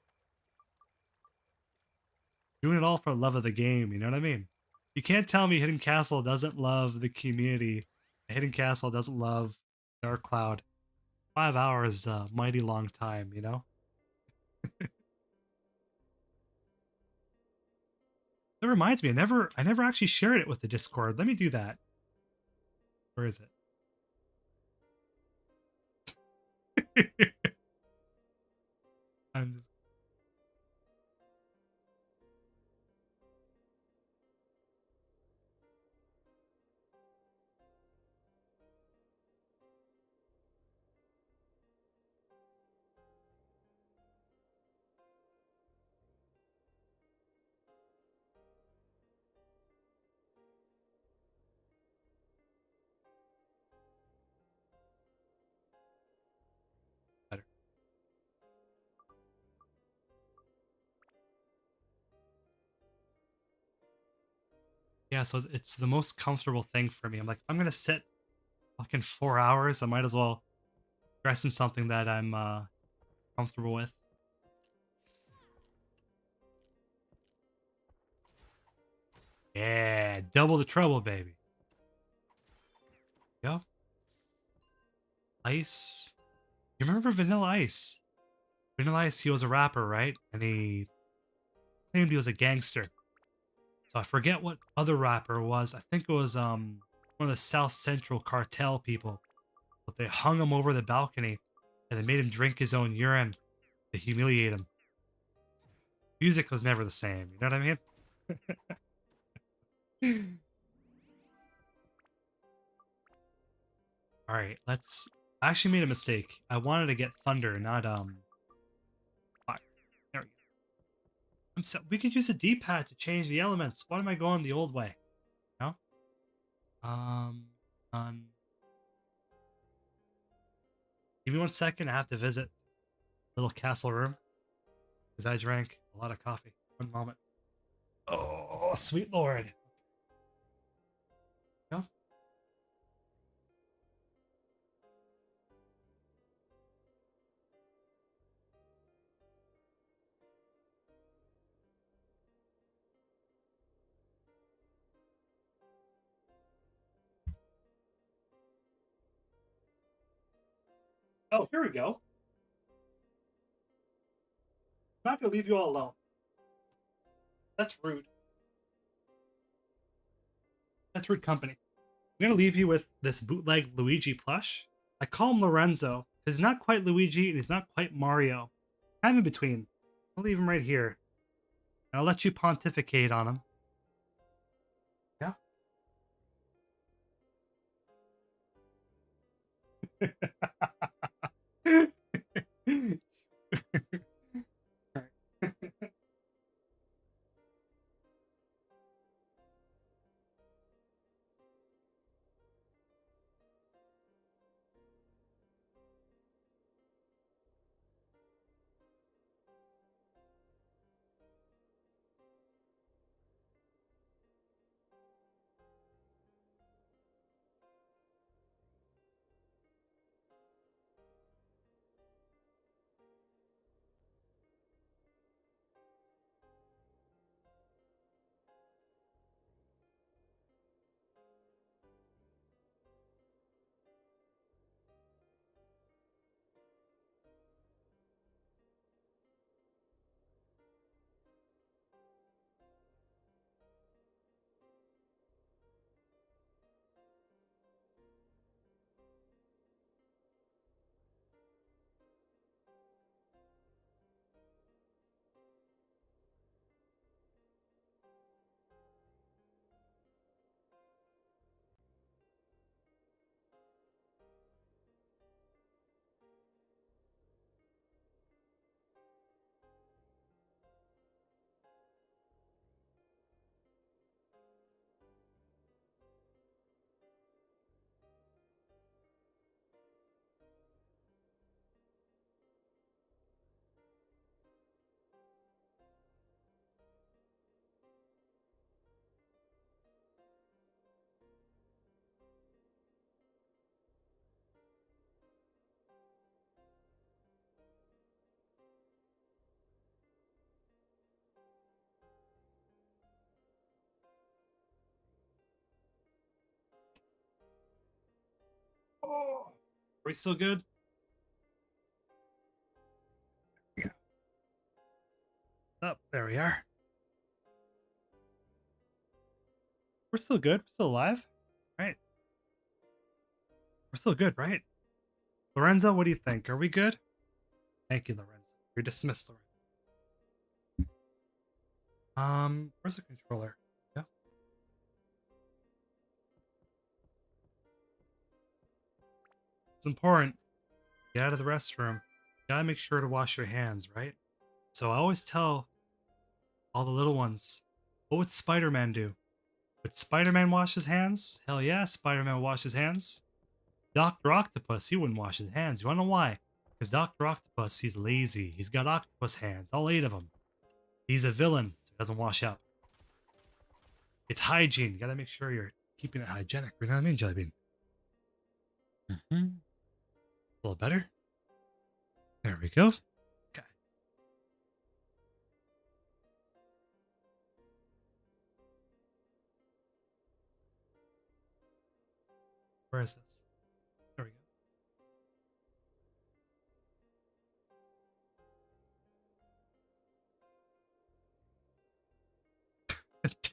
Doing it all for love of the game, you know what I mean? You can't tell me Hidden Castle doesn't love the community. Hidden Castle doesn't love Dark Cloud. 5 hours is a mighty long time, you know? That reminds me, I never actually shared it with the Discord. Let me do that. Where is it? I'm just better. Yeah, so it's the most comfortable thing for me. I'm like, I'm gonna sit fucking 4 hours. I might as well dress in something that I'm comfortable with. Yeah, double the trouble, baby. Go. Ice. You remember Vanilla Ice? Vanilla Ice, he was a rapper, right? And he claimed he was a gangster. So I forget what other rapper it was. I think it was one of the South Central cartel people. But they hung him over the balcony and they made him drink his own urine to humiliate him. Music was never the same, you know what I mean? Alright, let's... I actually made a mistake. I wanted to get thunder, not fire. There we go. We could use a D-pad to change the elements. Why am I going the old way? No? On... Give me 1 second, I have to visit little castle room. Because I drank a lot of coffee. 1 moment. Oh, sweet lord. No? Oh, here we go. I'm not gonna leave you all alone. That's rude. That's rude company. I'm gonna leave you with this bootleg Luigi plush. I call him Lorenzo because he's not quite Luigi and he's not quite Mario. I'm in between. I'll leave him right here. And I'll let you pontificate on him. Yeah. Oh, are we still good? Yeah. Up, there we are. We're still good. We're still alive. Right. We're still good, right? Lorenzo, what do you think? Are we good? Thank you, Lorenzo. You're dismissed, Lorenzo. Where's the controller? Yeah. It's important. Get out of the restroom. You gotta make sure to wash your hands, right? So I always tell all the little ones, what would Spider-Man do? Would Spider-Man wash his hands? Hell yeah, Spider-Man wash his hands. Dr. Octopus, he wouldn't wash his hands. You wanna know why? Because Dr. Octopus, he's lazy. He's got octopus hands, all 8 of them. He's a villain, so he doesn't wash up. It's hygiene. You gotta make sure you're keeping it hygienic. You know what I mean, Jellybean? A little better. There we go. Okay. Where is this? There we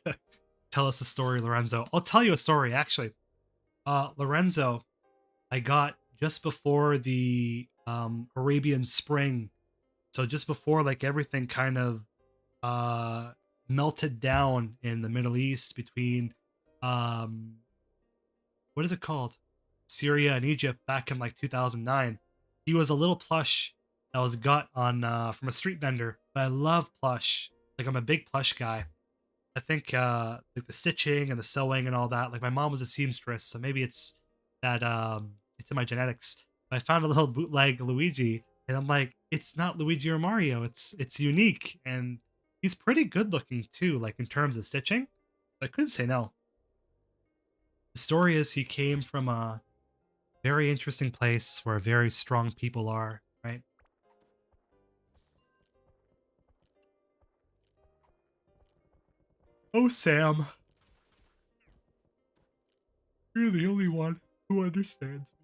go. Tell us a story, Lorenzo. I'll tell you a story, actually. Lorenzo, I got just before the Arabian Spring. So just before like everything kind of melted down in the Middle East between um what is it called? Syria and Egypt back in like 2009. He was a little plush that was got on from a street vendor. But I love plush. Like I'm a big plush guy. I think like the stitching and the sewing and all that. Like my mom was a seamstress, so maybe it's that it's in my genetics. I found a little bootleg Luigi, and I'm like, it's not Luigi or Mario. It's unique, and he's pretty good looking too. Like in terms of stitching, I couldn't say no. The story is he came from a very interesting place where very strong people are. Right? Oh, Sam, you're the only one who understands me.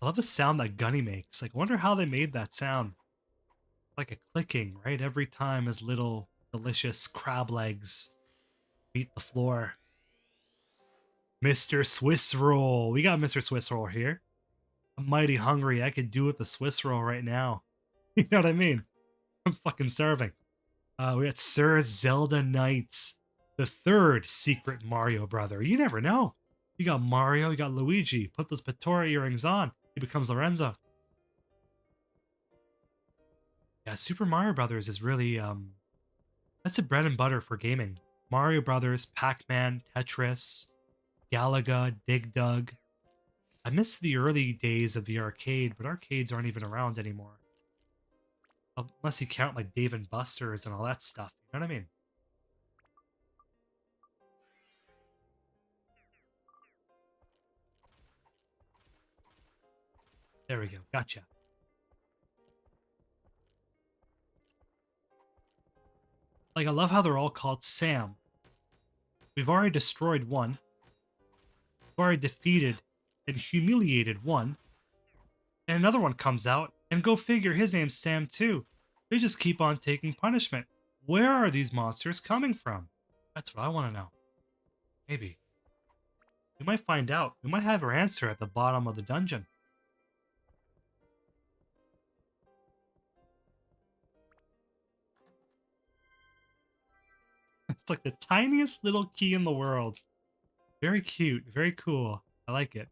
I love the sound that Gunny makes. Like, I wonder how they made that sound. Like a clicking, right? Every time his little delicious crab legs beat the floor. Mr. Swiss roll. We got Mr. Swiss roll here. I'm mighty hungry. I could do with the Swiss roll right now. You know what I mean? I'm fucking starving. We got Sir Zelda Knights, the third secret Mario brother. You never know. You got Mario, you got Luigi. Put those Pettora earrings on. He becomes Lorenzo. Yeah, Super Mario Brothers is really that's the bread and butter for gaming. Mario Brothers, Pac-Man, Tetris, Galaga, Dig Dug. I miss the early days of the arcade, but arcades aren't even around anymore. Unless you count like Dave and Buster's and all that stuff. You know what I mean? There we go. Gotcha. Like, I love how they're all called Sam. We've already destroyed one. We've already defeated and humiliated one. And another one comes out, and go figure, his name's Sam too. They just keep on taking punishment. Where are these monsters coming from? That's what I want to know. Maybe. We might find out. We might have our answer at the bottom of the dungeon. It's like the tiniest little key in the world. Very cute. Very cool. I like it.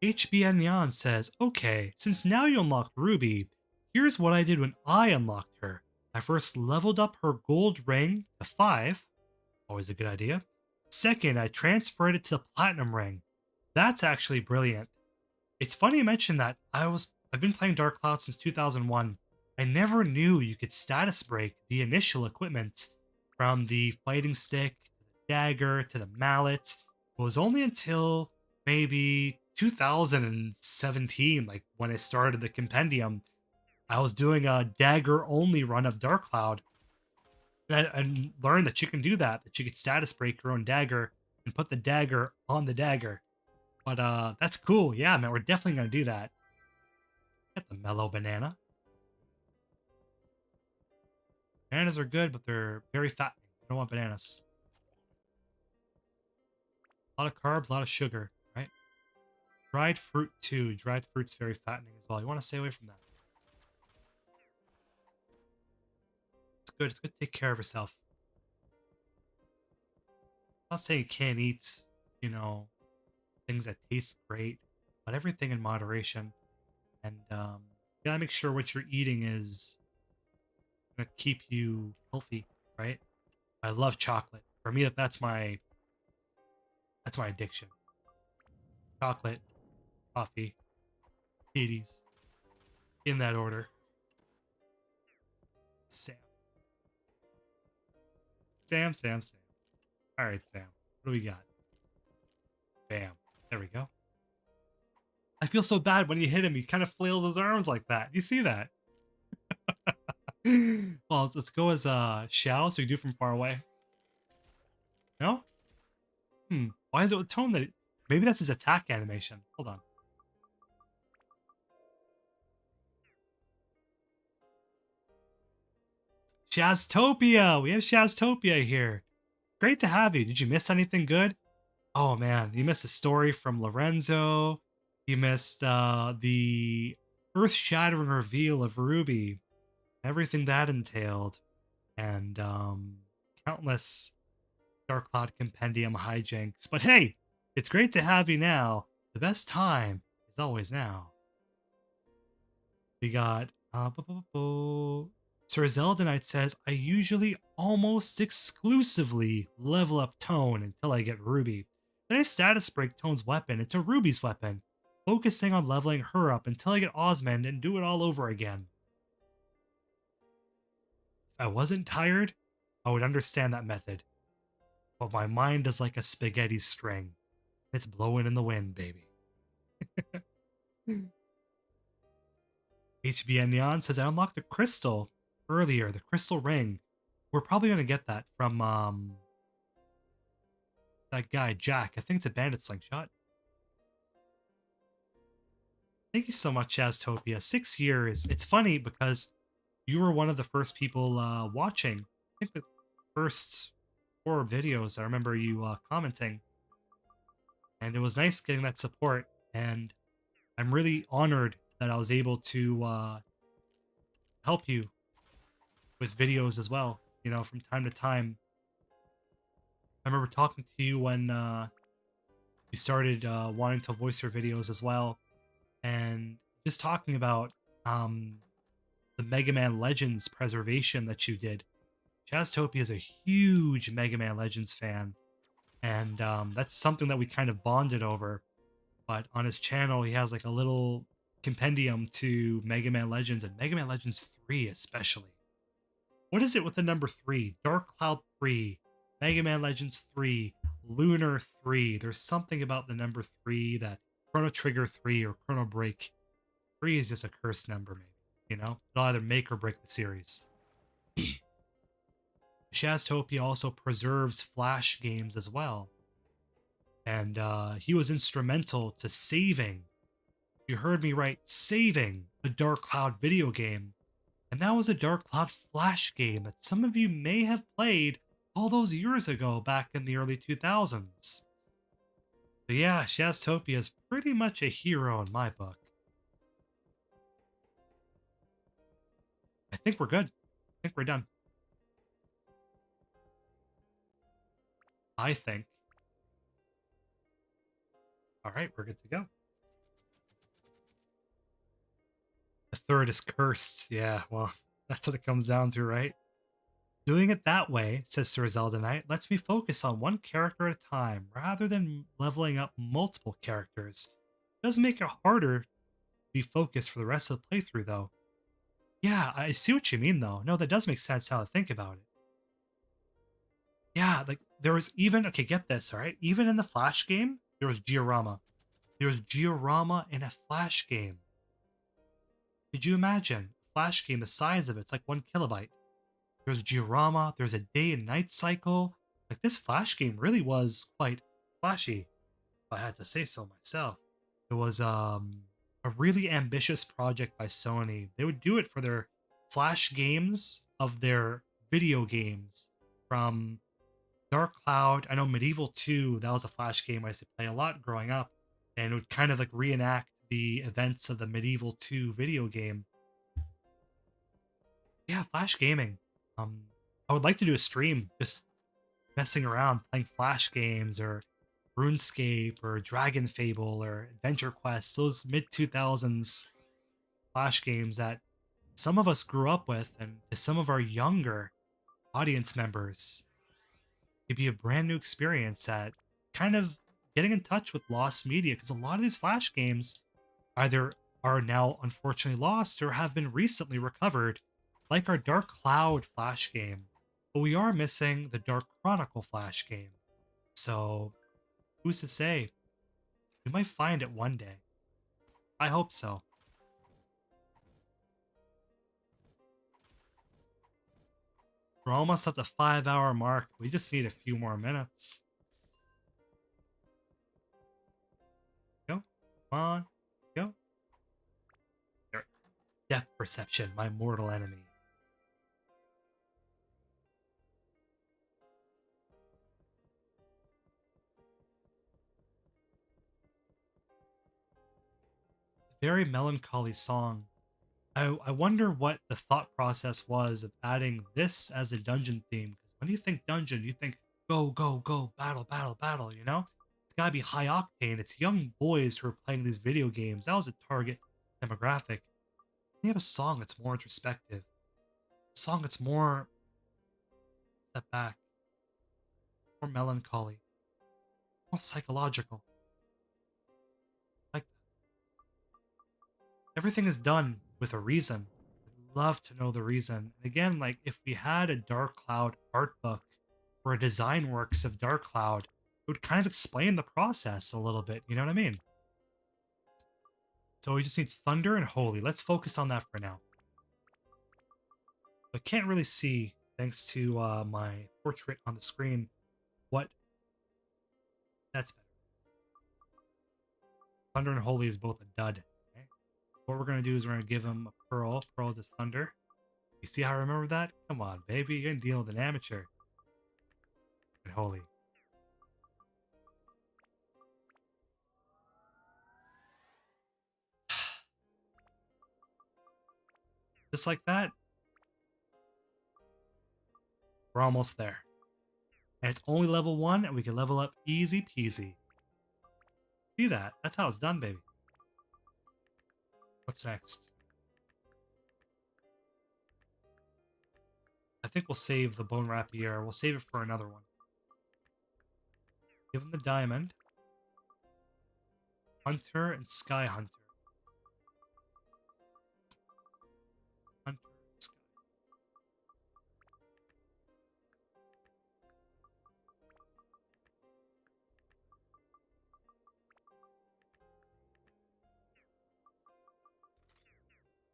HBN Neon says, okay, since now you unlocked Ruby, here's what I did when I unlocked her. I first leveled up her gold ring to 5. Always a good idea. Second, I transferred it to the platinum ring. That's actually brilliant. It's funny you mention that. I've been playing Dark Cloud since 2001. I never knew you could status break the initial equipment from the fighting stick, to the dagger, to the mallet. It was only until maybe 2017, like when I started the Compendium, I was doing a dagger only run of Dark Cloud. And I learned that you can do that you could status break your own dagger and put the dagger on the dagger. But that's cool. Yeah, man, we're definitely gonna do that. Get the mellow banana. Bananas are good, but they're very fattening. I don't want bananas. A lot of carbs, a lot of sugar, right? Dried fruit too. Dried fruit's very fattening as well. You want to stay away from that. It's good. It's good to take care of yourself. I'm not saying you can't eat, you know, things that taste great, but everything in moderation. And you gotta make sure what you're eating is gonna keep you healthy, right? I love chocolate. For me, that's my addiction. Chocolate, coffee, titties, in that order. Sam. Sam. All right, Sam. What do we got? Bam. There we go. I feel so bad when you hit him. He kind of flails his arms like that. You see that? Well, let's go as Xiao, so you do from far away. No? Why is it with tone that maybe that's his attack animation. Hold on. Shaztopia! We have Shaztopia here. Great to have you. Did you miss anything good? Oh man, you missed a story from Lorenzo. You missed the earth-shattering reveal of Ruby. Everything that entailed. And countless Dark Cloud Compendium hijinks. But hey, it's great to have you now. The best time is always now. We got Sir Zelda Knight says, I usually almost exclusively level up Tone until I get Ruby. Then I status break Tone's weapon into Ruby's weapon, focusing on leveling her up until I get Osmond and do it all over again. If I wasn't tired, I would understand that method. But my mind is like a spaghetti string. It's blowing in the wind, baby. HBN Neon says, I unlocked a crystal earlier, the crystal ring. We're probably going to get that from that guy, Jack. I think it's a bandit slingshot. Thank you so much, Jazztopia. 6 years. It's funny because you were one of the first people watching. I think the first 4 videos I remember you commenting, and it was nice getting that support. And I'm really honored that I was able to help you with videos as well. You know, from time to time. I remember talking to you when you started wanting to voice your videos as well, and just talking about um, the Mega Man Legends preservation that you did. Jazztopia is a huge Mega Man Legends fan, and that's something that we kind of bonded over. But on his channel, he has like a little compendium to Mega Man Legends and Mega Man Legends 3 especially. What is it with the number 3? Dark Cloud 3, Mega Man Legends 3, Lunar 3. There's something about the number 3 that Chrono Trigger 3 or Chrono Break 3 is just a cursed number, maybe. You know? It'll either make or break the series. Jazztopia also preserves Flash games as well. And he was instrumental to saving, you heard me right, saving the Dark Cloud video game. And that was a Dark Cloud Flash game that some of you may have played all those years ago back in the early 2000s. But yeah, Jazztopia is pretty much a hero in my book. I think we're good. I think we're done. I think. All right, we're good to go. The third is cursed. Yeah, well, that's what it comes down to, right? Doing it that way, says Sir Zelda Knight, lets me focus on one character at a time, rather than leveling up multiple characters. It does make it harder to be focused for the rest of the playthrough, though. Yeah, I see what you mean, though. No, that does make sense how to think about it. Yeah, like, there was even... Okay, get this, alright? Even in the Flash game, there was Giorama. There was Giorama in a Flash game. Could you imagine? A Flash game, the size of it's like 1 kilobyte. There's Giorama, there's a day and night cycle. Like, this Flash game really was quite flashy, if I had to say so myself. It was a really ambitious project by Sony. They would do it for their Flash games of their video games. From Dark Cloud, I know Medieval 2, that was a Flash game I used to play a lot growing up, and it would kind of like reenact the events of the Medieval 2 video game. Yeah, Flash gaming. I would like to do a stream just messing around playing Flash games or RuneScape or Dragon Fable or Adventure Quest, those mid 2000s Flash games that some of us grew up with, and to some of our younger audience members, it'd be a brand new experience at kind of getting in touch with lost media, because a lot of these Flash games either are now unfortunately lost or have been recently recovered, like our Dark Cloud Flash game. But we are missing the Dark Chronicle Flash game. So, who's to say? We might find it one day. I hope so. We're almost at the 5-hour mark. We just need a few more minutes. Go. Come on. Go. There. Depth perception, my mortal enemy. Very melancholy song. I wonder what the thought process was of adding this as a dungeon theme. Because when you think dungeon, you think go, go, go, battle, battle, battle, you know? It's gotta be high octane. It's young boys who are playing these video games. That was a target demographic. You have a song that's more introspective. A song that's more step back, more melancholy, more psychological. Like, everything is done with a reason. I'd love to know the reason. And again, like, if we had a Dark Cloud art book or a design works of Dark Cloud, it would kind of explain the process a little bit. You know what I mean? So we just need Thunder and Holy. Let's focus on that for now. I can't really see, thanks to my portrait on the screen, what... That's better. Thunder and Holy is both a dud. Okay? what we're going to do is we're going to give him a pearl. Pearl does thunder. You see how I remember that? Come on, baby. You're going to deal with an amateur. And holy. Just like that. We're almost there. And it's only level 1, and we can level up easy peasy. See that? That's how it's done, baby. What's next? I think we'll save the bone rapier. We'll save it for another one. Give him the diamond. Hunter and Sky Hunter. Hunter and Sky.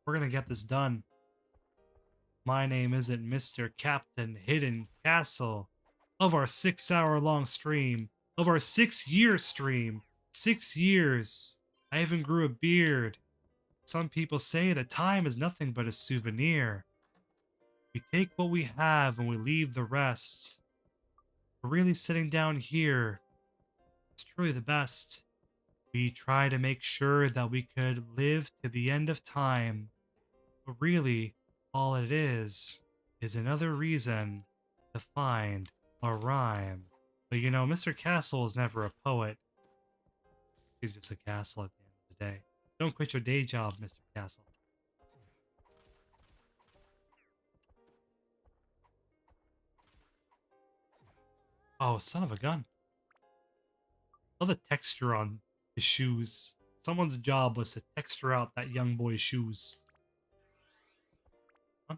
We're gonna get this done. My name isn't Mr. Captain Hidden Castle. Of our 6-hour-long stream, of our 6-year stream, 6 years, I even grew a beard. Some people say that time is nothing but a souvenir. We take what we have and we leave the rest. We're really sitting down here. It's truly the best. We try to make sure that we could live to the end of time. But really, all it is another reason to find a rhyme. But you know, Mr. Castle is never a poet. He's just a castle at the end of the day. Don't quit your day job, Mr. Castle. Oh, son of a gun. Love the texture on his shoes. Someone's job was to texture out that young boy's shoes. Huh?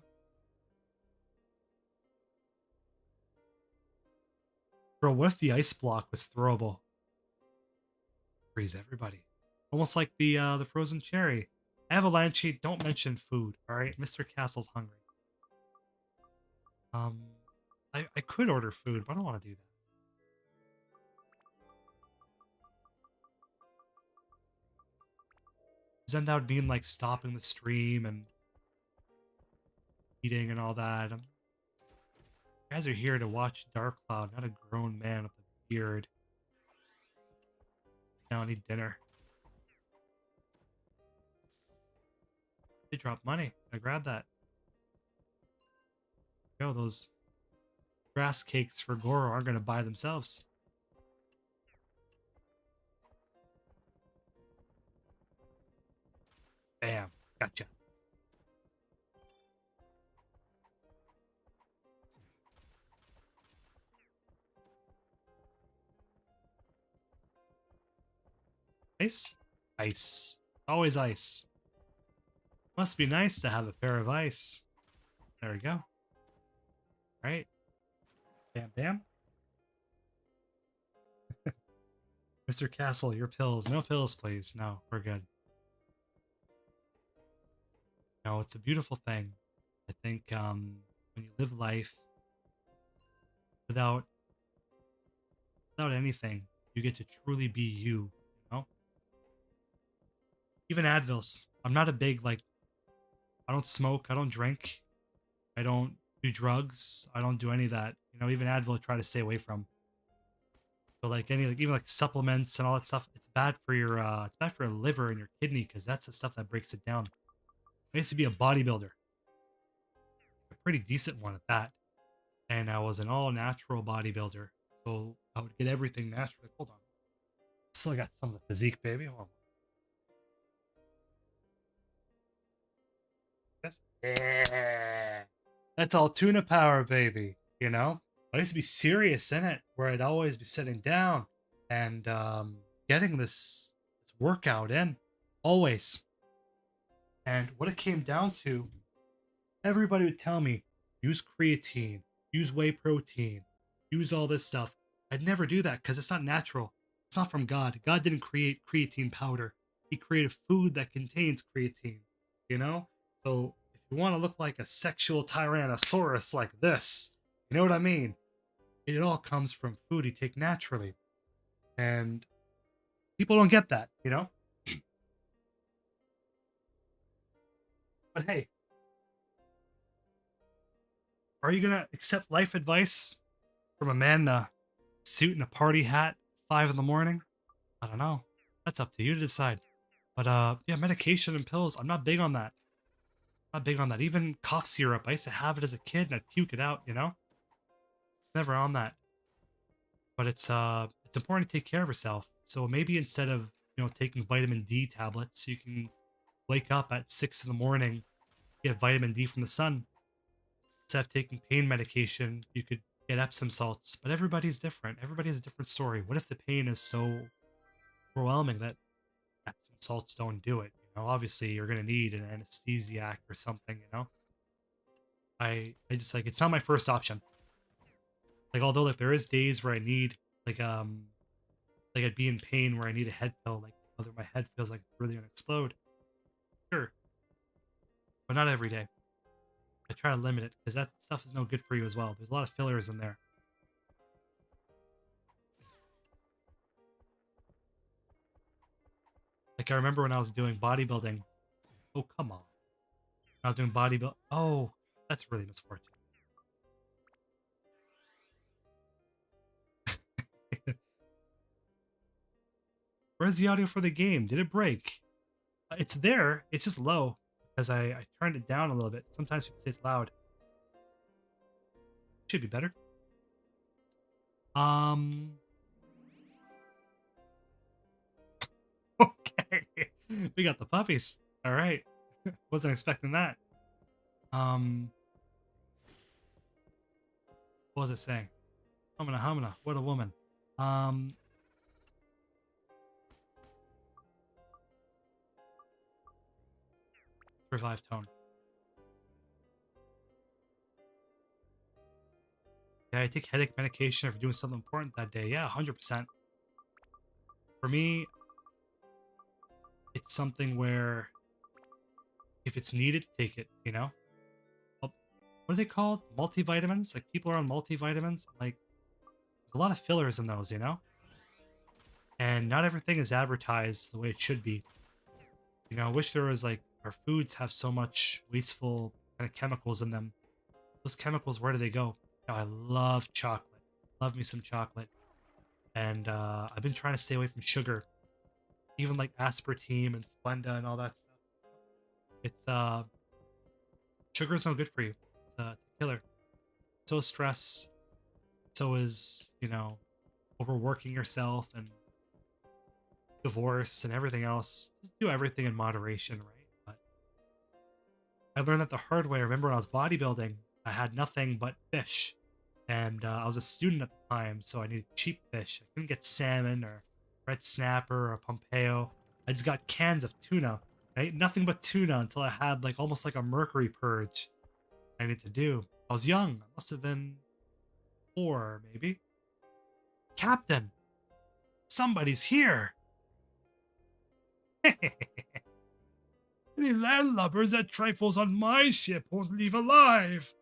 Bro, what if the ice block was throwable? Freeze everybody. Almost like the frozen cherry. Avalanche, don't mention food, alright? Mr. Castle's hungry. I could order food, but I don't want to do that. Doesn't that mean like stopping the stream and eating and all that? You guys are here to watch Dark Cloud, not a grown man with a beard. Now I need dinner. They dropped money. I grabbed that. Yo, those grass cakes for Goro aren't going to buy themselves. Bam. Gotcha. Ice? Ice. Always ice. Must be nice to have a pair of ice. There we go. Right. Bam, bam. Mr. Castle, your pills. No pills, please. No, we're good. No, it's a beautiful thing. I think when you live life without anything, you get to truly be you know? Even Advils. I'm not a big, like, I don't smoke, I don't drink, I don't do drugs, I don't do any of that. You know, even Advil I try to stay away from. So like even like supplements and all that stuff, it's bad for your liver and your kidney because that's the stuff that breaks it down. I used to be a bodybuilder, a pretty decent one at that, and I was an all natural bodybuilder. So I would get everything naturally. Hold on, still got some of the physique, baby. Hold on. Yes. Yeah. That's all tuna power, baby. You know, I used to be serious in it, where I'd always be sitting down and getting this workout in, always. And what it came down to, everybody would tell me, use creatine, use whey protein, use all this stuff. I'd never do that because it's not natural. It's not from God. God didn't create creatine powder. He created food that contains creatine, you know? So if you want to look like a sexual tyrannosaurus like this, you know what I mean? It all comes from food you take naturally. And people don't get that, you know? But hey, are you gonna accept life advice from a man in a suit and a party hat, 5 in the morning? I don't know. That's up to you to decide. But yeah, medication and pills. I'm not big on that. Not big on that. Even cough syrup. I used to have it as a kid and I'd puke it out. Never on that. But it's important to take care of yourself. So maybe instead of taking vitamin D tablets, you can wake up at 6 in the morning, get vitamin D from the sun. Instead of taking pain medication, you could get Epsom salts. But everybody's different. Everybody has a different story. What if the pain is so overwhelming that Epsom salts don't do it? Obviously you're gonna need an anesthesiac or something. I just like it's not my first option. Like although like there is days where I need like I'd be in pain where I need a head pill, like whether my head feels like it's really gonna explode. Sure, but not every day. I try to limit it because that stuff is no good for you as well. There's a lot of fillers in there. Like I remember when I was doing bodybuilding. Oh come on, I was doing bodybuilding. Oh, that's really misfortunate. Where's the audio for the game? Did it break? It's there. It's just low because I turned it down a little bit. Sometimes people say it's loud. Should be better. Um. Okay. We got the puppies. All right. Wasn't expecting that. Um. What was it saying? Humana, humana. What a woman. Um. Revive tone. Yeah, I take headache medication if you're doing something important that day. Yeah, 100%. For me, it's something where if it's needed, take it. What are they called? Multivitamins? Like people are on multivitamins. Like there's a lot of fillers in those. And not everything is advertised the way it should be. I wish there was like our foods have so much wasteful kind of chemicals in them. Those chemicals, where do they go? I love chocolate. Love me some chocolate. And I've been trying to stay away from sugar. Even like aspartame and Splenda and all that stuff. It's sugar's no good for you. It's a killer. So is stress. So is, overworking yourself and divorce and everything else. Just do everything in moderation, right? But I learned that the hard way. I remember when I was bodybuilding, I had nothing but fish. And I was a student at the time, so I needed cheap fish. I couldn't get salmon or red snapper or pompeo. I just got cans of tuna. I ate nothing but tuna until I had like almost like a mercury purge I needed to do. I was young. I must have been 4, maybe. Captain, somebody's here. Any landlubbers that trifles on my ship won't leave alive.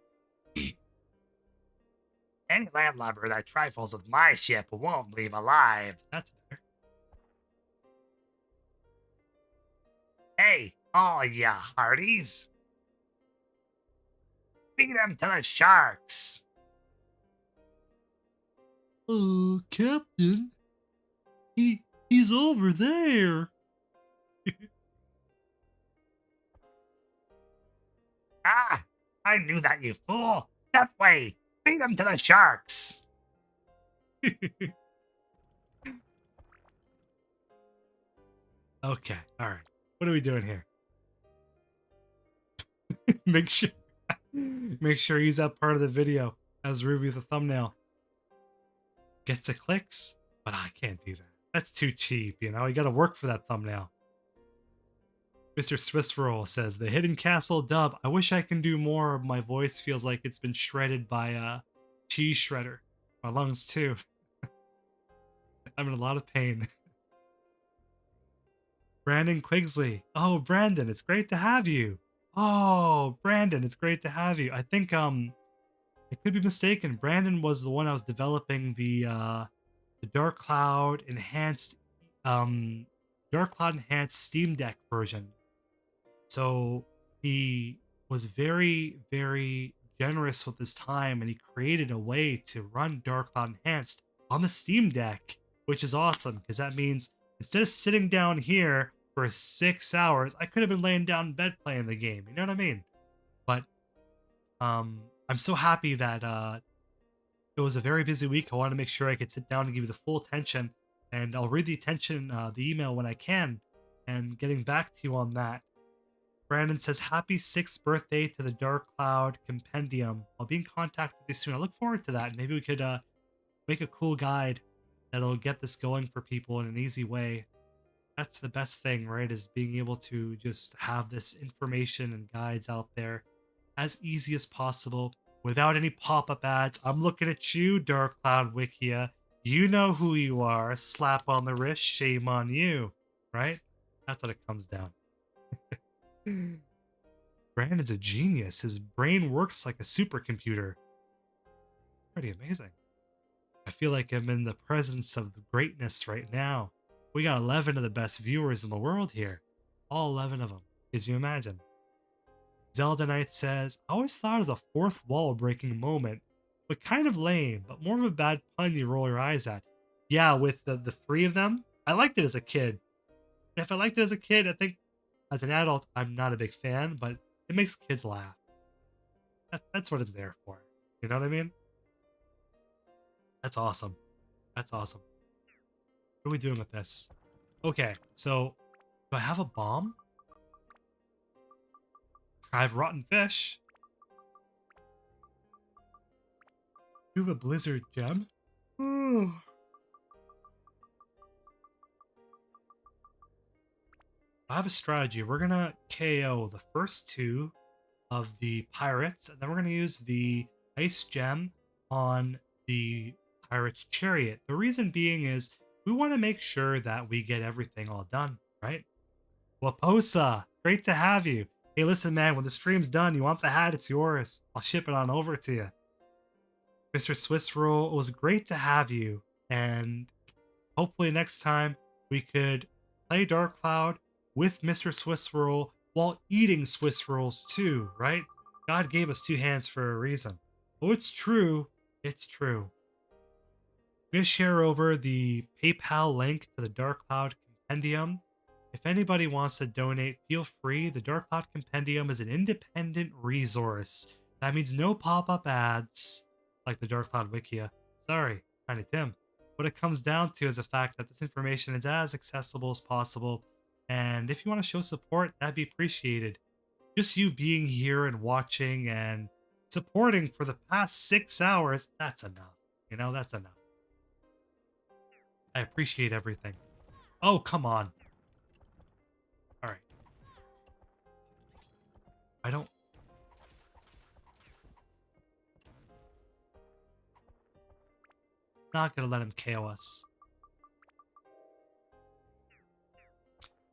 Any landlubber that trifles with my ship won't leave alive. That's better. Hey, all ya hearties. Feed them to the sharks. Captain. He's over there. Ah, I knew that, you fool. That way. Feed them to the sharks. Okay, all right. What are we doing here? make sure you use that part of the video as Ruby the thumbnail. Gets the clicks, but I can't do that. That's too cheap, You got to work for that thumbnail. Mr. Swiss Roll says, the Hidden Castle dub. I wish I can do more. My voice feels like it's been shredded by a cheese shredder. My lungs, too. I'm in a lot of pain. Brandon Quigsley. Oh, Brandon, it's great to have you. Oh, Brandon, it's great to have you. I think, I could be mistaken. Brandon was the one I was developing the Dark Cloud enhanced Steam Deck version. So he was very, very generous with his time, and he created a way to run Dark Cloud Enhanced on the Steam Deck, which is awesome because that means instead of sitting down here for 6 hours, I could have been laying down in bed playing the game. You know what I mean? But I'm so happy that it was a very busy week. I wanted to make sure I could sit down and give you the full attention, and I'll read the email when I can. And getting back to you on that, Brandon says, "Happy 6th birthday to the Dark Cloud Compendium. I'll be in contact with you soon." I look forward to that. Maybe we could make a cool guide that'll get this going for people in an easy way. That's the best thing, right? Is being able to just have this information and guides out there as easy as possible without any pop-up ads. I'm looking at you, Dark Cloud Wikia. You know who you are. Slap on the wrist, shame on you, right? That's what it comes down. Brandon's a genius. His brain works like a supercomputer. Pretty amazing. I feel like I'm in the presence of greatness right now. We got 11 of the best viewers in the world here. All 11 of them. Could you imagine? Zelda Knight says, "I always thought it was a fourth wall breaking moment, but kind of lame, but more of a bad pun you roll your eyes at." Yeah, with the three of them, I liked it as a kid. And if I liked it as a kid, I think as an adult, I'm not a big fan, but it makes kids laugh. That's what it's there for. You know what I mean? That's awesome. That's awesome. What are we doing with this? Okay, so do I have a bomb? I have rotten fish. Do you have a blizzard gem? I have a strategy. We're gonna KO the first two of the pirates, and then we're gonna use the ice gem on the pirate's chariot. The reason being is we want to make sure that we get everything all done, right? Waposa, great to have you. Hey, listen, man, when the stream's done, you want the hat, it's yours. I'll ship it on over to you. Mr. Swiss Roll, it was great to have you, and hopefully next time we could play Dark Cloud with Mr. Swiss Roll while eating Swiss rolls too, right? God gave us two hands for a reason. Oh, it's true. It's true. I'm going to share over the PayPal link to the Dark Cloud Compendium. If anybody wants to donate, feel free. The Dark Cloud Compendium is an independent resource. That means no pop-up ads like the Dark Cloud Wikia. Sorry, Tiny Tim. What it comes down to is the fact that this information is as accessible as possible. And if you want to show support, that'd be appreciated. Just you being here and watching and supporting for the past 6 hours, that's enough. You know, that's enough. I appreciate everything. Oh, come on. All right. I don't... Not gonna let him KO us.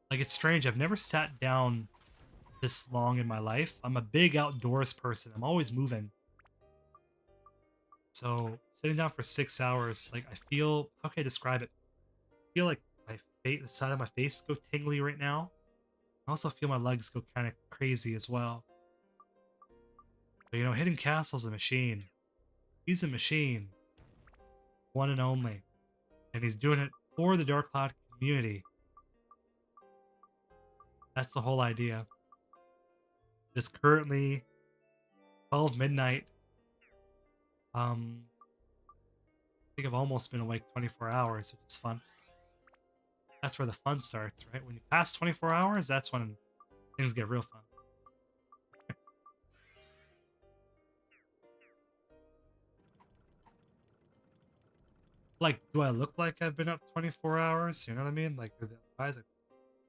Like, it's strange. I've never sat down this long in my life. I'm a big outdoors person. I'm always moving. So sitting down for 6 hours, like, I feel, how can I describe it? I feel like my face, the side of my face go tingly right now. I also feel my legs go kind of crazy as well. But, you know, Hidden Castle's a machine. He's a machine. One and only. And he's doing it for the Dark Cloud community. That's the whole idea. It's currently 12 midnight. I think I've almost been awake 24 hours, which is fun. That's where the fun starts, right? When you pass 24 hours, that's when things get real fun. Like, do I look like I've been up 24 hours? You know what I mean? Like, with the eyes, like,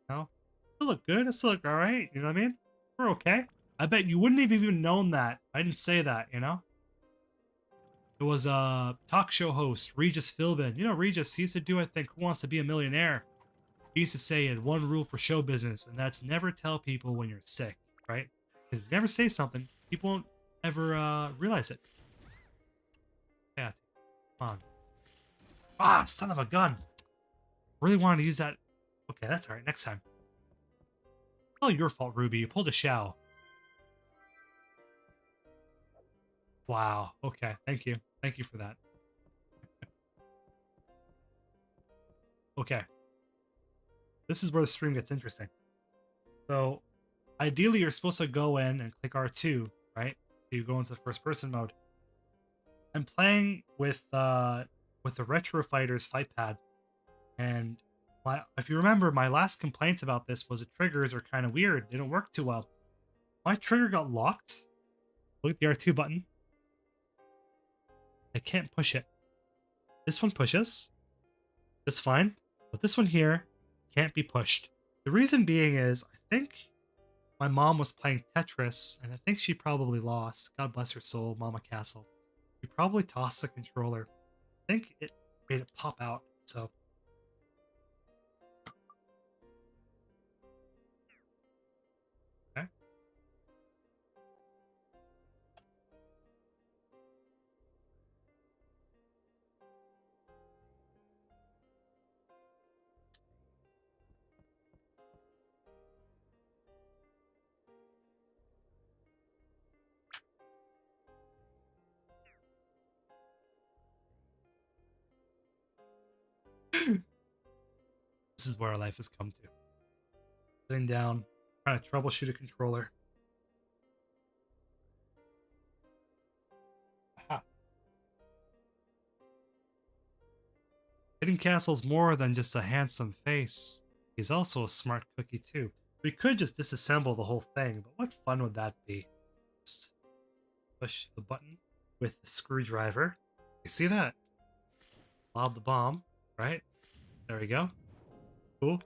no? Still look good. I still look alright. You know what I mean? We're okay. I bet you wouldn't have even known that. I didn't say that, you know? It was a talk show host, Regis Philbin. You know Regis, he used to do, I think, Who Wants to Be a Millionaire? He used to say he had one rule for show business, and that's never tell people when you're sick, right? Because if you never say something, people won't ever realize it. Yeah, come on. Ah, son of a gun. Really wanted to use that. Okay, that's alright. Next time. Oh, your fault, Ruby. You pulled a Shao. Wow. Okay. Thank you. Thank you for that. Okay. This is where the stream gets interesting. So, ideally, you're supposed to go in and click R2, right? To go into the first person mode. I'm playing with the Retro Fighters fight pad, and if you remember, my last complaint about this was the triggers are kind of weird. They don't work too well. My trigger got locked. Look at the R2 button. I can't push it. This one pushes. That's fine. But this one here can't be pushed. The reason being is I think my mom was playing Tetris, and I think she probably lost. God bless her soul, Mama Castle. She probably tossed the controller. I think it made it pop out. So okay. This is where our life has come to. Sitting down, trying to troubleshoot a controller. Aha. Hidden Castle's more than just a handsome face. He's also a smart cookie too. We could just disassemble the whole thing, but what fun would that be? Just push the button with the screwdriver. You see that? Lob the bomb, right? There we go. Cool.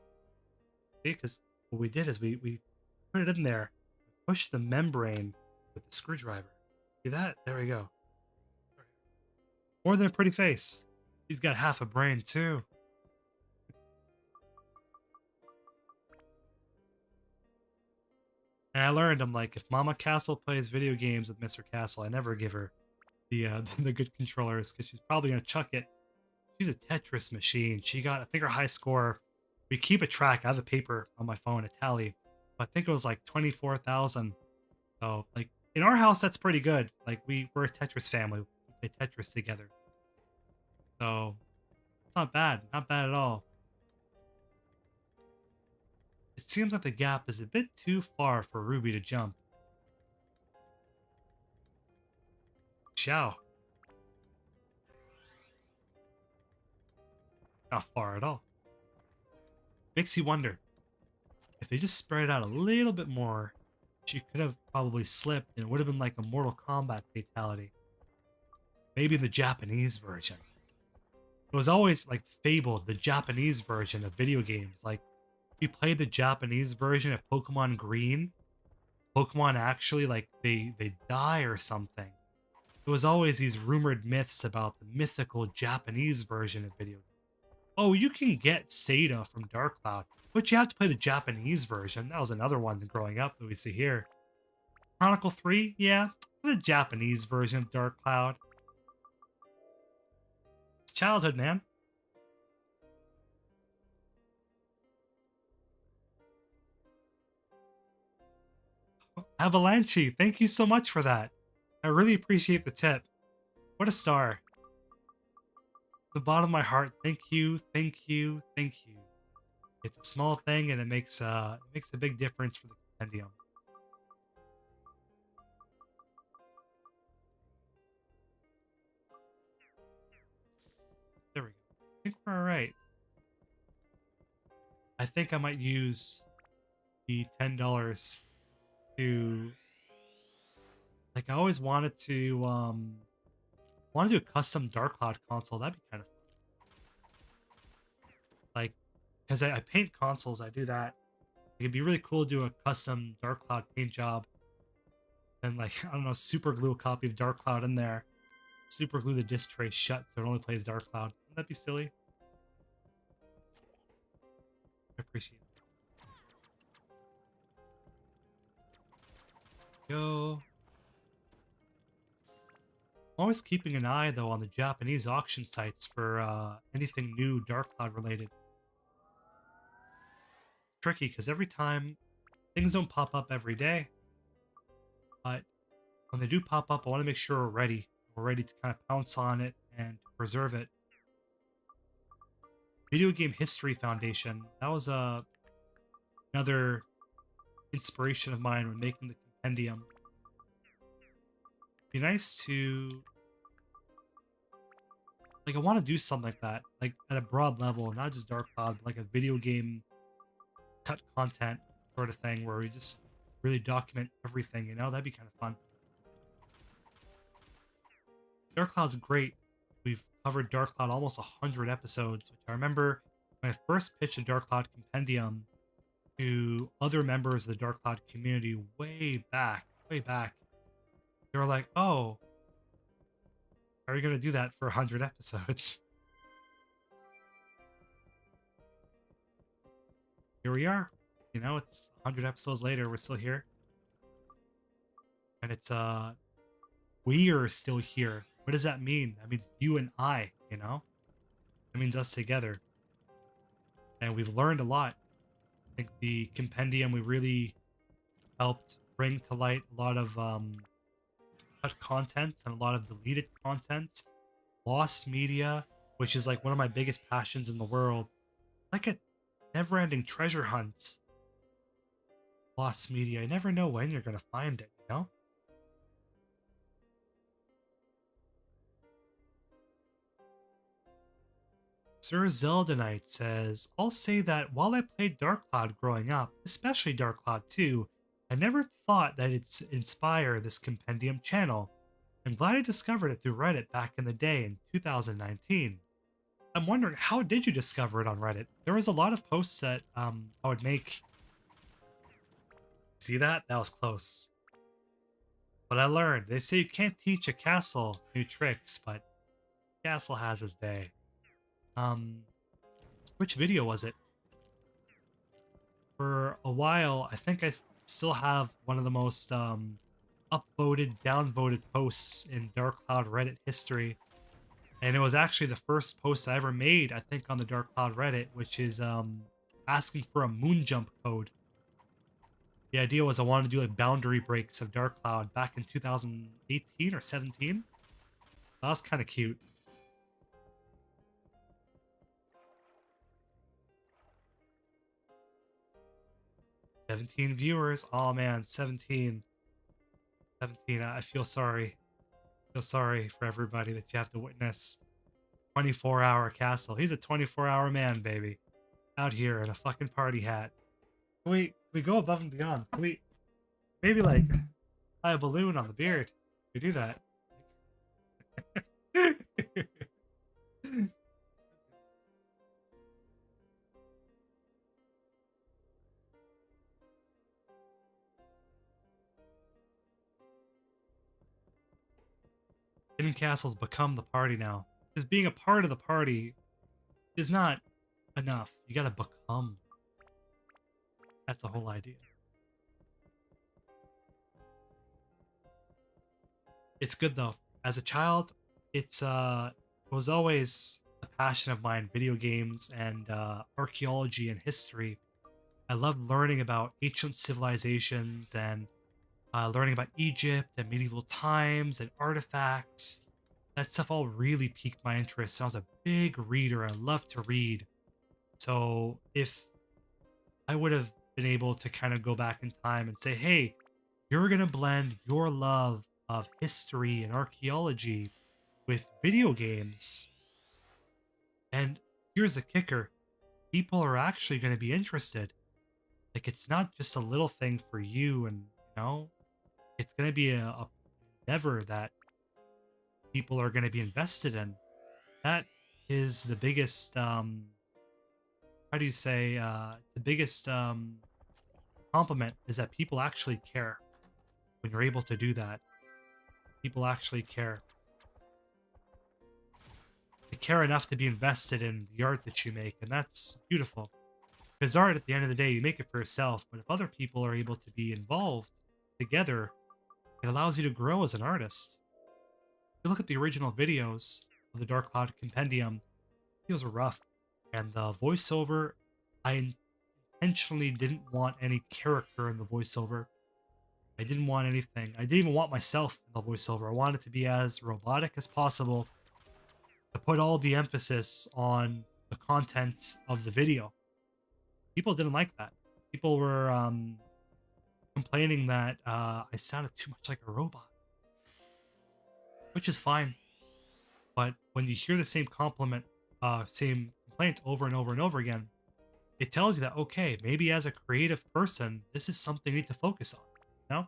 See, because what we did is we put it in there, push the membrane with the screwdriver. See that? There we go. More than a pretty face. He's got half a brain too. And I learned, I'm like, if Mama Castle plays video games with Mr. Castle, I never give her the the good controllers because she's probably gonna chuck it. She's a Tetris machine. She got, I think, her high score. We keep a track. I have a paper on my phone, a tally. But I think it was like 24,000. So, like, in our house, that's pretty good. Like, we're a Tetris family. We play Tetris together. So, it's not bad. Not bad at all. It seems like the gap is a bit too far for Ruby to jump. Xiao. Not far at all. Makes you wonder. If they just spread it out a little bit more, she could have probably slipped and it would have been like a Mortal Kombat fatality. Maybe in the Japanese version. It was always like fabled, the Japanese version of video games. Like, if you played the Japanese version of Pokemon Green, Pokemon actually, like, they die or something. There was always these rumored myths about the mythical Japanese version of video games. Oh, you can get Seda from Dark Cloud, but you have to play the Japanese version. That was another one growing up that we see here. Chronicle 3, yeah, the Japanese version of Dark Cloud. It's childhood, man. Avalanche, thank you so much for that. I really appreciate the tip. What a star. The bottom of my heart, thank you, thank you, thank you. It's a small thing and it makes a big difference for the compendium. There we go. I think we're alright. I think I might use the $10 to, like, I always wanted to do a custom Dark Cloud console. That'd be kind of fun. Like, because I paint consoles, I do that. It'd be really cool to do a custom Dark Cloud paint job. And, like, I don't know, super glue a copy of Dark Cloud in there. Super glue the disc tray shut so it only plays Dark Cloud. Wouldn't that be silly? I appreciate it. Go. I'm always keeping an eye, though, on the Japanese auction sites for anything new Dark Cloud related. It's tricky, because every time, things don't pop up every day. But when they do pop up, I want to make sure we're ready. We're ready to kind of pounce on it and preserve it. Video Game History Foundation. That was another inspiration of mine when making the compendium. Be nice to, like, I want to do something like that, like at a broad level, not just Dark Cloud, but like a video game cut content sort of thing where we just really document everything, you know? That'd be kind of fun. Dark Cloud's great. We've covered Dark Cloud almost 100 episodes, which I remember when I first pitched a Dark Cloud compendium to other members of the Dark Cloud community way back. They were like, oh, how are you going to do that for 100 episodes? Here we are. You know, it's 100 episodes later. We're still here. And it's, we are still here. What does that mean? That means you and I, you know? That means us together. And we've learned a lot. I think the compendium, we really helped bring to light a lot of cut content and a lot of deleted content. Lost media, which is like one of my biggest passions in the world. Like a never-ending treasure hunt. Lost media. I never know when you're going to find it, you know? Sir Zelda Knight says, I'll say that while I played Dark Cloud growing up, especially Dark Cloud 2, I never thought that it'd inspire this compendium channel. I'm glad I discovered it through Reddit back in the day in 2019. I'm wondering, how did you discover it on Reddit? There was a lot of posts that I would make. See that? That was close. But I learned. They say you can't teach a castle new tricks, but castle has his day. Which video was it? For a while, I think I still have one of the most upvoted, downvoted posts in Dark Cloud Reddit history. And it was actually the first post I ever made, I think, on the Dark Cloud Reddit, which is asking for a moon jump code. The idea was I wanted to do like boundary breaks of Dark Cloud back in 2018 or 17. That was kind of cute. 17 viewers. Oh man, 17. 17. I feel sorry. I feel sorry for everybody that you have to witness 24-hour castle. He's a 24-hour man, baby. Out here in a fucking party hat. Can we go above and beyond? Can we maybe like tie a balloon on the beard? We do that. Hidden castles become the party now. Because being a part of the party is not enough. You gotta become. That's the whole idea. It's good though. As a child, it was always a passion of mine, video games and archaeology and history. I loved learning about ancient civilizations and learning about Egypt and medieval times and artifacts. That stuff all really piqued my interest. I was a big reader. I loved to read. So if I would have been able to kind of go back in time and say, hey, you're going to blend your love of history and archaeology with video games. And here's the kicker. People are actually going to be interested. Like, it's not just a little thing for you and, you know, it's going to be a endeavor that people are going to be invested in. That is the biggest, how do you say, the biggest compliment is that people actually care. When you're able to do that, people actually care. They care enough to be invested in the art that you make, and that's beautiful. Because art, at the end of the day, you make it for yourself, but if other people are able to be involved together, it allows you to grow as an artist. If you look at the original videos of the Dark Cloud Compendium, videos are rough. And the voiceover, I intentionally didn't want any character in the voiceover. I didn't want anything. I didn't even want myself in the voiceover. I wanted to be as robotic as possible to put all the emphasis on the content of the video. People didn't like that. People were complaining that I sounded too much like a robot, which is fine. But when you hear the same same complaint over and over and over again, it tells you that, okay, maybe as a creative person, this is something you need to focus on. You know?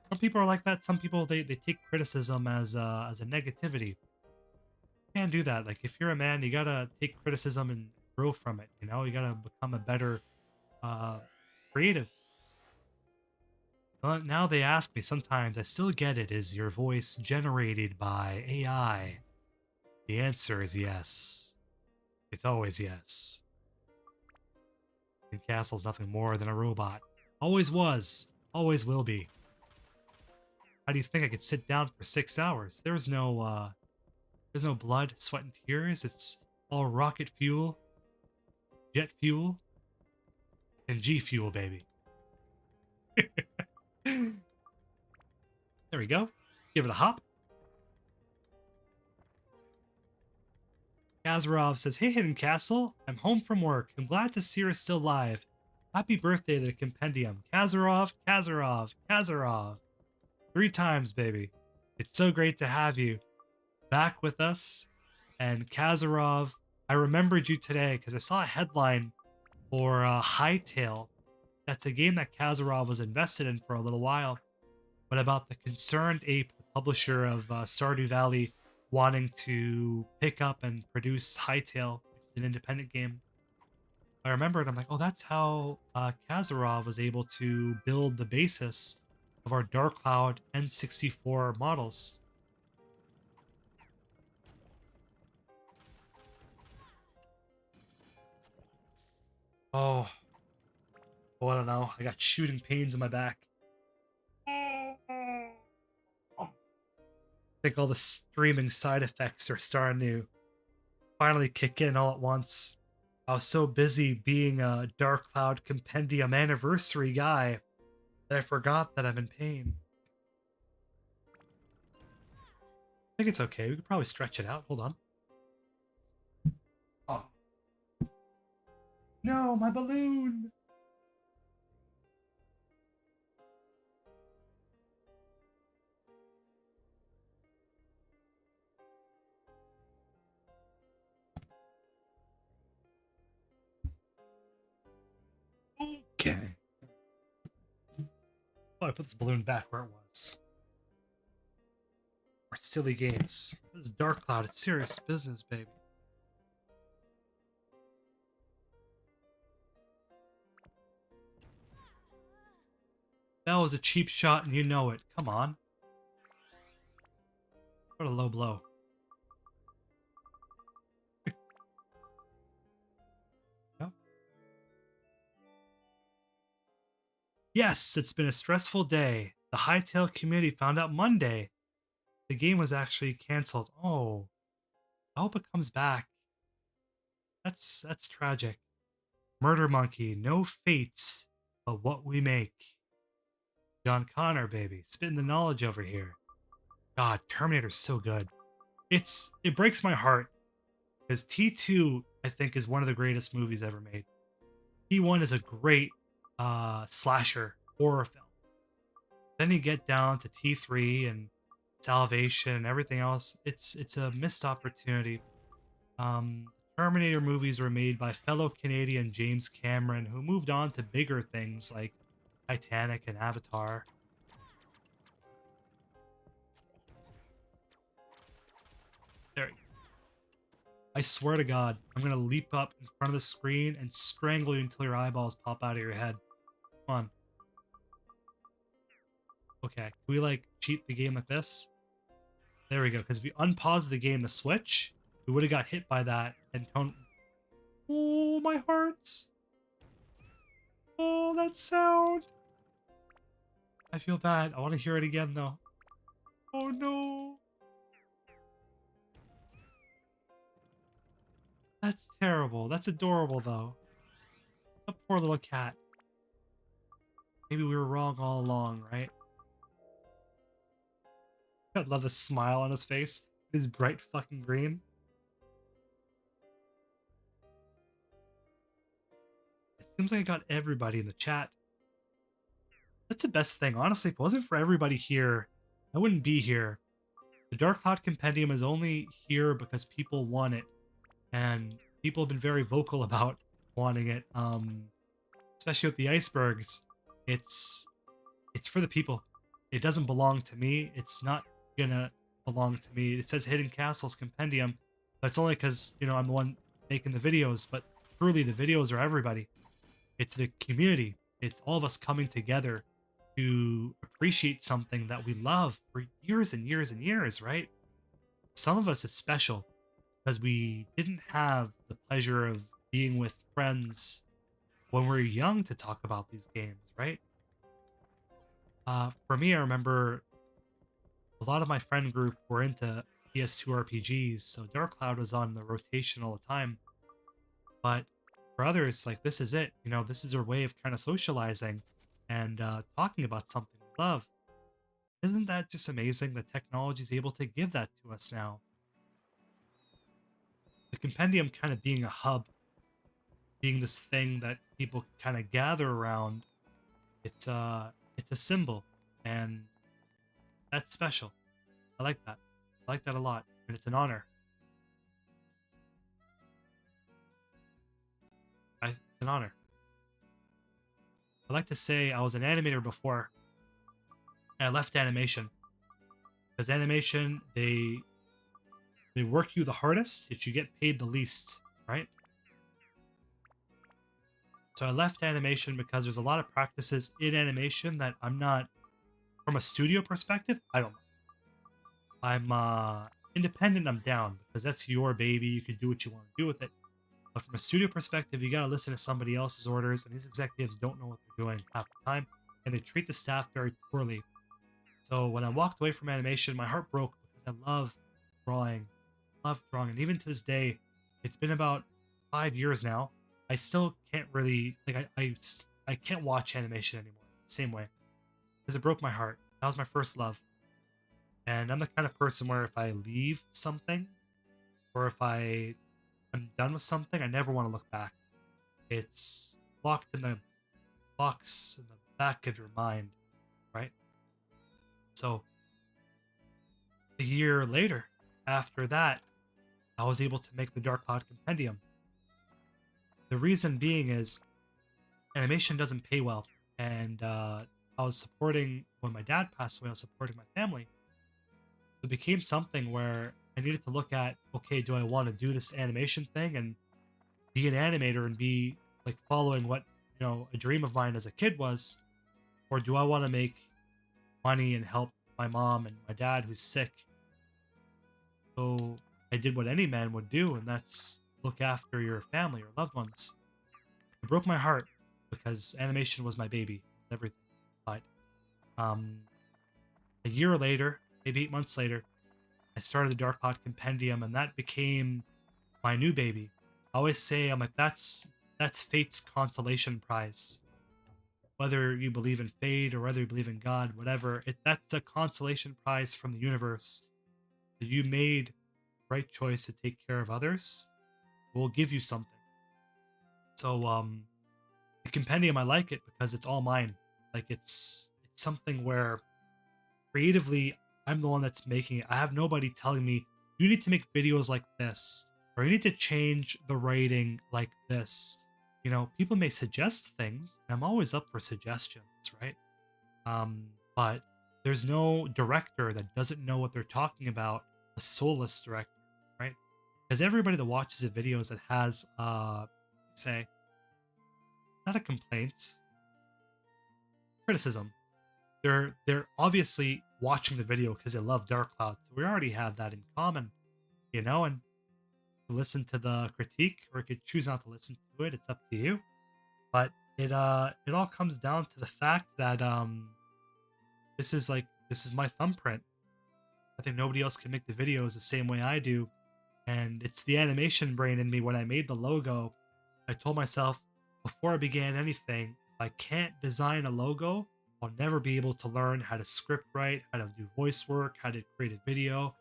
Some people are like that. Some people, they take criticism as a negativity. You can't do that. Like, if you're a man, you gotta take criticism and grow from it. You know, you gotta become a better creative. But now they ask me sometimes, I still get it, is your voice generated by AI? The answer is yes. It's always yes. And Castle's nothing more than a robot. Always was. Always will be. How do you think I could sit down for 6 hours? There's no blood, sweat, and tears. It's all rocket fuel, jet fuel, and G fuel, baby. There we go. Give it a hop. Kazarov says, "Hey, Hidden Castle. I'm home from work. I'm glad to see you're still alive. Happy birthday to the Compendium. Kazarov, Kazarov, Kazarov. 3 times, baby. It's so great to have you back with us." And Kazarov, I remembered you today because I saw a headline for Hightail. That's a game that Kazarov was invested in for a little while, but about the Concerned Ape, the publisher of Stardew Valley, wanting to pick up and produce Hightail, which is an independent game. I remembered, I'm like, oh, that's how Kazarov was able to build the basis of our Dark Cloud N64 models. Oh, I don't know. I got shooting pains in my back. I think all the streaming side effects are starting to finally kick in all at once. I was so busy being a Dark Cloud Compendium anniversary guy that I forgot that I'm in pain. I think it's okay. We could probably stretch it out. Hold on. Oh. No, my balloon! Okay. Oh, I put this balloon back where it was. Our silly games. This is Dark Cloud. It's serious business, baby. That was a cheap shot and you know it. Come on. What a low blow. No? Yes, it's been a stressful day. The Hightail community found out Monday the game was actually canceled. Oh, I hope it comes back. That's tragic. Murder Monkey, no fates, but what we make. John Connor, baby, spitting the knowledge over here. God, Terminator's so good. It breaks my heart because T2 I think is one of the greatest movies ever made. T1 is a great slasher horror film. Then you get down to T3 and Salvation and everything else. It's a missed opportunity. Terminator movies were made by fellow Canadian James Cameron, who moved on to bigger things like Titanic and Avatar. There. I swear to God, I'm gonna leap up in front of the screen and strangle you until your eyeballs pop out of your head. Come on. Okay, can we like cheat the game like this? There we go, because if we unpause the game to switch, we would have got hit by that and Oh, my hearts! Oh, that sound! I feel bad. I want to hear it again, though. Oh, no! That's terrible. That's adorable, though. A poor little cat. Maybe we were wrong all along, right? I love the smile on his face. His bright fucking green. It seems like I got everybody in the chat. That's the best thing. Honestly, if it wasn't for everybody here, I wouldn't be here. The Dark Cloud Compendium is only here because people want it. And people have been very vocal about wanting it. Especially with the icebergs. It's for the people. It doesn't belong to me. It's not gonna belong to me. It says Hidden Castles Compendium. That's only because, you know, I'm the one making the videos, but truly the videos are everybody. It's the community. It's all of us coming together to appreciate something that we love for years and years and years, right? Some of us, it's special because we didn't have the pleasure of being with friends when we were young to talk about these games, right? For me, I remember a lot of my friend group were into PS2 RPGs, so Dark Cloud was on the rotation all the time. But for others, like, this is it. You know, this is our way of kind of socializing and talking about something we love. Isn't that just amazing that technology is able to give that to us now? The Compendium kind of being a hub, being this thing that people kind of gather around. It's a symbol, and that's special. I like that. I like that a lot, and it's an honor. It's an honor. I like to say I was an animator before, and I left animation because animation they work you the hardest, yet you get paid the least, right? So I left animation because there's a lot of practices in animation that I'm not, from a studio perspective, I don't know. I'm independent, I'm down because that's your baby. You can do what you want to do with it. But from a studio perspective, you gotta listen to somebody else's orders, and these executives don't know what they're doing half the time, and they treat the staff very poorly. So when I walked away from animation, my heart broke because I drawing, love drawing, and even to this day, it's been about 5 years now. I still can't really I can't watch animation anymore the same way because it broke my heart. That was my first love, and I'm the kind of person where if I leave something or if I'm done with something, I never want to look back. It's locked in the box in the back of your mind, right? So a year later, after that, I was able to make the Dark Cloud Compendium. The reason being is animation doesn't pay well, and I was supporting when my dad passed away. I was supporting my family. It became something where I needed to look at, okay, do I want to do this animation thing and be an animator and be like following what, you know, a dream of mine as a kid was, or do I want to make money and help my mom and my dad who's sick? So I did what any man would do, and that's look after your family or loved ones. It broke my heart because animation was my baby, everything. But a year later, maybe 8 months later, I started the Dark Cloud Compendium, and that became my new baby. I always say, I'm like, that's fate's consolation prize. Whether you believe in fate or whether you believe in God, whatever, that's a consolation prize from the universe that you made the right choice to take care of others. We'll give you something. So the Compendium, I like it because it's all mine. Like it's something where creatively I'm the one that's making it. I have nobody telling me you need to make videos like this or you need to change the writing like this. You know, people may suggest things, and I'm always up for suggestions, right? But there's no director that doesn't know what they're talking about, a soulless director, right? Because everybody that watches the videos that has say, not a complaint, criticism, they're obviously watching the video because they love Dark Cloud. So we already have that in common, you know, and listen to the critique or you could choose not to listen to it. It's up to you. But it all comes down to the fact that this is my thumbprint. I think nobody else can make the videos the same way I do. And it's the animation brain in me. When I made the logo, I told myself before I began anything, if I can't design a logo, I'll never be able to learn how to script write, how to do voice work, how to create a video.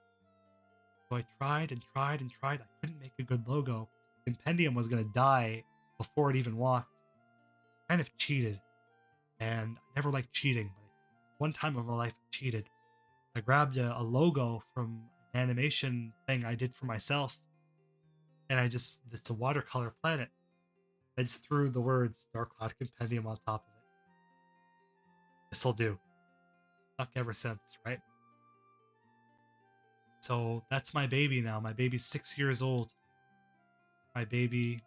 So I tried and tried and tried. I couldn't make a good logo. Compendium was going to die before it even walked. Kind of cheated. And I never liked cheating. But one time in my life, I cheated. I grabbed a logo from an animation thing I did for myself. And it's a watercolor planet. I just threw the words Dark Cloud Compendium on top of it. This'll do. Stuck ever since, right? So that's my baby now. My baby's 6 years old. My baby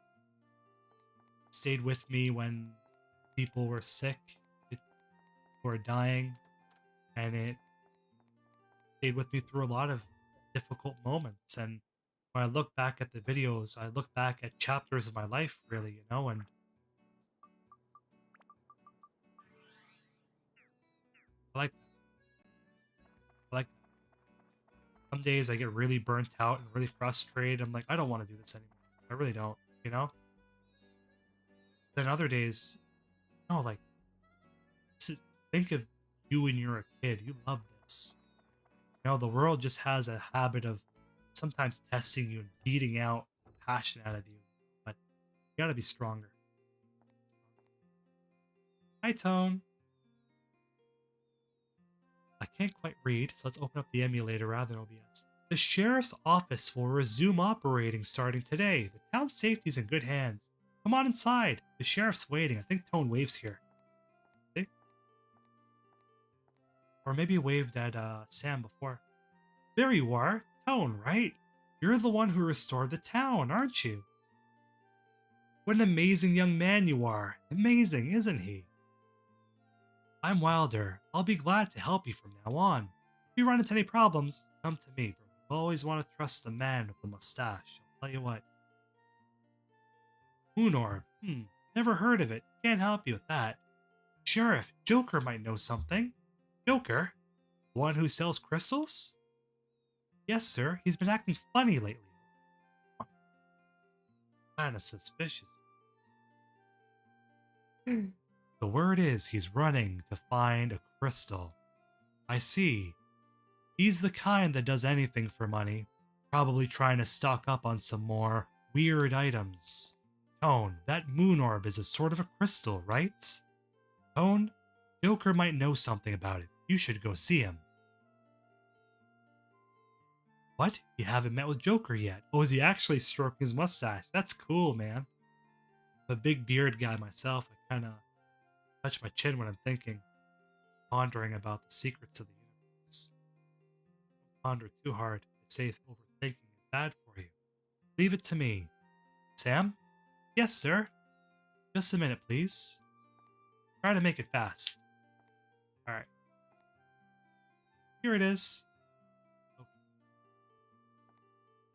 stayed with me when people were sick, were dying, and it stayed with me through a lot of difficult moments. And when I look back at the videos, I look back at chapters of my life, really, and I like that. I like that. Some days I get really burnt out and really frustrated. I'm like, I don't want to do this anymore. I really don't. Then other days, like, think of you when you're a kid. You love this. The world just has a habit of sometimes testing you and beating out the passion out of you. But you gotta be stronger. Hi, Tone. I can't quite read, so let's open up the emulator rather than OBS. The sheriff's office will resume operating starting today. The town's safety is in good hands. Come on inside. The sheriff's waiting. I think Tone waves here. See? Or maybe he waved at Sam before. There you are. Tone, right? You're the one who restored the town, aren't you? What an amazing young man you are. Amazing, isn't he? I'm Wilder. I'll be glad to help you from now on. If you run into any problems, come to me, bro. You always want to trust the man with the mustache. I'll tell you what. Moon Orb. Never heard of it. Can't help you with that. Sheriff, Joker might know something. Joker? The one who sells crystals? Yes, sir. He's been acting funny lately. Kinda suspicious. The word is he's running to find a crystal. I see. He's the kind that does anything for money. Probably trying to stock up on some more weird items. Tone, that moon orb is a sort of a crystal, right? Tone, Joker might know something about it. You should go see him. What? You haven't met with Joker yet? Oh, is he actually stroking his mustache? That's cool, man. I'm a big beard guy myself. I kind of touch my chin when I'm thinking, pondering about the secrets of the universe. Don't ponder too hard. They say overthinking is bad for you. Leave it to me. Sam? Yes, sir. Just a minute, please. Try to make it fast. Alright. Here it is. Okay.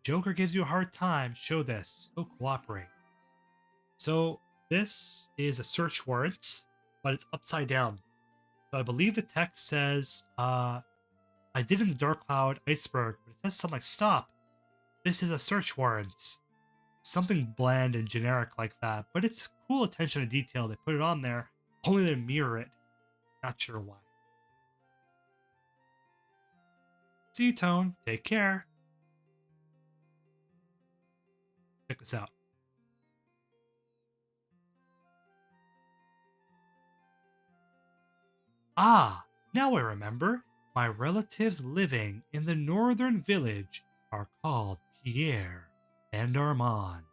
Joker gives you a hard time. Show this. He'll cooperate. So, this is a search warrant, but it's upside down. So I believe the text says, I did in the Dark Cloud iceberg, but it says something like, stop. This is a search warrant. Something bland and generic like that, but it's cool attention to detail. They put it on there, only to mirror it. Not sure why. See you, Tone. Take care. Check this out. Ah, now I remember. My relatives living in the northern village are called Pierre and Armand.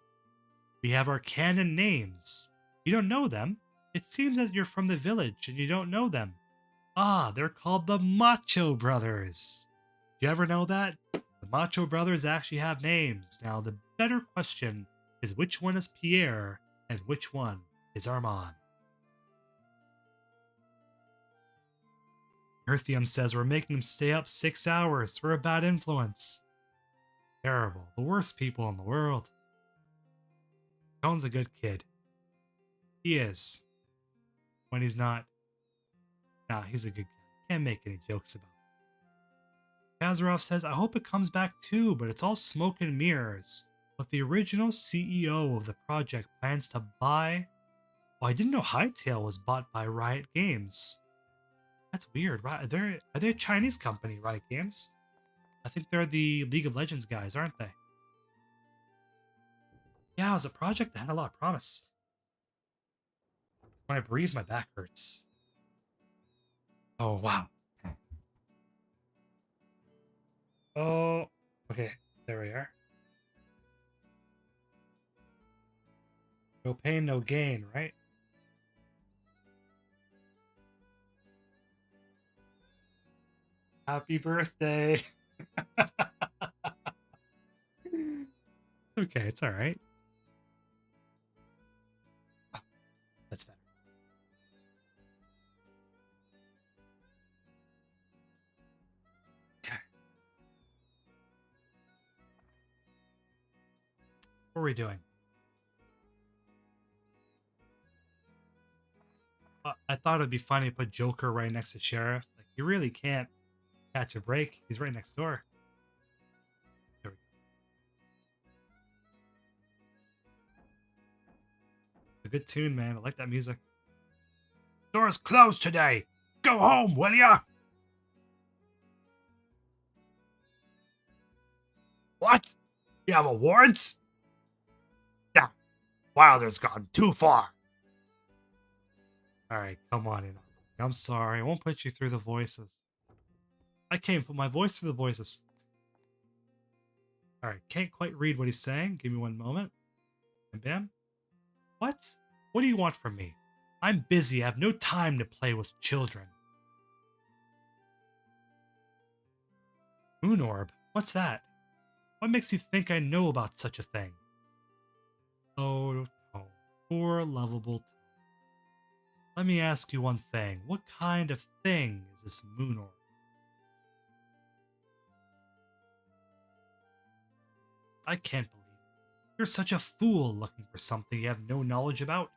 We have our canon names. You don't know them? It seems that you're from the village and you don't know them. Ah, they're called the Macho Brothers. Do you ever know that? The Macho Brothers actually have names. Now, the better question is which one is Pierre and which one is Armand? Earthium says we're making them stay up 6 hours for a bad influence. Terrible. The worst people in the world. Tone's a good kid. He is. When he's not. Nah, he's a good guy. Can't make any jokes about it. Kazarov says, I hope it comes back too, but it's all smoke and mirrors. But the original CEO of the project plans to buy... Oh, I didn't know Hytale was bought by Riot Games. That's weird, right? Are they a Chinese company, Riot Games? I think they're the League of Legends guys, aren't they? Yeah, it was a project that had a lot of promise. When I breathe, my back hurts. Oh, wow. Oh, okay. There we are. No pain, no gain, right? Happy birthday. Okay, it's all right. Oh, that's better. Okay. What are we doing? I thought it'd be funny to put Joker right next to Sheriff. Like, you really can't catch a break. He's right next door. There we go. It's a good tune, man. I like that music. Door's closed today. Go home, will ya? What? You have awards? Nah, Wilder's gone too far. All right, come on in. I'm sorry. I won't put you through the voices. I can't put my voice through the voices. All right, can't quite read what he's saying. Give me one moment. And bam. What? What do you want from me? I'm busy. I have no time to play with children. Moon orb? What's that? What makes you think I know about such a thing? Oh, oh, poor lovable Tom. Let me ask you one thing. What kind of thing is this moon orb? I can't believe it. You're such a fool looking for something you have no knowledge about.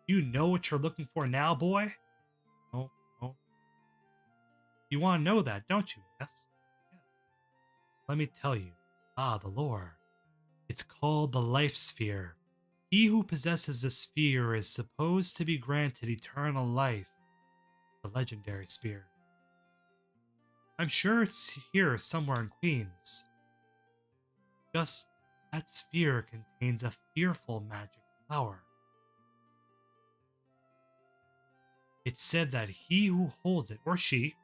You know what you're looking for now, boy? Oh, oh. You want to know that, don't you? Yes? Yes. Let me tell you. The lore. It's called the Life Sphere. He who possesses the sphere is supposed to be granted eternal life. The legendary sphere. I'm sure it's here somewhere in Queens. Just that sphere contains a fearful magic power. It's said that he who holds it, or she,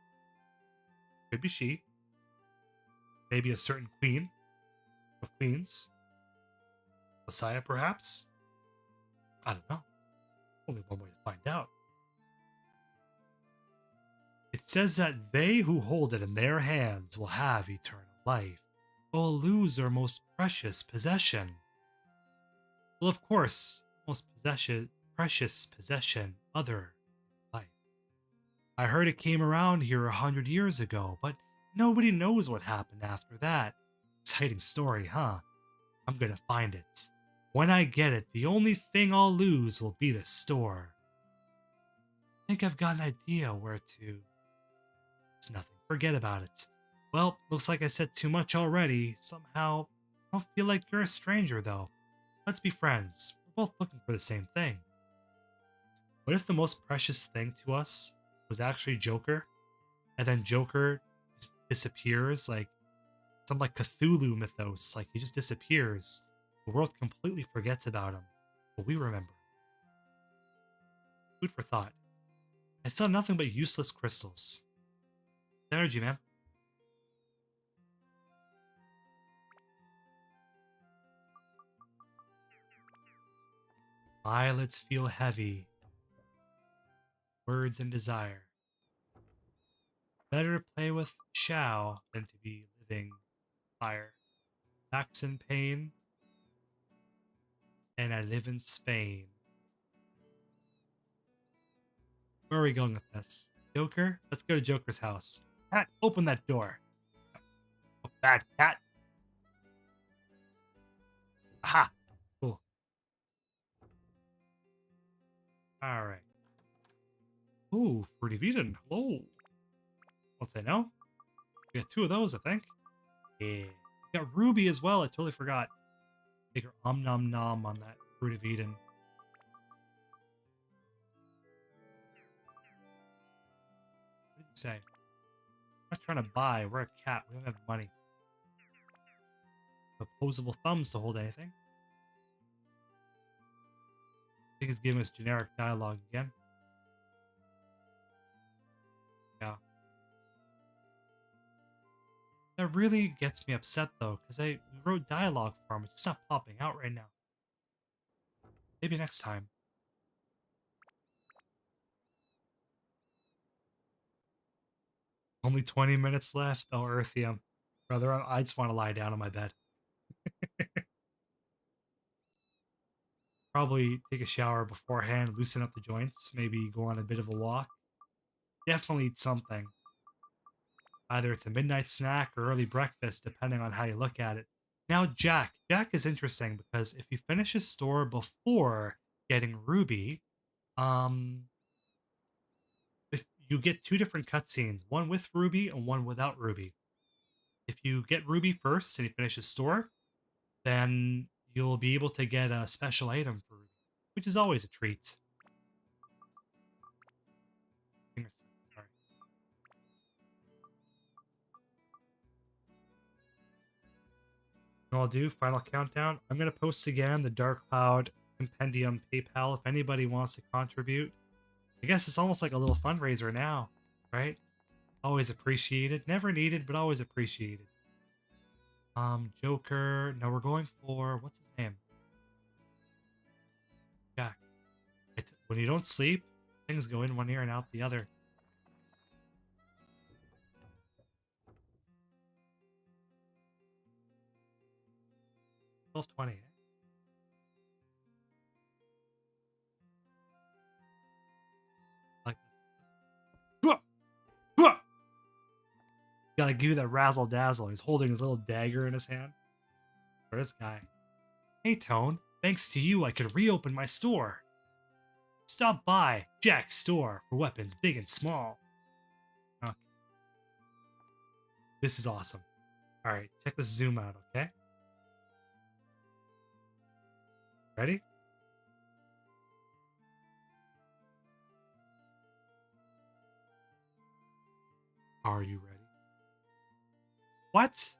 could be she, maybe a certain queen of queens, Messiah perhaps? I don't know. Only one way to find out. It says that they who hold it in their hands will have eternal life, but will lose their most precious possession. Well, of course, precious possession, other life. I heard it came around here 100 years ago, but nobody knows what happened after that. Exciting story, huh? I'm gonna find it. When I get it, the only thing I'll lose will be the store. I think I've got an idea where to... It's nothing. Forget about it. Well, looks like I said too much already. Somehow, I don't feel like you're a stranger, though. Let's be friends. We're both looking for the same thing. What if the most precious thing to us was actually Joker? And then Joker just disappears, like some like Cthulhu mythos. Like, he just disappears. The world completely forgets about him. But we remember. Food for thought. I saw nothing but useless crystals. Energy, man. Violets feel heavy. Words and desire. Better to play with Shao than to be living fire. Backs in pain. And I live in Spain. Where are we going with this? Joker? Let's go to Joker's house. Cat, open that door. Oh, bad cat. Aha! Cool. Alright. Ooh, Fruity Vegan. Hello. What's I know? We got two of those, I think. Yeah. We got Ruby as well. I totally forgot. Take her nom nom on that Fruit of Eden. Say. I'm not trying to buy. We're a cat. We don't have money. Opposable thumbs to hold anything. I think it's giving us generic dialogue again. Yeah. That really gets me upset though, because we wrote dialogue for him. It's just not popping out right now. Maybe next time. Only 20 minutes left. Oh, Earthium. Brother, I just want to lie down on my bed. Probably take a shower beforehand, loosen up the joints, maybe go on a bit of a walk. Definitely eat something. Either it's a midnight snack or early breakfast, depending on how you look at it. Now, Jack. Jack is interesting because if you finish his store before getting Ruby, if you get two different cutscenes, one with Ruby and one without Ruby. If you get Ruby first and you finish his store, then you'll be able to get a special item for Ruby, which is always a treat. Sorry. I'll do final countdown. I'm gonna post again the Dark Cloud Compendium PayPal if anybody wants to contribute. I guess it's almost like a little fundraiser now, right? Always appreciated. Never needed, but always appreciated. Joker. No, we're going for what's his name? Jack. When you don't sleep, things go in one ear and out the other. $12.20. Like this. Gotta give you that razzle dazzle. He's holding his little dagger in his hand. For this guy. Hey, Tone. Thanks to you, I could reopen my store. Stop by Jack's store for weapons big and small. Okay. This is awesome. Alright, check this zoom out, okay? Ready? Are you ready? What?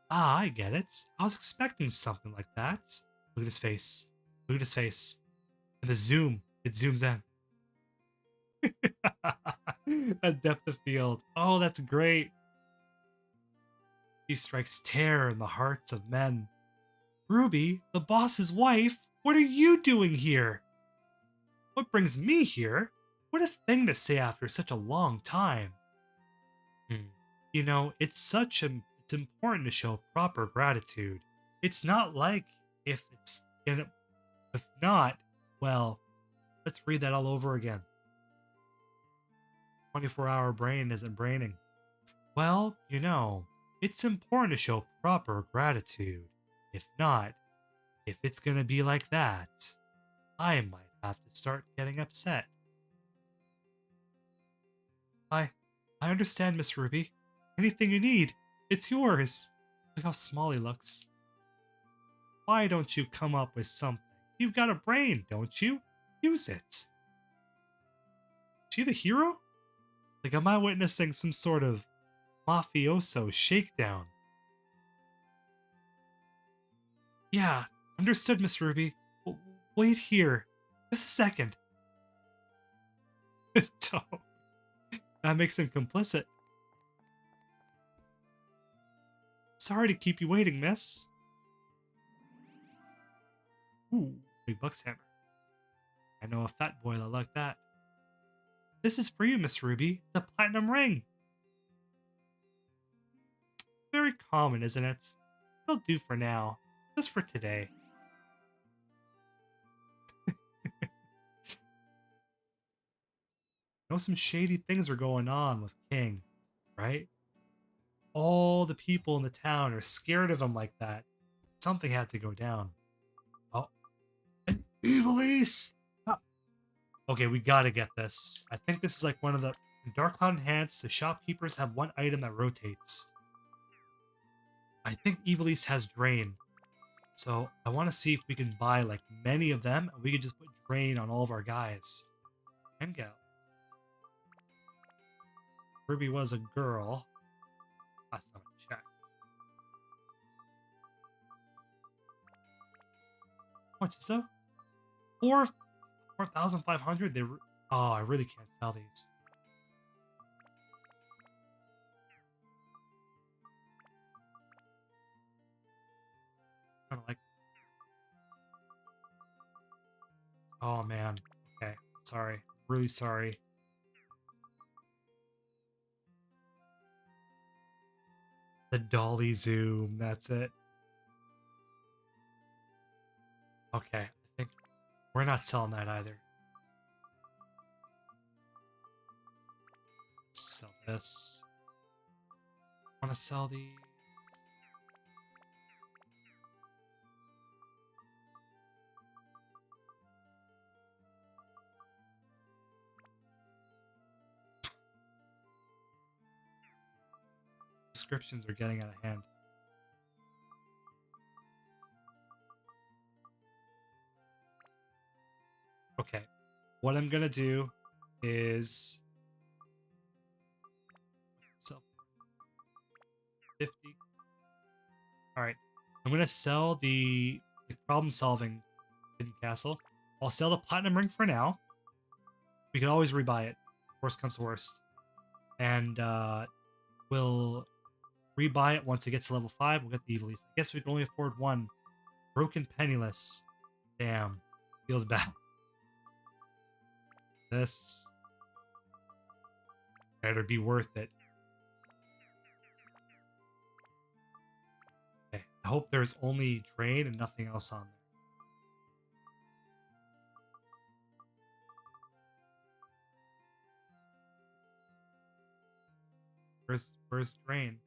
Ah, I get it. I was expecting something like that. Look at his face. Look at his face. And the zoom. It zooms in. That depth of field. Oh, that's great. She strikes terror in the hearts of men. Ruby, the boss's wife, what are you doing here? What brings me here? What a thing to say after such a long time. You know, it's important to show proper gratitude. It's not like if not, well, let's read that all over again. 24-hour brain isn't braining. Well, you know, it's important to show proper gratitude. If not, if it's gonna be like that, I might have to start getting upset. I understand, Miss Ruby. Anything you need, it's yours. Look how small he looks. Why don't you come up with something? You've got a brain, don't you? Use it. Is she the hero? Like, am I witnessing some sort of mafioso shakedown? Yeah, understood, Miss Ruby. Wait here. Just a second. Don't. That makes him complicit. Sorry to keep you waiting, miss. Ooh, big buck's hammer. I know a fat boy that like that. This is for you, Miss Ruby. The platinum ring. Very common, isn't it? It'll do for now. Just for today. Know some shady things are going on with King, right? All the people in the town are scared of him like that. Something had to go down. Oh, an Evilise! Okay, we gotta get this. I think this is like one of the Dark Cloud Enhanced. The shopkeepers have one item that rotates. I think Evilise has Drain. So I want to see if we can buy like many of them and we can just put Drain on all of our guys. And go. Ruby was a girl. Last time I checked. How much is that? 4,500. Oh, I really can't sell these. Kind of like. Oh man. Okay. Sorry. Really sorry. The dolly zoom. That's it. Okay. I think we're not selling that either. Sell this. Want to sell these? Descriptions are getting out of hand. Okay. What I'm gonna do is sell 50. All right. I'm gonna sell the problem solving hidden castle. I'll sell the platinum ring for now. We can always rebuy it. Worst comes to worst. And we'll rebuy it once it gets to level 5. We'll get the Evil East. I guess we can only afford one. Broken Penniless. Damn. Feels bad. This better be worth it. Okay. I hope there's only Drain and nothing else on there. Where's Drain?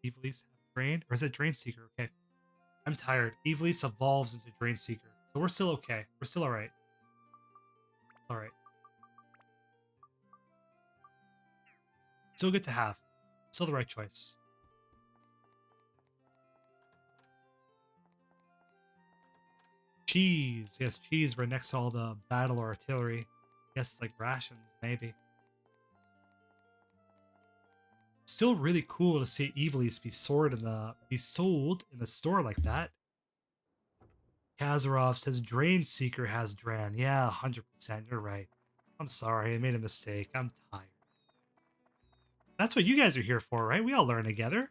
Evil East have Drain? Or is it Drain Seeker? Okay. I'm tired. Evil East evolves into Drain Seeker. So we're still okay. We're still alright. Alright. Still good to have. Still the right choice. Cheese. Yes, cheese right next to all the battle or artillery. Guess it's like rations, maybe. Still really cool to see Evil East be sold in the store like that. Kazarov says Drain Seeker has Dran. Yeah, 100%. You're right. I'm sorry, I made a mistake. I'm tired. That's what you guys are here for, right? We all learn together.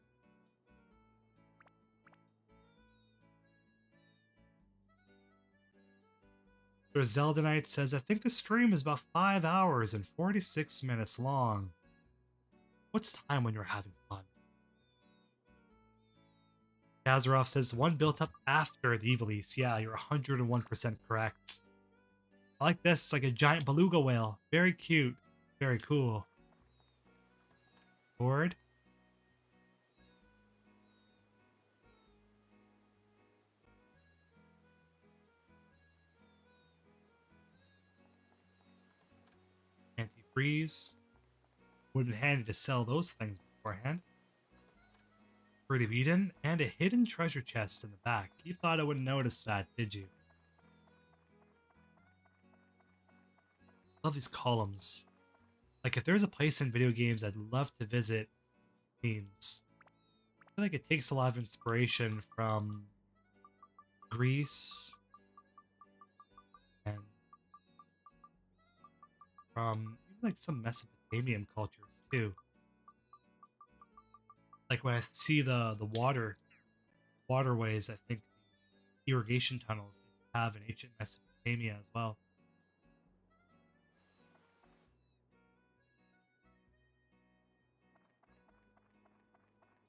Zelda Knight says, I think the stream is about 5 hours and 46 minutes long. What's time when you're having fun? Kazarov says, one built up after the Evil East. Yeah, you're 101% correct. I like this. It's like a giant beluga whale. Very cute. Very cool. Board. Anti-freeze. Wouldn't handy to sell those things beforehand. Fruit of Eden, and a hidden treasure chest in the back. You thought I wouldn't notice that, did you? Love these columns. Like, if there's a place in video games I'd love to visit, means I feel like it takes a lot of inspiration from Greece and from even like some Mesopotamian cultures too. Like when I see the waterways, I think the irrigation tunnels they have in ancient Mesopotamia as well.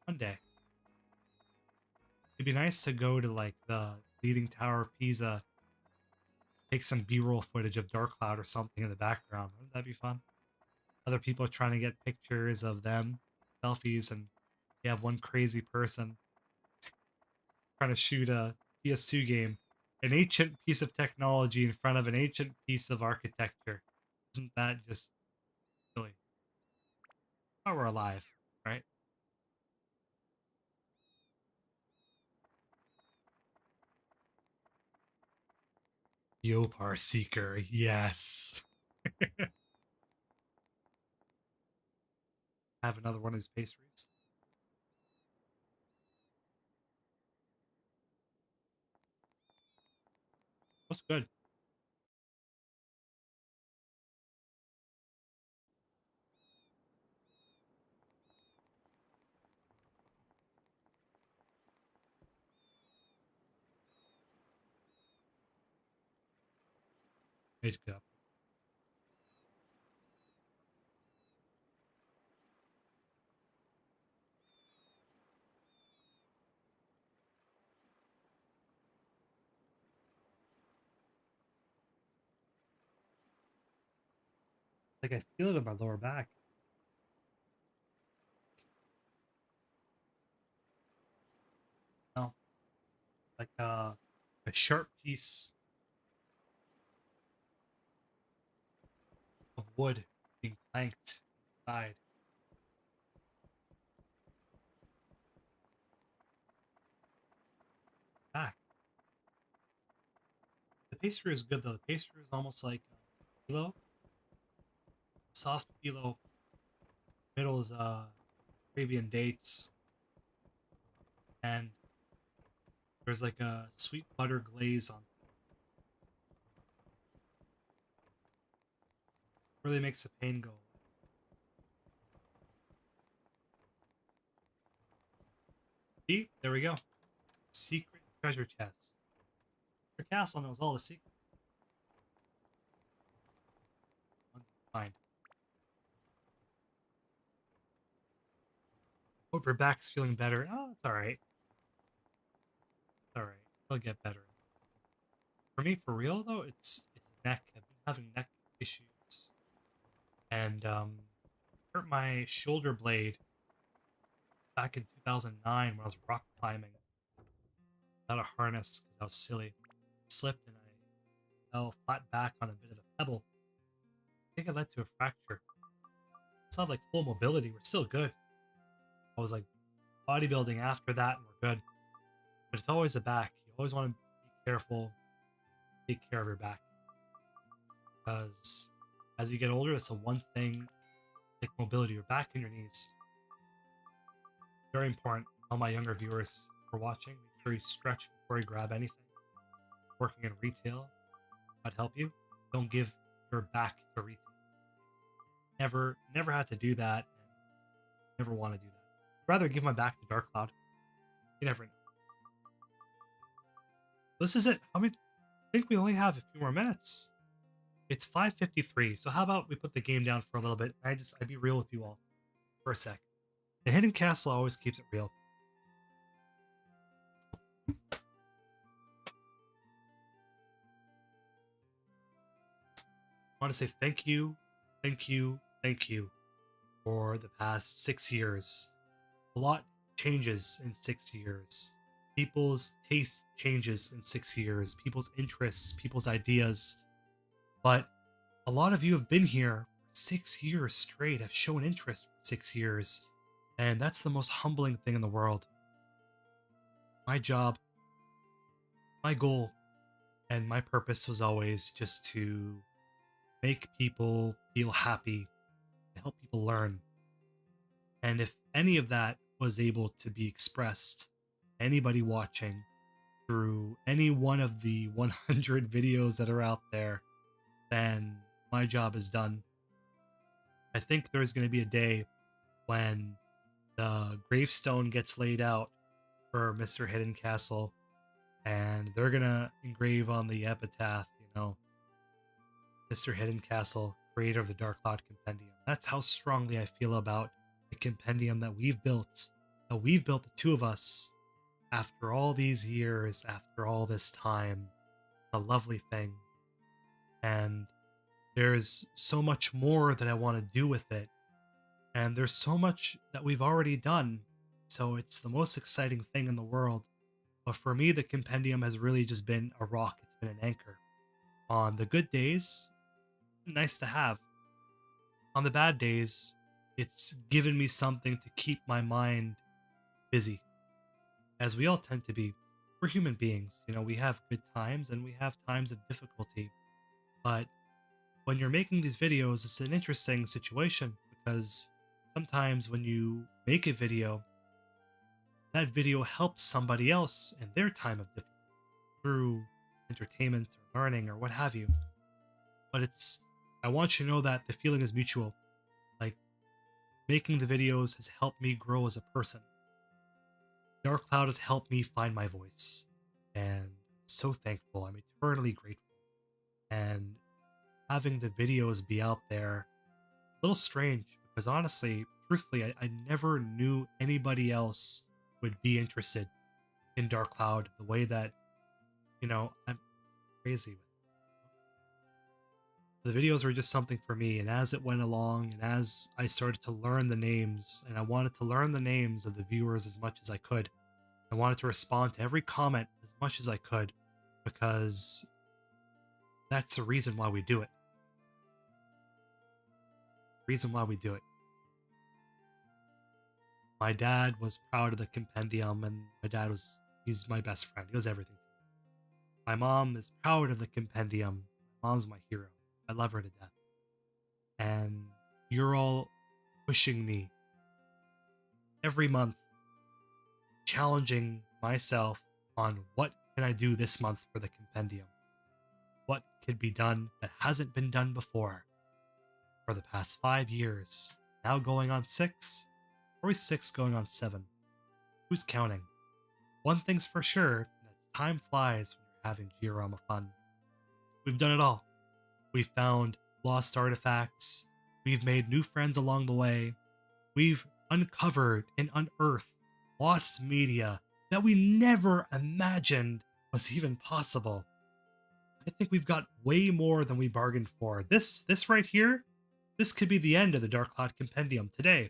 One day. It'd be nice to go to like the Leaning Tower of Pisa, take some B-roll footage of Dark Cloud or something in the background. Wouldn't that be fun? Other people trying to get pictures of them, selfies, and you have one crazy person trying to shoot a PS2 game, an ancient piece of technology in front of an ancient piece of architecture. Isn't that just silly? Oh, we're alive, right? Yopar Seeker, yes. have another one of these pastries. That's good. It's good. Like I feel it in my lower back. No, like a sharp piece of wood being planked inside. Back. The pastry is good though. The pastry is almost like phyllo, soft phyllo. Middle is Arabian dates, and there's like a sweet butter glaze on. Really makes the pain go away. See, there we go. Secret treasure chest. Mr. Castle knows all the secrets. Ones you find. Hope your back's feeling better. Oh, it's all right. It's all right. It'll get better. For me, for real though, it's neck. I've been having neck issues, and hurt my shoulder blade back in 2009 when I was rock climbing without a harness because I was silly. Slipped and I fell flat back on a bit of a pebble. I think it led to a fracture. It's not like full mobility. We're still good. I was like bodybuilding after that, and we're good. But it's always the back. You always want to be careful, take care of your back, because as you get older, it's the one thing like mobility, your back and your knees. Very important. All my younger viewers who are watching, make sure you stretch before you grab anything. Working in retail, I'd help you. Don't give your back to retail. Never had to do that, and never want to do that. I'd rather give my back to Dark Cloud. You never know. This is it. I think we only have a few more minutes. It's 5:53. So how about we put the game down for a little bit? I'd be real with you all for a sec. The Hidden Castle always keeps it real. I want to say thank you for the past 6 years. A lot changes in 6 years. People's taste changes in 6 years. People's interests, people's ideas. But a lot of you have been here for 6 years straight, have shown interest for 6 years. And that's the most humbling thing in the world. My job, my goal, and my purpose was always just to make people feel happy, to help people learn. And if any of that was able to be expressed, anybody watching through any one of the 100 videos that are out there, then my job is done. I think there's going to be a day when the gravestone gets laid out for Mr. Hidden Castle, and they're going to engrave on the epitaph, Mr. Hidden Castle, creator of the Dark Cloud Compendium. That's how strongly I feel about the compendium that we've built. That we've built, the two of us, after all these years, after all this time. It's a lovely thing. And there's so much more that I want to do with it. And there's so much that we've already done. So it's the most exciting thing in the world. But for me, the compendium has really just been a rock. It's been an anchor. On the good days, nice to have. On the bad days, it's given me something to keep my mind busy. As we all tend to be. We're human beings. We have good times and we have times of difficulty. But when you're making these videos, it's an interesting situation because sometimes when you make a video, that video helps somebody else in their time of difficulty through entertainment or learning or what have you. But I want you to know that the feeling is mutual. Like, making the videos has helped me grow as a person. Dark Cloud has helped me find my voice. And I'm so thankful. I'm eternally grateful. And having the videos be out there, a little strange because honestly, truthfully, I never knew anybody else would be interested in Dark Cloud the way that, I'm crazy with it. The videos were just something for me, and as it went along, and as I started to learn the names, and I wanted to learn the names of the viewers as much as I could, I wanted to respond to every comment as much as I could, because that's the reason why we do it. Reason why we do it. My dad was proud of the Compendium, and he's my best friend. He was everything to me. My mom is proud of the Compendium. My mom's my hero. I love her to death. And you're all pushing me every month, challenging myself on what can I do this month for the Compendium? What could be done that hasn't been done before? For the past 5 years, now going on 6, or 6 going on 7. Who's counting? One thing's for sure, that time flies when you're having Georama fun. We've done it all. We've found lost artifacts. We've made new friends along the way. We've uncovered and unearthed lost media that we never imagined was even possible. I think we've got way more than we bargained for. This right here, this could be the end of the Dark Cloud Compendium today.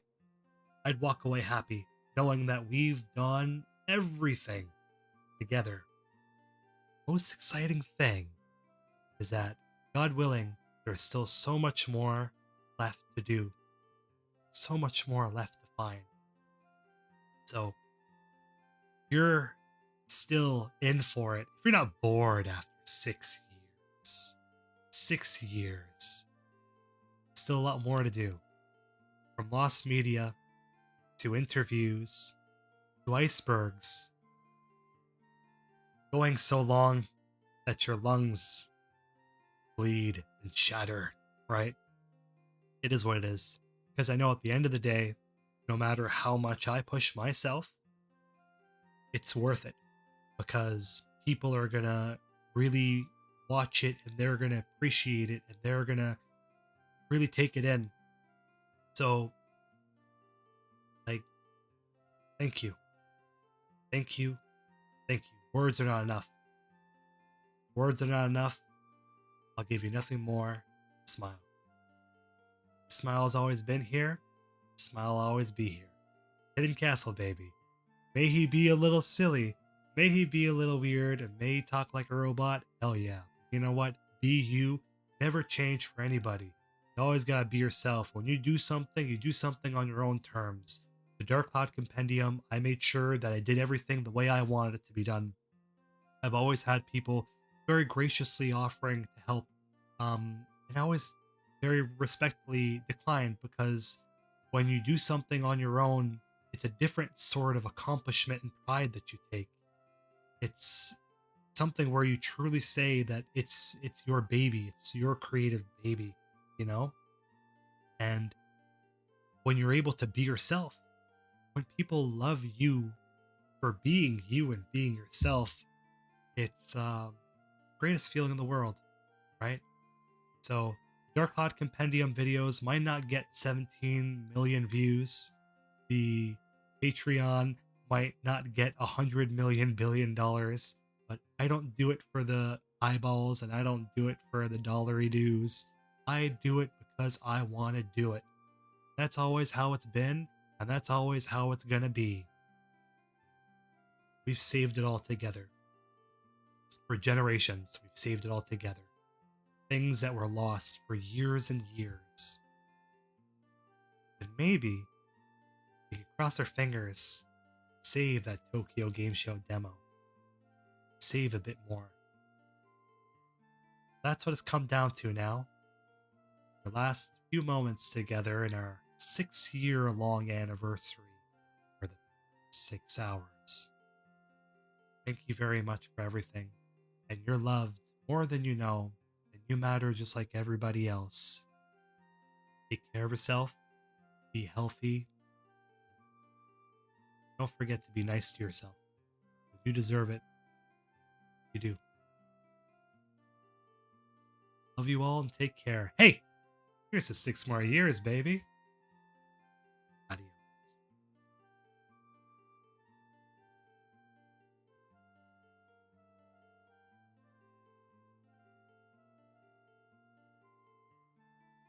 I'd walk away happy, knowing that we've done everything together. Most exciting thing is that, God willing, there's still so much more left to do. So much more left to find. So, you're still in for it. If you're not bored after 6 years. 6 years. Still a lot more to do. From lost media, to interviews, to icebergs. Going so long that your lungs bleed and shatter, right? It is what it is. Because I know at the end of the day, no matter how much I push myself, it's worth it. Because people are gonna really watch it and they're gonna appreciate it and they're gonna really take it in. So, thank you. Thank you. Thank you. Words are not enough. Words are not enough. I'll give you nothing more. Smile. Smile has always been here. Smile will always be here. Hidden Castle, baby. May he be a little silly. May he be a little weird and may he talk like a robot. Hell yeah. You know what? Be you. Never change for anybody. You always gotta be yourself. When you do something on your own terms. The Dark Cloud Compendium, I made sure that I did everything the way I wanted it to be done. I've always had people very graciously offering to help, and I always very respectfully declined, because when you do something on your own, it's a different sort of accomplishment and pride that you take. It's something where you truly say that it's your baby, it's your creative baby, And when you're able to be yourself, when people love you for being you and being yourself, it's the greatest feeling in the world, right? So, Dark Cloud Compendium videos might not get 17 million views. The Patreon might not get $100 million billion, but I don't do it for the eyeballs and I don't do it for the dollary dues. I do it because I want to do it. That's always how it's been, and that's always how it's gonna be. We've saved it all together. For generations, we've saved it all together. Things that were lost for years and years. And maybe we could cross our fingers, save that Tokyo Game Show demo. Save a bit more. That's what it's come down to now. The last few moments together in our 6-year-long anniversary for the 6 hours. Thank you very much for everything. And you're loved more than you know, and you matter just like everybody else. Take care of yourself, be healthy. Don't forget to be nice to yourself, because you deserve it. You do. Love you all and take care. Hey, here's to 6 more years, baby.